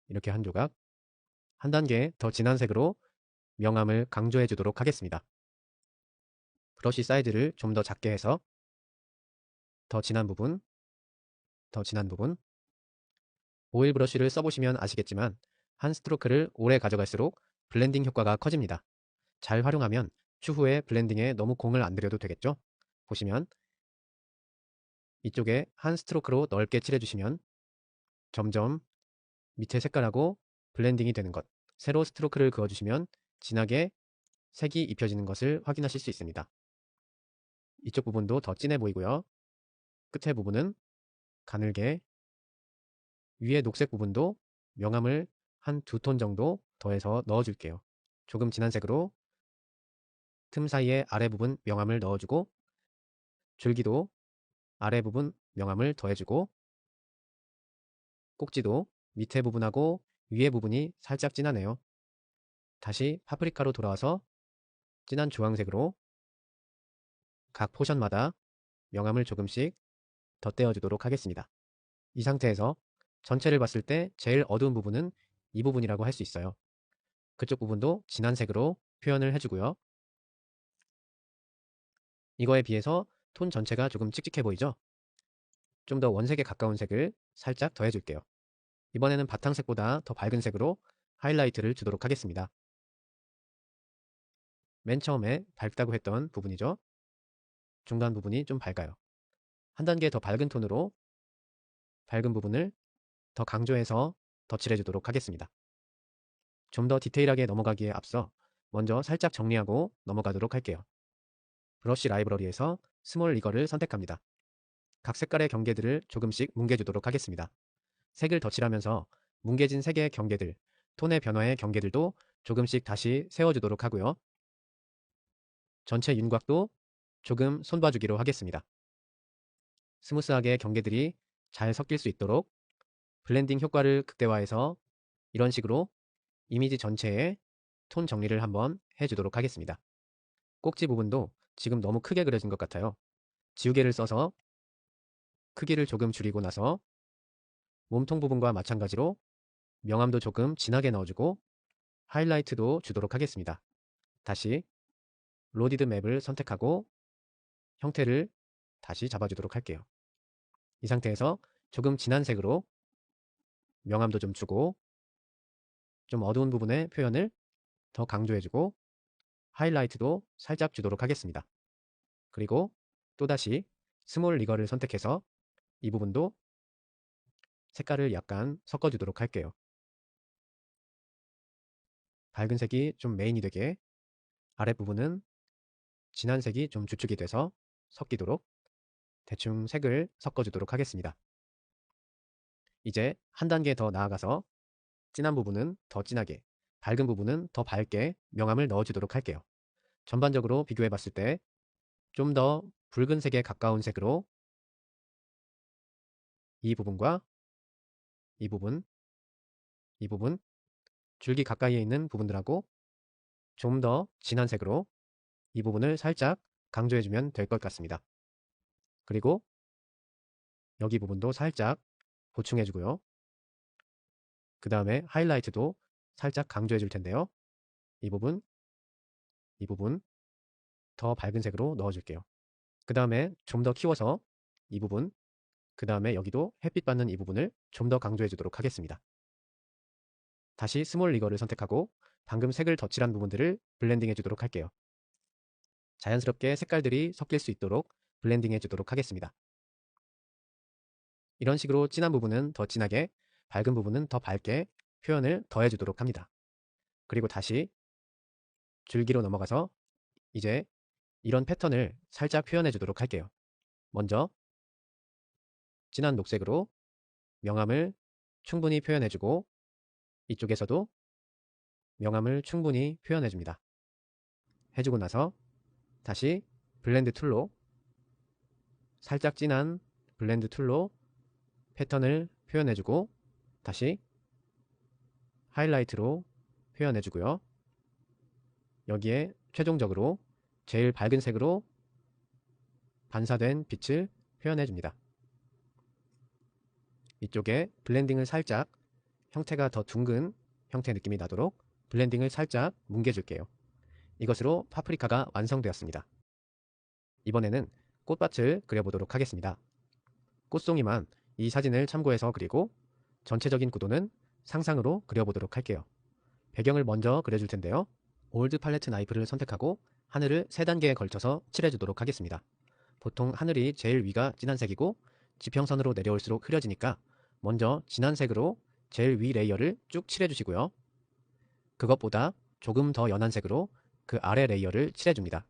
이렇게 한 조각, 한 단계 더 진한 색으로 명암을 강조해 주도록 하겠습니다. 브러쉬 사이즈를 좀 더 작게 해서 더 진한 부분, 더 진한 부분, 오일 브러쉬를 써보시면 아시겠지만 한 스트로크를 오래 가져갈수록 블렌딩 효과가 커집니다. 잘 활용하면 추후에 블렌딩에 너무 공을 안 들여도 되겠죠? 보시면 이쪽에 한 스트로크로 넓게 칠해주시면 점점 밑에 색깔하고 블렌딩이 되는 것, 세로 스트로크를 그어주시면 진하게 색이 입혀지는 것을 확인하실 수 있습니다. 이쪽 부분도 더 진해 보이고요. 끝에 부분은 가늘게, 위에 녹색 부분도 명암을 한 2톤 정도 더해서 넣어줄게요. 조금 진한 색으로 틈 사이에 아래 부분 명암을 넣어주고 줄기도 아래 부분 명암을 더해주고 꼭지도 밑에 부분하고 위에 부분이 살짝 진하네요. 다시 파프리카로 돌아와서 진한 주황색으로 각 포션마다 명암을 조금씩 덧대어 주도록 하겠습니다. 이 상태에서 전체를 봤을 때 제일 어두운 부분은 이 부분이라고 할 수 있어요. 그쪽 부분도 진한 색으로 표현을 해주고요. 이거에 비해서 톤 전체가 조금 칙칙해 보이죠? 좀 더 원색에 가까운 색을 살짝 더해줄게요. 이번에는 바탕색보다 더 밝은 색으로 하이라이트를 주도록 하겠습니다. 맨 처음에 밝다고 했던 부분이죠. 중간 부분이 좀 밝아요. 한 단계 더 밝은 톤으로 밝은 부분을 더 강조해서 덧칠해 주도록 하겠습니다. 좀 더 디테일하게 넘어가기에 앞서 먼저 살짝 정리하고 넘어가도록 할게요. 브러쉬 라이브러리에서 스몰 리거를 선택합니다. 각 색깔의 경계들을 조금씩 뭉개주도록 하겠습니다. 색을 덧칠하면서 뭉개진 색의 경계들, 톤의 변화의 경계들도 조금씩 다시 세워주도록 하고요. 전체 윤곽도 조금 손봐주기로 하겠습니다. 스무스하게 경계들이 잘 섞일 수 있도록 블렌딩 효과를 극대화해서 이런 식으로 이미지 전체에 톤 정리를 한번 해주도록 하겠습니다. 꼭지 부분도 지금 너무 크게 그려진 것 같아요. 지우개를 써서 크기를 조금 줄이고 나서 몸통 부분과 마찬가지로 명암도 조금 진하게 넣어주고 하이라이트도 주도록 하겠습니다. 다시 로디드 맵을 선택하고 형태를 다시 잡아주도록 할게요. 이 상태에서 조금 진한 색으로 명암도 좀 주고 좀 어두운 부분의 표현을 더 강조해주고 하이라이트도 살짝 주도록 하겠습니다. 그리고 또다시 스몰 리거를 선택해서 이 부분도 색깔을 약간 섞어주도록 할게요. 밝은 색이 좀 메인이 되게 아랫부분은 진한 색이 좀 주축이 돼서 섞이도록 대충 색을 섞어주도록 하겠습니다. 이제 한 단계 더 나아가서 진한 부분은 더 진하게, 밝은 부분은 더 밝게 명암을 넣어주도록 할게요. 전반적으로 비교해 봤을 때 좀 더 붉은색에 가까운 색으로 이 부분과 이 부분, 이 부분, 줄기 가까이에 있는 부분들하고 좀 더 진한 색으로 이 부분을 살짝 강조해주면 될 것 같습니다. 그리고 여기 부분도 살짝 보충해주고요. 그 다음에 하이라이트도 살짝 강조해 줄 텐데요. 이 부분, 이 부분 더 밝은 색으로 넣어줄게요. 그 다음에 좀 더 키워서 이 부분, 그 다음에 여기도 햇빛 받는 이 부분을 좀 더 강조해 주도록 하겠습니다. 다시 스몰 리거를 선택하고 방금 색을 덧칠한 부분들을 블렌딩 해주도록 할게요. 자연스럽게 색깔들이 섞일 수 있도록 블렌딩 해주도록 하겠습니다. 이런 식으로 진한 부분은 더 진하게, 밝은 부분은 더 밝게 표현을 더해주도록 합니다. 그리고 다시 줄기로 넘어가서 이제 이런 패턴을 살짝 표현해 주도록 할게요. 먼저 진한 녹색으로 명암을 충분히 표현해주고 이쪽에서도 명암을 충분히 표현해줍니다. 해주고 나서 다시 블렌드 툴로 살짝 진한 블렌드 툴로 패턴을 표현해주고 다시 하이라이트로 표현해주고요. 여기에 최종적으로 제일 밝은 색으로 반사된 빛을 표현해 줍니다. 이쪽에 블렌딩을 살짝 형태가 더 둥근 형태 느낌이 나도록 블렌딩을 살짝 뭉개줄게요. 이것으로 파프리카가 완성되었습니다. 이번에는 꽃밭을 그려보도록 하겠습니다. 꽃송이만 이 사진을 참고해서 그리고 전체적인 구도는 상상으로 그려보도록 할게요. 배경을 먼저 그려줄 텐데요. 올드 팔레트 나이프를 선택하고 하늘을 3단계에 걸쳐서 칠해주도록 하겠습니다. 보통 하늘이 제일 위가 진한 색이고 지평선으로 내려올수록 흐려지니까 먼저 진한 색으로 제일 위 레이어를 쭉 칠해주시고요. 그것보다 조금 더 연한 색으로 그 아래 레이어를 칠해줍니다.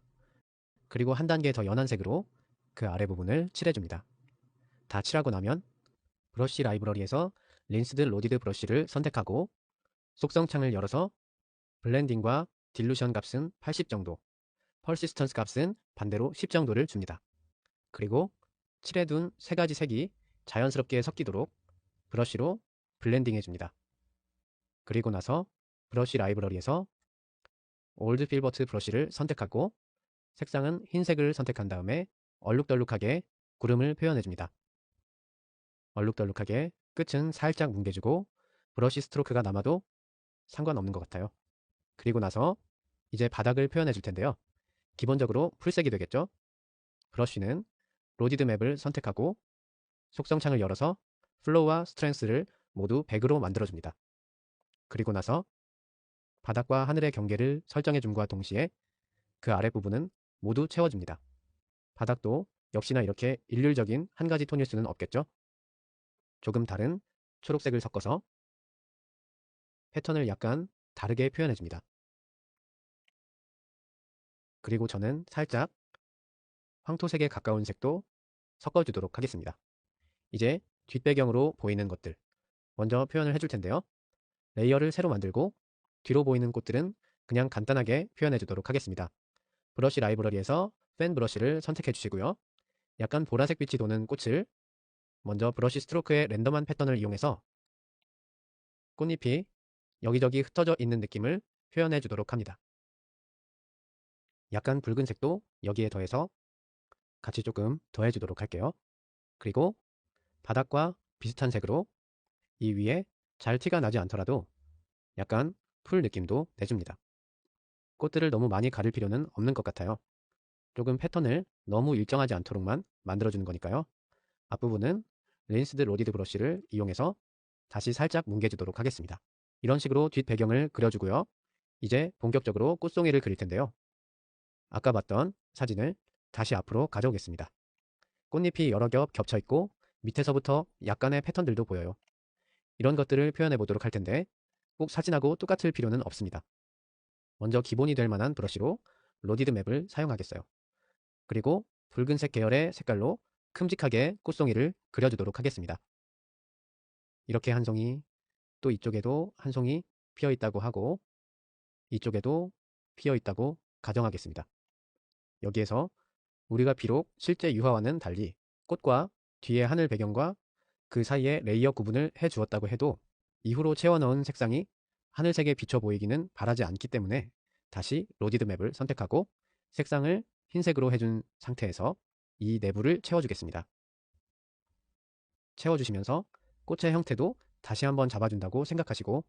그리고 한 단계 더 연한 색으로 그 아래 부분을 칠해줍니다. 다 칠하고 나면 브러쉬 라이브러리에서 린스드 로디드 브러쉬를 선택하고 속성 창을 열어서 블렌딩과 딜루션 값은 80 정도, 퍼시스턴스 값은 반대로 10 정도를 줍니다. 그리고 칠해둔 3가지 색이 자연스럽게 섞이도록 브러쉬로 블렌딩 해줍니다. 그리고 나서 브러쉬 라이브러리에서 올드 필버트 브러쉬를 선택하고 색상은 흰색을 선택한 다음에 얼룩덜룩하게 구름을 표현해줍니다. 얼룩덜룩하게 끝은 살짝 뭉개주고 브러쉬 스트로크가 남아도 상관없는 것 같아요. 그리고 나서 이제 바닥을 표현해 줄 텐데요. 기본적으로 풀색이 되겠죠? 브러쉬는 로디드 맵을 선택하고 속성창을 열어서 플로우와 스트렝스를 모두 100으로 만들어줍니다. 그리고 나서 바닥과 하늘의 경계를 설정해 줌과 동시에 그 아랫부분은 모두 채워줍니다. 바닥도 역시나 이렇게 일률적인 한 가지 톤일 수는 없겠죠? 조금 다른 초록색을 섞어서 패턴을 약간 다르게 표현해줍니다. 그리고 저는 살짝 황토색에 가까운 색도 섞어주도록 하겠습니다. 이제 뒷배경으로 보이는 것들 먼저 표현을 해줄 텐데요. 레이어를 새로 만들고 뒤로 보이는 꽃들은 그냥 간단하게 표현해 주도록 하겠습니다. 브러쉬 라이브러리에서 팬 브러쉬를 선택해 주시고요. 약간 보라색 빛이 도는 꽃을 먼저 브러쉬 스트로크의 랜덤한 패턴을 이용해서 꽃잎이 여기저기 흩어져 있는 느낌을 표현해 주도록 합니다. 약간 붉은색도 여기에 더해서 같이 조금 더해 주도록 할게요. 그리고 바닥과 비슷한 색으로 이 위에 잘 티가 나지 않더라도 약간 풀 느낌도 내줍니다. 꽃들을 너무 많이 가릴 필요는 없는 것 같아요. 조금 패턴을 너무 일정하지 않도록만 만들어주는 거니까요. 앞부분은 린스드 로디드 브러쉬를 이용해서 다시 살짝 뭉개주도록 하겠습니다. 이런 식으로 뒷배경을 그려주고요. 이제 본격적으로 꽃송이를 그릴 텐데요. 아까 봤던 사진을 다시 앞으로 가져오겠습니다. 꽃잎이 여러 겹 겹쳐 있고 밑에서부터 약간의 패턴들도 보여요. 이런 것들을 표현해 보도록 할 텐데 꼭 사진하고 똑같을 필요는 없습니다. 먼저 기본이 될 만한 브러쉬로 로디드 맵을 사용하겠어요. 그리고 붉은색 계열의 색깔로 큼직하게 꽃송이를 그려주도록 하겠습니다. 이렇게 한 송이, 또 이쪽에도 한 송이 피어 있다고 하고 이쪽에도 피어 있다고 가정하겠습니다. 여기에서 우리가 비록 실제 유화와는 달리 꽃과 뒤에 하늘 배경과 그 사이에 레이어 구분을 해 주었다고 해도 이후로 채워넣은 색상이 하늘색에 비쳐 보이기는 바라지 않기 때문에 다시 로디드 맵을 선택하고 색상을 흰색으로 해준 상태에서 이 내부를 채워주겠습니다. 채워주시면서 꽃의 형태도 다시 한번 잡아준다고 생각하시고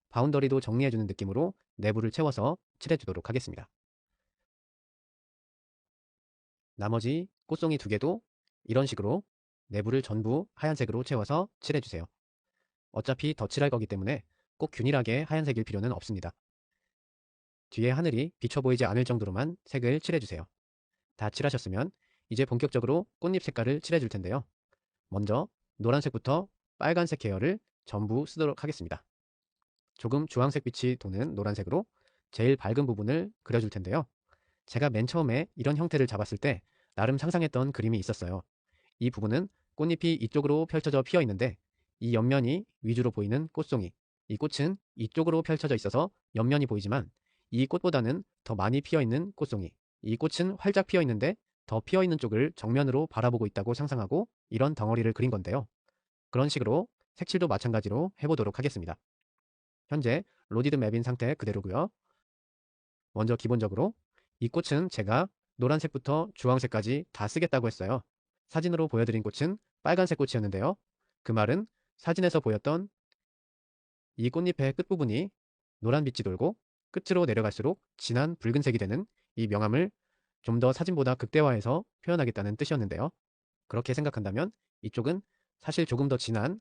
바운더리도 정리해주는 느낌으로 내부를 채워서 칠해주도록 하겠습니다. 나머지 꽃송이 2개도 이런 식으로 내부를 전부 하얀색으로 채워서 칠해주세요. 어차피 더 칠할 거기 때문에 꼭 균일하게 하얀색일 필요는 없습니다. 뒤에 하늘이 비쳐 보이지 않을 정도로만 색을 칠해주세요. 다 칠하셨으면 이제 본격적으로 꽃잎 색깔을 칠해줄 텐데요. 먼저 노란색부터 빨간색 계열을 전부 쓰도록 하겠습니다. 조금 주황색 빛이 도는 노란색으로 제일 밝은 부분을 그려줄 텐데요. 제가 맨 처음에 이런 형태를 잡았을 때 나름 상상했던 그림이 있었어요. 이 부분은 꽃잎이 이쪽으로 펼쳐져 피어 있는데 이 옆면이 위주로 보이는 꽃송이, 이 꽃은 이쪽으로 펼쳐져 있어서 옆면이 보이지만 이 꽃보다는 더 많이 피어 있는 꽃송이, 이 꽃은 활짝 피어 있는데 더 피어 있는 쪽을 정면으로 바라보고 있다고 상상하고 이런 덩어리를 그린 건데요. 그런 식으로 색칠도 마찬가지로 해보도록 하겠습니다. 현재 로디드 맵인 상태 그대로고요. 먼저 기본적으로 이 꽃은 제가 노란색부터 주황색까지 다 쓰겠다고 했어요. 사진으로 보여드린 꽃은 빨간색 꽃이었는데요. 그 말은 사진에서 보였던 이 꽃잎의 끝부분이 노란빛이 돌고 끝으로 내려갈수록 진한 붉은색이 되는 이 명암을 좀 더 사진보다 극대화해서 표현하겠다는 뜻이었는데요. 그렇게 생각한다면 이쪽은 사실 조금 더 진한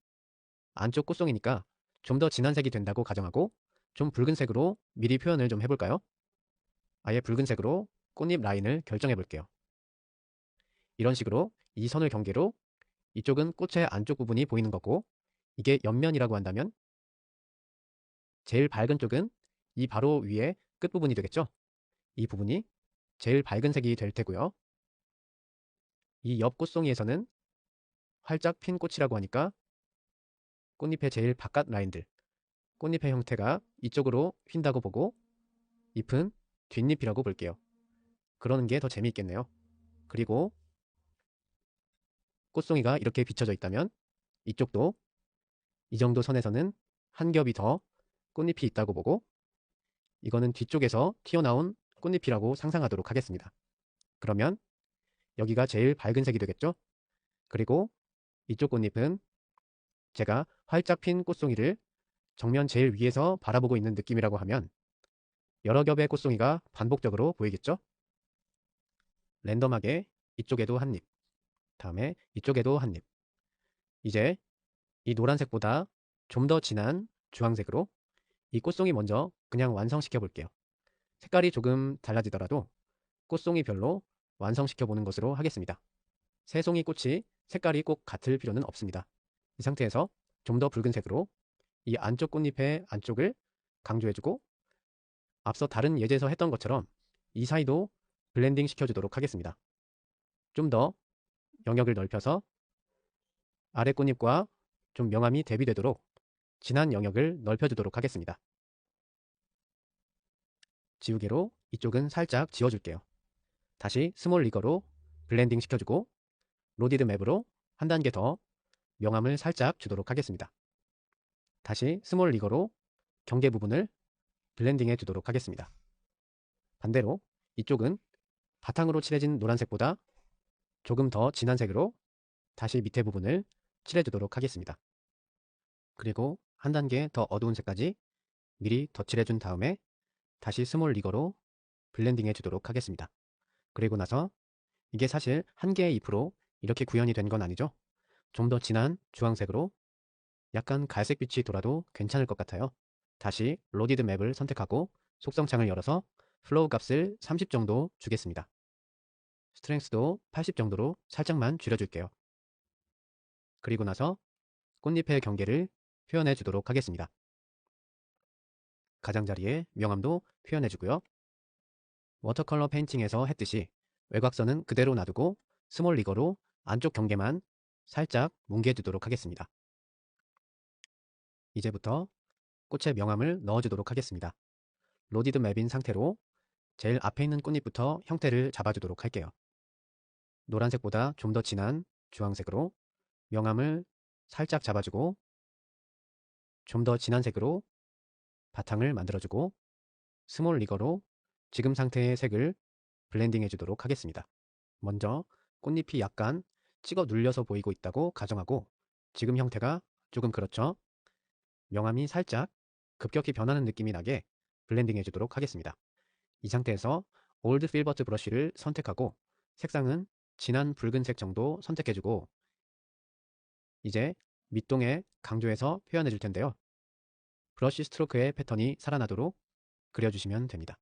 안쪽 꽃송이니까 좀 더 진한 색이 된다고 가정하고 좀 붉은색으로 미리 표현을 좀 해볼까요? 아예 붉은색으로 꽃잎 라인을 결정해 볼게요. 이런 식으로 이 선을 경계로 이쪽은 꽃의 안쪽 부분이 보이는 거고 이게 옆면이라고 한다면 제일 밝은 쪽은 이 바로 위에 끝부분이 되겠죠? 이 부분이 제일 밝은 색이 될 테고요. 이 옆 꽃송이에서는 활짝 핀 꽃이라고 하니까 꽃잎의 제일 바깥 라인들, 꽃잎의 형태가 이쪽으로 휜다고 보고 잎은 뒷잎이라고 볼게요. 그러는 게 더 재미있겠네요. 그리고 꽃송이가 이렇게 비춰져 있다면 이쪽도 이 정도 선에서는 한 겹이 더 꽃잎이 있다고 보고 이거는 뒤쪽에서 튀어나온 꽃잎이라고 상상하도록 하겠습니다. 그러면 여기가 제일 밝은 색이 되겠죠? 그리고 이쪽 꽃잎은 제가 활짝 핀 꽃송이를 정면 제일 위에서 바라보고 있는 느낌이라고 하면 여러 겹의 꽃송이가 반복적으로 보이겠죠? 랜덤하게 이쪽에도 한 잎, 다음에 이쪽에도 한 잎. 이제 이 노란색보다 좀 더 진한 주황색으로 이 꽃송이 먼저 그냥 완성시켜 볼게요. 색깔이 조금 달라지더라도 꽃송이별로 완성시켜 보는 것으로 하겠습니다. 세 송이 꽃이 색깔이 꼭 같을 필요는 없습니다. 이 상태에서 좀 더 붉은색으로 이 안쪽 꽃잎의 안쪽을 강조해주고 앞서 다른 예제에서 했던 것처럼 이 사이도 블렌딩 시켜주도록 하겠습니다. 좀 더 영역을 넓혀서 아래 꽃잎과 좀 명암이 대비되도록 진한 영역을 넓혀주도록 하겠습니다. 지우개로 이쪽은 살짝 지워줄게요. 다시 스몰 리거로 블렌딩 시켜주고 로디드 맵으로 한 단계 더 명암을 살짝 주도록 하겠습니다. 다시 스몰 리거로 경계 부분을 블렌딩해 주도록 하겠습니다. 반대로 이쪽은 바탕으로 칠해진 노란색보다 조금 더 진한 색으로 다시 밑에 부분을 칠해주도록 하겠습니다. 그리고 한 단계 더 어두운 색까지 미리 덧칠해준 다음에 다시 스몰 리거로 블렌딩해 주도록 하겠습니다. 그리고 나서 이게 사실 한 개의 잎으로 이렇게 구현이 된 건 아니죠? 좀 더 진한 주황색으로 약간 갈색빛이 돌아도 괜찮을 것 같아요. 다시 로디드 맵을 선택하고 속성창을 열어서 플로우 값을 30 정도 주겠습니다. 스트렝스도 80 정도로 살짝만 줄여줄게요. 그리고 나서 꽃잎의 경계를 표현해 주도록 하겠습니다. 가장자리에 명암도 표현해 주고요. 워터컬러 페인팅에서 했듯이 외곽선은 그대로 놔두고 스몰 리거로 안쪽 경계만 살짝 뭉개주도록 하겠습니다. 이제부터 꽃의 명암을 넣어주도록 하겠습니다. 로디드 맵인 상태로 제일 앞에 있는 꽃잎부터 형태를 잡아주도록 할게요. 노란색보다 좀 더 진한 주황색으로 명암을 살짝 잡아주고 좀 더 진한 색으로 바탕을 만들어주고 스몰 리거로 지금 상태의 색을 블렌딩 해주도록 하겠습니다. 먼저 꽃잎이 약간 찍어 눌려서 보이고 있다고 가정하고 지금 형태가 조금 그렇죠? 명암이 살짝 급격히 변하는 느낌이 나게 블렌딩 해주도록 하겠습니다. 이 상태에서 올드 필버트 브러쉬를 선택하고 색상은 진한 붉은색 정도 선택해주고 이제 밑동에 강조해서 표현해 줄 텐데요. 브러쉬 스트로크의 패턴이 살아나도록 그려주시면 됩니다.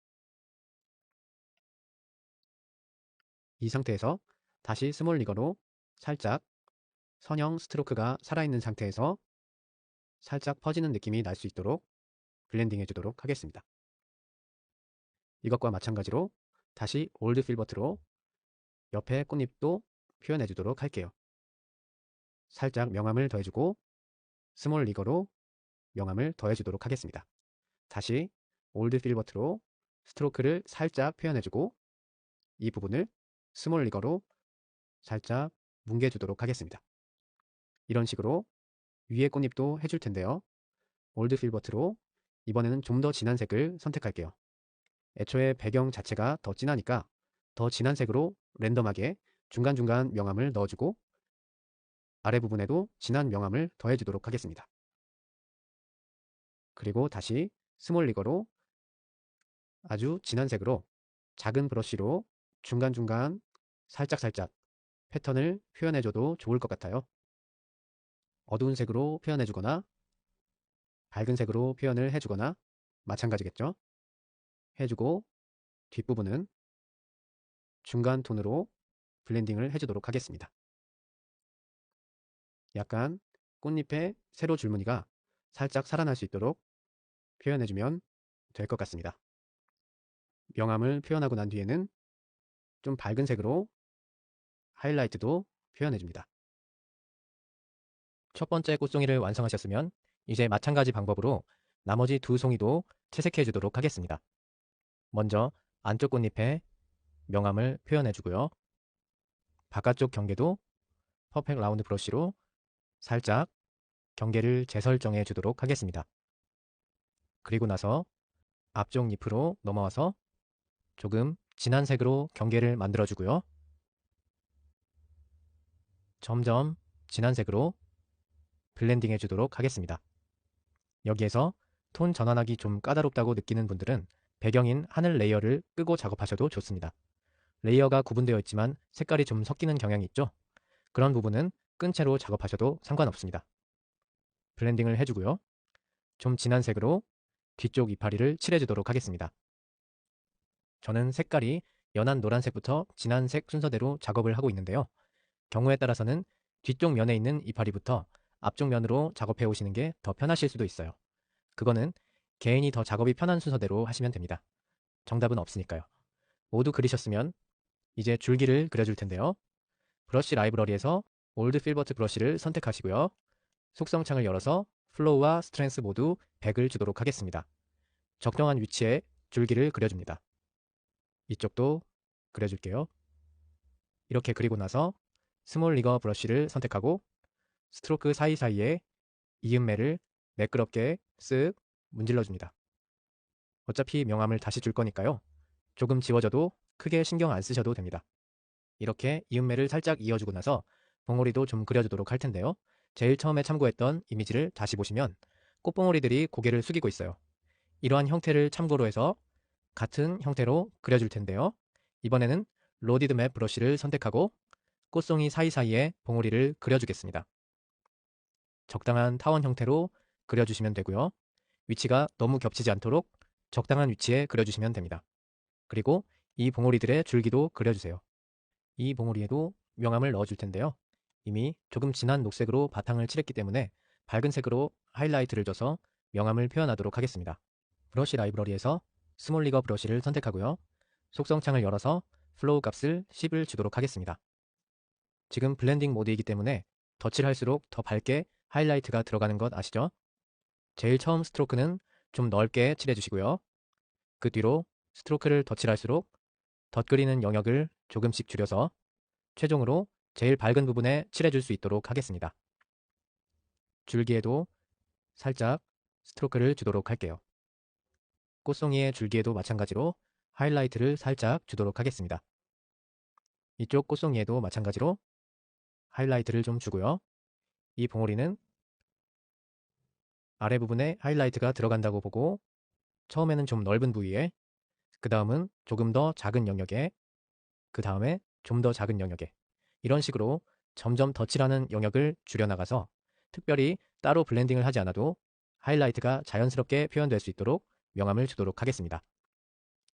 이 상태에서 다시 스몰 리거로 살짝 선형 스트로크가 살아있는 상태에서 살짝 퍼지는 느낌이 날 수 있도록 블렌딩 해주도록 하겠습니다. 이것과 마찬가지로 다시 올드 필버트로 옆에 꽃잎도 표현해 주도록 할게요. 살짝 명암을 더해주고 스몰 리거로 명암을 더해주도록 하겠습니다. 다시 올드 필버트로 스트로크를 살짝 표현해주고 이 부분을 스몰 리거로 살짝 뭉개주도록 하겠습니다. 이런 식으로 위에 꽃잎도 해줄 텐데요. 올드 필버트로 이번에는 좀 더 진한 색을 선택할게요. 애초에 배경 자체가 더 진하니까 더 진한 색으로 랜덤하게 중간중간 명암을 넣어주고 아래 부분에도 진한 명암을 더해주도록 하겠습니다. 그리고 다시 스몰 리거로 아주 진한 색으로 작은 브러쉬로 중간중간 살짝살짝 패턴을 표현해줘도 좋을 것 같아요. 어두운 색으로 표현해주거나 밝은 색으로 표현을 해주거나 마찬가지겠죠. 해주고 뒷부분은 중간 톤으로 블렌딩을 해주도록 하겠습니다. 약간 꽃잎의 세로 줄무늬가 살짝 살아날 수 있도록 표현해주면 될 것 같습니다. 명암을 표현하고 난 뒤에는 좀 밝은 색으로 하이라이트도 표현해줍니다. 첫 번째 꽃송이를 완성하셨으면 이제 마찬가지 방법으로 나머지 두 송이도 채색해 주도록 하겠습니다. 먼저 안쪽 꽃잎에 명암을 표현해 주고요. 바깥쪽 경계도 퍼펙트 라운드 브러쉬로 살짝 경계를 재설정해 주도록 하겠습니다. 그리고 나서 앞쪽 잎으로 넘어와서 조금 진한 색으로 경계를 만들어 주고요. 점점 진한 색으로 블렌딩 해주도록 하겠습니다. 여기에서 톤 전환하기 좀 까다롭다고 느끼는 분들은 배경인 하늘 레이어를 끄고 작업하셔도 좋습니다. 레이어가 구분되어 있지만 색깔이 좀 섞이는 경향이 있죠. 그런 부분은 끈 채로 작업하셔도 상관없습니다. 블렌딩을 해주고요. 좀 진한 색으로 뒤쪽 이파리를 칠해주도록 하겠습니다. 저는 색깔이 연한 노란색부터 진한 색 순서대로 작업을 하고 있는데요. 경우에 따라서는 뒤쪽 면에 있는 이파리부터 앞쪽 면으로 작업해 오시는 게 더 편하실 수도 있어요. 그거는 개인이 더 작업이 편한 순서대로 하시면 됩니다. 정답은 없으니까요. 모두 그리셨으면 이제 줄기를 그려줄 텐데요. 브러쉬 라이브러리에서 올드 필버트 브러쉬를 선택하시고요. 속성창을 열어서 플로우와 스트렝스 모두 100을 주도록 하겠습니다. 적정한 위치에 줄기를 그려줍니다. 이쪽도 그려줄게요. 이렇게 그리고 나서 스몰 리거 브러쉬를 선택하고 스트로크 사이사이에 이음매를 매끄럽게 쓱 문질러줍니다. 어차피 명암을 다시 줄 거니까요. 조금 지워져도 크게 신경 안 쓰셔도 됩니다. 이렇게 이음매를 살짝 이어주고 나서 봉오리도 좀 그려주도록 할 텐데요. 제일 처음에 참고했던 이미지를 다시 보시면 꽃봉오리들이 고개를 숙이고 있어요. 이러한 형태를 참고로 해서 같은 형태로 그려줄 텐데요. 이번에는 로디드 맵 브러쉬를 선택하고 꽃송이 사이사이에 봉오리를 그려주겠습니다. 적당한 타원 형태로 그려주시면 되고요. 위치가 너무 겹치지 않도록 적당한 위치에 그려주시면 됩니다. 그리고 이 봉오리들의 줄기도 그려주세요. 이 봉오리에도 명암을 넣어줄 텐데요. 이미 조금 진한 녹색으로 바탕을 칠했기 때문에 밝은 색으로 하이라이트를 줘서 명암을 표현하도록 하겠습니다. 브러쉬 라이브러리에서 스몰 리거 브러쉬를 선택하고요. 속성창을 열어서 플로우 값을 10을 주도록 하겠습니다. 지금 블렌딩 모드이기 때문에 덧칠할수록 더 밝게 하이라이트가 들어가는 것 아시죠? 제일 처음 스트로크는 좀 넓게 칠해주시고요. 그 뒤로 스트로크를 덧칠할수록 덧그리는 영역을 조금씩 줄여서 최종으로 제일 밝은 부분에 칠해줄 수 있도록 하겠습니다. 줄기에도 살짝 스트로크를 주도록 할게요. 꽃송이의 줄기에도 마찬가지로 하이라이트를 살짝 주도록 하겠습니다. 이쪽 꽃송이에도 마찬가지로 하이라이트를 좀 주고요. 이 봉오리는 아래 부분에 하이라이트가 들어간다고 보고 처음에는 좀 넓은 부위에, 그 다음은 조금 더 작은 영역에, 그 다음에 좀 더 작은 영역에, 이런 식으로 점점 덧칠하는 영역을 줄여나가서 특별히 따로 블렌딩을 하지 않아도 하이라이트가 자연스럽게 표현될 수 있도록 명암을 주도록 하겠습니다.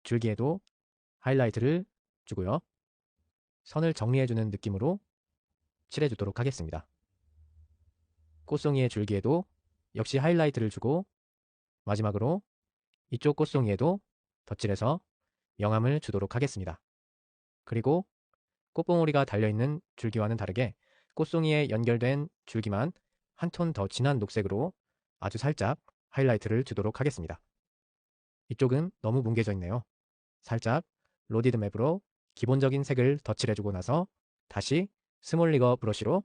줄기에도 하이라이트를 주고요. 선을 정리해주는 느낌으로 칠해주도록 하겠습니다. 꽃송이의 줄기에도 역시 하이라이트를 주고 마지막으로 이쪽 꽃송이에도 덧칠해서 명암을 주도록 하겠습니다. 그리고 꽃봉오리가 달려있는 줄기와는 다르게 꽃송이에 연결된 줄기만 한 톤 더 진한 녹색으로 아주 살짝 하이라이트를 주도록 하겠습니다. 이쪽은 너무 뭉개져 있네요. 살짝 로디드 맵으로 기본적인 색을 덧칠해주고 나서 다시 스몰 리거 브러쉬로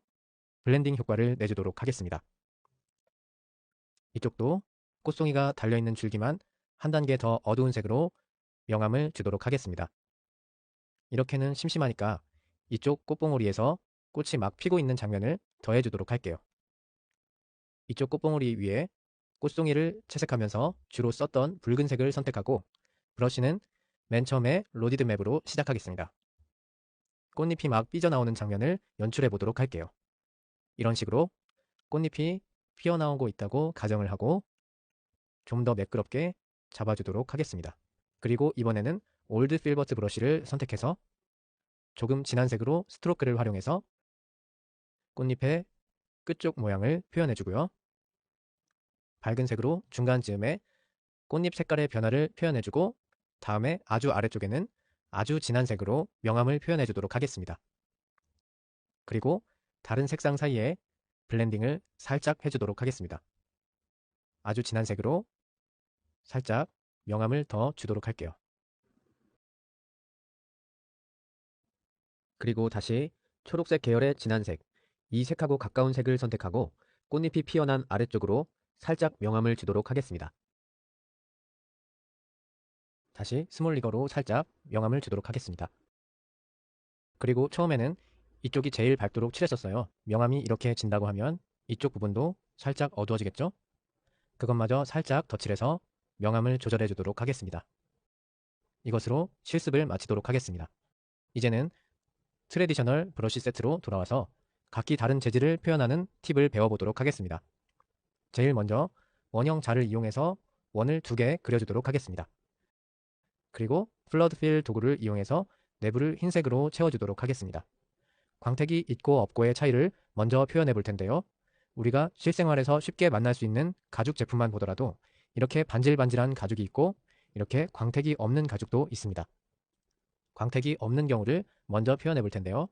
블렌딩 효과를 내주도록 하겠습니다. 이쪽도 꽃송이가 달려있는 줄기만 한 단계 더 어두운 색으로 명암을 주도록 하겠습니다. 이렇게는 심심하니까 이쪽 꽃봉오리에서 꽃이 막 피고 있는 장면을 더해주도록 할게요. 이쪽 꽃봉오리 위에 꽃송이를 채색하면서 주로 썼던 붉은색을 선택하고 브러쉬는 맨 처음에 로디드 맵으로 시작하겠습니다. 꽃잎이 막 삐져나오는 장면을 연출해 보도록 할게요. 이런 식으로 꽃잎이 피어나오고 있다고 가정을 하고 좀 더 매끄럽게 잡아주도록 하겠습니다. 그리고 이번에는 올드 필버트 브러쉬를 선택해서 조금 진한 색으로 스트로크를 활용해서 꽃잎의 끝쪽 모양을 표현해주고요. 밝은 색으로 중간쯤에 꽃잎 색깔의 변화를 표현해주고 다음에 아주 아래쪽에는 아주 진한 색으로 명암을 표현해주도록 하겠습니다. 그리고 다른 색상 사이에 블렌딩을 살짝 해주도록 하겠습니다. 아주 진한 색으로 살짝 명암을 더 주도록 할게요. 그리고 다시 초록색 계열의 진한 색, 이 색하고 가까운 색을 선택하고 꽃잎이 피어난 아래쪽으로 살짝 명암을 주도록 하겠습니다. 다시 스몰 리거로 살짝 명암을 주도록 하겠습니다. 그리고 처음에는 이쪽이 제일 밝도록 칠했었어요. 명암이 이렇게 진다고 하면 이쪽 부분도 살짝 어두워지겠죠? 그것마저 살짝 덧칠해서 명암을 조절해 주도록 하겠습니다. 이것으로 실습을 마치도록 하겠습니다. 이제는 트레디셔널 브러쉬 세트로 돌아와서 각기 다른 재질을 표현하는 팁을 배워보도록 하겠습니다. 제일 먼저 원형 자를 이용해서 원을 2개 그려주도록 하겠습니다. 그리고 플러드 필 도구를 이용해서 내부를 흰색으로 채워주도록 하겠습니다. 광택이 있고 없고의 차이를 먼저 표현해 볼 텐데요. 우리가 실생활에서 쉽게 만날 수 있는 가죽 제품만 보더라도 이렇게 반질반질한 가죽이 있고 이렇게 광택이 없는 가죽도 있습니다. 광택이 없는 경우를 먼저 표현해 볼 텐데요.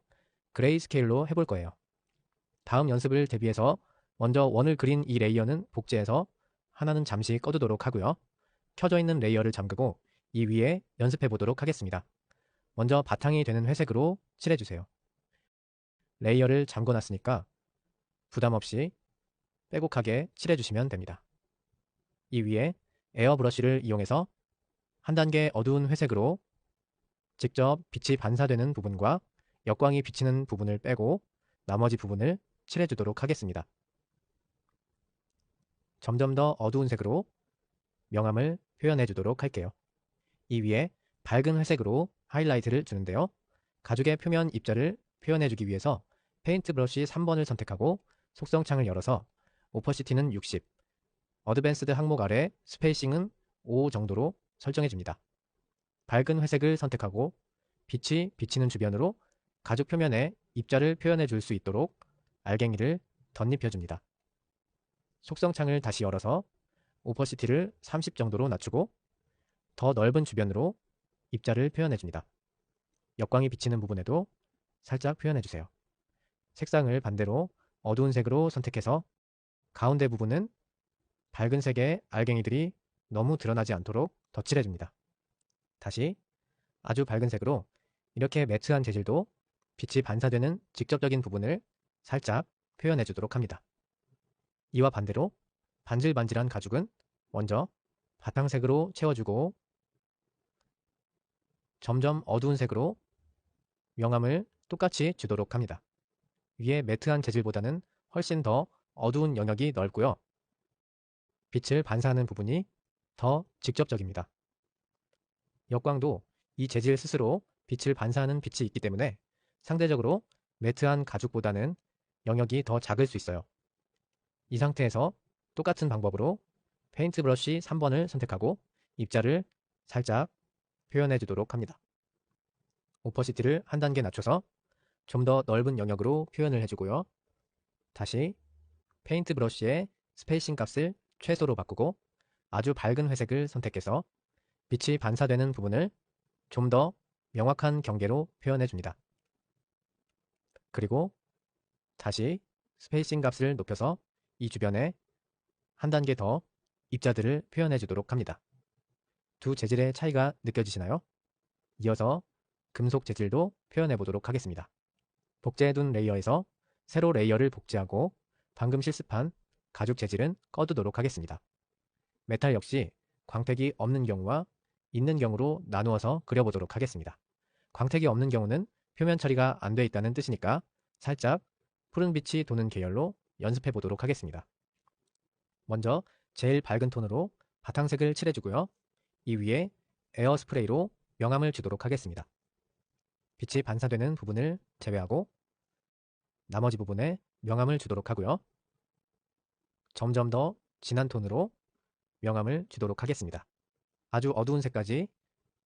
그레이 스케일로 해볼 거예요. 다음 연습을 대비해서 먼저 원을 그린 이 레이어는 복제해서 하나는 잠시 꺼두도록 하고요. 켜져 있는 레이어를 잠그고 이 위에 연습해 보도록 하겠습니다. 먼저 바탕이 되는 회색으로 칠해주세요. 레이어를 잠궈놨으니까 부담 없이 빼곡하게 칠해주시면 됩니다. 이 위에 에어 브러쉬를 이용해서 한 단계 어두운 회색으로 직접 빛이 반사되는 부분과 역광이 비치는 부분을 빼고 나머지 부분을 칠해주도록 하겠습니다. 점점 더 어두운 색으로 명암을 표현해주도록 할게요. 이 위에 밝은 회색으로 하이라이트를 주는데요. 가죽의 표면 입자를 표현해주기 위해서 페인트 브러쉬 3번을 선택하고 속성창을 열어서 오퍼시티는 60, 어드밴스드 항목 아래 스페이싱은 5 정도로 설정해줍니다. 밝은 회색을 선택하고 빛이 비치는 주변으로 가죽 표면에 입자를 표현해 줄 수 있도록 알갱이를 덧입혀줍니다. 속성창을 다시 열어서 오퍼시티를 30 정도로 낮추고 더 넓은 주변으로 입자를 표현해줍니다. 역광이 비치는 부분에도 살짝 표현해주세요. 색상을 반대로 어두운 색으로 선택해서 가운데 부분은 밝은 색의 알갱이들이 너무 드러나지 않도록 덧칠해줍니다. 다시 아주 밝은 색으로 이렇게 매트한 재질도 빛이 반사되는 직접적인 부분을 살짝 표현해 주도록 합니다. 이와 반대로 반질반질한 가죽은 먼저 바탕색으로 채워주고 점점 어두운 색으로 명암을 똑같이 주도록 합니다. 위에 매트한 재질보다는 훨씬 더 어두운 영역이 넓고요. 빛을 반사하는 부분이 더 직접적입니다. 역광도 이 재질 스스로 빛을 반사하는 빛이 있기 때문에 상대적으로 매트한 가죽보다는 영역이 더 작을 수 있어요. 이 상태에서 똑같은 방법으로 페인트 브러쉬 3번을 선택하고 입자를 살짝 표현해 주도록 합니다. 오퍼시티를 한 단계 낮춰서 좀 더 넓은 영역으로 표현을 해주고요. 다시 페인트 브러쉬의 스페이싱 값을 최소로 바꾸고 아주 밝은 회색을 선택해서 빛이 반사되는 부분을 좀 더 명확한 경계로 표현해 줍니다. 그리고 다시 스페이싱 값을 높여서 이 주변에 한 단계 더 입자들을 표현해 주도록 합니다. 두 재질의 차이가 느껴지시나요? 이어서 금속 재질도 표현해 보도록 하겠습니다. 복제해둔 레이어에서 새로 레이어를 복제하고 방금 실습한 가죽 재질은 꺼두도록 하겠습니다. 메탈 역시 광택이 없는 경우와 있는 경우로 나누어서 그려보도록 하겠습니다. 광택이 없는 경우는 표면 처리가 안 돼 있다는 뜻이니까 살짝 푸른 빛이 도는 계열로 연습해 보도록 하겠습니다. 먼저 제일 밝은 톤으로 바탕색을 칠해주고요. 이 위에 에어스프레이로 명암을 주도록 하겠습니다. 빛이 반사되는 부분을 제외하고 나머지 부분에 명암을 주도록 하고요. 점점 더 진한 톤으로 명암을 주도록 하겠습니다. 아주 어두운 색까지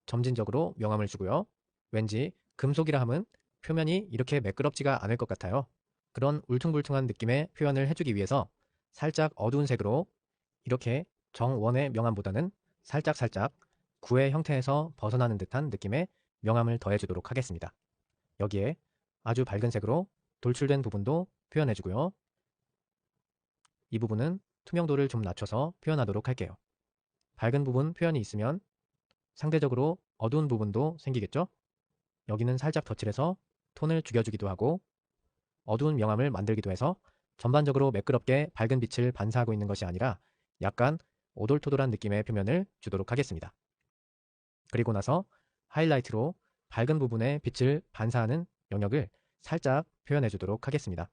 점진적으로 명암을 주고요. 왠지 금속이라 함은 표면이 이렇게 매끄럽지가 않을 것 같아요. 그런 울퉁불퉁한 느낌의 표현을 해주기 위해서 살짝 어두운 색으로 이렇게 정원의 명암보다는 살짝살짝 구의 형태에서 벗어나는 듯한 느낌의 명암을 더해주도록 하겠습니다. 여기에 아주 밝은 색으로 돌출된 부분도 표현해주고요. 이 부분은 투명도를 좀 낮춰서 표현하도록 할게요. 밝은 부분 표현이 있으면 상대적으로 어두운 부분도 생기겠죠? 여기는 살짝 덧칠해서 톤을 죽여주기도 하고 어두운 명암을 만들기도 해서 전반적으로 매끄럽게 밝은 빛을 반사하고 있는 것이 아니라 약간 오돌토돌한 느낌의 표면을 주도록 하겠습니다. 그리고 나서 하이라이트로 밝은 부분에 빛을 반사하는 영역을 살짝 표현해 주도록 하겠습니다.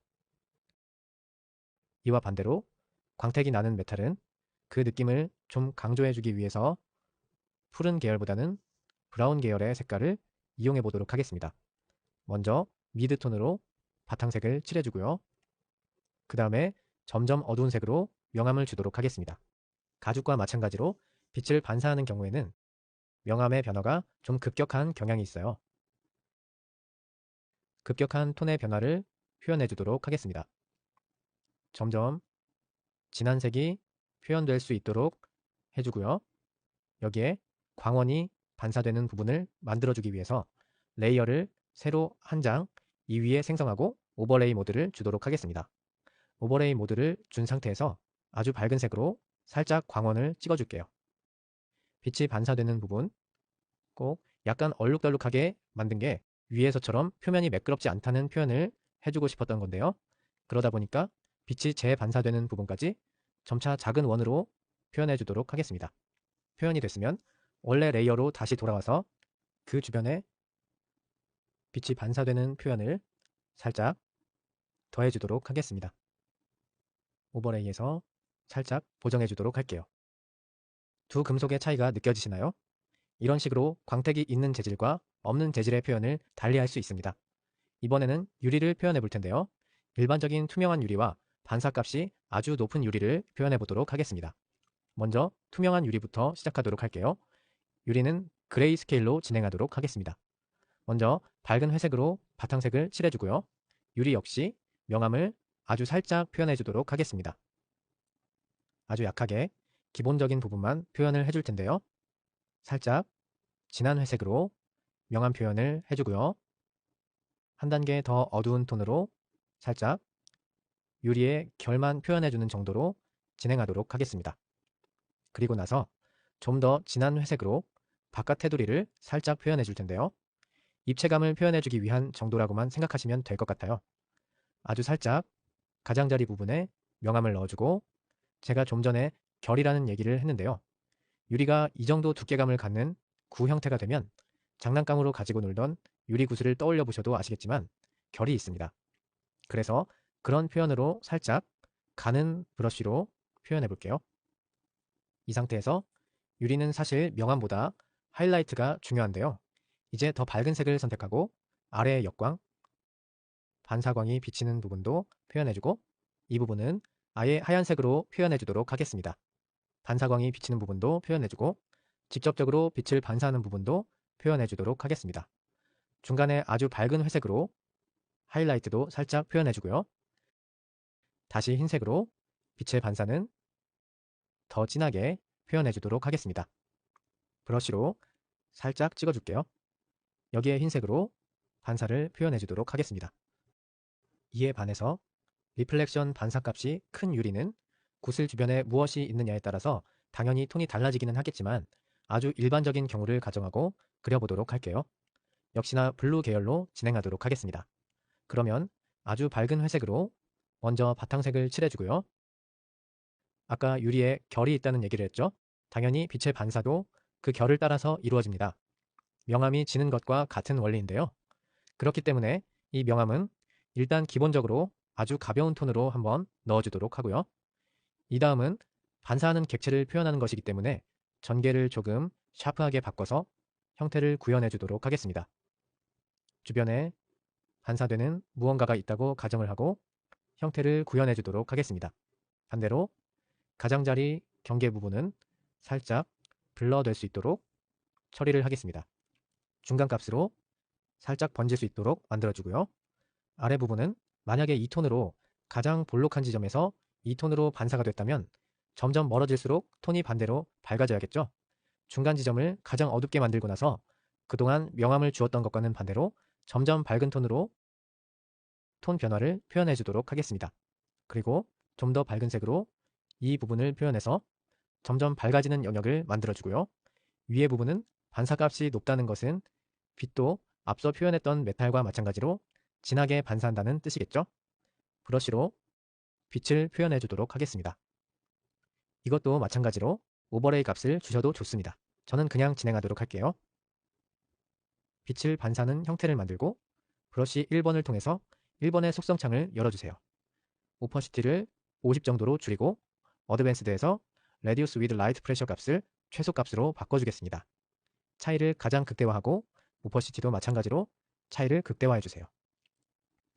이와 반대로 광택이 나는 메탈은 그 느낌을 좀 강조해 주기 위해서 푸른 계열보다는 브라운 계열의 색깔을 이용해 보도록 하겠습니다. 먼저 미드톤으로 바탕색을 칠해주고요. 그 다음에 점점 어두운 색으로 명암을 주도록 하겠습니다. 가죽과 마찬가지로 빛을 반사하는 경우에는 명암의 변화가 좀 급격한 경향이 있어요. 급격한 톤의 변화를 표현해 주도록 하겠습니다. 점점 진한 색이 표현될 수 있도록 해주고요. 여기에 광원이 반사되는 부분을 만들어주기 위해서 레이어를 새로 한 장 이 위에 생성하고 오버레이 모드를 주도록 하겠습니다. 오버레이 모드를 준 상태에서 아주 밝은 색으로 살짝 광원을 찍어줄게요. 빛이 반사되는 부분 꼭 약간 얼룩덜룩하게 만든 게 위에서처럼 표면이 매끄럽지 않다는 표현을 해주고 싶었던 건데요. 그러다 보니까 빛이 재반사되는 부분까지 점차 작은 원으로 표현해 주도록 하겠습니다. 표현이 됐으면 원래 레이어로 다시 돌아와서 그 주변에 빛이 반사되는 표현을 살짝 더해 주도록 하겠습니다. 오버레이에서 살짝 보정해 주도록 할게요. 두 금속의 차이가 느껴지시나요? 이런 식으로 광택이 있는 재질과 없는 재질의 표현을 달리할 수 있습니다. 이번에는 유리를 표현해 볼 텐데요. 일반적인 투명한 유리와 반사값이 아주 높은 유리를 표현해 보도록 하겠습니다. 먼저 투명한 유리부터 시작하도록 할게요. 유리는 그레이 스케일로 진행하도록 하겠습니다. 먼저 밝은 회색으로 바탕색을 칠해주고요. 유리 역시 명암을 아주 살짝 표현해 주도록 하겠습니다. 아주 약하게 기본적인 부분만 표현을 해줄 텐데요. 살짝 진한 회색으로 명암 표현을 해주고요. 한 단계 더 어두운 톤으로 살짝 유리의 결만 표현해주는 정도로 진행하도록 하겠습니다. 그리고 나서 좀 더 진한 회색으로 바깥 테두리를 살짝 표현해 줄 텐데요. 입체감을 표현해 주기 위한 정도라고만 생각하시면 될 것 같아요. 아주 살짝 가장자리 부분에 명암을 넣어주고 제가 좀 전에 결이라는 얘기를 했는데요. 유리가 이 정도 두께감을 갖는 구 형태가 되면 장난감으로 가지고 놀던 유리 구슬을 떠올려 보셔도 아시겠지만 결이 있습니다. 그래서 그런 표현으로 살짝 가는 브러쉬로 표현해 볼게요. 이 상태에서 유리는 사실 명암보다 하이라이트가 중요한데요. 이제 더 밝은 색을 선택하고 아래의 역광, 반사광이 비치는 부분도 표현해주고 이 부분은 아예 하얀색으로 표현해주도록 하겠습니다. 반사광이 비치는 부분도 표현해주고 직접적으로 빛을 반사하는 부분도 표현해주도록 하겠습니다. 중간에 아주 밝은 회색으로 하이라이트도 살짝 표현해주고요. 다시 흰색으로 빛의 반사는 더 진하게 표현해주도록 하겠습니다. 브러쉬로 살짝 찍어줄게요. 여기에 흰색으로 반사를 표현해주도록 하겠습니다. 이에 반해서 리플렉션 반사값이 큰 유리는 구슬 주변에 무엇이 있느냐에 따라서 당연히 톤이 달라지기는 하겠지만 아주 일반적인 경우를 가정하고 그려보도록 할게요. 역시나 블루 계열로 진행하도록 하겠습니다. 그러면 아주 밝은 회색으로 먼저 바탕색을 칠해주고요. 아까 유리에 결이 있다는 얘기를 했죠? 당연히 빛의 반사도 그 결을 따라서 이루어집니다. 명암이 지는 것과 같은 원리인데요. 그렇기 때문에 이 명암은 일단 기본적으로 아주 가벼운 톤으로 한번 넣어주도록 하고요. 이 다음은 반사하는 객체를 표현하는 것이기 때문에 전개를 조금 샤프하게 바꿔서 형태를 구현해 주도록 하겠습니다. 주변에 반사되는 무언가가 있다고 가정을 하고 형태를 구현해 주도록 하겠습니다. 반대로 가장자리 경계 부분은 살짝 블러될 수 있도록 처리를 하겠습니다. 중간값으로 살짝 번질 수 있도록 만들어주고요. 아래 부분은 만약에 2톤으로 가장 볼록한 지점에서 2톤으로 반사가 됐다면 점점 멀어질수록 톤이 반대로 밝아져야겠죠. 중간 지점을 가장 어둡게 만들고 나서 그동안 명암을 주었던 것과는 반대로 점점 밝은 톤으로 톤 변화를 표현해 주도록 하겠습니다. 그리고 좀 더 밝은 색으로 이 부분을 표현해서 점점 밝아지는 영역을 만들어주고요. 위의 부분은 반사값이 높다는 것은 빛도 앞서 표현했던 메탈과 마찬가지로 진하게 반사한다는 뜻이겠죠. 브러쉬로 빛을 표현해 주도록 하겠습니다. 이것도 마찬가지로 오버레이 값을 주셔도 좋습니다. 저는 그냥 진행하도록 할게요. 빛을 반사하는 형태를 만들고 브러쉬 1번을 통해서 1번의 속성창을 열어주세요. 오퍼시티를 50 정도로 줄이고 어드밴스드에서 Reduce with Light Pressure 값을 최소값으로 바꿔주겠습니다. 차이를 가장 극대화하고 오퍼시티도 마찬가지로 차이를 극대화해주세요.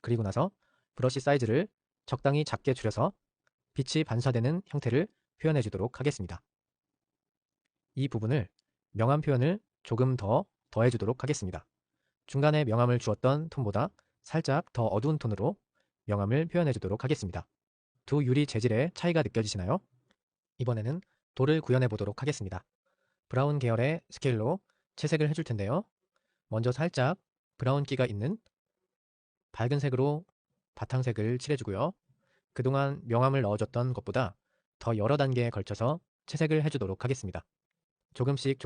그리고 나서 브러쉬 사이즈를 적당히 작게 줄여서 빛이 반사되는 형태를 표현해 주도록 하겠습니다. 이 부분을 명암 표현을 조금 더 더해 주도록 하겠습니다. 중간에 명암을 주었던 톤보다 살짝 더 어두운 톤으로 명암을 표현해 주도록 하겠습니다. 두 유리 재질의 차이가 느껴지시나요? 이번에는 돌을 구현해 보도록 하겠습니다. 브라운 계열의 스케일로 채색을 해줄 텐데요. 먼저 살짝 브라운기가 있는 밝은 색으로 바탕색을 칠해주고요. 그동안 명암을 넣어줬던 것보다 더 여러 단계에 걸쳐서 채색을 해주도록 하겠습니다. 조금씩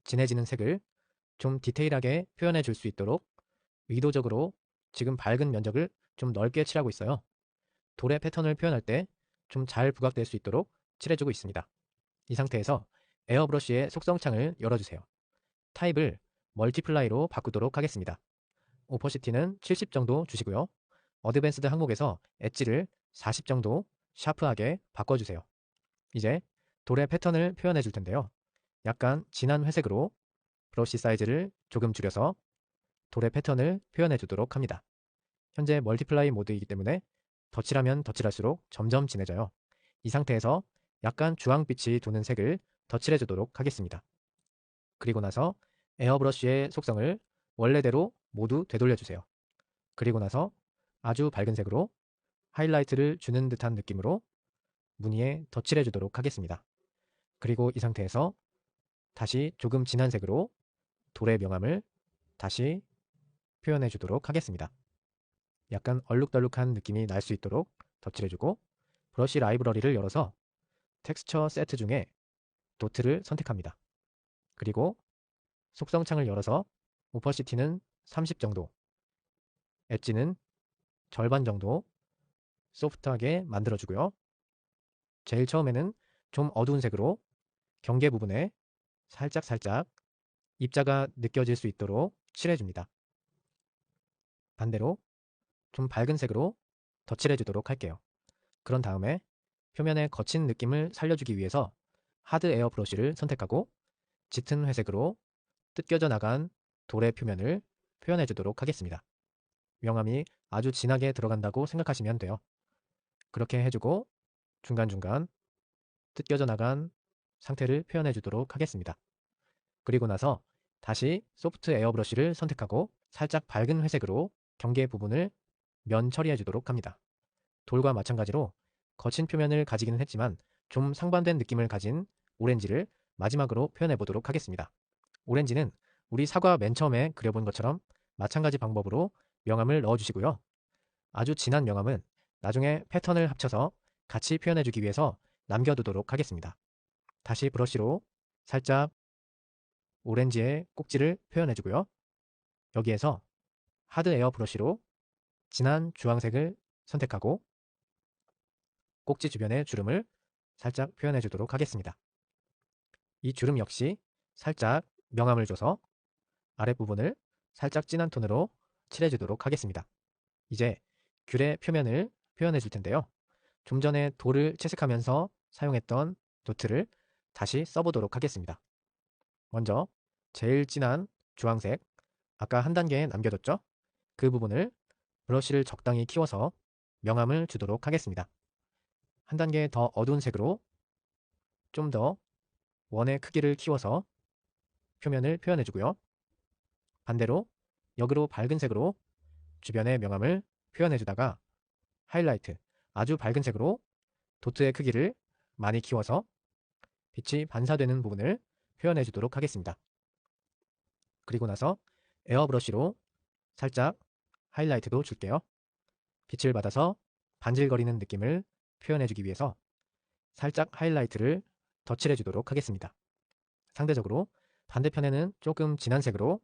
진해지는 색을 좀 디테일하게 표현해 줄 수 있도록 의도적으로 지금 밝은 면적을 좀 넓게 칠하고 있어요. 돌의 패턴을 표현할 때 좀 잘 부각될 수 있도록 칠해주고 있습니다. 이 상태에서 에어브러쉬의 속성창을 열어주세요. 타입을 멀티플라이로 바꾸도록 하겠습니다. 오퍼시티는 70 정도 주시고요. 어드밴스드 항목에서 엣지를 40 정도 샤프하게 바꿔주세요. 이제 돌의 패턴을 표현해 줄 텐데요. 약간 진한 회색으로 브러쉬 사이즈를 조금 줄여서 돌의 패턴을 표현해 주도록 합니다. 현재 멀티플라이 모드이기 때문에 덧칠하면 덧칠할수록 점점 진해져요. 이 상태에서 약간 주황빛이 도는 색을 덧칠해 주도록 하겠습니다. 그리고 나서 에어브러쉬의 속성을 원래대로 모두 되돌려주세요. 그리고 나서 아주 밝은 색으로 하이라이트를 주는 듯한 느낌으로 무늬에 덧칠해 주도록 하겠습니다. 그리고 이 상태에서 다시 조금 진한 색으로 돌의 명암을 다시 표현해 주도록 하겠습니다. 약간 얼룩덜룩한 느낌이 날 수 있도록 덧칠해주고 브러쉬 라이브러리를 열어서 텍스처 세트 중에 도트를 선택합니다. 그리고 속성창을 열어서 오퍼시티는 30 정도, 엣지는 절반 정도 소프트하게 만들어주고요. 제일 처음에는 좀 어두운 색으로 경계 부분에 살짝 입자가 느껴질 수 있도록 칠해줍니다. 반대로 좀 밝은 색으로 덧칠해주도록 할게요. 그런 다음에 표면의 거친 느낌을 살려주기 위해서 하드 에어 브러쉬를 선택하고 짙은 회색으로 뜯겨져 나간 돌의 표면을 표현해 주도록 하겠습니다. 명암이 아주 진하게 들어간다고 생각하시면 돼요. 그렇게 해주고 중간중간 뜯겨져 나간 상태를 표현해 주도록 하겠습니다. 그리고 나서 다시 소프트 에어 브러쉬를 선택하고 살짝 밝은 회색으로 경계 부분을 면 처리해 주도록 합니다. 돌과 마찬가지로 거친 표면을 가지기는 했지만 좀 상반된 느낌을 가진 오렌지를 마지막으로 표현해 보도록 하겠습니다. 오렌지는 우리 사과 맨 처음에 그려본 것처럼 마찬가지 방법으로 명암을 넣어주시고요. 아주 진한 명암은 나중에 패턴을 합쳐서 같이 표현해 주기 위해서 남겨두도록 하겠습니다. 다시 브러쉬로 살짝 오렌지의 꼭지를 표현해 주고요. 여기에서 하드 에어 브러쉬로 진한 주황색을 선택하고 꼭지 주변의 주름을 살짝 표현해 주도록 하겠습니다. 이 주름 역시 살짝 명암을 줘서 아랫부분을 살짝 진한 톤으로 칠해주도록 하겠습니다. 이제 귤의 표면을 표현해 줄 텐데요. 좀 전에 돌을 채색하면서 사용했던 도트를 다시 써보도록 하겠습니다. 먼저 제일 진한 주황색, 아까 한 단계 남겨뒀죠? 그 부분을 브러쉬를 적당히 키워서 명암을 주도록 하겠습니다. 한 단계 더 어두운 색으로 좀 더 원의 크기를 키워서 표면을 표현해주고요. 반대로 역으로 밝은 색으로 주변의 명암을 표현해주다가 하이라이트, 아주 밝은 색으로 도트의 크기를 많이 키워서 빛이 반사되는 부분을 표현해주도록 하겠습니다. 그리고 나서 에어브러쉬로 살짝 하이라이트도 줄게요. 빛을 받아서 반질거리는 느낌을 표현해주기 위해서 살짝 하이라이트를 덧칠해주도록 하겠습니다. 상대적으로 반대편에는 조금 진한 색으로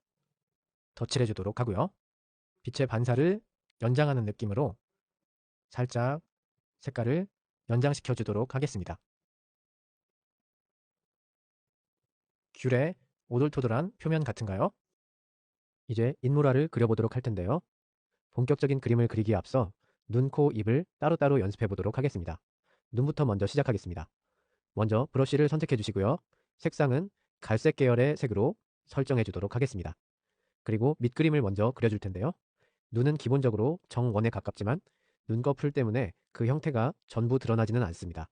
덧칠해주도록 하고요. 빛의 반사를 연장하는 느낌으로 살짝 색깔을 연장시켜 주도록 하겠습니다. 귤의 오돌토돌한 표면 같은가요? 이제 인물화를 그려보도록 할 텐데요. 본격적인 그림을 그리기에 앞서 눈, 코, 입을 따로따로 연습해 보도록 하겠습니다. 눈부터 먼저 시작하겠습니다. 먼저 브러쉬를 선택해 주시고요. 색상은 갈색 계열의 색으로 설정해 주도록 하겠습니다. 그리고 밑그림을 먼저 그려줄 텐데요. 눈은 기본적으로 정원에 가깝지만 눈꺼풀 때문에 그 형태가 전부 드러나지는 않습니다.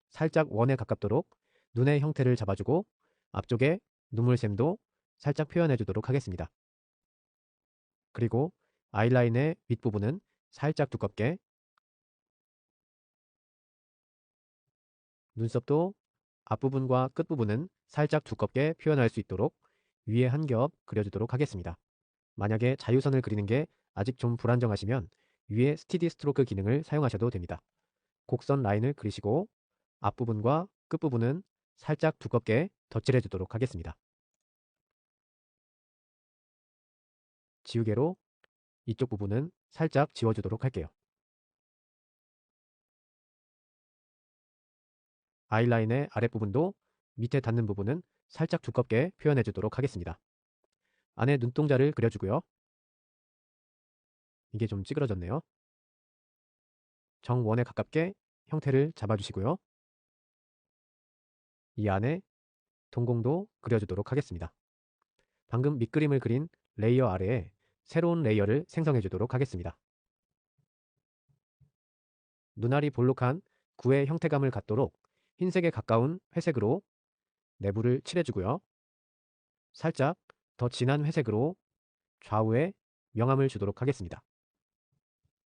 살짝 원에 가깝도록 눈의 형태를 잡아주고 앞쪽에 눈물샘도 살짝 표현해 주도록 하겠습니다. 그리고 아이라인의 윗부분은 살짝 두껍게, 눈썹도 앞부분과 끝부분은 살짝 두껍게 표현할 수 있도록 위에 한 겹 그려주도록 하겠습니다. 만약에 자유선을 그리는 게 아직 좀 불안정하시면 위에 스티디 스트로크 기능을 사용하셔도 됩니다. 곡선 라인을 그리시고 앞부분과 끝부분은 살짝 두껍게 덧칠해 주도록 하겠습니다. 지우개로 이쪽 부분은 살짝 지워주도록 할게요. 아이라인의 아랫부분도 밑에 닿는 부분은 살짝 두껍게 표현해 주도록 하겠습니다. 안에 눈동자를 그려주고요. 이게 좀 찌그러졌네요. 정원에 가깝게 형태를 잡아주시고요. 이 안에 동공도 그려주도록 하겠습니다. 방금 밑그림을 그린 레이어 아래에 새로운 레이어를 생성해 주도록 하겠습니다. 눈알이 볼록한 구의 형태감을 갖도록 흰색에 가까운 회색으로 내부를 칠해주고요. 살짝 더 진한 회색으로 좌우에 명암을 주도록 하겠습니다.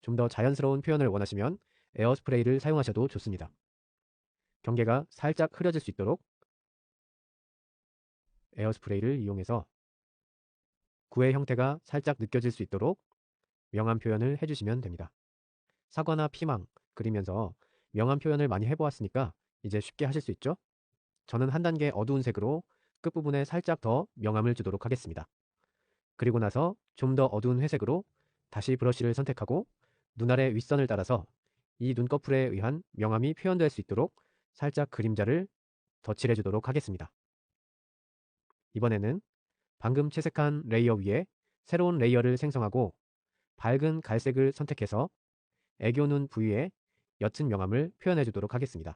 좀 더 자연스러운 표현을 원하시면 에어스프레이를 사용하셔도 좋습니다. 경계가 살짝 흐려질 수 있도록 에어스프레이를 이용해서 구의 형태가 살짝 느껴질 수 있도록 명암 표현을 해주시면 됩니다. 사과나 피망 그리면서 명암 표현을 많이 해보았으니까 이제 쉽게 하실 수 있죠? 저는 한 단계 어두운 색으로 끝부분에 살짝 더 명암을 주도록 하겠습니다. 그리고 나서 좀 더 어두운 회색으로 다시 브러쉬를 선택하고 눈알의 윗선을 따라서 이 눈꺼풀에 의한 명암이 표현될 수 있도록 살짝 그림자를 덧칠해 주도록 하겠습니다. 이번에는 방금 채색한 레이어 위에 새로운 레이어를 생성하고 밝은 갈색을 선택해서 애교눈 부위에 옅은 명암을 표현해 주도록 하겠습니다.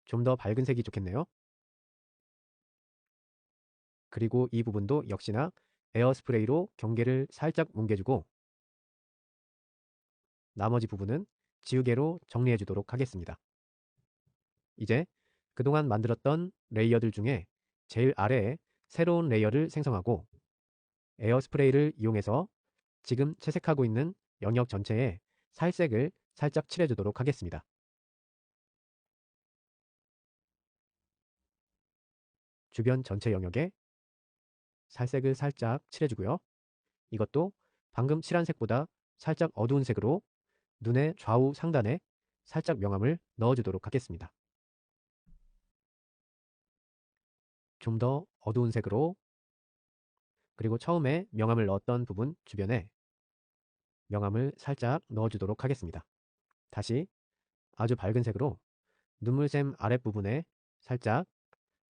좀 더 밝은 색이 좋겠네요. 그리고 이 부분도 역시나 에어스프레이로 경계를 살짝 뭉개주고 나머지 부분은 지우개로 정리해 주도록 하겠습니다. 이제 그동안 만들었던 레이어들 중에 제일 아래에 새로운 레이어를 생성하고 에어스프레이를 이용해서 지금 채색하고 있는 영역 전체에 살색을 살짝 칠해 주도록 하겠습니다. 주변 전체 영역에 살색을 살짝 칠해주고요. 이것도 방금 칠한 색보다 살짝 어두운 색으로 눈의 좌우 상단에 살짝 명암을 넣어주도록 하겠습니다. 좀 더 어두운 색으로 그리고 처음에 명암을 넣었던 부분 주변에 명암을 살짝 넣어주도록 하겠습니다. 다시 아주 밝은 색으로 눈물샘 아랫부분에 살짝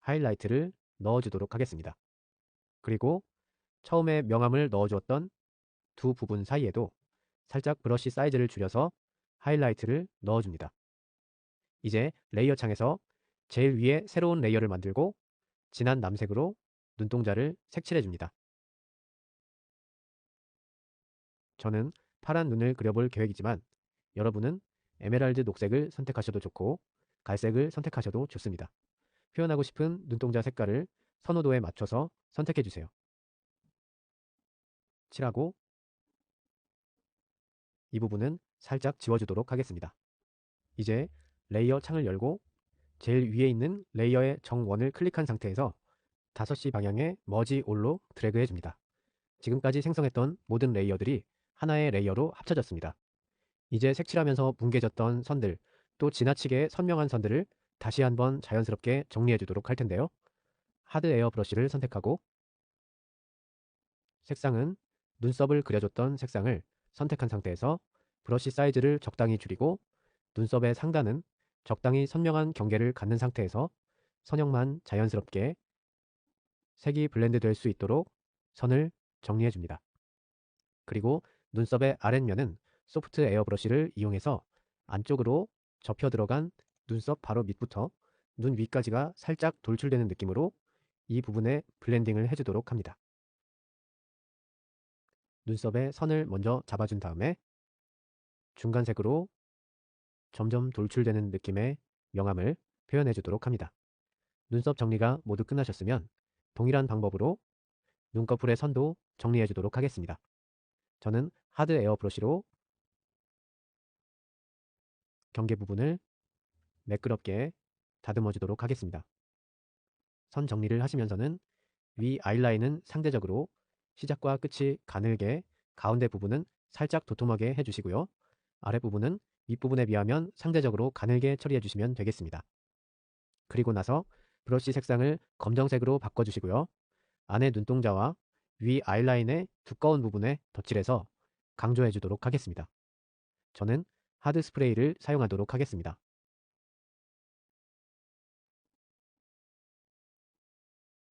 하이라이트를 넣어주도록 하겠습니다. 그리고 처음에 명암을 넣어주었던 두 부분 사이에도 살짝 브러쉬 사이즈를 줄여서 하이라이트를 넣어줍니다. 이제 레이어 창에서 제일 위에 새로운 레이어를 만들고 진한 남색으로 눈동자를 색칠해줍니다. 저는 파란 눈을 그려볼 계획이지만 여러분은 에메랄드 녹색을 선택하셔도 좋고 갈색을 선택하셔도 좋습니다. 표현하고 싶은 눈동자 색깔을 선호도에 맞춰서 선택해주세요. 칠하고 이 부분은 살짝 지워주도록 하겠습니다. 이제 레이어 창을 열고 제일 위에 있는 레이어의 정원을 클릭한 상태에서 5시 방향의 머지 올로 드래그 해줍니다. 지금까지 생성했던 모든 레이어들이 하나의 레이어로 합쳐졌습니다. 이제 색칠하면서 뭉개졌던 선들, 또 지나치게 선명한 선들을 다시 한번 자연스럽게 정리해 주도록 할 텐데요. 하드 에어 브러쉬를 선택하고 색상은 눈썹을 그려줬던 색상을 선택한 상태에서 브러쉬 사이즈를 적당히 줄이고 눈썹의 상단은 적당히 선명한 경계를 갖는 상태에서 선형만 자연스럽게 색이 블렌드 될 수 있도록 선을 정리해 줍니다. 그리고 눈썹의 아랫면은 소프트 에어 브러쉬를 이용해서 안쪽으로 접혀 들어간 눈썹 바로 밑부터 눈 위까지가 살짝 돌출되는 느낌으로 이 부분에 블렌딩을 해주도록 합니다. 눈썹에 선을 먼저 잡아준 다음에 중간색으로 점점 돌출되는 느낌의 명암을 표현해 주도록 합니다. 눈썹 정리가 모두 끝나셨으면 동일한 방법으로 눈꺼풀의 선도 정리해 주도록 하겠습니다. 저는 하드 에어 브러쉬로 경계 부분을 매끄럽게 다듬어 주도록 하겠습니다. 선 정리를 하시면서는 위 아이라인은 상대적으로 시작과 끝이 가늘게 가운데 부분은 살짝 도톰하게 해주시고요. 아랫부분은 윗부분에 비하면 상대적으로 가늘게 처리해 주시면 되겠습니다. 그리고 나서 브러쉬 색상을 검정색으로 바꿔주시고요. 안에 눈동자와 위 아이라인의 두꺼운 부분에 덧칠해서 강조해 주도록 하겠습니다. 저는 하드 스프레이를 사용하도록 하겠습니다.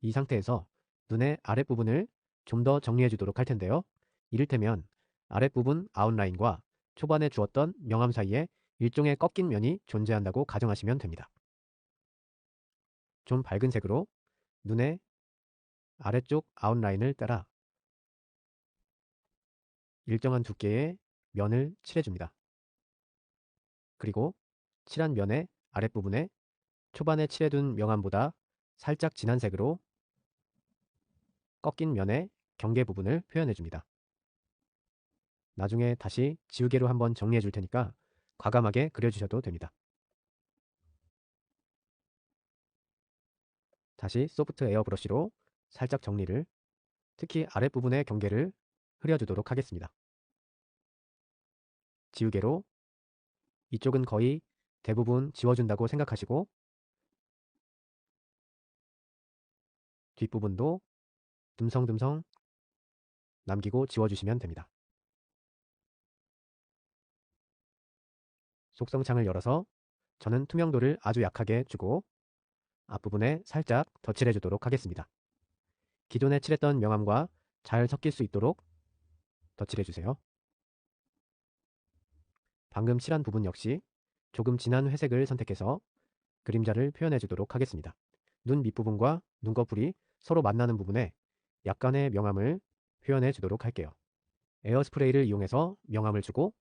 이 상태에서 눈의 아랫부분을 좀 더 정리해 주도록 할 텐데요. 이를테면 아랫부분 아웃라인과 초반에 주었던 명암 사이에 일종의 꺾인 면이 존재한다고 가정하시면 됩니다. 좀 밝은 색으로 눈의 아래쪽 아웃라인을 따라 일정한 두께의 면을 칠해줍니다. 그리고 칠한 면의 아랫부분에 초반에 칠해둔 명암보다 살짝 진한 색으로 꺾인 면의 경계 부분을 표현해줍니다. 나중에 다시 지우개로 한번 정리해 줄 테니까 과감하게 그려주셔도 됩니다. 다시 소프트 에어 브러쉬로 살짝 정리를, 특히 아랫부분의 경계를 흐려주도록 하겠습니다. 지우개로 이쪽은 거의 대부분 지워준다고 생각하시고 뒷부분도 듬성듬성 남기고 지워주시면 됩니다. 속성창을 열어서 저는 투명도를 아주 약하게 주고 앞부분에 살짝 덧칠해 주도록 하겠습니다. 기존에 칠했던 명암과 잘 섞일 수 있도록 덧칠해 주세요. 방금 칠한 부분 역시 조금 진한 회색을 선택해서 그림자를 표현해 주도록 하겠습니다. 눈 밑부분과 눈꺼풀이 서로 만나는 부분에 약간의 명암을 표현해 주도록 할게요. 에어스프레이를 이용해서 명암을 주고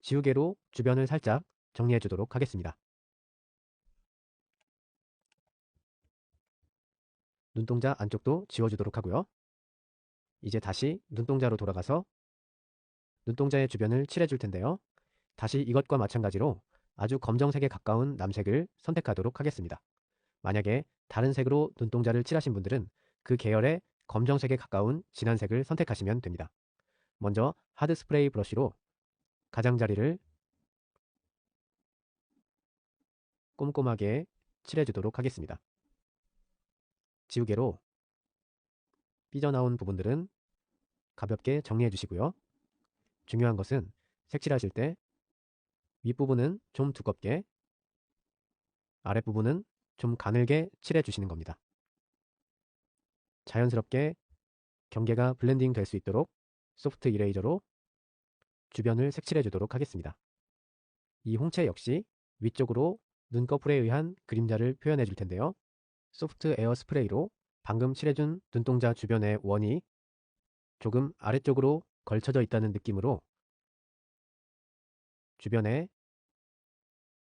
지우개로 주변을 살짝 정리해 주도록 하겠습니다. 눈동자 안쪽도 지워주도록 하고요. 이제 다시 눈동자로 돌아가서 눈동자의 주변을 칠해 줄 텐데요. 다시 이것과 마찬가지로 아주 검정색에 가까운 남색을 선택하도록 하겠습니다. 만약에 다른 색으로 눈동자를 칠하신 분들은 그 계열의 검정색에 가까운 진한 색을 선택하시면 됩니다. 먼저 하드 스프레이 브러쉬로 가장자리를 꼼꼼하게 칠해주도록 하겠습니다. 지우개로 삐져나온 부분들은 가볍게 정리해 주시고요. 중요한 것은 색칠하실 때 윗부분은 좀 두껍게, 아랫부분은 좀 가늘게 칠해 주시는 겁니다. 자연스럽게 경계가 블렌딩 될 수 있도록 소프트 이레이저로 주변을 색칠해 주도록 하겠습니다. 이 홍채 역시 위쪽으로 눈꺼풀에 의한 그림자를 표현해 줄 텐데요. 소프트 에어 스프레이로 방금 칠해준 눈동자 주변의 원이 조금 아래쪽으로 걸쳐져 있다는 느낌으로 주변에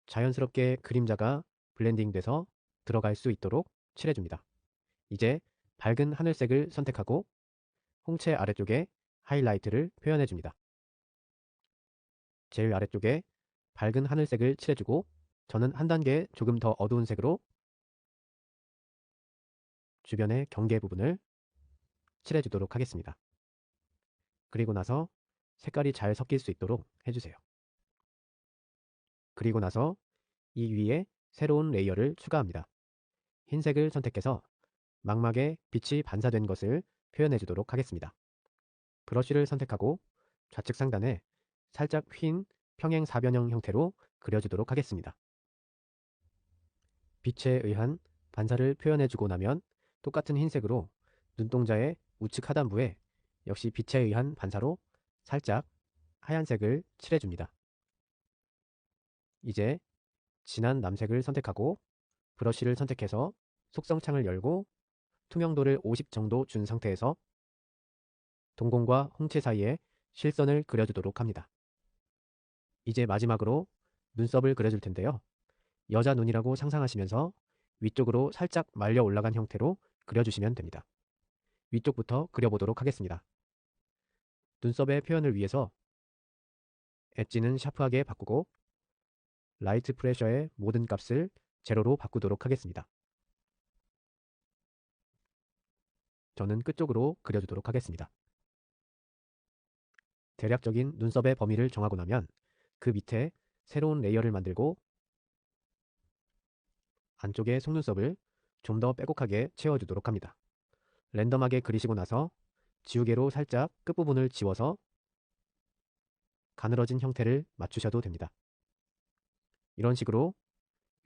자연스럽게 그림자가 블렌딩 돼서 들어갈 수 있도록 칠해줍니다. 이제 밝은 하늘색을 선택하고 홍채 아래쪽에 하이라이트를 표현해줍니다. 제일 아래쪽에 밝은 하늘색을 칠해주고 저는 한 단계 조금 더 어두운 색으로 주변의 경계 부분을 칠해주도록 하겠습니다. 그리고 나서 색깔이 잘 섞일 수 있도록 해주세요. 그리고 나서 이 위에 새로운 레이어를 추가합니다. 흰색을 선택해서 망막에 빛이 반사된 것을 표현해 주도록 하겠습니다. 브러쉬를 선택하고 좌측 상단에 살짝 휜 평행 사변형 형태로 그려주도록 하겠습니다. 빛에 의한 반사를 표현해 주고 나면 똑같은 흰색으로 눈동자의 우측 하단부에 역시 빛에 의한 반사로 살짝 하얀색을 칠해줍니다. 이제 진한 남색을 선택하고 브러쉬를 선택해서 속성창을 열고 투명도를 50 정도 준 상태에서 동공과 홍채 사이에 실선을 그려주도록 합니다. 이제 마지막으로 눈썹을 그려줄 텐데요. 여자 눈이라고 상상하시면서 위쪽으로 살짝 말려 올라간 형태로 그려주시면 됩니다. 위쪽부터 그려보도록 하겠습니다. 눈썹의 표현을 위해서 엣지는 샤프하게 바꾸고 라이트 프레셔의 모든 값을 제로로 바꾸도록 하겠습니다. 저는 끝쪽으로 그려주도록 하겠습니다. 대략적인 눈썹의 범위를 정하고 나면 그 밑에 새로운 레이어를 만들고 안쪽에 속눈썹을 좀 더 빼곡하게 채워주도록 합니다. 랜덤하게 그리시고 나서 지우개로 살짝 끝부분을 지워서 가늘어진 형태를 맞추셔도 됩니다. 이런 식으로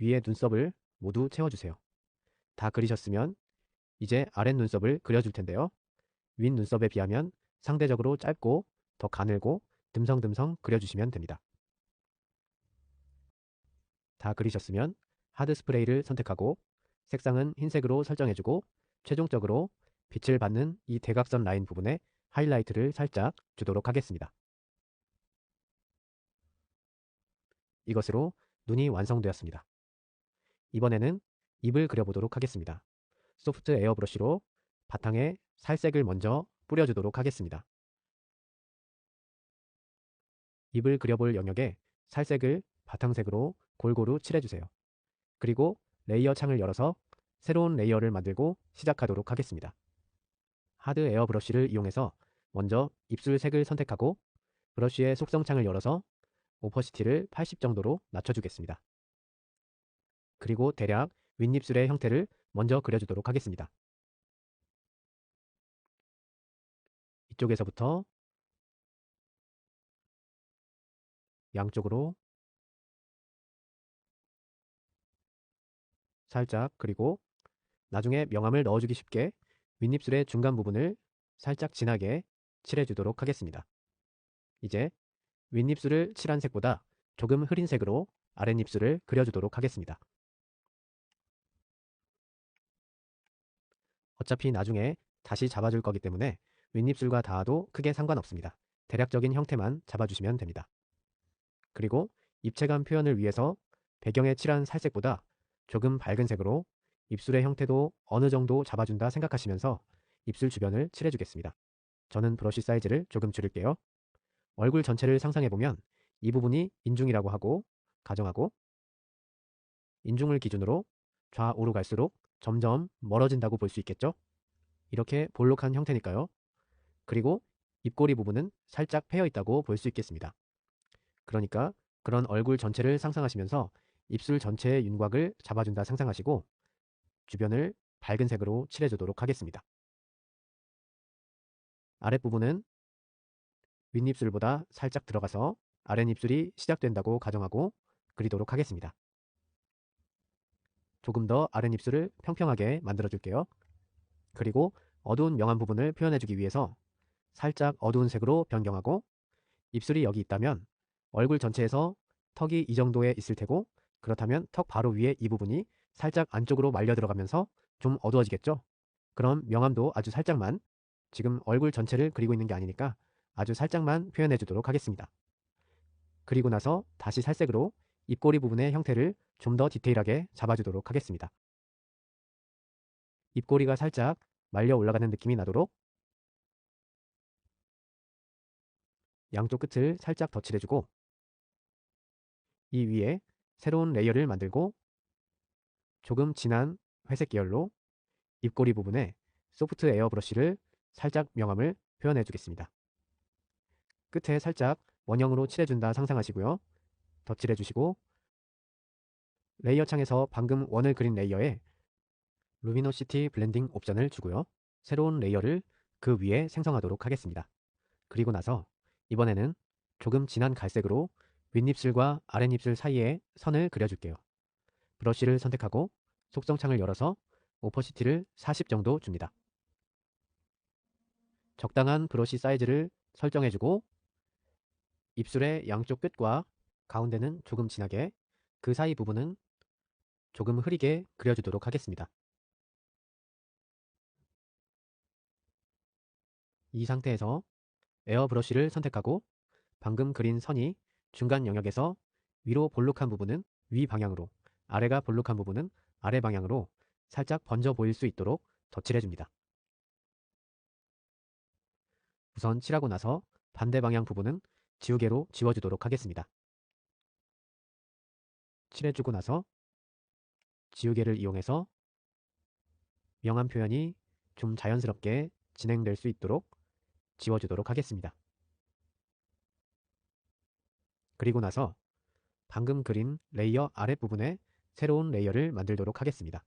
위에 눈썹을 모두 채워주세요. 다 그리셨으면 이제 아랫 눈썹을 그려줄 텐데요. 윗 눈썹에 비하면 상대적으로 짧고 더 가늘고 듬성듬성 그려주시면 됩니다. 다 그리셨으면 하드 스프레이를 선택하고 색상은 흰색으로 설정해주고 최종적으로 빛을 받는 이 대각선 라인 부분에 하이라이트를 살짝 주도록 하겠습니다. 이것으로 눈이 완성되었습니다. 이번에는 입을 그려보도록 하겠습니다. 소프트 에어 브러쉬로 바탕에 살색을 먼저 뿌려주도록 하겠습니다. 입을 그려볼 영역에 살색을 바탕색으로 골고루 칠해주세요. 그리고 레이어 창을 열어서 새로운 레이어를 만들고 시작하도록 하겠습니다. 하드 에어 브러쉬를 이용해서 먼저 입술 색을 선택하고 브러쉬의 속성창을 열어서 오퍼시티를 80 정도로 낮춰주겠습니다. 그리고 대략 윗입술의 형태를 먼저 그려주도록 하겠습니다. 이쪽에서부터 양쪽으로 살짝 그리고 나중에 명암을 넣어주기 쉽게 윗입술의 중간 부분을 살짝 진하게 칠해주도록 하겠습니다. 이제 윗입술을 칠한 색보다 조금 흐린 색으로 아랫입술을 그려주도록 하겠습니다. 어차피 나중에 다시 잡아줄 거기 때문에 윗입술과 닿아도 크게 상관없습니다. 대략적인 형태만 잡아주시면 됩니다. 그리고 입체감 표현을 위해서 배경에 칠한 살색보다 조금 밝은 색으로 입술의 형태도 어느 정도 잡아준다 생각하시면서 입술 주변을 칠해주겠습니다. 저는 브러쉬 사이즈를 조금 줄일게요. 얼굴 전체를 상상해보면 이 부분이 인중이라고 하고 가정하고 인중을 기준으로 좌우로 갈수록 점점 멀어진다고 볼 수 있겠죠? 이렇게 볼록한 형태니까요. 그리고 입꼬리 부분은 살짝 패여 있다고 볼 수 있겠습니다. 그러니까 그런 얼굴 전체를 상상하시면서 입술 전체의 윤곽을 잡아준다 상상하시고 주변을 밝은 색으로 칠해주도록 하겠습니다. 아랫부분은 윗입술보다 살짝 들어가서 아랫입술이 시작된다고 가정하고 그리도록 하겠습니다. 조금 더 아랫입술을 평평하게 만들어 줄게요. 그리고 어두운 명암 부분을 표현해주기 위해서 살짝 어두운 색으로 변경하고, 입술이 여기 있다면 얼굴 전체에서 턱이 이 정도에 있을 테고, 그렇다면 턱 바로 위에 이 부분이 살짝 안쪽으로 말려 들어가면서 좀 어두워지겠죠? 그럼 명암도 아주 살짝만, 지금 얼굴 전체를 그리고 있는 게 아니니까 아주 살짝만 표현해 주도록 하겠습니다. 그리고 나서 다시 살색으로 입꼬리 부분의 형태를 좀 더 디테일하게 잡아주도록 하겠습니다. 입꼬리가 살짝 말려 올라가는 느낌이 나도록 양쪽 끝을 살짝 덧칠해주고, 이 위에 새로운 레이어를 만들고 조금 진한 회색 계열로 입꼬리 부분에 소프트 에어 브러쉬를 살짝 명암을 표현해 주겠습니다. 끝에 살짝 원형으로 칠해준다 상상하시고요. 덧칠해 주시고, 레이어 창에서 방금 원을 그린 레이어에 루미노시티 블렌딩 옵션을 주고요. 새로운 레이어를 그 위에 생성하도록 하겠습니다. 그리고 나서 이번에는 조금 진한 갈색으로 윗입술과 아랫입술 사이에 선을 그려줄게요. 브러쉬를 선택하고 속성창을 열어서 오퍼시티를 40 정도 줍니다. 적당한 브러쉬 사이즈를 설정해주고, 입술의 양쪽 끝과 가운데는 조금 진하게, 그 사이 부분은 조금 흐리게 그려주도록 하겠습니다. 이 상태에서 에어 브러쉬를 선택하고 방금 그린 선이 중간 영역에서 위로 볼록한 부분은 위 방향으로, 아래가 볼록한 부분은 아래 방향으로 살짝 번져 보일 수 있도록 덧칠해줍니다. 우선 칠하고 나서 반대 방향 부분은 지우개로 지워주도록 하겠습니다. 칠해주고 나서 지우개를 이용해서 명암 표현이 좀 자연스럽게 진행될 수 있도록 지워주도록 하겠습니다. 그리고 나서 방금 그린 레이어 아랫부분에 새로운 레이어를 만들도록 하겠습니다.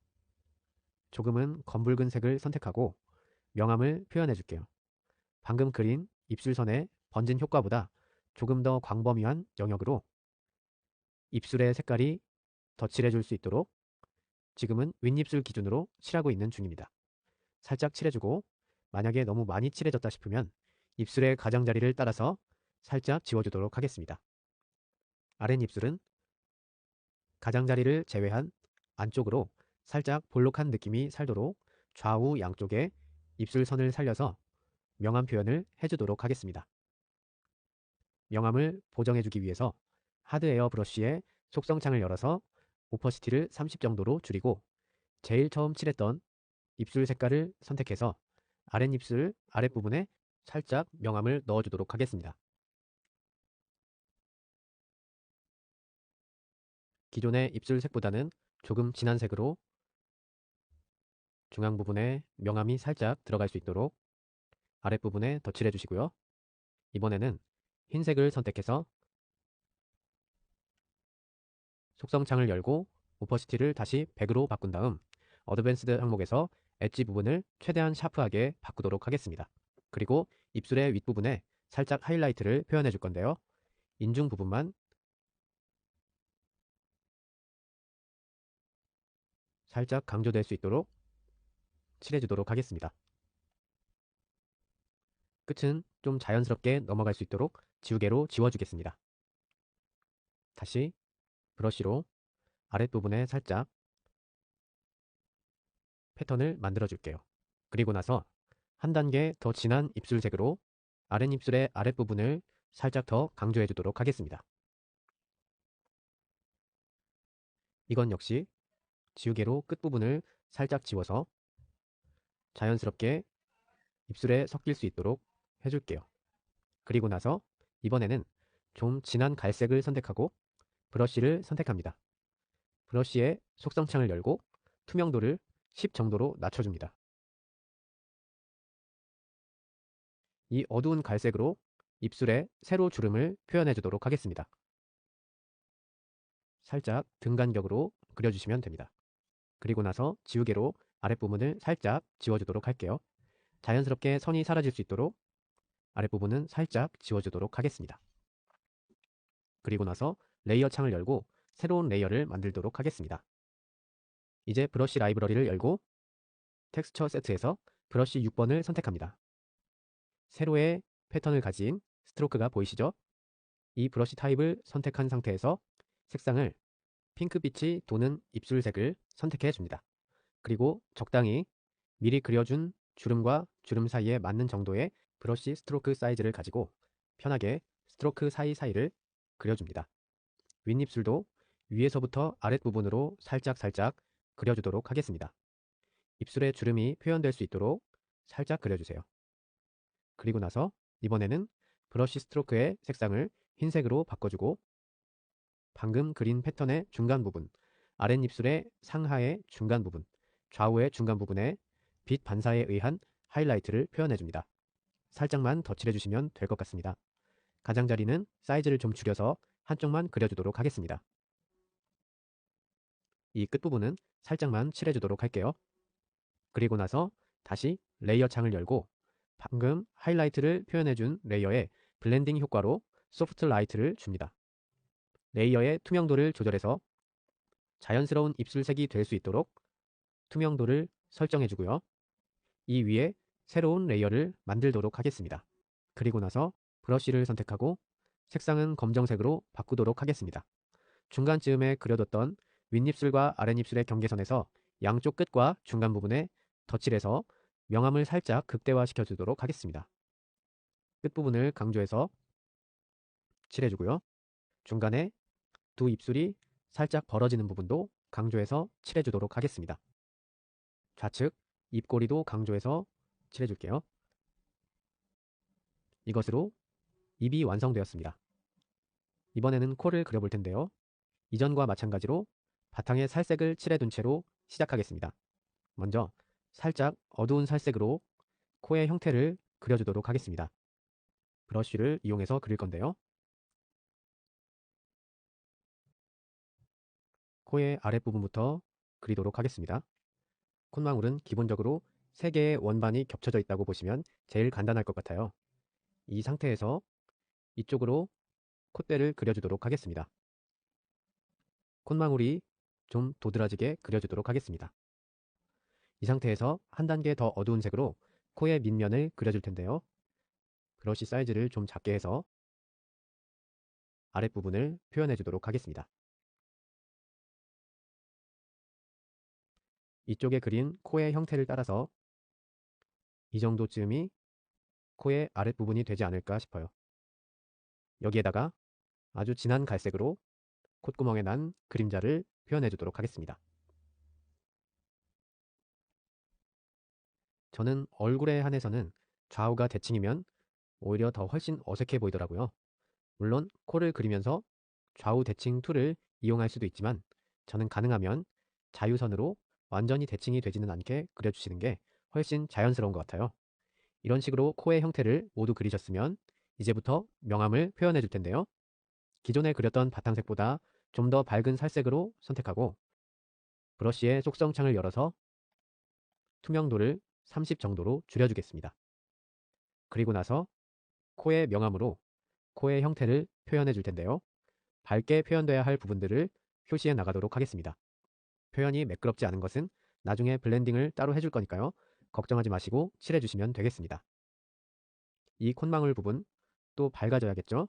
조금은 검붉은 색을 선택하고 명암을 표현해 줄게요. 방금 그린 입술선의 번진 효과보다 조금 더 광범위한 영역으로 입술의 색깔이 덧칠해 줄 수 있도록 지금은 윗입술 기준으로 칠하고 있는 중입니다. 살짝 칠해주고, 만약에 너무 많이 칠해졌다 싶으면 입술의 가장자리를 따라서 살짝 지워주도록 하겠습니다. 아랫입술은 가장자리를 제외한 안쪽으로 살짝 볼록한 느낌이 살도록 좌우 양쪽에 입술선을 살려서 명암 표현을 해주도록 하겠습니다. 명암을 보정해주기 위해서 하드 에어 브러쉬의 속성창을 열어서 오퍼시티를 30 정도로 줄이고, 제일 처음 칠했던 입술 색깔을 선택해서 아랫입술 아랫부분에 살짝 명암을 넣어주도록 하겠습니다. 기존의 입술 색보다는 조금 진한 색으로 중앙 부분에 명암이 살짝 들어갈 수 있도록 아랫부분에 덧칠해 주시고요. 이번에는 흰색을 선택해서 속성창을 열고 오퍼시티를 다시 100으로 바꾼 다음 어드밴스드 항목에서 엣지 부분을 최대한 샤프하게 바꾸도록 하겠습니다. 그리고 입술의 윗부분에 살짝 하이라이트를 표현해 줄 건데요. 인중 부분만 살짝 강조될 수 있도록 칠해주도록 하겠습니다. 끝은 좀 자연스럽게 넘어갈 수 있도록 지우개로 지워주겠습니다. 다시 브러쉬로 아랫부분에 살짝 패턴을 만들어 줄게요. 그리고 나서 한 단계 더 진한 입술색으로 아랫입술의 아랫부분을 살짝 더 강조해 주도록 하겠습니다. 이건 역시 지우개로 끝부분을 살짝 지워서 자연스럽게 입술에 섞일 수 있도록 해줄게요. 그리고 나서 이번에는 좀 진한 갈색을 선택하고 브러쉬를 선택합니다. 브러쉬의 속성창을 열고 투명도를 10 정도로 낮춰줍니다. 이 어두운 갈색으로 입술에 세로 주름을 표현해 주도록 하겠습니다. 살짝 등 간격으로 그려주시면 됩니다. 그리고 나서 지우개로 아랫부분을 살짝 지워주도록 할게요. 자연스럽게 선이 사라질 수 있도록 아랫부분은 살짝 지워주도록 하겠습니다. 그리고 나서 레이어 창을 열고 새로운 레이어를 만들도록 하겠습니다. 이제 브러쉬 라이브러리를 열고 텍스처 세트에서 브러쉬 6번을 선택합니다. 세로의 패턴을 가진 스트로크가 보이시죠? 이 브러쉬 타입을 선택한 상태에서 색상을 핑크빛이 도는 입술색을 선택해 줍니다. 그리고 적당히 미리 그려준 주름과 주름 사이에 맞는 정도의 브러쉬 스트로크 사이즈를 가지고 편하게 스트로크 사이사이를 그려줍니다. 윗입술도 위에서부터 아랫부분으로 살짝 그려주도록 하겠습니다. 입술의 주름이 표현될 수 있도록 살짝 그려주세요. 그리고 나서 이번에는 브러쉬 스트로크의 색상을 흰색으로 바꿔주고 방금 그린 패턴의 중간 부분, 아랫입술의 상하의 중간 부분, 좌우의 중간 부분에 빛 반사에 의한 하이라이트를 표현해줍니다. 살짝만 덧칠해주시면 될 것 같습니다. 가장자리는 사이즈를 좀 줄여서 한쪽만 그려주도록 하겠습니다. 이 끝부분은 살짝만 칠해주도록 할게요. 그리고 나서 다시 레이어 창을 열고 방금 하이라이트를 표현해준 레이어에 블렌딩 효과로 소프트 라이트를 줍니다. 레이어의 투명도를 조절해서 자연스러운 입술색이 될 수 있도록 투명도를 설정해주고요. 이 위에 새로운 레이어를 만들도록 하겠습니다. 그리고 나서 브러쉬를 선택하고 색상은 검정색으로 바꾸도록 하겠습니다. 중간쯤에 그려뒀던 윗입술과 아랫입술의 경계선에서 양쪽 끝과 중간 부분에 덧칠해서 명암을 살짝 극대화시켜 주도록 하겠습니다. 끝부분을 강조해서 칠해주고요. 중간에 두 입술이 살짝 벌어지는 부분도 강조해서 칠해주도록 하겠습니다. 좌측 입꼬리도 강조해서 칠해줄게요. 이것으로 입이 완성되었습니다. 이번에는 코를 그려볼 텐데요. 이전과 마찬가지로 바탕에 살색을 칠해둔 채로 시작하겠습니다. 먼저 살짝 어두운 살색으로 코의 형태를 그려주도록 하겠습니다. 브러쉬를 이용해서 그릴 건데요. 코의 아랫부분부터 그리도록 하겠습니다. 콧망울은 기본적으로 3개의 원반이 겹쳐져 있다고 보시면 제일 간단할 것 같아요. 이 상태에서 이쪽으로 콧대를 그려주도록 하겠습니다. 콧망울이 좀 도드라지게 그려주도록 하겠습니다. 이 상태에서 한 단계 더 어두운 색으로 코의 밑면을 그려줄 텐데요. 브러쉬 사이즈를 좀 작게 해서 아랫부분을 표현해 주도록 하겠습니다. 이쪽에 그린 코의 형태를 따라서 이 정도쯤이 코의 아랫부분이 되지 않을까 싶어요. 여기에다가 아주 진한 갈색으로 콧구멍에 난 그림자를 표현해 주도록 하겠습니다. 저는 얼굴에 한해서는 좌우가 대칭이면 오히려 더 훨씬 어색해 보이더라고요. 물론 코를 그리면서 좌우 대칭 툴을 이용할 수도 있지만 저는 가능하면 자유선으로 완전히 대칭이 되지는 않게 그려주시는 게 훨씬 자연스러운 것 같아요. 이런 식으로 코의 형태를 모두 그리셨으면 이제부터 명암을 표현해 줄 텐데요. 기존에 그렸던 바탕색보다 좀 더 밝은 살색으로 선택하고 브러쉬의 속성창을 열어서 투명도를 30 정도로 줄여주겠습니다. 그리고 나서 코의 명암으로 코의 형태를 표현해 줄 텐데요. 밝게 표현돼야 할 부분들을 표시해 나가도록 하겠습니다. 표현이 매끄럽지 않은 것은 나중에 블렌딩을 따로 해줄 거니까요. 걱정하지 마시고 칠해 주시면 되겠습니다. 이 콧망울 부분 또 밝아져야겠죠?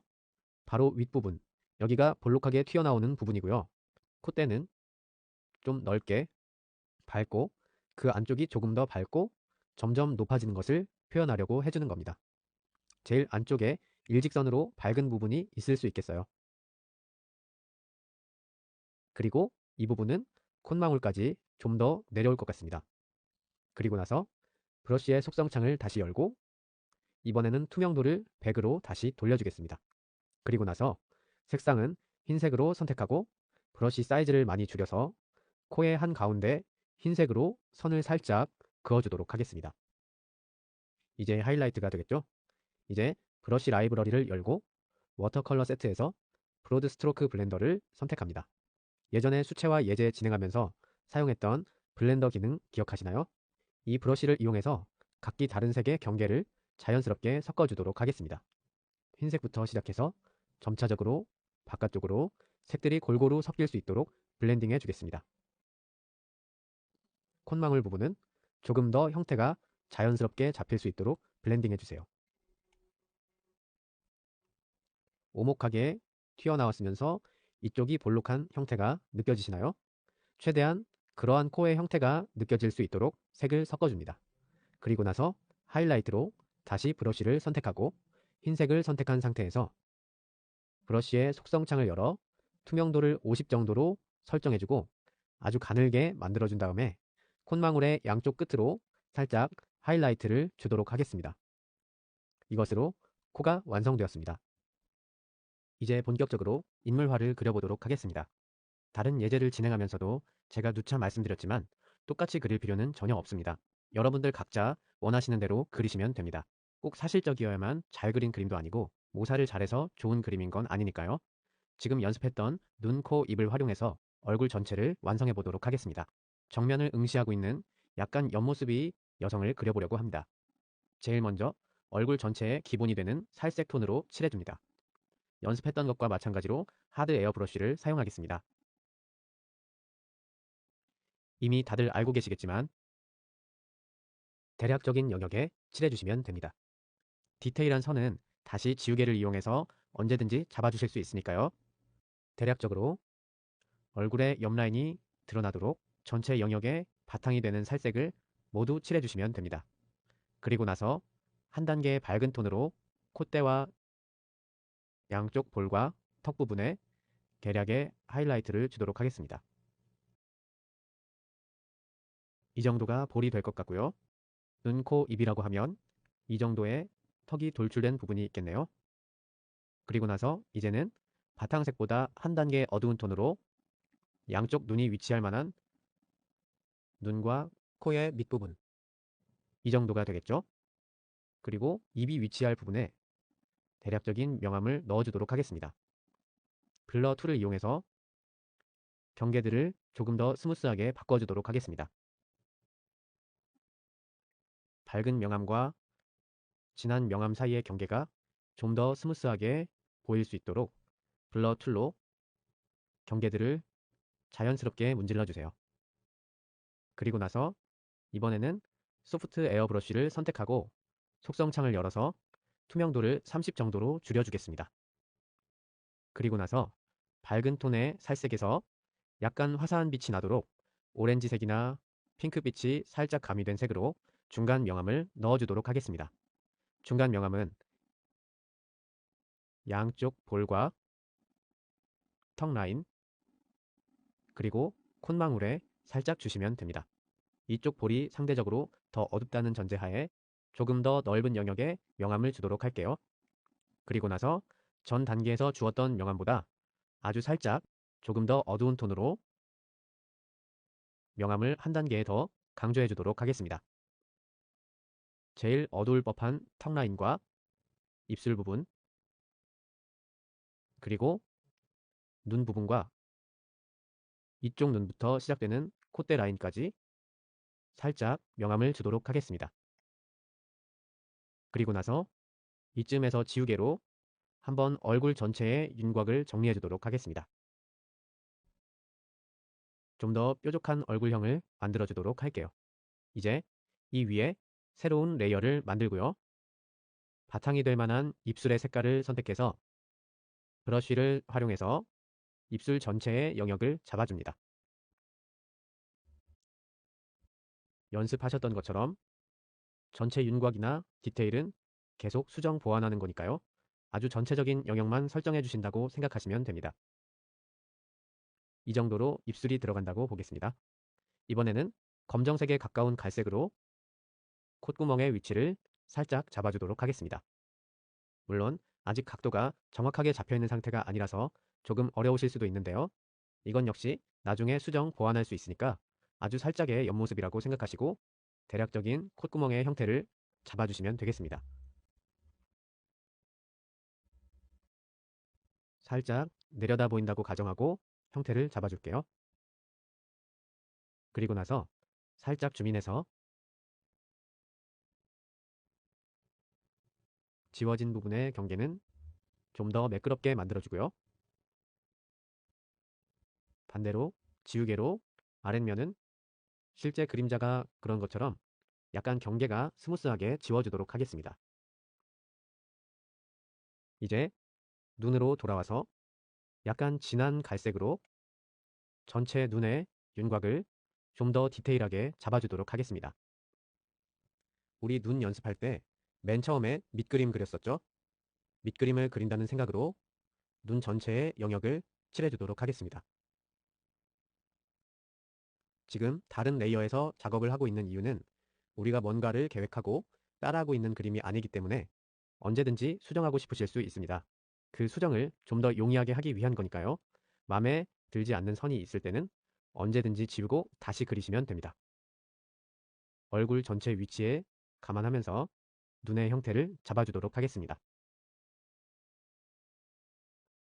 바로 윗부분, 여기가 볼록하게 튀어나오는 부분이고요. 콧대는 좀 넓게 밝고 그 안쪽이 조금 더 밝고 점점 높아지는 것을 표현하려고 해주는 겁니다. 제일 안쪽에 일직선으로 밝은 부분이 있을 수 있겠어요. 그리고 이 부분은 콧망울까지 좀 더 내려올 것 같습니다. 그리고 나서 브러쉬의 속성창을 다시 열고 이번에는 투명도를 100으로 다시 돌려주겠습니다. 그리고 나서 색상은 흰색으로 선택하고 브러쉬 사이즈를 많이 줄여서 코의 한가운데 흰색으로 선을 살짝 그어주도록 하겠습니다. 이제 하이라이트가 되겠죠? 이제 브러쉬 라이브러리를 열고 워터컬러 세트에서 브로드 스트로크 블렌더를 선택합니다. 예전에 수채화 예제 진행하면서 사용했던 블렌더 기능 기억하시나요? 이 브러쉬를 이용해서 각기 다른 색의 경계를 자연스럽게 섞어주도록 하겠습니다. 흰색부터 시작해서 점차적으로 바깥쪽으로 색들이 골고루 섞일 수 있도록 블렌딩해 주겠습니다. 콧망울 부분은 조금 더 형태가 자연스럽게 잡힐 수 있도록 블렌딩 해주세요. 오목하게 튀어나왔으면서 이쪽이 볼록한 형태가 느껴지시나요? 최대한 그러한 코의 형태가 느껴질 수 있도록 색을 섞어줍니다. 그리고 나서 하이라이트로 다시 브러쉬를 선택하고 흰색을 선택한 상태에서 브러쉬의 속성창을 열어 투명도를 50 정도로 설정해주고 아주 가늘게 만들어준 다음에 콧망울의 양쪽 끝으로 살짝 하이라이트를 주도록 하겠습니다. 이것으로 코가 완성되었습니다. 이제 본격적으로 인물화를 그려보도록 하겠습니다. 다른 예제를 진행하면서도 제가 누차 말씀드렸지만 똑같이 그릴 필요는 전혀 없습니다. 여러분들 각자 원하시는 대로 그리시면 됩니다. 꼭 사실적이어야만 잘 그린 그림도 아니고 모사를 잘해서 좋은 그림인 건 아니니까요. 지금 연습했던 눈, 코, 입을 활용해서 얼굴 전체를 완성해 보도록 하겠습니다. 정면을 응시하고 있는 약간 옆모습의 여성을 그려보려고 합니다. 제일 먼저 얼굴 전체에 기본이 되는 살색 톤으로 칠해줍니다. 연습했던 것과 마찬가지로 하드 에어 브러쉬를 사용하겠습니다. 이미 다들 알고 계시겠지만 대략적인 영역에 칠해주시면 됩니다. 디테일한 선은 다시 지우개를 이용해서 언제든지 잡아주실 수 있으니까요. 대략적으로 얼굴의 옆라인이 드러나도록 전체 영역에 바탕이 되는 살색을 모두 칠해주시면 됩니다. 그리고 나서 한 단계 밝은 톤으로 콧대와 양쪽 볼과 턱 부분에 계략의 하이라이트를 주도록 하겠습니다. 이 정도가 볼이 될 것 같고요. 눈, 코, 입이라고 하면 이 정도의 턱이 돌출된 부분이 있겠네요. 그리고 나서 이제는 바탕색보다 한 단계 어두운 톤으로 양쪽 눈이 위치할 만한 눈과 코의 밑부분, 이 정도가 되겠죠. 그리고 입이 위치할 부분에 대략적인 명암을 넣어주도록 하겠습니다. 블러 툴을 이용해서 경계들을 조금 더 스무스하게 바꿔주도록 하겠습니다. 밝은 명암과 진한 명암 사이의 경계가 좀 더 스무스하게 보일 수 있도록 블러 툴로 경계들을 자연스럽게 문질러 주세요. 그리고 나서 이번에는 소프트 에어 브러쉬를 선택하고 속성창을 열어서 투명도를 30 정도로 줄여주겠습니다. 그리고 나서 밝은 톤의 살색에서 약간 화사한 빛이 나도록 오렌지색이나 핑크빛이 살짝 가미된 색으로 중간 명암을 넣어주도록 하겠습니다. 중간 명암은 양쪽 볼과 턱 라인, 그리고 콧망울에 살짝 주시면 됩니다. 이쪽 볼이 상대적으로 더 어둡다는 전제하에 조금 더 넓은 영역에 명암을 주도록 할게요. 그리고 나서 전 단계에서 주었던 명암보다 아주 살짝 조금 더 어두운 톤으로 명암을 한 단계 더 강조해 주도록 하겠습니다. 제일 어두울 법한 턱 라인과 입술 부분, 그리고 눈 부분과 이쪽 눈부터 시작되는 콧대 라인까지 살짝 명암을 주도록 하겠습니다. 그리고 나서 이쯤에서 지우개로 한번 얼굴 전체의 윤곽을 정리해 주도록 하겠습니다. 좀 더 뾰족한 얼굴형을 만들어 주도록 할게요. 이제 이 위에 새로운 레이어를 만들고요. 바탕이 될 만한 입술의 색깔을 선택해서 브러쉬를 활용해서 입술 전체의 영역을 잡아줍니다. 연습하셨던 것처럼 전체 윤곽이나 디테일은 계속 수정 보완하는 거니까요. 아주 전체적인 영역만 설정해 주신다고 생각하시면 됩니다. 이 정도로 입술이 들어간다고 보겠습니다. 이번에는 검정색에 가까운 갈색으로 콧구멍의 위치를 살짝 잡아주도록 하겠습니다. 물론 아직 각도가 정확하게 잡혀있는 상태가 아니라서 조금 어려우실 수도 있는데요. 이건 역시 나중에 수정 보완할 수 있으니까 아주 살짝의 옆모습이라고 생각하시고 대략적인 콧구멍의 형태를 잡아주시면 되겠습니다. 살짝 내려다 보인다고 가정하고 형태를 잡아줄게요. 그리고 나서 살짝 줌인해서 지워진 부분의 경계는 좀 더 매끄럽게 만들어주고요. 반대로 지우개로 아랫면은 실제 그림자가 그런 것처럼 약간 경계가 스무스하게 지워주도록 하겠습니다. 이제 눈으로 돌아와서 약간 진한 갈색으로 전체 눈의 윤곽을 좀 더 디테일하게 잡아주도록 하겠습니다. 우리 눈 연습할 때 맨 처음에 밑그림 그렸었죠? 밑그림을 그린다는 생각으로 눈 전체의 영역을 칠해주도록 하겠습니다. 지금 다른 레이어에서 작업을 하고 있는 이유는 우리가 뭔가를 계획하고 따라하고 있는 그림이 아니기 때문에 언제든지 수정하고 싶으실 수 있습니다. 그 수정을 좀 더 용이하게 하기 위한 거니까요. 마음에 들지 않는 선이 있을 때는 언제든지 지우고 다시 그리시면 됩니다. 얼굴 전체 위치에 감안하면서 눈의 형태를 잡아주도록 하겠습니다.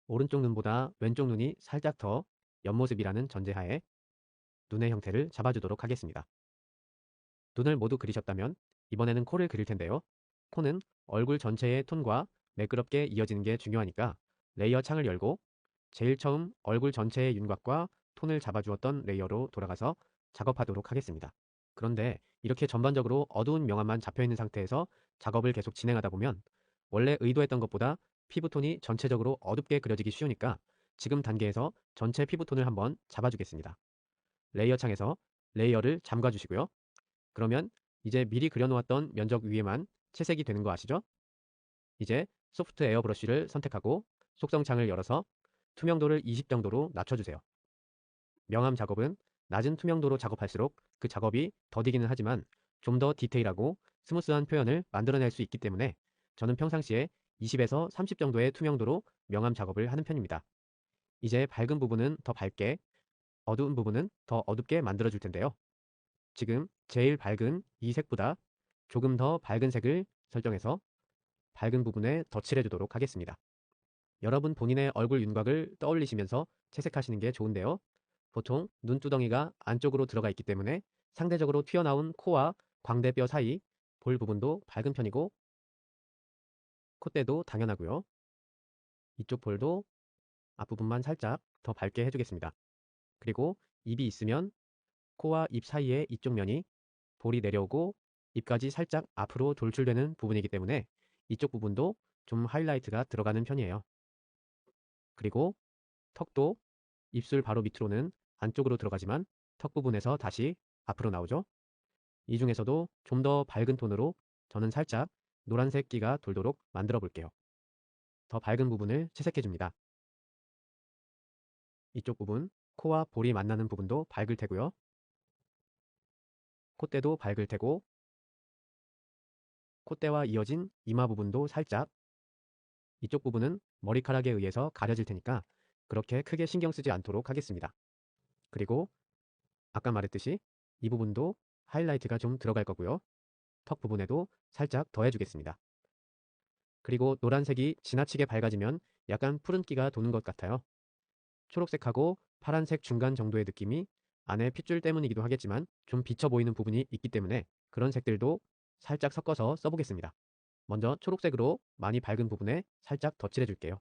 오른쪽 눈보다 왼쪽 눈이 살짝 더 옆모습이라는 전제하에 눈의 형태를 잡아주도록 하겠습니다. 눈을 모두 그리셨다면 이번에는 코를 그릴 텐데요. 코는 얼굴 전체의 톤과 매끄럽게 이어지는 게 중요하니까 레이어 창을 열고 제일 처음 얼굴 전체의 윤곽과 톤을 잡아주었던 레이어로 돌아가서 작업하도록 하겠습니다. 그런데 이렇게 전반적으로 어두운 명암만 잡혀있는 상태에서 작업을 계속 진행하다 보면 원래 의도했던 것보다 피부톤이 전체적으로 어둡게 그려지기 쉬우니까 지금 단계에서 전체 피부톤을 한번 잡아주겠습니다. 레이어 창에서 레이어를 잠가주시고요. 그러면 이제 미리 그려놓았던 면적 위에만 채색이 되는 거 아시죠? 이제 소프트 에어 브러쉬를 선택하고 속성 창을 열어서 투명도를 20 정도로 낮춰주세요. 명암 작업은 낮은 투명도로 작업할수록 그 작업이 더디기는 하지만 좀 더 디테일하고 스무스한 표현을 만들어낼 수 있기 때문에 저는 평상시에 20에서 30 정도의 투명도로 명암 작업을 하는 편입니다. 이제 밝은 부분은 더 밝게, 어두운 부분은 더 어둡게 만들어줄 텐데요. 지금 제일 밝은 이 색보다 조금 더 밝은 색을 설정해서 밝은 부분에 덧칠해주도록 하겠습니다. 여러분 본인의 얼굴 윤곽을 떠올리시면서 채색하시는 게 좋은데요. 보통 눈두덩이가 안쪽으로 들어가 있기 때문에 상대적으로 튀어나온 코와 광대뼈 사이 볼 부분도 밝은 편이고 콧대도 당연하고요. 이쪽 볼도 앞부분만 살짝 더 밝게 해주겠습니다. 그리고 입이 있으면 코와 입 사이의 이쪽 면이 볼이 내려오고 입까지 살짝 앞으로 돌출되는 부분이기 때문에 이쪽 부분도 좀 하이라이트가 들어가는 편이에요. 그리고 턱도 입술 바로 밑으로는 안쪽으로 들어가지만 턱 부분에서 다시 앞으로 나오죠. 이 중에서도 좀 더 밝은 톤으로 저는 살짝 노란색 기가 돌도록 만들어 볼게요. 더 밝은 부분을 채색해 줍니다. 이쪽 부분, 코와 볼이 만나는 부분도 밝을 테고요. 콧대도 밝을 테고 콧대와 이어진 이마 부분도 살짝 이쪽 부분은 머리카락에 의해서 가려질 테니까 그렇게 크게 신경 쓰지 않도록 하겠습니다. 그리고 아까 말했듯이 이 부분도 하이라이트가 좀 들어갈 거고요. 턱 부분에도 살짝 더해주겠습니다. 그리고 노란색이 지나치게 밝아지면 약간 푸른기가 도는 것 같아요. 초록색하고 파란색 중간 정도의 느낌이 안에 핏줄 때문이기도 하겠지만 좀 비쳐 보이는 부분이 있기 때문에 그런 색들도 살짝 섞어서 써보겠습니다. 먼저 초록색으로 많이 밝은 부분에 살짝 덧칠해 줄게요.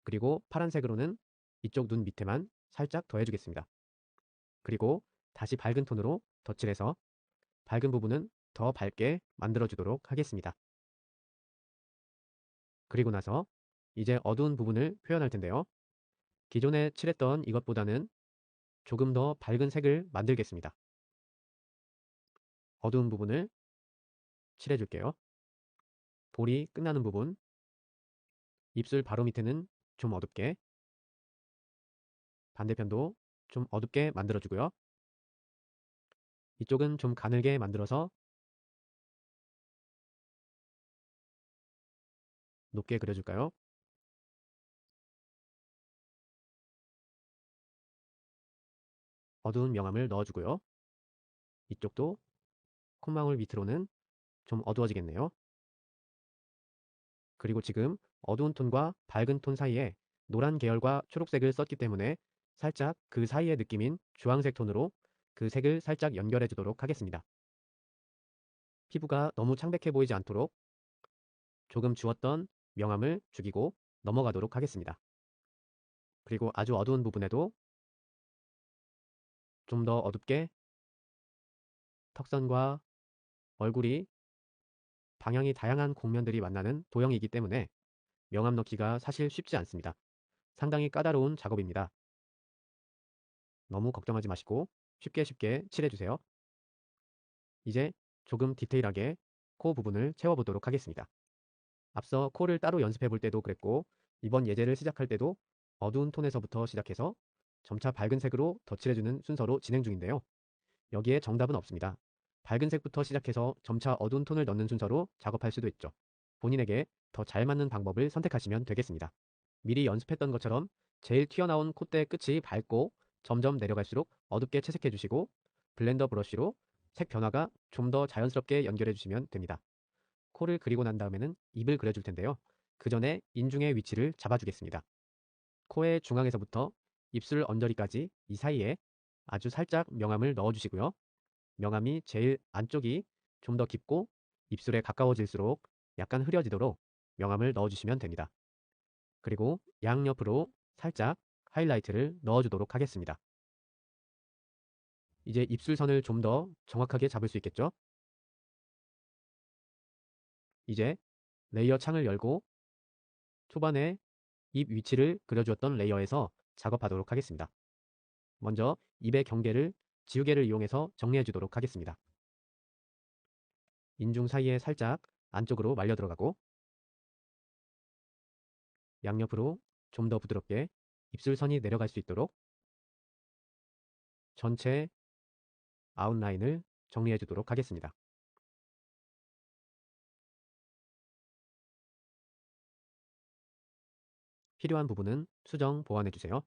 그리고 파란색으로는 이쪽 눈 밑에만 살짝 더해주겠습니다. 그리고 다시 밝은 톤으로 덧칠해서 밝은 부분은 더 밝게 만들어주도록 하겠습니다. 그리고 나서 이제 어두운 부분을 표현할 텐데요. 기존에 칠했던 이것보다는 조금 더 밝은 색을 만들겠습니다. 어두운 부분을 칠해줄게요. 볼이 끝나는 부분, 입술 바로 밑에는 좀 어둡게, 반대편도 좀 어둡게 만들어주고요. 이쪽은 좀 가늘게 만들어서 높게 그려줄까요? 어두운 명암을 넣어주고요. 이쪽도 콧망울 밑으로는 좀 어두워지겠네요. 그리고 지금 어두운 톤과 밝은 톤 사이에 노란 계열과 초록색을 썼기 때문에 살짝 그 사이의 느낌인 주황색 톤으로 그 색을 살짝 연결해 주도록 하겠습니다. 피부가 너무 창백해 보이지 않도록 조금 주었던 명암을 죽이고 넘어가도록 하겠습니다. 그리고 아주 어두운 부분에도 좀 더 어둡게 턱선과 얼굴이 방향이 다양한 곡면들이 만나는 도형이기 때문에 명암 넣기가 사실 쉽지 않습니다. 상당히 까다로운 작업입니다. 너무 걱정하지 마시고 쉽게 칠해주세요. 이제 조금 디테일하게 코 부분을 채워보도록 하겠습니다. 앞서 코를 따로 연습해 볼 때도 그랬고 이번 예제를 시작할 때도 어두운 톤에서부터 시작해서 점차 밝은 색으로 덧칠해주는 순서로 진행 중인데요. 여기에 정답은 없습니다. 밝은 색부터 시작해서 점차 어두운 톤을 넣는 순서로 작업할 수도 있죠. 본인에게 더 잘 맞는 방법을 선택하시면 되겠습니다. 미리 연습했던 것처럼 제일 튀어나온 콧대 끝이 밝고 점점 내려갈수록 어둡게 채색해 주시고 블렌더 브러쉬로 색 변화가 좀 더 자연스럽게 연결해 주시면 됩니다. 코를 그리고 난 다음에는 입을 그려줄 텐데요. 그 전에 인중의 위치를 잡아주겠습니다. 코의 중앙에서부터 입술 언저리까지 이 사이에 아주 살짝 명암을 넣어주시고요. 명암이 제일 안쪽이 좀 더 깊고 입술에 가까워질수록 약간 흐려지도록 명암을 넣어주시면 됩니다. 그리고 양옆으로 살짝 하이라이트를 넣어주도록 하겠습니다. 이제 입술선을 좀 더 정확하게 잡을 수 있겠죠? 이제 레이어 창을 열고 초반에 입 위치를 그려주었던 레이어에서 작업하도록 하겠습니다. 먼저 입의 경계를 지우개를 이용해서 정리해 주도록 하겠습니다. 인중 사이에 살짝 안쪽으로 말려 들어가고 양옆으로 좀 더 부드럽게 입술선이 내려갈 수 있도록 전체 아웃라인을 정리해 주도록 하겠습니다. 필요한 부분은 수정 보완해 주세요.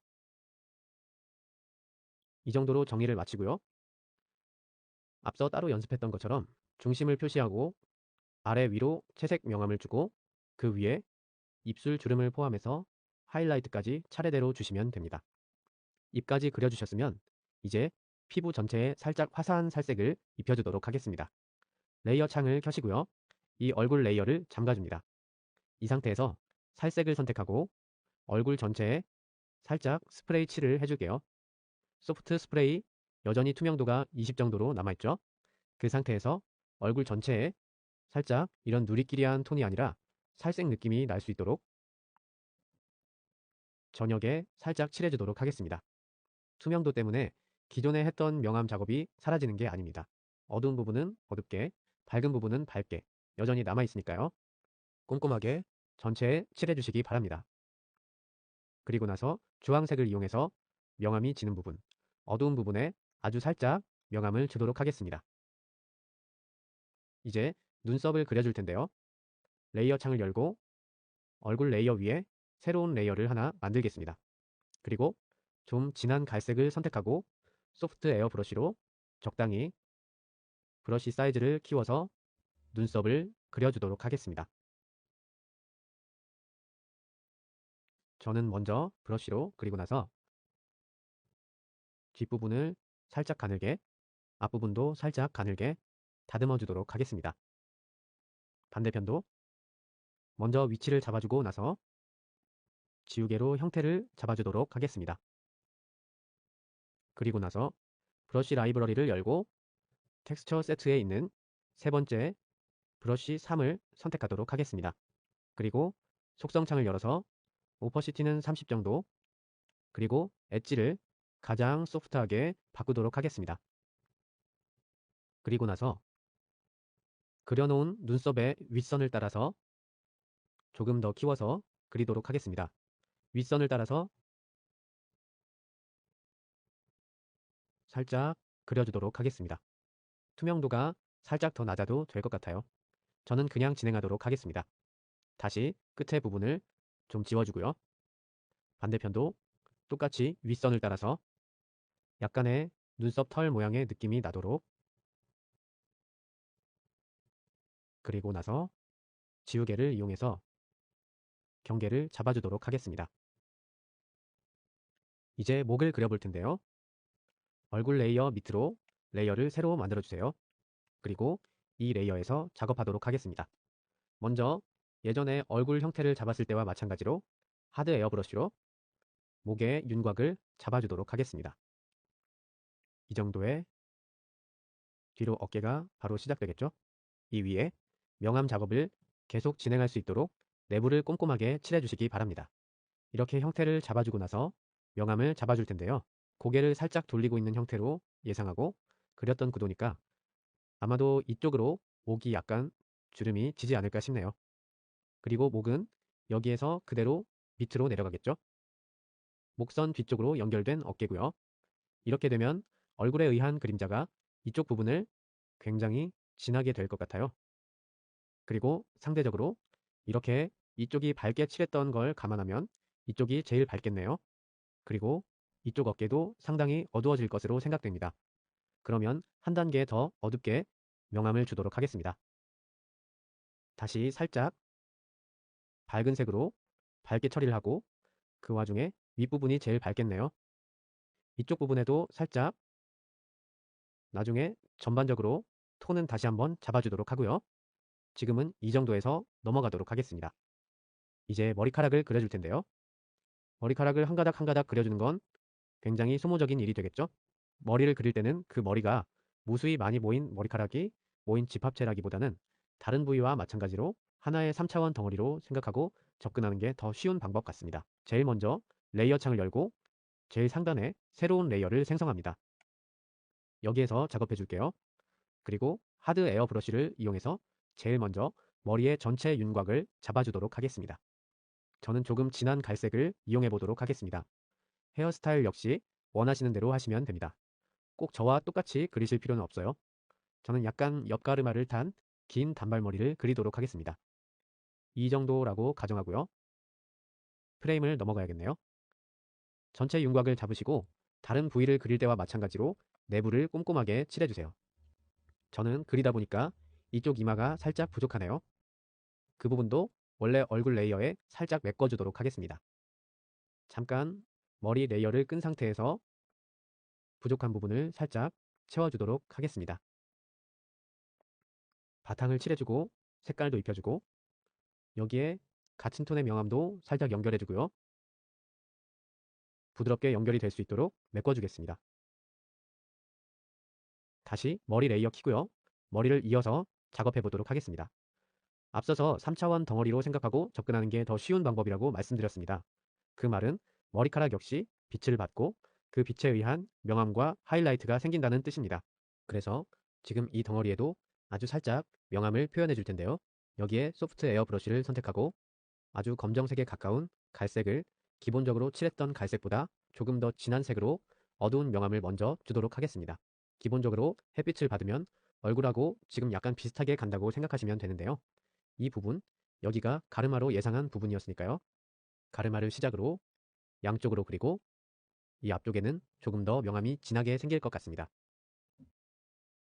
이 정도로 정리를 마치고요. 앞서 따로 연습했던 것처럼 중심을 표시하고 아래 위로 채색 명암을 주고 그 위에 입술 주름을 포함해서 하이라이트까지 차례대로 주시면 됩니다. 입까지 그려주셨으면 이제 피부 전체에 살짝 화사한 살색을 입혀주도록 하겠습니다. 레이어 창을 켜시고요. 이 얼굴 레이어를 잠가줍니다. 이 상태에서 살색을 선택하고 얼굴 전체에 살짝 스프레이 칠을 해줄게요. 소프트 스프레이 여전히 투명도가 20 정도로 남아있죠. 그 상태에서 얼굴 전체에 살짝 이런 누리끼리한 톤이 아니라 살색 느낌이 날 수 있도록 저녁에 살짝 칠해주도록 하겠습니다. 투명도 때문에 기존에 했던 명암 작업이 사라지는 게 아닙니다. 어두운 부분은 어둡게, 밝은 부분은 밝게 여전히 남아있으니까요. 꼼꼼하게 전체에 칠해주시기 바랍니다. 그리고 나서 주황색을 이용해서 명암이 지는 부분, 어두운 부분에 아주 살짝 명암을 주도록 하겠습니다. 이제 눈썹을 그려줄 텐데요. 레이어 창을 열고 얼굴 레이어 위에 새로운 레이어를 하나 만들겠습니다. 그리고 좀 진한 갈색을 선택하고 소프트 에어 브러쉬로 적당히 브러쉬 사이즈를 키워서 눈썹을 그려주도록 하겠습니다. 저는 먼저 브러쉬로 그리고 나서 뒷부분을 살짝 가늘게, 앞부분도 살짝 가늘게 다듬어 주도록 하겠습니다. 반대편도 먼저 위치를 잡아주고 나서 지우개로 형태를 잡아주도록 하겠습니다. 그리고 나서 브러쉬 라이브러리를 열고 텍스처 세트에 있는 세 번째 브러쉬 3을 선택하도록 하겠습니다. 그리고 속성창을 열어서 오퍼시티는 30 정도, 그리고 엣지를 가장 소프트하게 바꾸도록 하겠습니다. 그리고 나서 그려놓은 눈썹의 윗선을 따라서 조금 더 키워서 그리도록 하겠습니다. 윗선을 따라서 살짝 그려주도록 하겠습니다. 투명도가 살짝 더 낮아도 될 것 같아요. 저는 그냥 진행하도록 하겠습니다. 다시 끝의 부분을 좀 지워주고요. 반대편도 똑같이 윗선을 따라서 약간의 눈썹 털 모양의 느낌이 나도록 그리고 나서 지우개를 이용해서 경계를 잡아주도록 하겠습니다. 이제 목을 그려볼 텐데요. 얼굴 레이어 밑으로 레이어를 새로 만들어주세요. 그리고 이 레이어에서 작업하도록 하겠습니다. 먼저 예전에 얼굴 형태를 잡았을 때와 마찬가지로 하드 에어브러쉬로 목의 윤곽을 잡아주도록 하겠습니다. 이 정도의 뒤로 어깨가 바로 시작되겠죠? 이 위에 명암 작업을 계속 진행할 수 있도록 내부를 꼼꼼하게 칠해주시기 바랍니다. 이렇게 형태를 잡아주고 나서 명암을 잡아줄 텐데요. 고개를 살짝 돌리고 있는 형태로 예상하고 그렸던 구도니까 아마도 이쪽으로 목이 약간 주름이 지지 않을까 싶네요. 그리고 목은 여기에서 그대로 밑으로 내려가겠죠? 목선 뒤쪽으로 연결된 어깨고요. 이렇게 되면 얼굴에 의한 그림자가 이쪽 부분을 굉장히 진하게 될 것 같아요. 그리고 상대적으로 이렇게 이쪽이 밝게 칠했던 걸 감안하면 이쪽이 제일 밝겠네요. 그리고 이쪽 어깨도 상당히 어두워질 것으로 생각됩니다. 그러면 한 단계 더 어둡게 명암을 주도록 하겠습니다. 다시 살짝 밝은 색으로 밝게 처리를 하고 그 와중에 윗부분이 제일 밝겠네요. 이쪽 부분에도 살짝 나중에 전반적으로 톤은 다시 한번 잡아주도록 하고요. 지금은 이 정도에서 넘어가도록 하겠습니다. 이제 머리카락을 그려줄 텐데요. 머리카락을 한 가닥 한 가닥 그려주는 건 굉장히 소모적인 일이 되겠죠? 머리를 그릴 때는 그 머리가 무수히 많이 모인 머리카락이 모인 집합체라기보다는 다른 부위와 마찬가지로 하나의 3차원 덩어리로 생각하고 접근하는 게 더 쉬운 방법 같습니다. 제일 먼저 레이어 창을 열고 제일 상단에 새로운 레이어를 생성합니다. 여기에서 작업해 줄게요. 그리고 하드 에어 브러쉬를 이용해서 제일 먼저 머리의 전체 윤곽을 잡아주도록 하겠습니다. 저는 조금 진한 갈색을 이용해 보도록 하겠습니다. 헤어스타일 역시 원하시는 대로 하시면 됩니다. 꼭 저와 똑같이 그리실 필요는 없어요. 저는 약간 옆가르마를 탄 긴 단발머리를 그리도록 하겠습니다. 이 정도라고 가정하고요. 프레임을 넘어가야겠네요. 전체 윤곽을 잡으시고 다른 부위를 그릴 때와 마찬가지로 내부를 꼼꼼하게 칠해주세요. 저는 그리다 보니까 이쪽 이마가 살짝 부족하네요. 그 부분도 원래 얼굴 레이어에 살짝 메꿔주도록 하겠습니다. 잠깐 머리 레이어를 끈 상태에서 부족한 부분을 살짝 채워주도록 하겠습니다. 바탕을 칠해주고 색깔도 입혀주고 여기에 같은 톤의 명암도 살짝 연결해주고요. 부드럽게 연결이 될 수 있도록 메꿔주겠습니다. 다시 머리 레이어 키고요. 머리를 이어서 작업해 보도록 하겠습니다. 앞서서 3차원 덩어리로 생각하고 접근하는 게 더 쉬운 방법이라고 말씀드렸습니다. 그 말은 머리카락 역시 빛을 받고 그 빛에 의한 명암과 하이라이트가 생긴다는 뜻입니다. 그래서 지금 이 덩어리에도 아주 살짝 명암을 표현해 줄 텐데요. 여기에 소프트 에어 브러쉬를 선택하고 아주 검정색에 가까운 갈색을 기본적으로 칠했던 갈색보다 조금 더 진한 색으로 어두운 명암을 먼저 주도록 하겠습니다. 기본적으로 햇빛을 받으면 얼굴하고 지금 약간 비슷하게 간다고 생각하시면 되는데요. 이 부분, 여기가 가르마로 예상한 부분이었으니까요. 가르마를 시작으로 양쪽으로 그리고 이 앞쪽에는 조금 더 명암이 진하게 생길 것 같습니다.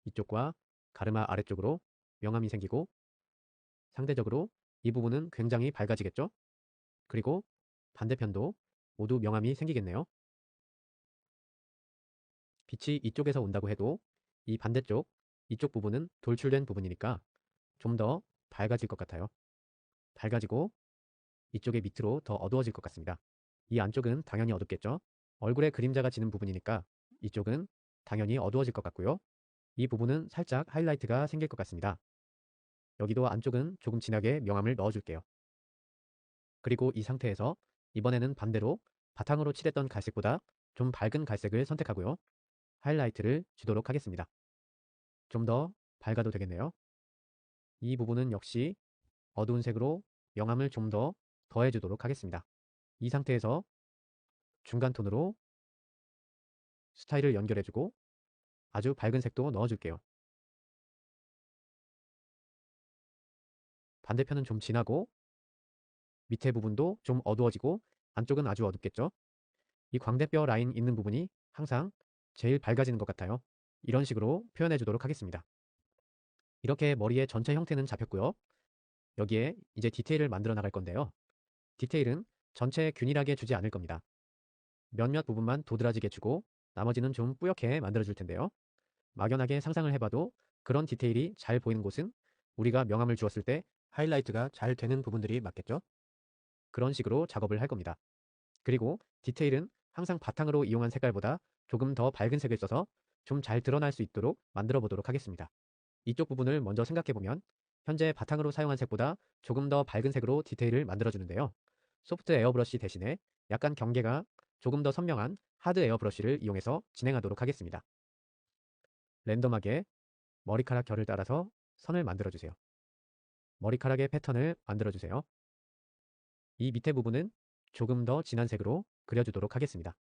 이쪽과 가르마 아래쪽으로 명암이 생기고 상대적으로 이 부분은 굉장히 밝아지겠죠? 그리고 반대편도 모두 명암이 생기겠네요. 빛이 이쪽에서 온다고 해도 이 반대쪽, 이쪽 부분은 돌출된 부분이니까 좀 더 밝아질 것 같아요. 밝아지고 이쪽의 밑으로 더 어두워질 것 같습니다. 이 안쪽은 당연히 어둡겠죠? 얼굴에 그림자가 지는 부분이니까 이쪽은 당연히 어두워질 것 같고요. 이 부분은 살짝 하이라이트가 생길 것 같습니다. 여기도 안쪽은 조금 진하게 명암을 넣어줄게요. 그리고 이 상태에서 이번에는 반대로 바탕으로 칠했던 갈색보다 좀 밝은 갈색을 선택하고요. 하이라이트를 주도록 하겠습니다. 좀 더 밝아도 되겠네요. 이 부분은 역시 어두운 색으로 명암을 좀 더 더해주도록 하겠습니다. 이 상태에서 중간 톤으로 스타일을 연결해주고 아주 밝은 색도 넣어줄게요. 반대편은 좀 진하고 밑에 부분도 좀 어두워지고 안쪽은 아주 어둡겠죠? 이 광대뼈 라인 있는 부분이 항상 제일 밝아지는 것 같아요. 이런 식으로 표현해 주도록 하겠습니다. 이렇게 머리의 전체 형태는 잡혔고요. 여기에 이제 디테일을 만들어 나갈 건데요. 디테일은 전체에 균일하게 주지 않을 겁니다. 몇몇 부분만 도드라지게 주고 나머지는 좀 뿌옇게 만들어 줄 텐데요. 막연하게 상상을 해봐도 그런 디테일이 잘 보이는 곳은 우리가 명암을 주었을 때 하이라이트가 잘 되는 부분들이 맞겠죠? 그런 식으로 작업을 할 겁니다. 그리고 디테일은 항상 바탕으로 이용한 색깔보다 조금 더 밝은 색을 써서 좀 잘 드러날 수 있도록 만들어 보도록 하겠습니다. 이쪽 부분을 먼저 생각해보면 현재 바탕으로 사용한 색보다 조금 더 밝은 색으로 디테일을 만들어주는데요. 소프트 에어브러쉬 대신에 약간 경계가 조금 더 선명한 하드 에어브러쉬를 이용해서 진행하도록 하겠습니다. 랜덤하게 머리카락 결을 따라서 선을 만들어주세요. 머리카락의 패턴을 만들어주세요. 이 밑에 부분은 조금 더 진한 색으로 그려주도록 하겠습니다.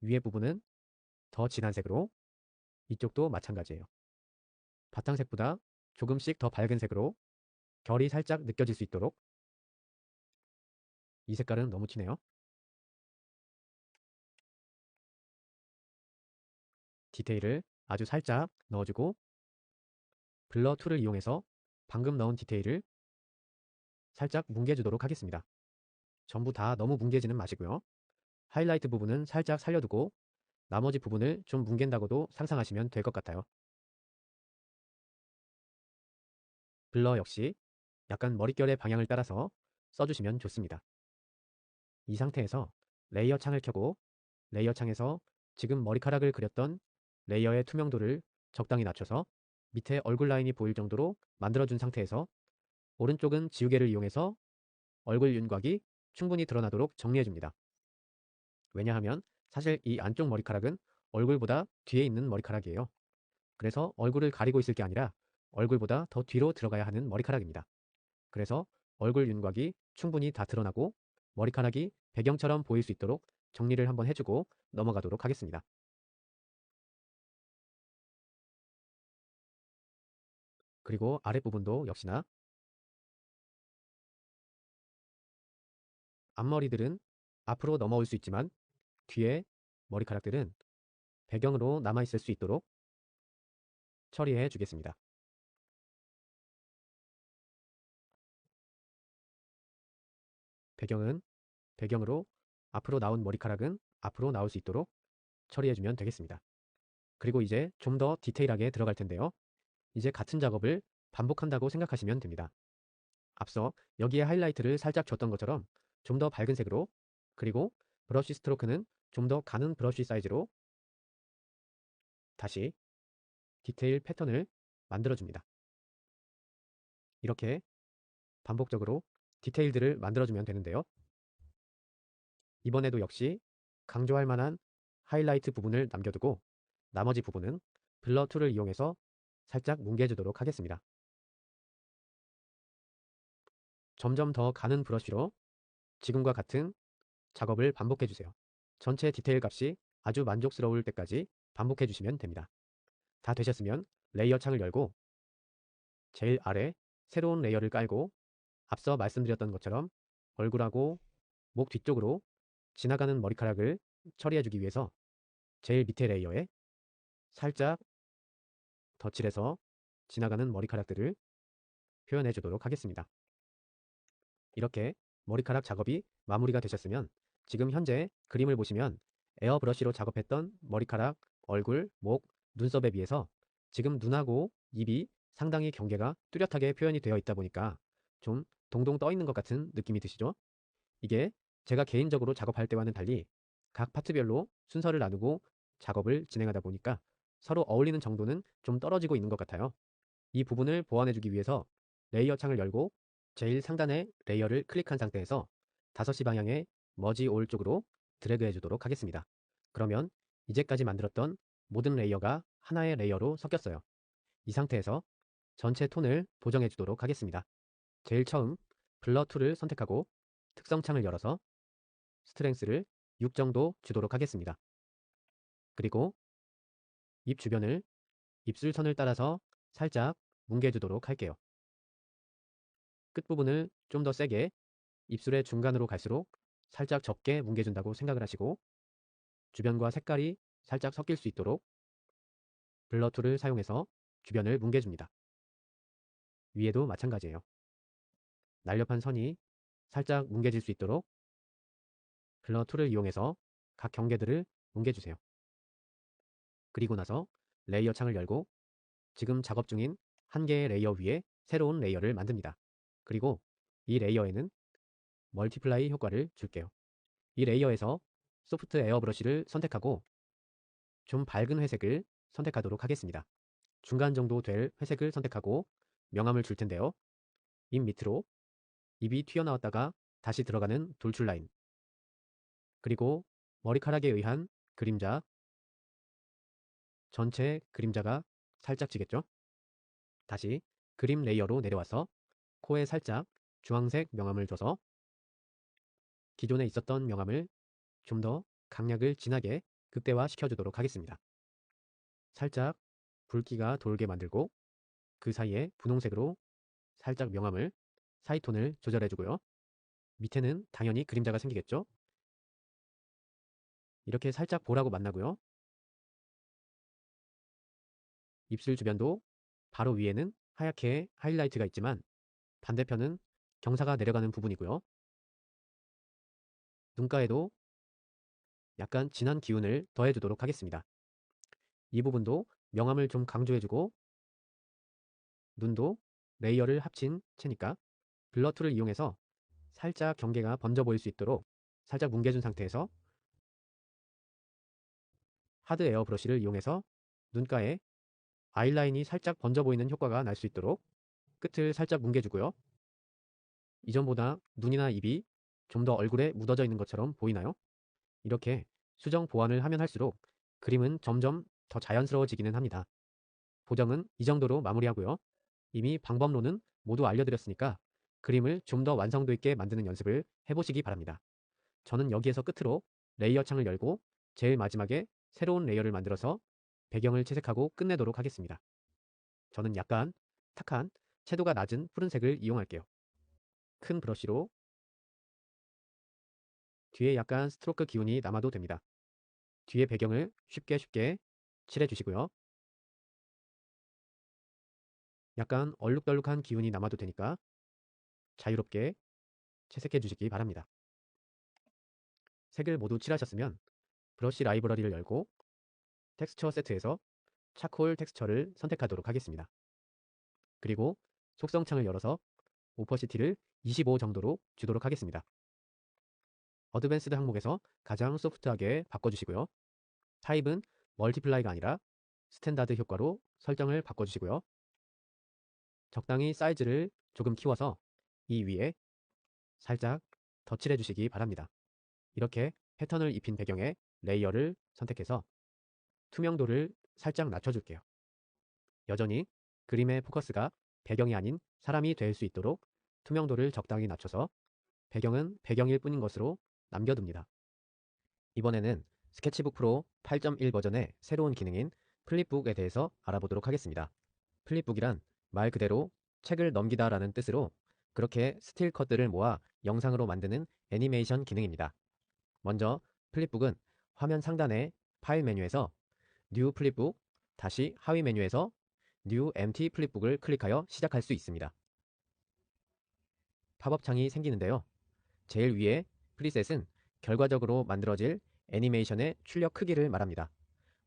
위에 부분은 더 진한 색으로, 이쪽도 마찬가지예요. 바탕색보다 조금씩 더 밝은 색으로 결이 살짝 느껴질 수 있도록. 이 색깔은 너무 진해요. 디테일을 아주 살짝 넣어주고 블러 툴을 이용해서 방금 넣은 디테일을 살짝 뭉개주도록 하겠습니다. 전부 다 너무 뭉개지는 마시고요. 하이라이트 부분은 살짝 살려두고 나머지 부분을 좀 뭉갠다고도 상상하시면 될 것 같아요. 블러 역시 약간 머릿결의 방향을 따라서 써주시면 좋습니다. 이 상태에서 레이어 창을 켜고 레이어 창에서 지금 머리카락을 그렸던 레이어의 투명도를 적당히 낮춰서 밑에 얼굴 라인이 보일 정도로 만들어준 상태에서 오른쪽은 지우개를 이용해서 얼굴 윤곽이 충분히 드러나도록 정리해줍니다. 왜냐하면 사실 이 안쪽 머리카락은 얼굴보다 뒤에 있는 머리카락이에요. 그래서 얼굴을 가리고 있을 게 아니라 얼굴보다 더 뒤로 들어가야 하는 머리카락입니다. 그래서 얼굴 윤곽이 충분히 다 드러나고 머리카락이 배경처럼 보일 수 있도록 정리를 한번 해주고 넘어가도록 하겠습니다. 그리고 아랫부분도 역시나 앞머리들은 앞으로 넘어올 수 있지만 뒤에 머리카락들은 배경으로 남아있을 수 있도록 처리해 주겠습니다. 배경은 배경으로, 앞으로 나온 머리카락은 앞으로 나올 수 있도록 처리해 주면 되겠습니다. 그리고 이제 좀 더 디테일하게 들어갈 텐데요. 이제 같은 작업을 반복한다고 생각하시면 됩니다. 앞서 여기에 하이라이트를 살짝 줬던 것처럼 좀 더 밝은 색으로, 그리고 브러쉬 스트로크는 좀 더 가는 브러쉬 사이즈로 다시 디테일 패턴을 만들어줍니다. 이렇게 반복적으로 디테일들을 만들어주면 되는데요. 이번에도 역시 강조할 만한 하이라이트 부분을 남겨두고 나머지 부분은 블러 툴을 이용해서 살짝 뭉개주도록 하겠습니다. 점점 더 가는 브러쉬로 지금과 같은 작업을 반복해주세요. 전체 디테일 값이 아주 만족스러울 때까지 반복해주시면 됩니다. 다 되셨으면 레이어 창을 열고 제일 아래 새로운 레이어를 깔고 앞서 말씀드렸던 것처럼 얼굴하고 목 뒤쪽으로 지나가는 머리카락을 처리해주기 위해서 제일 밑에 레이어에 살짝 덧칠해서 지나가는 머리카락들을 표현해 주도록 하겠습니다. 이렇게 머리카락 작업이 마무리가 되셨으면 지금 현재 그림을 보시면 에어브러쉬로 작업했던 머리카락, 얼굴, 목, 눈썹에 비해서 지금 눈하고 입이 상당히 경계가 뚜렷하게 표현이 되어 있다 보니까 좀 동동 떠 있는 것 같은 느낌이 드시죠? 이게 제가 개인적으로 작업할 때와는 달리 각 파트별로 순서를 나누고 작업을 진행하다 보니까 서로 어울리는 정도는 좀 떨어지고 있는 것 같아요. 이 부분을 보완해주기 위해서 레이어 창을 열고 제일 상단의 레이어를 클릭한 상태에서 5시 방향의 머지 올 쪽으로 드래그 해주도록 하겠습니다. 그러면 이제까지 만들었던 모든 레이어가 하나의 레이어로 섞였어요. 이 상태에서 전체 톤을 보정해 주도록 하겠습니다. 제일 처음 블러 툴을 선택하고 특성 창을 열어서 스트렝스를 6 정도 주도록 하겠습니다. 그리고 입 주변을 입술선을 따라서 살짝 뭉개주도록 할게요. 끝부분을 좀 더 세게 입술의 중간으로 갈수록 살짝 적게 뭉개준다고 생각을 하시고 주변과 색깔이 살짝 섞일 수 있도록 블러 툴을 사용해서 주변을 뭉개줍니다. 위에도 마찬가지예요. 날렵한 선이 살짝 뭉개질 수 있도록 블러 툴을 이용해서 각 경계들을 뭉개주세요. 그리고 나서 레이어 창을 열고 지금 작업 중인 한 개의 레이어 위에 새로운 레이어를 만듭니다. 그리고 이 레이어에는 멀티플라이 효과를 줄게요. 이 레이어에서 소프트 에어 브러쉬를 선택하고 좀 밝은 회색을 선택하도록 하겠습니다. 중간 정도 될 회색을 선택하고 명암을 줄 텐데요. 입 밑으로 입이 튀어나왔다가 다시 들어가는 돌출 라인, 그리고 머리카락에 의한 그림자, 전체 그림자가 살짝 지겠죠? 다시 그림 레이어로 내려와서 코에 살짝 주황색 명암을 줘서 기존에 있었던 명암을 좀 더 강약을 진하게 극대화 시켜주도록 하겠습니다. 살짝 붉기가 돌게 만들고 그 사이에 분홍색으로 살짝 명암을 사이톤을 조절해주고요. 밑에는 당연히 그림자가 생기겠죠? 이렇게 살짝 보라고 만나고요. 입술 주변도 바로 위에는 하얗게 하이라이트가 있지만 반대편은 경사가 내려가는 부분이고요. 눈가에도 약간 진한 기운을 더해주도록 하겠습니다. 이 부분도 명암을 좀 강조해주고 눈도 레이어를 합친 채니까 블러 툴을 이용해서 살짝 경계가 번져 보일 수 있도록 살짝 뭉개준 상태에서 하드 에어 브러쉬를 이용해서 눈가에 아이라인이 살짝 번져 보이는 효과가 날 수 있도록 끝을 살짝 뭉개주고요. 이전보다 눈이나 입이 좀 더 얼굴에 묻어져 있는 것처럼 보이나요? 이렇게 수정 보완을 하면 할수록 그림은 점점 더 자연스러워지기는 합니다. 보정은 이 정도로 마무리하고요. 이미 방법론은 모두 알려드렸으니까 그림을 좀 더 완성도 있게 만드는 연습을 해보시기 바랍니다. 저는 여기에서 끝으로 레이어 창을 열고 제일 마지막에 새로운 레이어를 만들어서 배경을 채색하고 끝내도록 하겠습니다. 저는 약간 탁한 채도가 낮은 푸른색을 이용할게요. 큰 브러쉬로 뒤에 약간 스트로크 기운이 남아도 됩니다. 뒤에 배경을 쉽게 칠해 주시고요. 약간 얼룩덜룩한 기운이 남아도 되니까 자유롭게 채색해 주시기 바랍니다. 색을 모두 칠하셨으면 브러쉬 라이브러리를 열고 텍스처 세트에서 차콜 텍스처를 선택하도록 하겠습니다. 그리고 속성창을 열어서 오퍼시티를 25 정도로 주도록 하겠습니다. 어드밴스드 항목에서 가장 소프트하게 바꿔주시고요. 타입은 멀티플라이가 아니라 스탠다드 효과로 설정을 바꿔주시고요. 적당히 사이즈를 조금 키워서 이 위에 살짝 덧칠해 주시기 바랍니다. 이렇게 패턴을 입힌 배경에 레이어를 선택해서 투명도를 살짝 낮춰줄게요. 여전히 그림의 포커스가 배경이 아닌 사람이 될 수 있도록 투명도를 적당히 낮춰서 배경은 배경일 뿐인 것으로 남겨둡니다. 이번에는 스케치북 프로 8.1 버전의 새로운 기능인 플립북에 대해서 알아보도록 하겠습니다. 플립북이란 말 그대로 책을 넘기다 라는 뜻으로 그렇게 스틸 컷들을 모아 영상으로 만드는 애니메이션 기능입니다. 먼저 플립북은 화면 상단의 파일 메뉴에서 뉴 플립북, 다시 하위 메뉴에서 뉴 엠티 플립북을 클릭하여 시작할 수 있습니다. 팝업 창이 생기는데요. 제일 위에 프리셋은 결과적으로 만들어질 애니메이션의 출력 크기를 말합니다.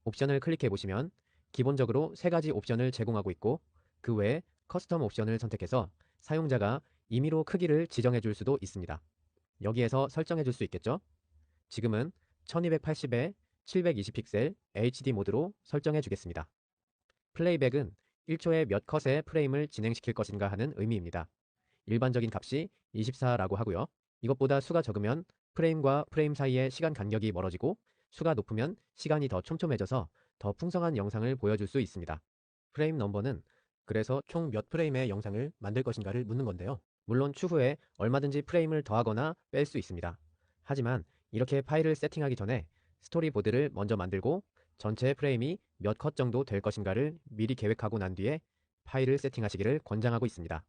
옵션을 클릭해 보시면 기본적으로 3가지 옵션을 제공하고 있고 그 외에 커스텀 옵션을 선택해서 사용자가 임의로 크기를 지정해 줄 수도 있습니다. 여기에서 설정해 줄 수 있겠죠? 지금은 1280에 720픽셀 HD 모드로 설정해 주겠습니다. 플레이백은 1초에 몇 컷의 프레임을 진행시킬 것인가 하는 의미입니다. 일반적인 값이 24라고 하고요. 이것보다 수가 적으면 프레임과 프레임 사이의 시간 간격이 멀어지고 수가 높으면 시간이 더 촘촘해져서 더 풍성한 영상을 보여줄 수 있습니다. 프레임 넘버는 그래서 총 몇 프레임의 영상을 만들 것인가를 묻는 건데요. 물론 추후에 얼마든지 프레임을 더하거나 뺄 수 있습니다. 하지만 이렇게 파일을 세팅하기 전에 스토리보드를 먼저 만들고 전체 프레임이 몇 컷 정도 될 것인가를 미리 계획하고 난 뒤에 파일을 세팅하시기를 권장하고 있습니다.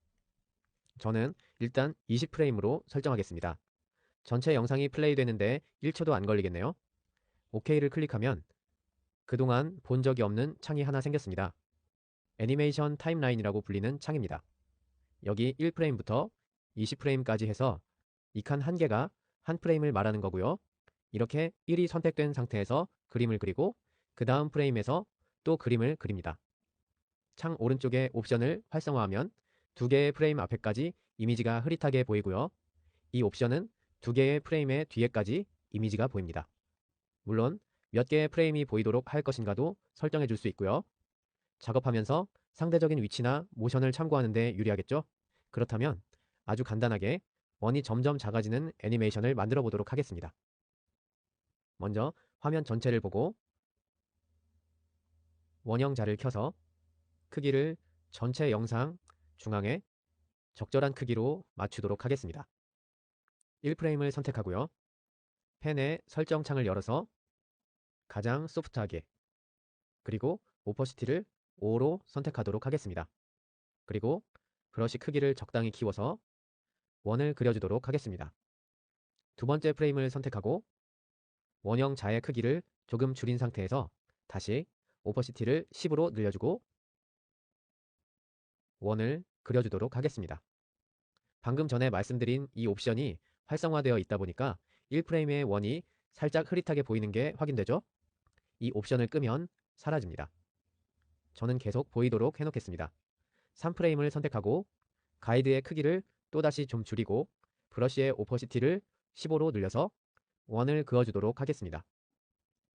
저는 일단 20프레임으로 설정하겠습니다. 전체 영상이 플레이 되는데 1초도 안 걸리겠네요. OK를 클릭하면 그동안 본 적이 없는 창이 하나 생겼습니다. 애니메이션 타임라인이라고 불리는 창입니다. 여기 1프레임부터 20프레임까지 해서 이 칸 한 개가 한 프레임을 말하는 거고요. 이렇게 1이 선택된 상태에서 그림을 그리고 그 다음 프레임에서 또 그림을 그립니다. 창 오른쪽에 옵션을 활성화하면 2개의 프레임 앞에까지 이미지가 흐릿하게 보이고요. 이 옵션은 2개의 프레임의 뒤에까지 이미지가 보입니다. 물론 몇 개의 프레임이 보이도록 할 것인가도 설정해 줄 수 있고요. 작업하면서 상대적인 위치나 모션을 참고하는 데 유리하겠죠? 그렇다면 아주 간단하게 원이 점점 작아지는 애니메이션을 만들어 보도록 하겠습니다. 먼저 화면 전체를 보고 원형자를 켜서 크기를 전체 영상 중앙에 적절한 크기로 맞추도록 하겠습니다. 1프레임을 선택하고요. 펜의 설정 창을 열어서 가장 소프트하게 그리고 오퍼시티를 5로 선택하도록 하겠습니다. 그리고 브러쉬 크기를 적당히 키워서 원을 그려주도록 하겠습니다. 두 번째 프레임을 선택하고 원형 자의 크기를 조금 줄인 상태에서 다시 오퍼시티를 10으로 늘려주고 원을 그려주도록 하겠습니다. 방금 전에 말씀드린 이 옵션이 활성화되어 있다 보니까 1프레임의 원이 살짝 흐릿하게 보이는 게 확인되죠? 이 옵션을 끄면 사라집니다. 저는 계속 보이도록 해놓겠습니다. 3프레임을 선택하고 가이드의 크기를 또다시 좀 줄이고 브러쉬의 오퍼시티를 15로 늘려서 원을 그어주도록 하겠습니다.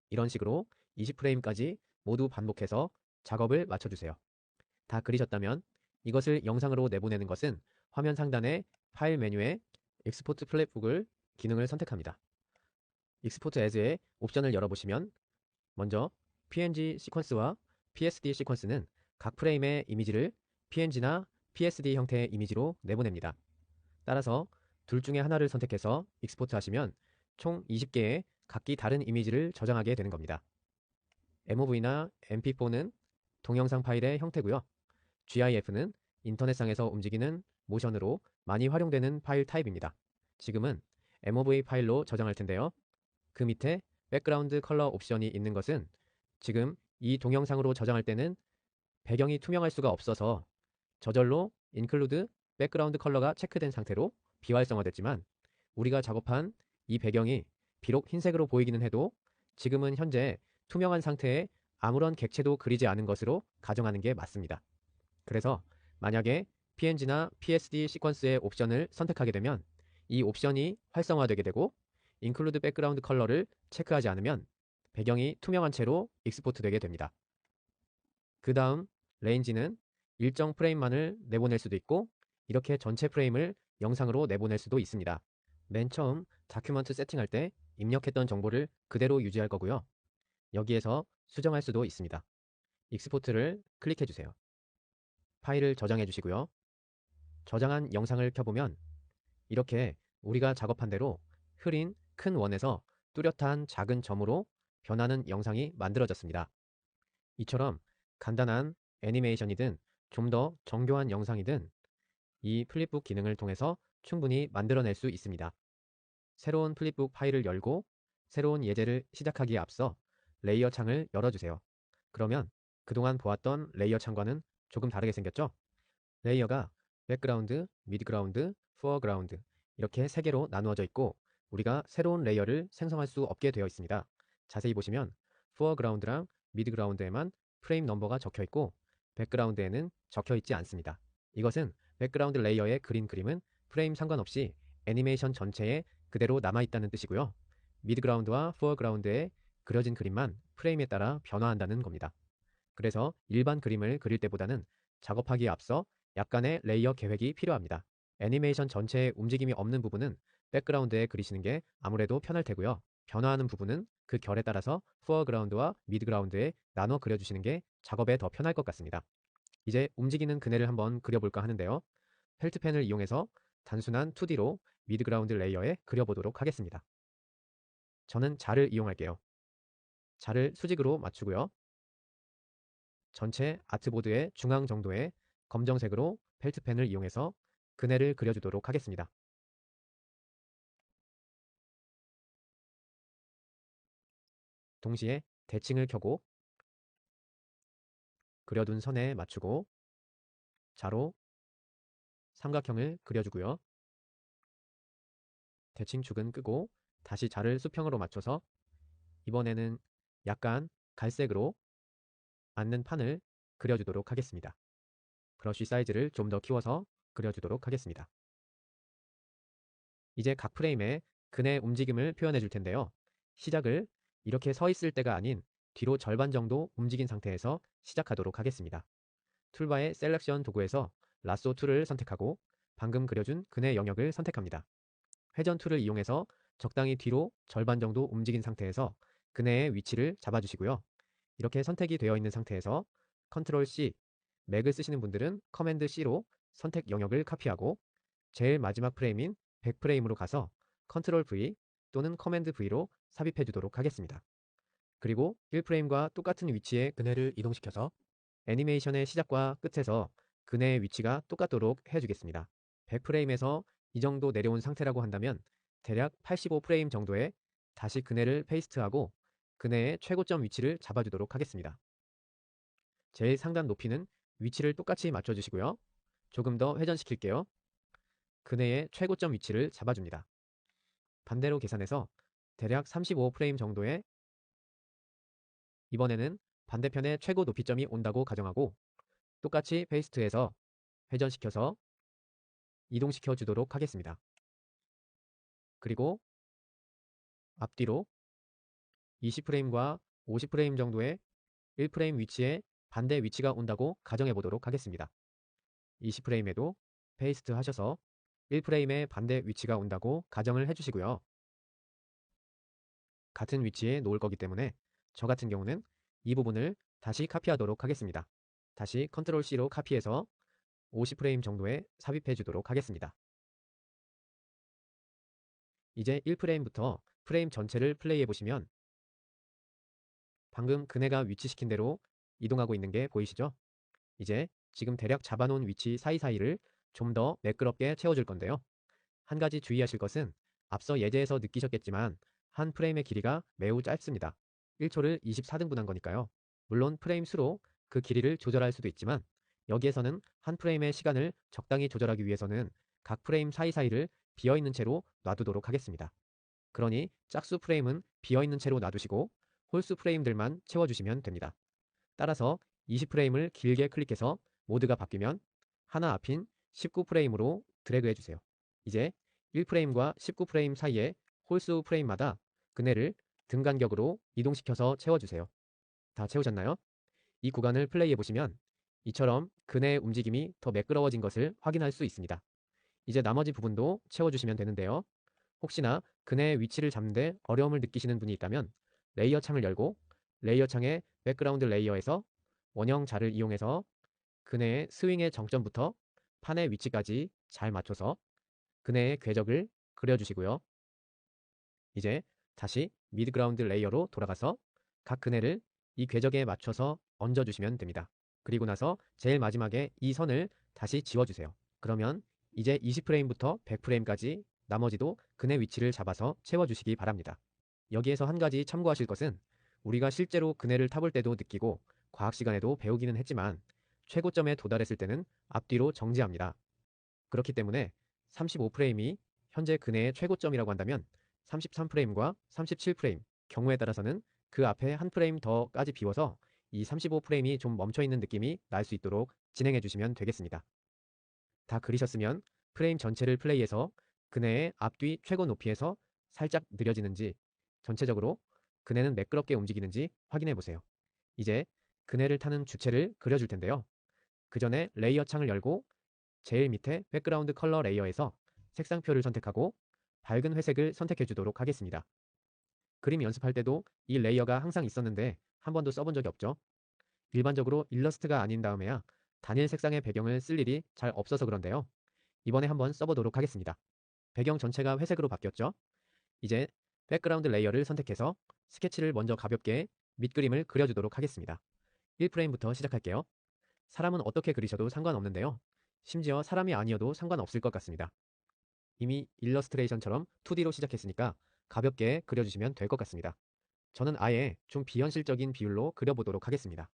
이런 식으로 20프레임까지 모두 반복해서 작업을 마쳐주세요. 다 그리셨다면 이것을 영상으로 내보내는 것은 화면 상단의 파일 메뉴에 익스포트 플랫북을 기능을 선택합니다. 익스포트 애즈의 옵션을 열어보시면 먼저 PNG 시퀀스와 PSD 시퀀스는 각 프레임의 이미지를 PNG나 PSD 형태의 이미지로 내보냅니다. 따라서 둘 중에 하나를 선택해서 익스포트 하시면 총 20개의 각기 다른 이미지를 저장하게 되는 겁니다. MOV나 MP4는 동영상 파일의 형태고요. GIF는 인터넷상에서 움직이는 모션으로 많이 활용되는 파일 타입입니다. 지금은 MOV 파일로 저장할 텐데요. 그 밑에 백그라운드 컬러 옵션이 있는 것은 지금 이 동영상으로 저장할 때는 배경이 투명할 수가 없어서 저절로 include 백그라운드 컬러가 체크된 상태로 비활성화됐지만 우리가 작업한 이 배경이 비록 흰색으로 보이기는 해도 지금은 현재 투명한 상태에 아무런 객체도 그리지 않은 것으로 가정하는 게 맞습니다. 그래서 만약에 PNG나 PSD 시퀀스의 옵션을 선택하게 되면 이 옵션이 활성화되게 되고 include background 컬러를 체크하지 않으면 배경이 투명한 채로 익스포트 되게 됩니다. 그 다음 레인지는 일정 프레임만을 내보낼 수도 있고 이렇게 전체 프레임을 영상으로 내보낼 수도 있습니다. 맨 처음 다큐먼트 세팅할 때 입력했던 정보를 그대로 유지할 거고요. 여기에서 수정할 수도 있습니다. 익스포트를 클릭해 주세요. 파일을 저장해 주시고요. 저장한 영상을 켜보면 이렇게 우리가 작업한 대로 흐린 큰 원에서 뚜렷한 작은 점으로 변하는 영상이 만들어졌습니다. 이처럼 간단한 애니메이션이든 좀 더 정교한 영상이든 이 플립북 기능을 통해서 충분히 만들어낼 수 있습니다. 새로운 플립북 파일을 열고 새로운 예제를 시작하기에 앞서 레이어 창을 열어주세요. 그러면 그동안 보았던 레이어 창과는 조금 다르게 생겼죠? 레이어가 백그라운드, 미드그라운드, 포어그라운드 이렇게 세 개로 나누어져 있고 우리가 새로운 레이어를 생성할 수 없게 되어 있습니다. 자세히 보시면 포어그라운드랑 미드그라운드에만 프레임 넘버가 적혀 있고 백그라운드에는 적혀 있지 않습니다. 이것은 백그라운드 레이어에 그린 그림은 프레임 상관없이 애니메이션 전체에 그대로 남아있다는 뜻이고요. 미드그라운드와 포어그라운드에 그려진 그림만 프레임에 따라 변화한다는 겁니다. 그래서 일반 그림을 그릴 때보다는 작업하기에 앞서 약간의 레이어 계획이 필요합니다. 애니메이션 전체에 움직임이 없는 부분은 백그라운드에 그리시는 게 아무래도 편할 테고요. 변화하는 부분은 그 결에 따라서 포어그라운드와 미드그라운드에 나눠 그려주시는 게 작업에 더 편할 것 같습니다. 이제 움직이는 그네를 한번 그려볼까 하는데요. 펠트펜을 이용해서 단순한 2D로 미드그라운드 레이어에 그려보도록 하겠습니다. 저는 자를 이용할게요. 자를 수직으로 맞추고요. 전체 아트보드의 중앙 정도의 검정색으로 펠트펜을 이용해서 그네를 그려주도록 하겠습니다. 동시에 대칭을 켜고 그려둔 선에 맞추고 자로 삼각형을 그려주고요. 대칭축은 끄고 다시 자를 수평으로 맞춰서 이번에는 약간 갈색으로 앉는 판을 그려주도록 하겠습니다. 브러쉬 사이즈를 좀 더 키워서 그려주도록 하겠습니다. 이제 각 프레임에 그네 움직임을 표현해 줄 텐데요. 시작을 이렇게 서 있을 때가 아닌 뒤로 절반 정도 움직인 상태에서 시작하도록 하겠습니다. 툴바의 셀렉션 도구에서 라쏘 툴을 선택하고 방금 그려준 그네 영역을 선택합니다. 회전 툴을 이용해서 적당히 뒤로 절반 정도 움직인 상태에서 그네의 위치를 잡아주시고요. 이렇게 선택이 되어 있는 상태에서 컨트롤 C, 맥을 쓰시는 분들은 커맨드 C로 선택 영역을 카피하고 제일 마지막 프레임인 100프레임으로 가서 컨트롤 V 또는 커맨드 V로 삽입해 주도록 하겠습니다. 그리고 1프레임과 똑같은 위치에 그네를 이동시켜서 애니메이션의 시작과 끝에서 그네의 위치가 똑같도록 해주겠습니다. 100프레임에서 이 정도 내려온 상태라고 한다면 대략 85프레임 정도에 다시 그네를 페이스트하고 그네의 최고점 위치를 잡아주도록 하겠습니다. 제일 상단 높이는 위치를 똑같이 맞춰주시고요. 조금 더 회전시킬게요. 그네의 최고점 위치를 잡아줍니다. 반대로 계산해서 대략 35프레임 정도에 이번에는 반대편의 최고 높이점이 온다고 가정하고 똑같이 페이스트해서 회전시켜서 이동시켜 주도록 하겠습니다. 그리고 앞뒤로 20프레임과 50프레임 정도의 1프레임 위치에 반대 위치가 온다고 가정해 보도록 하겠습니다. 20프레임에도 페이스트 하셔서 1프레임의 반대 위치가 온다고 가정을 해주시고요. 같은 위치에 놓을 거기 때문에 저 같은 경우는 이 부분을 다시 카피하도록 하겠습니다. 다시 컨트롤 C로 카피해서 50프레임 정도에 삽입해 주도록 하겠습니다. 이제 1프레임부터 프레임 전체를 플레이해 보시면 방금 그네가 위치시킨 대로 이동하고 있는 게 보이시죠? 이제 지금 대략 잡아놓은 위치 사이사이를 좀 더 매끄럽게 채워줄 건데요. 한 가지 주의하실 것은 앞서 예제에서 느끼셨겠지만 한 프레임의 길이가 매우 짧습니다. 1초를 24등분한 거니까요. 물론 프레임 수로 그 길이를 조절할 수도 있지만 여기에서는 한 프레임의 시간을 적당히 조절하기 위해서는 각 프레임 사이사이를 비어있는 채로 놔두도록 하겠습니다. 그러니 짝수 프레임은 비어있는 채로 놔두시고 홀수 프레임들만 채워주시면 됩니다. 따라서 20프레임을 길게 클릭해서 모드가 바뀌면 하나 앞인 19프레임으로 드래그 해주세요. 이제 1프레임과 19프레임 사이에 홀수 프레임마다 그네를 등 간격으로 이동시켜서 채워주세요. 다 채우셨나요? 이 구간을 플레이해 보시면 이처럼 그네의 움직임이 더 매끄러워진 것을 확인할 수 있습니다. 이제 나머지 부분도 채워주시면 되는데요. 혹시나 그네의 위치를 잡는데 어려움을 느끼시는 분이 있다면 레이어 창을 열고 레이어 창의 백그라운드 레이어에서 원형 자를 이용해서 그네의 스윙의 정점부터 판의 위치까지 잘 맞춰서 그네의 궤적을 그려주시고요. 이제 다시 미드그라운드 레이어로 돌아가서 각 그네를 이 궤적에 맞춰서 얹어주시면 됩니다. 그리고 나서 제일 마지막에 이 선을 다시 지워주세요. 그러면 이제 20프레임부터 100프레임까지 나머지도 그네 위치를 잡아서 채워주시기 바랍니다. 여기에서 한 가지 참고하실 것은 우리가 실제로 그네를 타볼 때도 느끼고 과학 시간에도 배우기는 했지만 최고점에 도달했을 때는 앞뒤로 정지합니다. 그렇기 때문에 35프레임이 현재 그네의 최고점이라고 한다면 33프레임과 37프레임 경우에 따라서는 그 앞에 한 프레임 더까지 비워서 이 35프레임이 좀 멈춰있는 느낌이 날 수 있도록 진행해 주시면 되겠습니다. 다 그리셨으면 프레임 전체를 플레이해서 그네의 앞뒤 최고 높이에서 살짝 느려지는지 전체적으로 그네는 매끄럽게 움직이는지 확인해 보세요. 이제 그네를 타는 주체를 그려줄 텐데요. 그 전에 레이어 창을 열고 제일 밑에 백그라운드 컬러 레이어에서 색상표를 선택하고 밝은 회색을 선택해 주도록 하겠습니다. 그림 연습할 때도 이 레이어가 항상 있었는데 한 번도 써본 적이 없죠. 일반적으로 일러스트가 아닌 다음에야 단일 색상의 배경을 쓸 일이 잘 없어서 그런데요. 이번에 한번 써보도록 하겠습니다. 배경 전체가 회색으로 바뀌었죠. 이제 백그라운드 레이어를 선택해서 스케치를 먼저 가볍게 밑그림을 그려주도록 하겠습니다. 1프레임부터 시작할게요. 사람은 어떻게 그리셔도 상관없는데요. 심지어 사람이 아니어도 상관없을 것 같습니다. 이미 일러스트레이션처럼 2D로 시작했으니까 가볍게 그려주시면 될 것 같습니다. 저는 아예 좀 비현실적인 비율로 그려보도록 하겠습니다.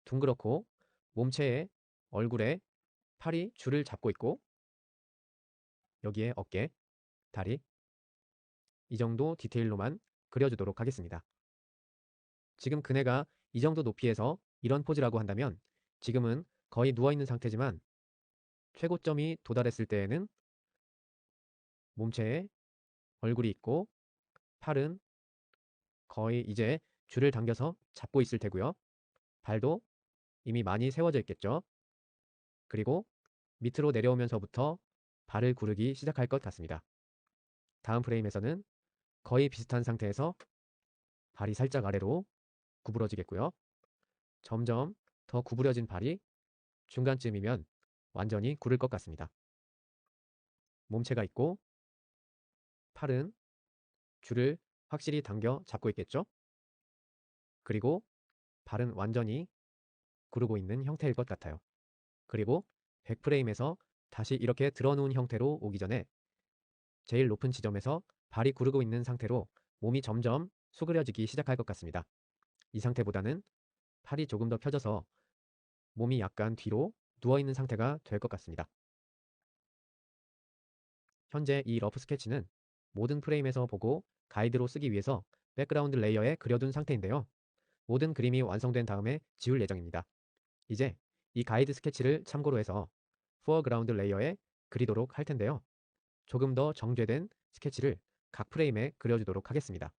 둥그렇고 몸체에 얼굴에 팔이 줄을 잡고 있고 여기에 어깨, 다리 이 정도 디테일로만 그려주도록 하겠습니다. 지금 그네가 이 정도 높이에서 이런 포즈라고 한다면 지금은 거의 누워있는 상태지만 최고점이 도달했을 때에는 몸체에 얼굴이 있고 팔은 거의 이제 줄을 당겨서 잡고 있을 테고요. 발도 이미 많이 세워져 있겠죠. 그리고 밑으로 내려오면서부터 발을 구르기 시작할 것 같습니다. 다음 프레임에서는 거의 비슷한 상태에서 발이 살짝 아래로 구부러지겠고요. 점점 더 구부려진 발이 중간쯤이면 완전히 구를 것 같습니다. 몸체가 있고 팔은 줄을 확실히 당겨 잡고 있겠죠? 그리고 발은 완전히 구르고 있는 형태일 것 같아요. 그리고 100프레임에서 다시 이렇게 들어놓은 형태로 오기 전에 제일 높은 지점에서 발이 구르고 있는 상태로 몸이 점점 수그려지기 시작할 것 같습니다. 이 상태보다는 팔이 조금 더 펴져서 몸이 약간 뒤로 누워있는 상태가 될 것 같습니다. 현재 이 러프 스케치는 모든 프레임에서 보고 가이드로 쓰기 위해서 백그라운드 레이어에 그려둔 상태인데요. 모든 그림이 완성된 다음에 지울 예정입니다. 이제 이 가이드 스케치를 참고로 해서 포어그라운드 레이어에 그리도록 할 텐데요. 조금 더 정제된 스케치를 각 프레임에 그려주도록 하겠습니다.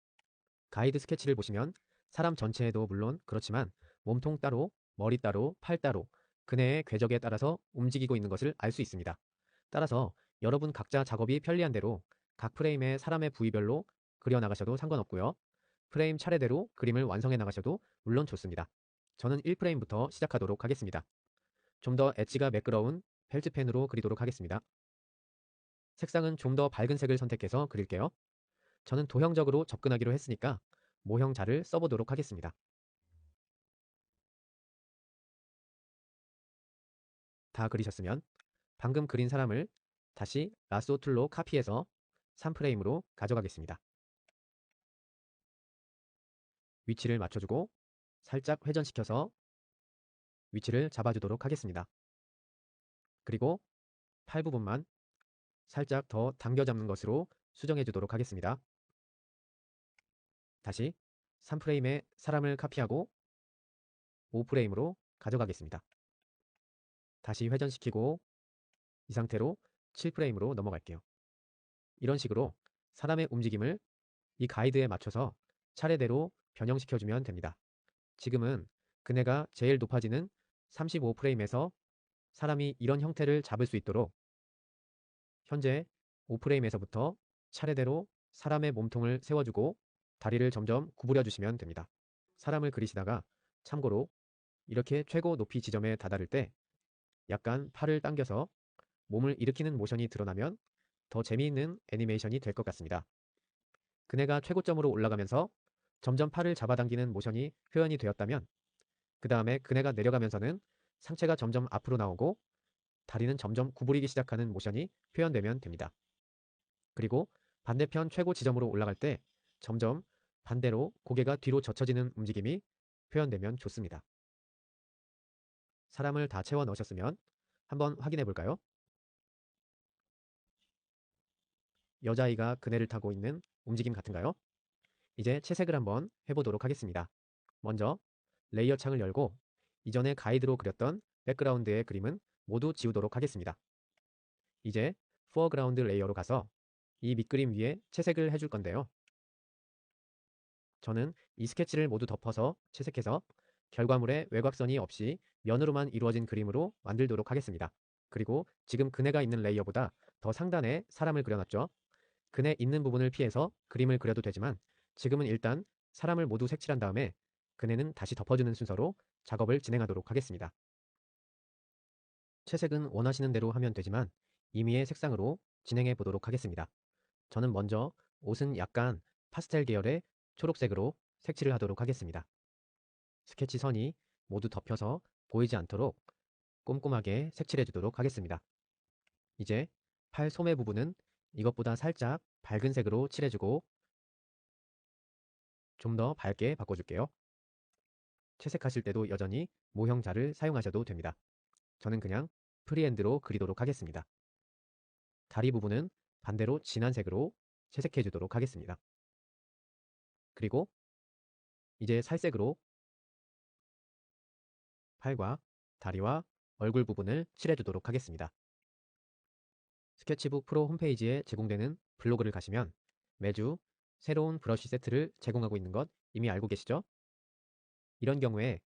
가이드 스케치를 보시면 사람 전체에도 물론 그렇지만 몸통 따로, 머리 따로, 팔 따로 그네의 궤적에 따라서 움직이고 있는 것을 알 수 있습니다. 따라서 여러분 각자 작업이 편리한 대로 각 프레임의 사람의 부위별로 그려나가셔도 상관없고요. 프레임 차례대로 그림을 완성해 나가셔도 물론 좋습니다. 저는 1프레임부터 시작하도록 하겠습니다. 좀 더 엣지가 매끄러운 펠트펜으로 그리도록 하겠습니다. 색상은 좀 더 밝은 색을 선택해서 그릴게요. 저는 도형적으로 접근하기로 했으니까 모형자를 써보도록 하겠습니다. 다 그리셨으면 방금 그린 사람을 다시 라쏘 툴로 카피해서 3프레임으로 가져가겠습니다. 위치를 맞춰주고 살짝 회전시켜서 위치를 잡아주도록 하겠습니다. 그리고 팔 부분만 살짝 더 당겨 잡는 것으로 수정해 주도록 하겠습니다. 다시 3프레임에 사람을 카피하고 5프레임으로 가져가겠습니다. 다시 회전시키고 이 상태로 7프레임으로 넘어갈게요. 이런 식으로 사람의 움직임을 이 가이드에 맞춰서 차례대로 변형시켜주면 됩니다. 지금은 그네가 제일 높아지는 35프레임에서 사람이 이런 형태를 잡을 수 있도록 현재 5프레임에서부터 차례대로 사람의 몸통을 세워주고 다리를 점점 구부려 주시면 됩니다. 사람을 그리시다가 참고로 이렇게 최고 높이 지점에 다다를 때 약간 팔을 당겨서 몸을 일으키는 모션이 드러나면 더 재미있는 애니메이션이 될 것 같습니다. 그네가 최고점으로 올라가면서 점점 팔을 잡아당기는 모션이 표현이 되었다면 그 다음에 그네가 내려가면서는 상체가 점점 앞으로 나오고 다리는 점점 구부리기 시작하는 모션이 표현되면 됩니다. 그리고 반대편 최고 지점으로 올라갈 때 점점 반대로 고개가 뒤로 젖혀지는 움직임이 표현되면 좋습니다. 사람을 다 채워 넣으셨으면 한번 확인해 볼까요? 여자아이가 그네를 타고 있는 움직임 같은가요? 이제 채색을 한번 해보도록 하겠습니다. 먼저 레이어 창을 열고 이전에 가이드로 그렸던 백그라운드의 그림은 모두 지우도록 하겠습니다. 이제 포어그라운드 레이어로 가서 이 밑그림 위에 채색을 해줄 건데요. 저는 이 스케치를 모두 덮어서 채색해서 결과물에 외곽선이 없이 면으로만 이루어진 그림으로 만들도록 하겠습니다. 그리고 지금 그네가 있는 레이어보다 더 상단에 사람을 그려놨죠. 그네 있는 부분을 피해서 그림을 그려도 되지만 지금은 일단 사람을 모두 색칠한 다음에 그네는 다시 덮어주는 순서로 작업을 진행하도록 하겠습니다. 채색은 원하시는 대로 하면 되지만 임의의 색상으로 진행해 보도록 하겠습니다. 저는 먼저 옷은 약간 파스텔 계열의 초록색으로 색칠을 하도록 하겠습니다. 스케치 선이 모두 덮여서 보이지 않도록 꼼꼼하게 색칠해 주도록 하겠습니다. 이제 팔 소매 부분은 이것보다 살짝 밝은 색으로 칠해주고 좀 더 밝게 바꿔줄게요. 채색하실 때도 여전히 모형자를 사용하셔도 됩니다. 저는 그냥 프리핸드로 그리도록 하겠습니다. 다리 부분은 반대로 진한 색으로 채색해 주도록 하겠습니다. 그리고 이제 살색으로 팔과 다리와 얼굴 부분을 칠해 주도록 하겠습니다. 스케치북 프로 홈페이지에 제공되는 블로그를 가시면 매주 새로운 브러쉬 세트를 제공하고 있는 것 이미 알고 계시죠? 이런 경우에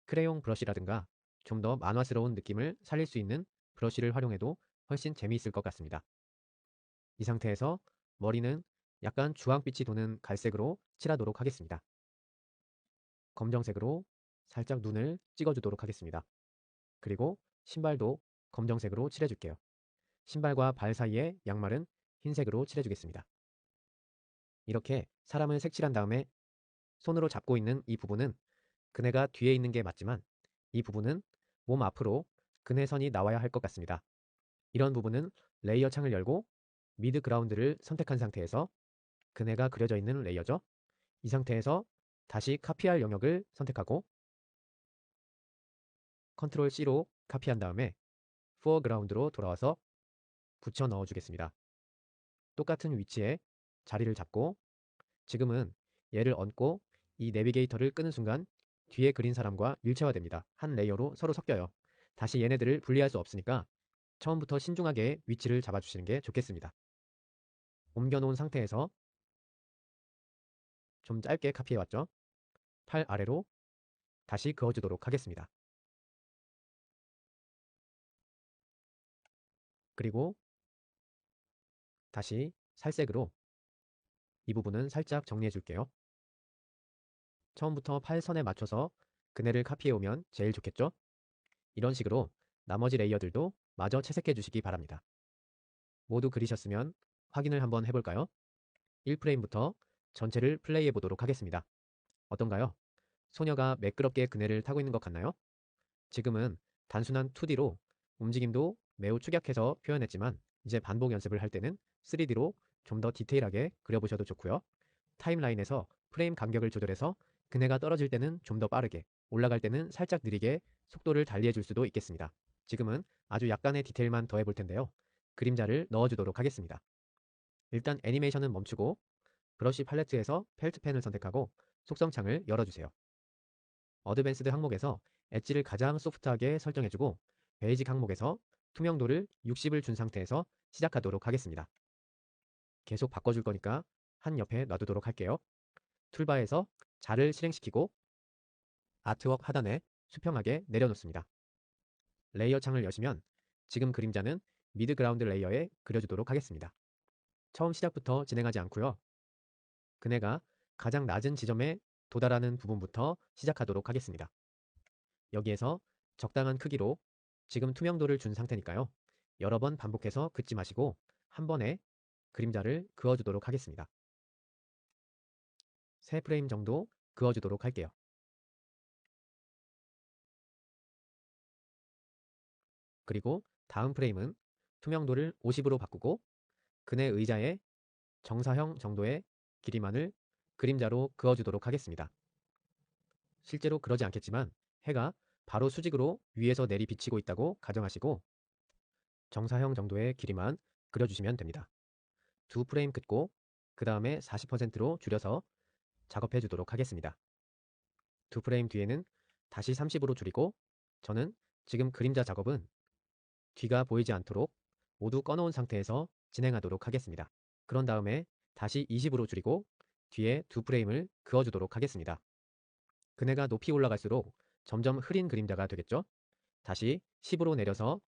크레용 브러쉬라든가 좀 더 만화스러운 느낌을 살릴 수 있는 브러쉬를 활용해도 훨씬 재미있을 것 같습니다. 이 상태에서 머리는 약간 주황빛이 도는 갈색으로 칠하도록 하겠습니다. 검정색으로 살짝 눈을 찍어주도록 하겠습니다. 그리고 신발도 검정색으로 칠해줄게요. 신발과 발 사이에 양말은 흰색으로 칠해주겠습니다. 이렇게 사람을 색칠한 다음에 손으로 잡고 있는 이 부분은 그네가 뒤에 있는 게 맞지만 이 부분은 몸 앞으로 그네선이 나와야 할 것 같습니다. 이런 부분은 레이어 창을 열고 미드 그라운드를 선택한 상태에서 그네가 그려져 있는 레이어죠. 이 상태에서 다시 카피할 영역을 선택하고 컨트롤 C로 카피한 다음에 포어그라운드로 돌아와서 붙여 넣어 주겠습니다. 똑같은 위치에 자리를 잡고 지금은 얘를 얹고 이 내비게이터를 끄는 순간 뒤에 그린 사람과 일체화됩니다. 한 레이어로 서로 섞여요. 다시 얘네들을 분리할 수 없으니까 처음부터 신중하게 위치를 잡아주시는 게 좋겠습니다. 옮겨놓은 상태에서 좀 짧게 카피해왔죠? 팔 아래로 다시 그어주도록 하겠습니다. 그리고 다시 살색으로 이 부분은 살짝 정리해 줄게요. 처음부터 팔선에 맞춰서 그네를 카피해 오면 제일 좋겠죠? 이런 식으로 나머지 레이어들도 마저 채색해 주시기 바랍니다. 모두 그리셨으면 확인을 한번 해볼까요? 1프레임부터 전체를 플레이해 보도록 하겠습니다. 어떤가요? 소녀가 매끄럽게 그네를 타고 있는 것 같나요? 지금은 단순한 2D로 움직임도 매우 축약해서 표현했지만 이제 반복 연습을 할 때는 3D로 좀 더 디테일하게 그려보셔도 좋고요. 타임라인에서 프레임 간격을 조절해서 그네가 떨어질 때는 좀 더 빠르게, 올라갈 때는 살짝 느리게 속도를 달리해 줄 수도 있겠습니다. 지금은 아주 약간의 디테일만 더해 볼 텐데요. 그림자를 넣어주도록 하겠습니다. 일단 애니메이션은 멈추고 브러쉬 팔레트에서 펠트 펜을 선택하고 속성창을 열어주세요. 어드밴스드 항목에서 엣지를 가장 소프트하게 설정해주고 베이직 항목에서 투명도를 60을 준 상태에서 시작하도록 하겠습니다. 계속 바꿔줄 거니까 한 옆에 놔두도록 할게요. 툴바에서 자를 실행시키고 아트웍 하단에 수평하게 내려놓습니다. 레이어 창을 여시면 지금 그림자는 미드 그라운드 레이어에 그려주도록 하겠습니다. 처음 시작부터 진행하지 않고요. 그네가 가장 낮은 지점에 도달하는 부분부터 시작하도록 하겠습니다. 여기에서 적당한 크기로 지금 투명도를 준 상태니까요. 여러 번 반복해서 긋지 마시고 한 번에 그림자를 그어주도록 하겠습니다. 3프레임 정도 그어주도록 할게요. 그리고 다음 프레임은 투명도를 50으로 바꾸고 그네 의자의 정사형 정도의 길이만을 그림자로 그어주도록 하겠습니다. 실제로 그러지 않겠지만 해가 바로 수직으로 위에서 내리 비치고 있다고 가정하시고 정사형 정도의 길이만 그려주시면 됩니다. 2프레임 긋고 그 다음에 40%로 줄여서 작업해 주도록 하겠습니다. 2프레임 뒤에는 다시 30으로 줄이고 저는 지금 그림자 작업은 뒤가 보이지 않도록 모두 꺼놓은 상태에서 진행하도록 하겠습니다. 그런 다음에 다시 20으로 줄이고 뒤에 2프레임을 그어주도록 하겠습니다. 그네가 높이 올라갈수록 점점 흐린 그림자가 되겠죠? 다시 10으로 내려서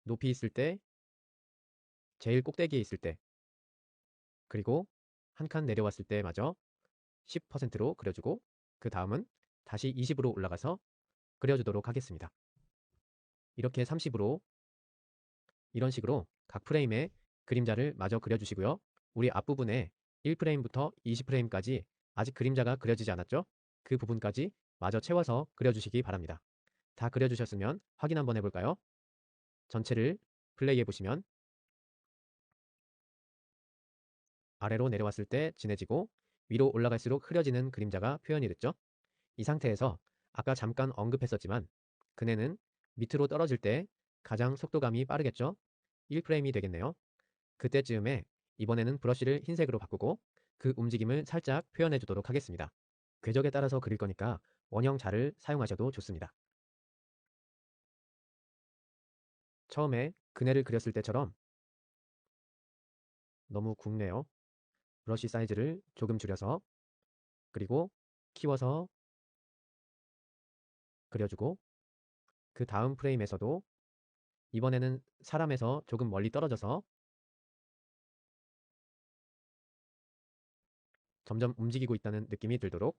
높이 있을 때, 제일 꼭대기에 있을 때, 그리고 한 칸 내려왔을 때마저 10%로 그려주고 그 다음은 다시 20으로 올라가서 그려주도록 하겠습니다. 이렇게 30으로 이런 식으로 각 프레임에 그림자를 마저 그려주시고요. 우리 앞부분에 1프레임부터 20프레임까지 아직 그림자가 그려지지 않았죠? 그 부분까지 마저 채워서 그려주시기 바랍니다. 다 그려주셨으면 확인 한번 해볼까요? 전체를 플레이해 보시면 아래로 내려왔을 때 진해지고 위로 올라갈수록 흐려지는 그림자가 표현이 됐죠? 이 상태에서 아까 잠깐 언급했었지만 그네는 밑으로 떨어질 때 가장 속도감이 빠르겠죠? 1프레임이 되겠네요. 그때쯤에 이번에는 브러쉬를 흰색으로 바꾸고 그 움직임을 살짝 표현해 주도록 하겠습니다. 궤적에 따라서 그릴 거니까 원형 자를 사용하셔도 좋습니다. 처음에 그네를 그렸을 때처럼 너무 굵네요. 브러쉬 사이즈를 조금 줄여서 그리고 키워서 그려주고 그 다음 프레임에서도 이번에는 사람에서 조금 멀리 떨어져서 점점 움직이고 있다는 느낌이 들도록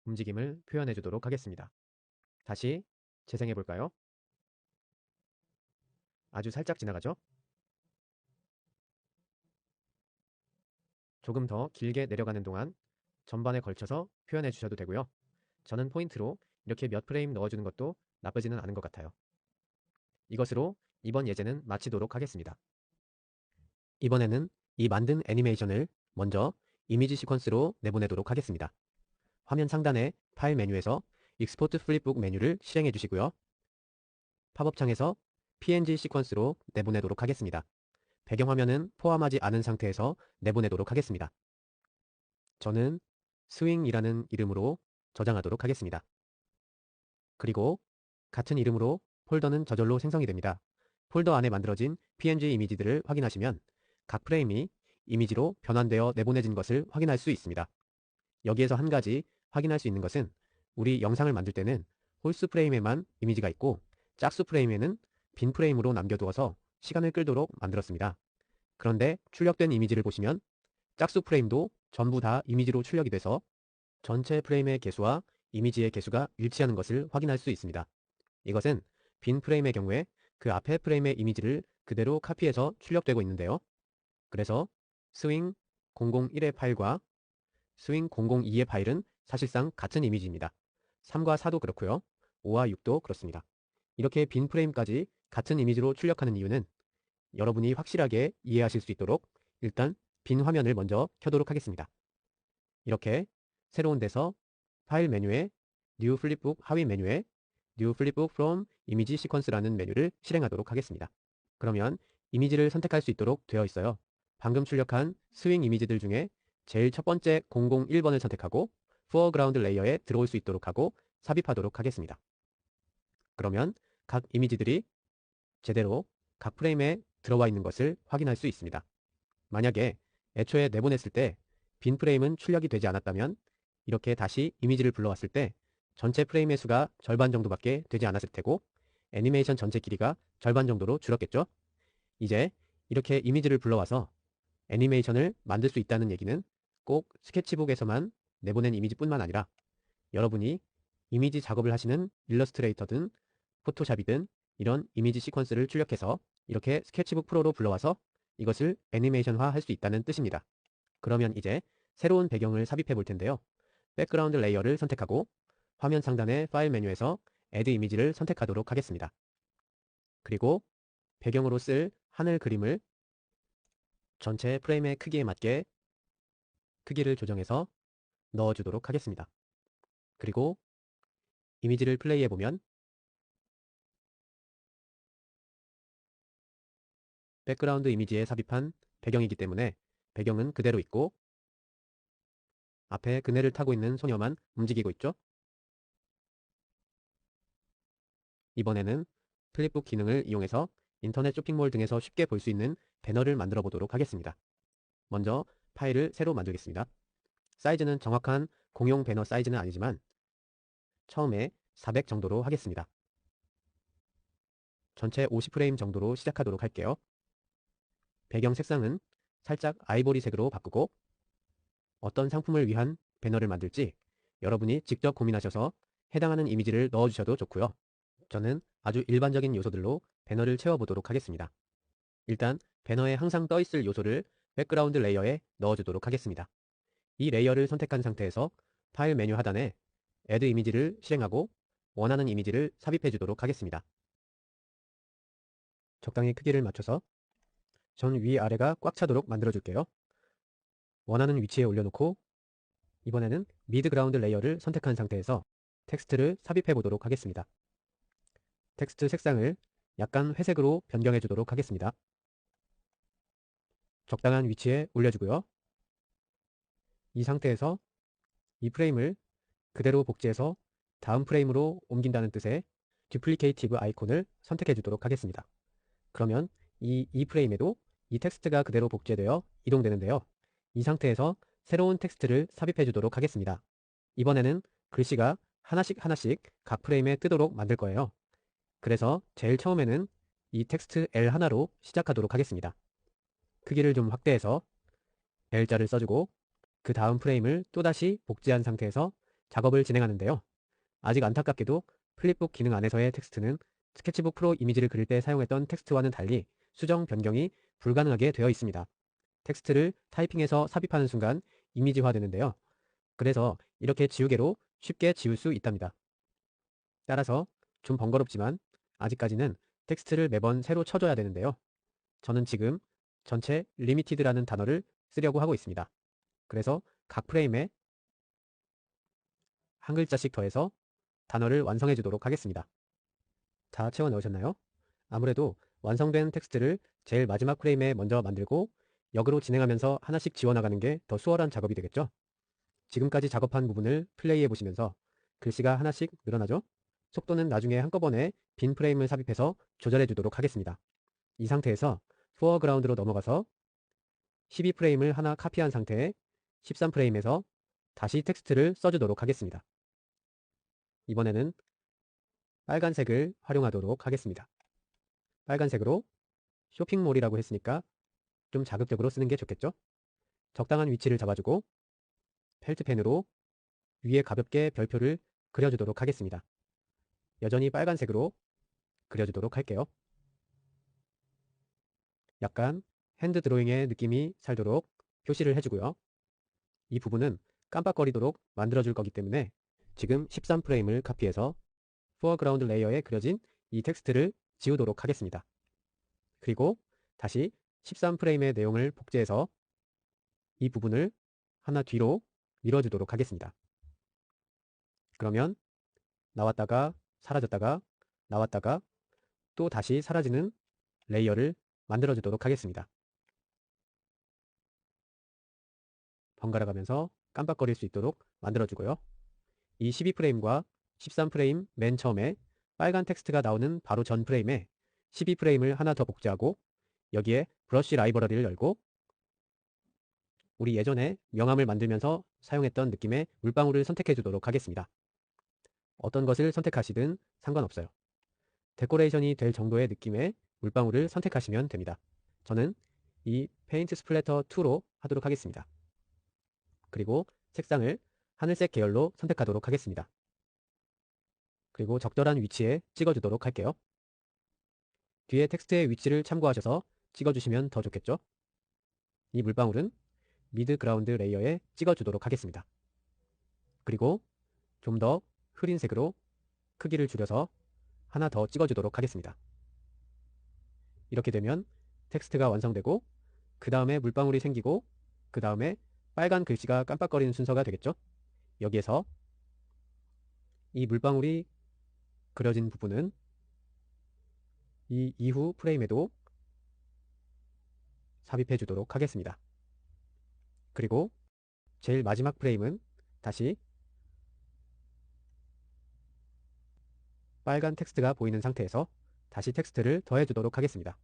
움직임을 표현해 주도록 하겠습니다. 다시 재생해 볼까요? 아주 살짝 지나가죠? 조금 더 길게 내려가는 동안 전반에 걸쳐서 표현해 주셔도 되고요. 저는 포인트로 이렇게 몇 프레임 넣어주는 것도 나쁘지는 않은 것 같아요. 이것으로 이번 예제는 마치도록 하겠습니다. 이번에는 이 만든 애니메이션을 먼저 이미지 시퀀스로 내보내도록 하겠습니다. 화면 상단의 파일 메뉴에서 익스포트 플립북 메뉴를 실행해 주시고요. 팝업 창에서 PNG 시퀀스로 내보내도록 하겠습니다. 배경화면은 포함하지 않은 상태에서 내보내도록 하겠습니다. 저는 스윙이라는 이름으로 저장하도록 하겠습니다. 그리고 같은 이름으로 폴더는 저절로 생성이 됩니다. 폴더 안에 만들어진 PNG 이미지들을 확인하시면 각 프레임이 이미지로 변환되어 내보내진 것을 확인할 수 있습니다. 여기에서 한 가지 확인할 수 있는 것은 우리 영상을 만들 때는 홀수 프레임에만 이미지가 있고 짝수 프레임에는 빈 프레임으로 남겨두어서 시간을 끌도록 만들었습니다. 그런데 출력된 이미지를 보시면 짝수 프레임도 전부 다 이미지로 출력이 돼서 전체 프레임의 개수와 이미지의 개수가 일치하는 것을 확인할 수 있습니다. 이것은 빈 프레임의 경우에 그 앞에 프레임의 이미지를 그대로 카피해서 출력되고 있는데요. 그래서 스윙 001의 파일과 스윙 002의 파일은 사실상 같은 이미지입니다. 3과 4도 그렇고요. 5와 6도 그렇습니다. 이렇게 빈 프레임까지 같은 이미지로 출력하는 이유는 여러분이 확실하게 이해하실 수 있도록 일단 빈 화면을 먼저 켜도록 하겠습니다. 이렇게 새로운 데서 파일 메뉴에 New Flipbook 하위 메뉴에 New Flipbook from Image Sequence라는 메뉴를 실행하도록 하겠습니다. 그러면 이미지를 선택할 수 있도록 되어 있어요. 방금 출력한 스윙 이미지들 중에 제일 첫 번째 001번을 선택하고 Foreground 레이어에 들어올 수 있도록 하고 삽입하도록 하겠습니다. 그러면 각 이미지들이 제대로 각 프레임에 들어와 있는 것을 확인할 수 있습니다. 만약에 애초에 내보냈을 때 빈 프레임은 출력이 되지 않았다면 이렇게 다시 이미지를 불러왔을 때 전체 프레임의 수가 절반 정도밖에 되지 않았을 테고 애니메이션 전체 길이가 절반 정도로 줄었겠죠? 이제 이렇게 이미지를 불러와서 애니메이션을 만들 수 있다는 얘기는 꼭 스케치북에서만 내보낸 이미지뿐만 아니라 여러분이 이미지 작업을 하시는 일러스트레이터든 포토샵이든 이런 이미지 시퀀스를 출력해서 이렇게 스케치북 프로로 불러와서 이것을 애니메이션화 할 수 있다는 뜻입니다. 그러면 이제 새로운 배경을 삽입해 볼 텐데요. 백그라운드 레이어를 선택하고 화면 상단의 파일 메뉴에서 Add 이미지를 선택하도록 하겠습니다. 그리고 배경으로 쓸 하늘 그림을 전체 프레임의 크기에 맞게 크기를 조정해서 넣어주도록 하겠습니다. 그리고 이미지를 플레이해 보면 백그라운드 이미지에 삽입한 배경이기 때문에 배경은 그대로 있고 앞에 그네를 타고 있는 소녀만 움직이고 있죠. 이번에는 플립북 기능을 이용해서 인터넷 쇼핑몰 등에서 쉽게 볼 수 있는 배너를 만들어 보도록 하겠습니다. 먼저 파일을 새로 만들겠습니다. 사이즈는 정확한 공용 배너 사이즈는 아니지만 처음에 400 정도로 하겠습니다. 전체 50프레임 정도로 시작하도록 할게요. 배경 색상은 살짝 아이보리색으로 바꾸고 어떤 상품을 위한 배너를 만들지 여러분이 직접 고민하셔서 해당하는 이미지를 넣어주셔도 좋고요. 저는 아주 일반적인 요소들로 배너를 채워보도록 하겠습니다. 일단 배너에 항상 떠있을 요소를 백그라운드 레이어에 넣어주도록 하겠습니다. 이 레이어를 선택한 상태에서 파일 메뉴 하단에 Add 이미지를 실행하고 원하는 이미지를 삽입해 주도록 하겠습니다. 적당히 크기를 맞춰서 전 위아래가 꽉 차도록 만들어 줄게요. 원하는 위치에 올려놓고 이번에는 미드 그라운드 레이어를 선택한 상태에서 텍스트를 삽입해 보도록 하겠습니다. 텍스트 색상을 약간 회색으로 변경해 주도록 하겠습니다. 적당한 위치에 올려주고요. 이 상태에서 이 프레임을 그대로 복제해서 다음 프레임으로 옮긴다는 뜻의 듀플리케이티브 아이콘을 선택해 주도록 하겠습니다. 그러면 이 프레임에도 이 텍스트가 그대로 복제되어 이동되는데요. 이 상태에서 새로운 텍스트를 삽입해 주도록 하겠습니다. 이번에는 글씨가 하나씩 하나씩 각 프레임에 뜨도록 만들 거예요. 그래서 제일 처음에는 이 텍스트 L 하나로 시작하도록 하겠습니다. 크기를 좀 확대해서 L자를 써주고 그 다음 프레임을 또다시 복제한 상태에서 작업을 진행하는데요. 아직 안타깝게도 플립북 기능 안에서의 텍스트는 스케치북 프로 이미지를 그릴 때 사용했던 텍스트와는 달리 수정 변경이 불가능하게 되어 있습니다. 텍스트를 타이핑해서 삽입하는 순간 이미지화 되는데요. 그래서 이렇게 지우개로 쉽게 지울 수 있답니다. 따라서 좀 번거롭지만 아직까지는 텍스트를 매번 새로 쳐줘야 되는데요. 저는 지금 전체 limited라는 단어를 쓰려고 하고 있습니다. 그래서 각 프레임에 한 글자씩 더해서 단어를 완성해 주도록 하겠습니다. 다 채워 넣으셨나요? 아무래도 완성된 텍스트를 제일 마지막 프레임에 먼저 만들고 역으로 진행하면서 하나씩 지워나가는 게 더 수월한 작업이 되겠죠? 지금까지 작업한 부분을 플레이해 보시면서 글씨가 하나씩 늘어나죠? 속도는 나중에 한꺼번에 빈 프레임을 삽입해서 조절해 주도록 하겠습니다. 이 상태에서 포어그라운드로 넘어가서 12프레임을 하나 카피한 상태에 13프레임에서 다시 텍스트를 써주도록 하겠습니다. 이번에는 빨간색을 활용하도록 하겠습니다. 빨간색으로 쇼핑몰이라고 했으니까 좀 자극적으로 쓰는 게 좋겠죠? 적당한 위치를 잡아주고 펠트펜으로 위에 가볍게 별표를 그려주도록 하겠습니다. 여전히 빨간색으로 그려주도록 할게요. 약간 핸드 드로잉의 느낌이 살도록 표시를 해주고요. 이 부분은 깜빡거리도록 만들어줄 거기 때문에 지금 13프레임을 카피해서 포어그라운드 레이어에 그려진 이 텍스트를 지우도록 하겠습니다. 그리고 다시 13프레임의 내용을 복제해서 이 부분을 하나 뒤로 밀어주도록 하겠습니다. 그러면 나왔다가 사라졌다가 나왔다가 또 다시 사라지는 레이어를 만들어주도록 하겠습니다. 번갈아 가면서 깜빡거릴 수 있도록 만들어주고요. 이 12프레임과 13프레임 맨 처음에 빨간 텍스트가 나오는 바로 전 프레임에 12프레임을 하나 더 복제하고 여기에 브러쉬 라이브러리를 열고 우리 예전에 명암을 만들면서 사용했던 느낌의 물방울을 선택해 주도록 하겠습니다. 어떤 것을 선택하시든 상관없어요. 데코레이션이 될 정도의 느낌의 물방울을 선택하시면 됩니다. 저는 이 페인트 스플래터 2로 하도록 하겠습니다. 그리고 색상을 하늘색 계열로 선택하도록 하겠습니다. 그리고 적절한 위치에 찍어주도록 할게요. 뒤에 텍스트의 위치를 참고하셔서 찍어주시면 더 좋겠죠? 이 물방울은 미드 그라운드 레이어에 찍어주도록 하겠습니다. 그리고 좀 더 흐린 색으로 크기를 줄여서 하나 더 찍어주도록 하겠습니다. 이렇게 되면 텍스트가 완성되고 그 다음에 물방울이 생기고 그 다음에 빨간 글씨가 깜빡거리는 순서가 되겠죠? 여기에서 이 물방울이 그려진 부분은 이 이후 프레임에도 삽입해 주도록 하겠습니다. 그리고 제일 마지막 프레임은 다시 빨간 텍스트가 보이는 상태에서 다시 텍스트를 더해 주도록 하겠습니다.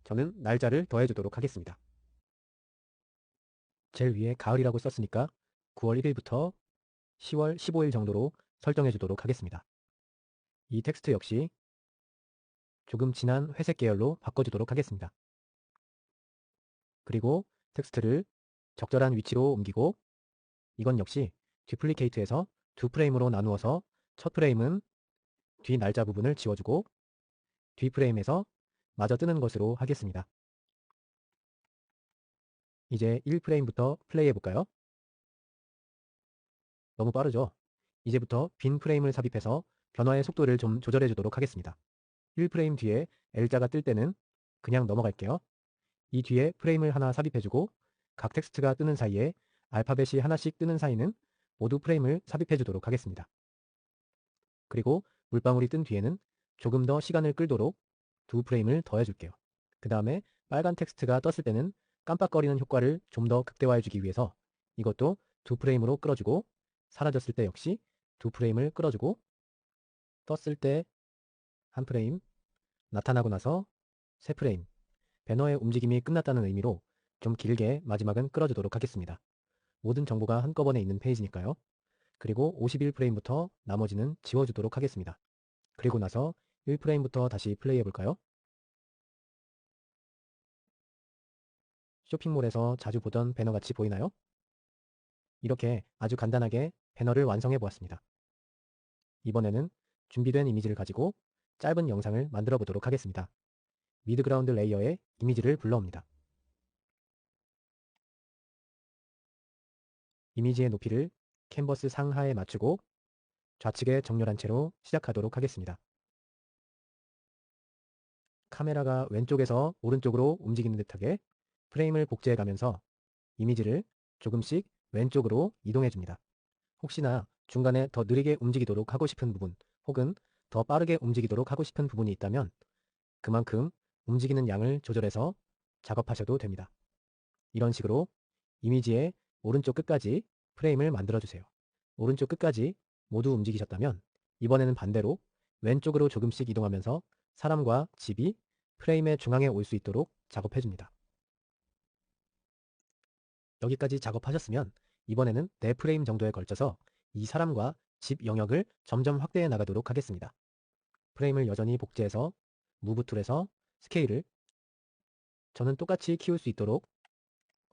저는 날짜를 더해 주도록 하겠습니다. 제일 위에 가을이라고 썼으니까 9월 1일부터 10월 15일 정도로 설정해 주도록 하겠습니다. 이 텍스트 역시 조금 진한 회색 계열로 바꿔주도록 하겠습니다. 그리고 텍스트를 적절한 위치로 옮기고 이건 역시 듀플리케이트에서 두 프레임으로 나누어서 첫 프레임은 뒤 날짜 부분을 지워주고 뒤 프레임에서 마저 뜨는 것으로 하겠습니다. 이제 1프레임부터 플레이해 볼까요? 너무 빠르죠? 이제부터 빈 프레임을 삽입해서 변화의 속도를 좀 조절해 주도록 하겠습니다. 1프레임 뒤에 L자가 뜰 때는 그냥 넘어갈게요. 이 뒤에 프레임을 하나 삽입해주고 각 텍스트가 뜨는 사이에 알파벳이 하나씩 뜨는 사이는 모두 프레임을 삽입해 주도록 하겠습니다. 그리고 물방울이 뜬 뒤에는 조금 더 시간을 끌도록 두 프레임을 더해줄게요. 그 다음에 빨간 텍스트가 떴을 때는 깜빡거리는 효과를 좀 더 극대화해 주기 위해서 이것도 두 프레임으로 끌어주고 사라졌을 때 역시 두 프레임을 끌어주고 떴을 때 한 프레임, 나타나고 나서 세 프레임, 배너의 움직임이 끝났다는 의미로 좀 길게 마지막은 끌어주도록 하겠습니다. 모든 정보가 한꺼번에 있는 페이지니까요. 그리고 51프레임부터 나머지는 지워주도록 하겠습니다. 그리고 나서 1프레임부터 다시 플레이해 볼까요? 쇼핑몰에서 자주 보던 배너같이 보이나요? 이렇게 아주 간단하게 배너를 완성해 보았습니다. 이번에는 준비된 이미지를 가지고 짧은 영상을 만들어 보도록 하겠습니다. 미드그라운드 레이어에 이미지를 불러옵니다. 이미지의 높이를 캔버스 상하에 맞추고 좌측에 정렬한 채로 시작하도록 하겠습니다. 카메라가 왼쪽에서 오른쪽으로 움직이는 듯하게 프레임을 복제해 가면서 이미지를 조금씩 왼쪽으로 이동해 줍니다. 혹시나 중간에 더 느리게 움직이도록 하고 싶은 부분 혹은 더 빠르게 움직이도록 하고 싶은 부분이 있다면 그만큼 움직이는 양을 조절해서 작업하셔도 됩니다. 이런 식으로 이미지의 오른쪽 끝까지 프레임을 만들어 주세요. 오른쪽 끝까지 모두 움직이셨다면 이번에는 반대로 왼쪽으로 조금씩 이동하면서 사람과 집이 프레임의 중앙에 올 수 있도록 작업해 줍니다. 여기까지 작업하셨으면 이번에는 4프레임 정도에 걸쳐서 이 사람과 집 영역을 점점 확대해 나가도록 하겠습니다. 프레임을 여전히 복제해서 무브 툴에서 스케일을 저는 똑같이 키울 수 있도록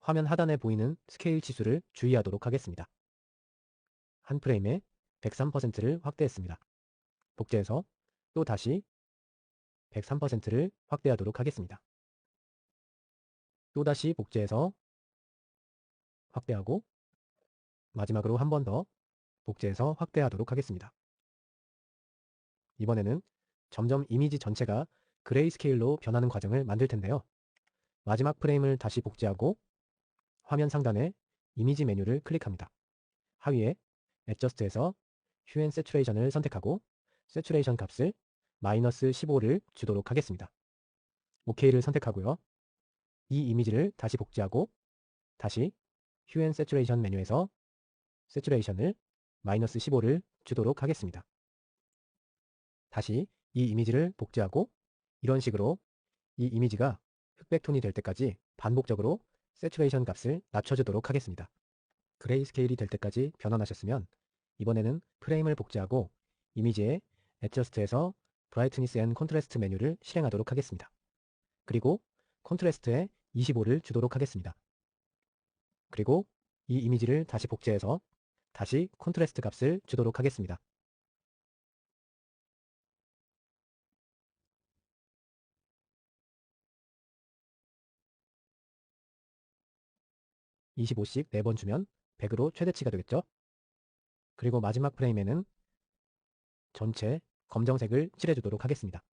화면 하단에 보이는 스케일 치수를 주의하도록 하겠습니다. 한 프레임에 103%를 확대했습니다. 복제해서 또 다시 103%를 확대하도록 하겠습니다. 또다시 복제해서 확대하고 마지막으로 한 번 더 복제해서 확대하도록 하겠습니다. 이번에는 점점 이미지 전체가 그레이스케일로 변하는 과정을 만들 텐데요. 마지막 프레임을 다시 복제하고 화면 상단에 이미지 메뉴를 클릭합니다. 하위에 Adjust에서 Hue and Saturation을 선택하고 Saturation 값을 마이너스 15를 주도록 하겠습니다. OK를 선택하고요. 이 이미지를 다시 복제하고 다시 Hue and Saturation 메뉴에서 Saturation을 마이너스 15를 주도록 하겠습니다. 다시 이 이미지를 복제하고 이런 식으로 이 이미지가 흑백 톤이 될 때까지 반복적으로 세츄레이션 값을 낮춰주도록 하겠습니다. 그레이 스케일이 될 때까지 변환하셨으면 이번에는 프레임을 복제하고 이미지에 Adjust에서 Brightness and Contrast 메뉴를 실행하도록 하겠습니다. 그리고 콘트래스트에 25를 주도록 하겠습니다. 그리고 이 이미지를 다시 복제해서 다시 콘트래스트 값을 주도록 하겠습니다. 25씩 4번 주면 100으로 최대치가 되겠죠? 그리고 마지막 프레임에는 전체 검정색을 칠해주도록 하겠습니다.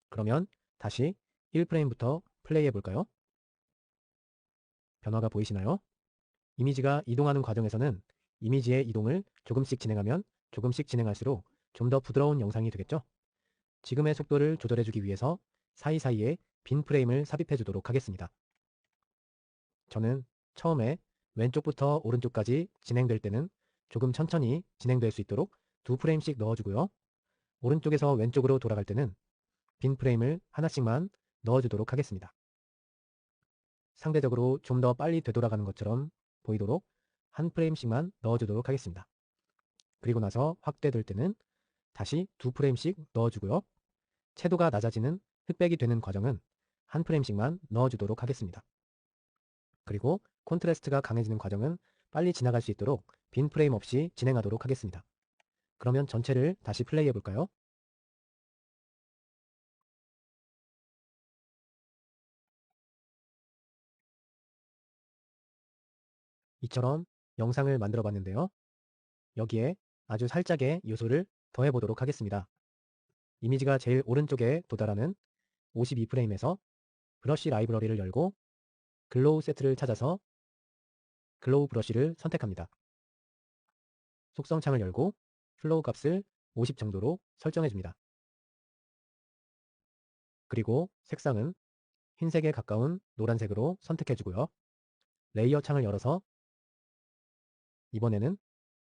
그러면 다시 1프레임부터 플레이해 볼까요? 변화가 보이시나요? 이미지가 이동하는 과정에서는 이미지의 이동을 조금씩 진행하면 조금씩 진행할수록 좀 더 부드러운 영상이 되겠죠? 지금의 속도를 조절해주기 위해서 사이사이에 빈 프레임을 삽입해 주도록 하겠습니다. 저는 처음에 왼쪽부터 오른쪽까지 진행될 때는 조금 천천히 진행될 수 있도록 2프레임씩 넣어주고요. 오른쪽에서 왼쪽으로 돌아갈 때는 빈 프레임을 하나씩만 넣어주도록 하겠습니다. 상대적으로 좀 더 빨리 되돌아가는 것처럼 보이도록 한 프레임씩만 넣어주도록 하겠습니다. 그리고 나서 확대될 때는 다시 2프레임씩 넣어주고요. 채도가 낮아지는 흑백이 되는 과정은 한 프레임씩만 넣어주도록 하겠습니다. 그리고 콘트래스트가 강해지는 과정은 빨리 지나갈 수 있도록 빈 프레임 없이 진행하도록 하겠습니다. 그러면 전체를 다시 플레이해 볼까요? 이처럼 영상을 만들어 봤는데요. 여기에 아주 살짝의 요소를 더해 보도록 하겠습니다. 이미지가 제일 오른쪽에 도달하는 52프레임에서 브러쉬 라이브러리를 열고 글로우 세트를 찾아서 글로우 브러쉬를 선택합니다. 속성 창을 열고 플로우 값을 50 정도로 설정해 줍니다. 그리고 색상은 흰색에 가까운 노란색으로 선택해 주고요. 레이어 창을 열어서 이번에는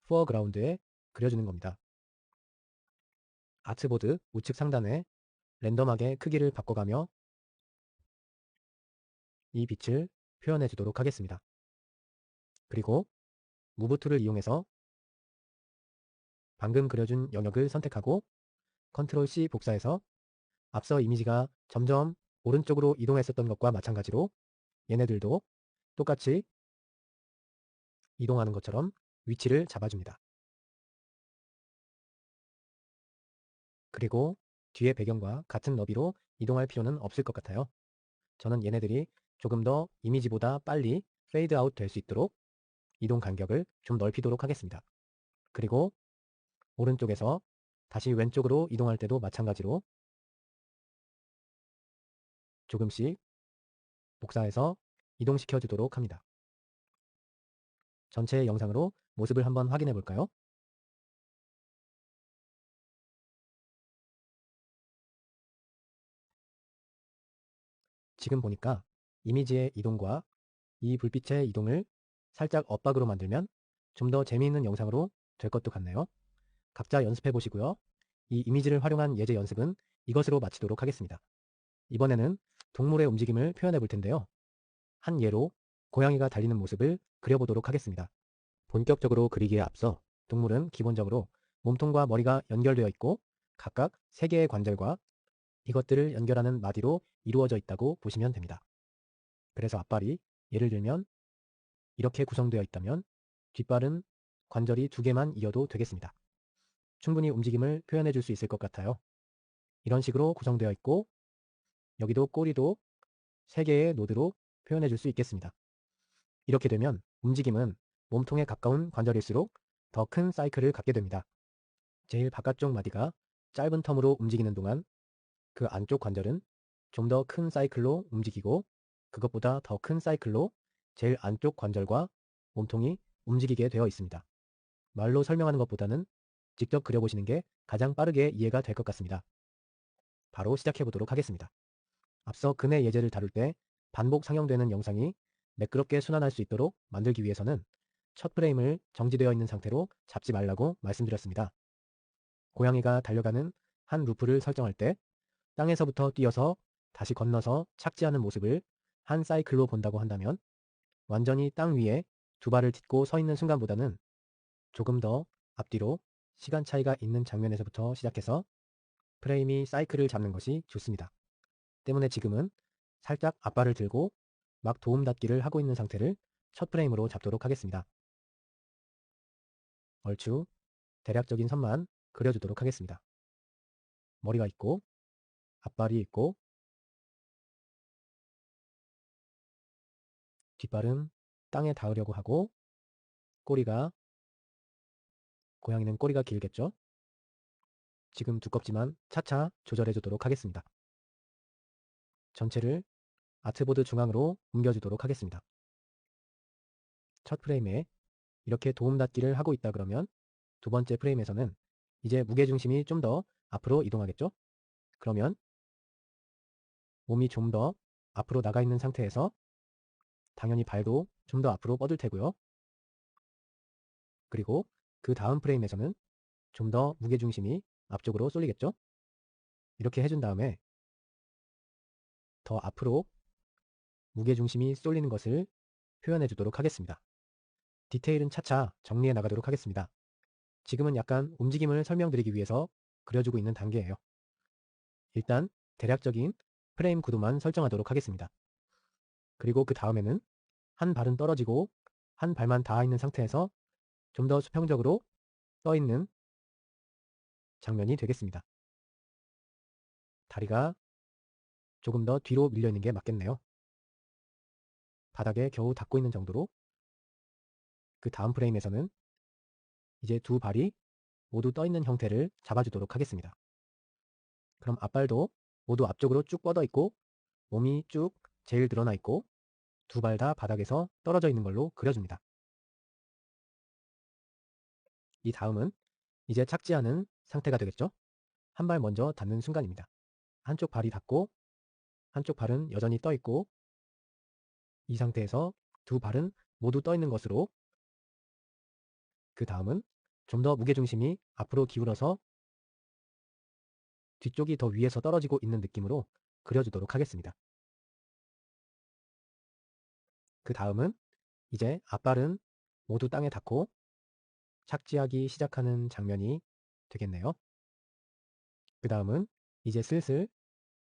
포어그라운드에 그려주는 겁니다. 아트보드 우측 상단에 랜덤하게 크기를 바꿔가며 이 빛을 표현해 주도록 하겠습니다. 그리고 무브 툴을 이용해서 방금 그려준 영역을 선택하고 컨트롤 C 복사해서 앞서 이미지가 점점 오른쪽으로 이동했었던 것과 마찬가지로 얘네들도 똑같이 이동하는 것처럼 위치를 잡아줍니다. 그리고 뒤의 배경과 같은 너비로 이동할 필요는 없을 것 같아요. 저는 얘네들이 조금 더 이미지보다 빨리 페이드 아웃 될 수 있도록 이동 간격을 좀 넓히도록 하겠습니다. 그리고 오른쪽에서 다시 왼쪽으로 이동할 때도 마찬가지로 조금씩 복사해서 이동시켜 주도록 합니다. 전체 영상으로 모습을 한번 확인해 볼까요? 지금 보니까 이미지의 이동과 이 불빛의 이동을 살짝 엇박으로 만들면 좀 더 재미있는 영상으로 될 것도 같네요. 각자 연습해 보시고요. 이 이미지를 활용한 예제 연습은 이것으로 마치도록 하겠습니다. 이번에는 동물의 움직임을 표현해 볼 텐데요. 한 예로 고양이가 달리는 모습을 그려보도록 하겠습니다. 본격적으로 그리기에 앞서 동물은 기본적으로 몸통과 머리가 연결되어 있고 각각 3개의 관절과 이것들을 연결하는 마디로 이루어져 있다고 보시면 됩니다. 그래서 앞발이 예를 들면 이렇게 구성되어 있다면 뒷발은 관절이 2개만 이어도 되겠습니다. 충분히 움직임을 표현해 줄 수 있을 것 같아요. 이런 식으로 구성되어 있고 여기도 꼬리도 3개의 노드로 표현해 줄 수 있겠습니다. 이렇게 되면 움직임은 몸통에 가까운 관절일수록 더 큰 사이클을 갖게 됩니다. 제일 바깥쪽 마디가 짧은 텀으로 움직이는 동안 그 안쪽 관절은 좀 더 큰 사이클로 움직이고 그것보다 더 큰 사이클로 제일 안쪽 관절과 몸통이 움직이게 되어 있습니다. 말로 설명하는 것보다는 직접 그려보시는 게 가장 빠르게 이해가 될 것 같습니다. 바로 시작해 보도록 하겠습니다. 앞서 근의 예제를 다룰 때 반복 상영되는 영상이 매끄럽게 순환할 수 있도록 만들기 위해서는 첫 프레임을 정지되어 있는 상태로 잡지 말라고 말씀드렸습니다. 고양이가 달려가는 한 루프를 설정할 때 땅에서부터 뛰어서 다시 건너서 착지하는 모습을 한 사이클로 본다고 한다면 완전히 땅 위에 2발을 딛고 서 있는 순간보다는 조금 더 앞뒤로 시간 차이가 있는 장면에서부터 시작해서 프레임이 사이클을 잡는 것이 좋습니다. 때문에 지금은 살짝 앞발을 들고 막 도움 닫기를 하고 있는 상태를 첫 프레임으로 잡도록 하겠습니다. 얼추 대략적인 선만 그려주도록 하겠습니다. 머리가 있고 앞발이 있고 뒷발은 땅에 닿으려고 하고 고양이는 꼬리가 길겠죠? 지금 두껍지만 차차 조절해 주도록 하겠습니다. 전체를 아트보드 중앙으로 옮겨주도록 하겠습니다. 첫 프레임에 이렇게 도움 닫기를 하고 있다 그러면 두 번째 프레임에서는 이제 무게중심이 좀 더 앞으로 이동하겠죠? 그러면 몸이 좀 더 앞으로 나가 있는 상태에서 당연히 발도 좀 더 앞으로 뻗을 테고요. 그리고 그 다음 프레임에서는 좀 더 무게중심이 앞쪽으로 쏠리겠죠? 이렇게 해준 다음에 더 앞으로 무게중심이 쏠리는 것을 표현해 주도록 하겠습니다. 디테일은 차차 정리해 나가도록 하겠습니다. 지금은 약간 움직임을 설명드리기 위해서 그려주고 있는 단계예요. 일단 대략적인 프레임 구도만 설정하도록 하겠습니다. 그리고 그 다음에는 한 발은 떨어지고 한 발만 닿아 있는 상태에서 좀 더 수평적으로 떠 있는 장면이 되겠습니다. 다리가 조금 더 뒤로 밀려 있는 게 맞겠네요. 바닥에 겨우 닿고 있는 정도로 그 다음 프레임에서는 이제 두 발이 모두 떠 있는 형태를 잡아주도록 하겠습니다. 그럼 앞발도 모두 앞쪽으로 쭉 뻗어 있고 몸이 쭉 제일 드러나 있고 두 발 다 바닥에서 떨어져 있는 걸로 그려줍니다. 이 다음은 이제 착지하는 상태가 되겠죠? 한 발 먼저 닿는 순간입니다. 한쪽 발이 닿고 한쪽 발은 여전히 떠 있고 이 상태에서 두 발은 모두 떠 있는 것으로 그 다음은 좀 더 무게중심이 앞으로 기울어서 뒤쪽이 더 위에서 떨어지고 있는 느낌으로 그려주도록 하겠습니다. 그 다음은 이제 앞발은 모두 땅에 닿고 착지하기 시작하는 장면이 되겠네요. 그 다음은 이제 슬슬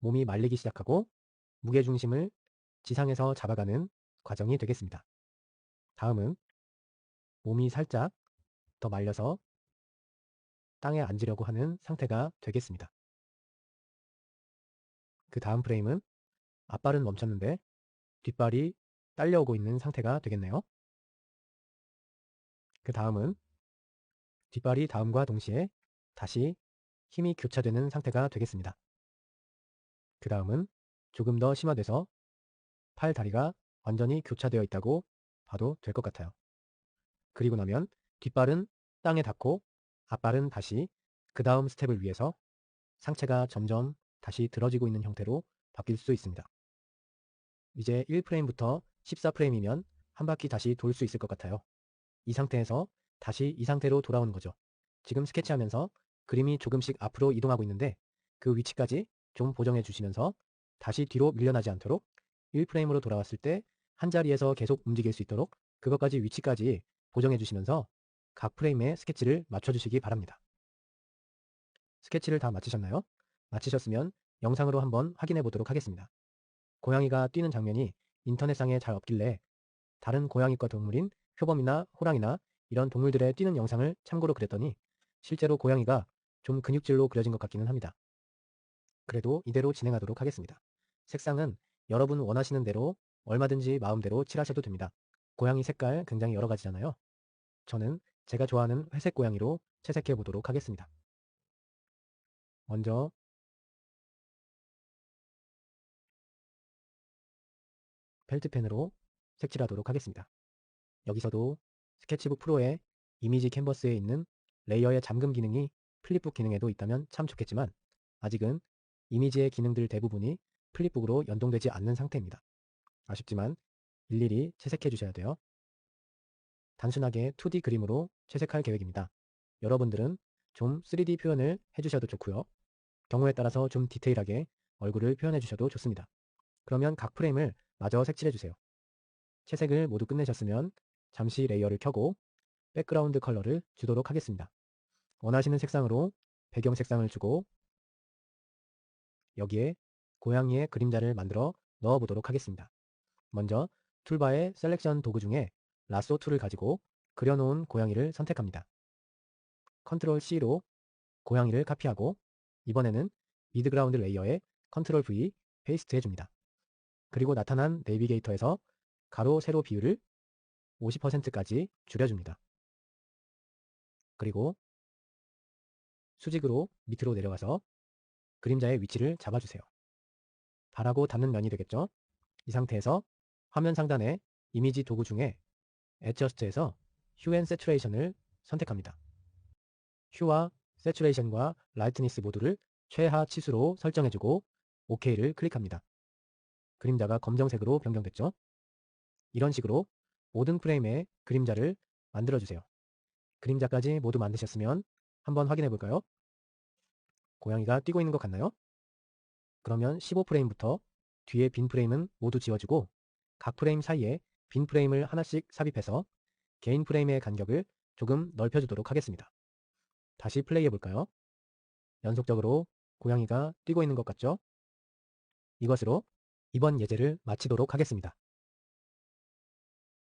몸이 말리기 시작하고 무게중심을 지상에서 잡아가는 과정이 되겠습니다. 다음은 몸이 살짝 더 말려서 땅에 앉으려고 하는 상태가 되겠습니다. 그 다음 프레임은 앞발은 멈췄는데 뒷발이 딸려오고 있는 상태가 되겠네요. 그 다음은 뒷발이 다음과 동시에 다시 힘이 교차되는 상태가 되겠습니다. 그 다음은 조금 더 심화돼서 팔 다리가 완전히 교차되어 있다고 봐도 될 것 같아요. 그리고 나면 뒷발은 땅에 닿고 앞발은 다시 그 다음 스텝을 위해서 상체가 점점 다시 들어지고 있는 형태로 바뀔 수 있습니다. 이제 1프레임부터 14프레임이면 한 바퀴 다시 돌 수 있을 것 같아요. 이 상태에서 다시 이 상태로 돌아오는 거죠. 지금 스케치하면서 그림이 조금씩 앞으로 이동하고 있는데 그 위치까지 좀 보정해 주시면서 다시 뒤로 밀려나지 않도록 1프레임으로 돌아왔을 때 한 자리에서 계속 움직일 수 있도록 그것까지 위치까지 보정해 주시면서 각 프레임에 스케치를 맞춰주시기 바랍니다. 스케치를 다 마치셨나요? 마치셨으면 영상으로 한번 확인해 보도록 하겠습니다. 고양이가 뛰는 장면이 인터넷상에 잘 없길래 다른 고양이과 동물인 표범이나 호랑이나 이런 동물들의 뛰는 영상을 참고로 그렸더니 실제로 고양이가 좀 근육질로 그려진 것 같기는 합니다. 그래도 이대로 진행하도록 하겠습니다. 색상은 여러분 원하시는 대로 얼마든지 마음대로 칠하셔도 됩니다. 고양이 색깔 굉장히 여러 가지잖아요. 저는 제가 좋아하는 회색 고양이로 채색해 보도록 하겠습니다. 먼저 펠트펜으로 색칠하도록 하겠습니다. 여기서도 스케치북 프로의 이미지 캔버스에 있는 레이어의 잠금 기능이 플립북 기능에도 있다면 참 좋겠지만 아직은 이미지의 기능들 대부분이 플립북으로 연동되지 않는 상태입니다. 아쉽지만 일일이 채색해 주셔야 돼요. 단순하게 2D 그림으로 채색할 계획입니다. 여러분들은 좀 3D 표현을 해주셔도 좋고요. 경우에 따라서 좀 디테일하게 얼굴을 표현해 주셔도 좋습니다. 그러면 각 프레임을 마저 색칠해 주세요. 채색을 모두 끝내셨으면 잠시 레이어를 켜고 백그라운드 컬러를 주도록 하겠습니다. 원하시는 색상으로 배경 색상을 주고 여기에 고양이의 그림자를 만들어 넣어 보도록 하겠습니다. 먼저 툴바의 셀렉션 도구 중에 라쏘 툴을 가지고 그려놓은 고양이를 선택합니다. 컨트롤 C로 고양이를 카피하고 이번에는 미드그라운드 레이어에 컨트롤 V 페이스트 해줍니다. 그리고 나타난 내비게이터에서 가로 세로 비율을 50%까지 줄여줍니다. 그리고 수직으로 밑으로 내려가서 그림자의 위치를 잡아주세요. 발하고 닿는 면이 되겠죠? 이 상태에서 화면 상단의 이미지 도구 중에 Adjust에서 Hue and Saturation을 선택합니다. Hue와 Saturation과 Lightness 모두를 최하 치수로 설정해주고 OK를 클릭합니다. 그림자가 검정색으로 변경됐죠? 이런 식으로 모든 프레임의 그림자를 만들어주세요. 그림자까지 모두 만드셨으면 한번 확인해 볼까요? 고양이가 뛰고 있는 것 같나요? 그러면 15프레임부터 뒤에 빈 프레임은 모두 지워주고 각 프레임 사이에 빈 프레임을 하나씩 삽입해서 개인 프레임의 간격을 조금 넓혀주도록 하겠습니다. 다시 플레이해 볼까요? 연속적으로 고양이가 뛰고 있는 것 같죠? 이것으로 이번 예제를 마치도록 하겠습니다.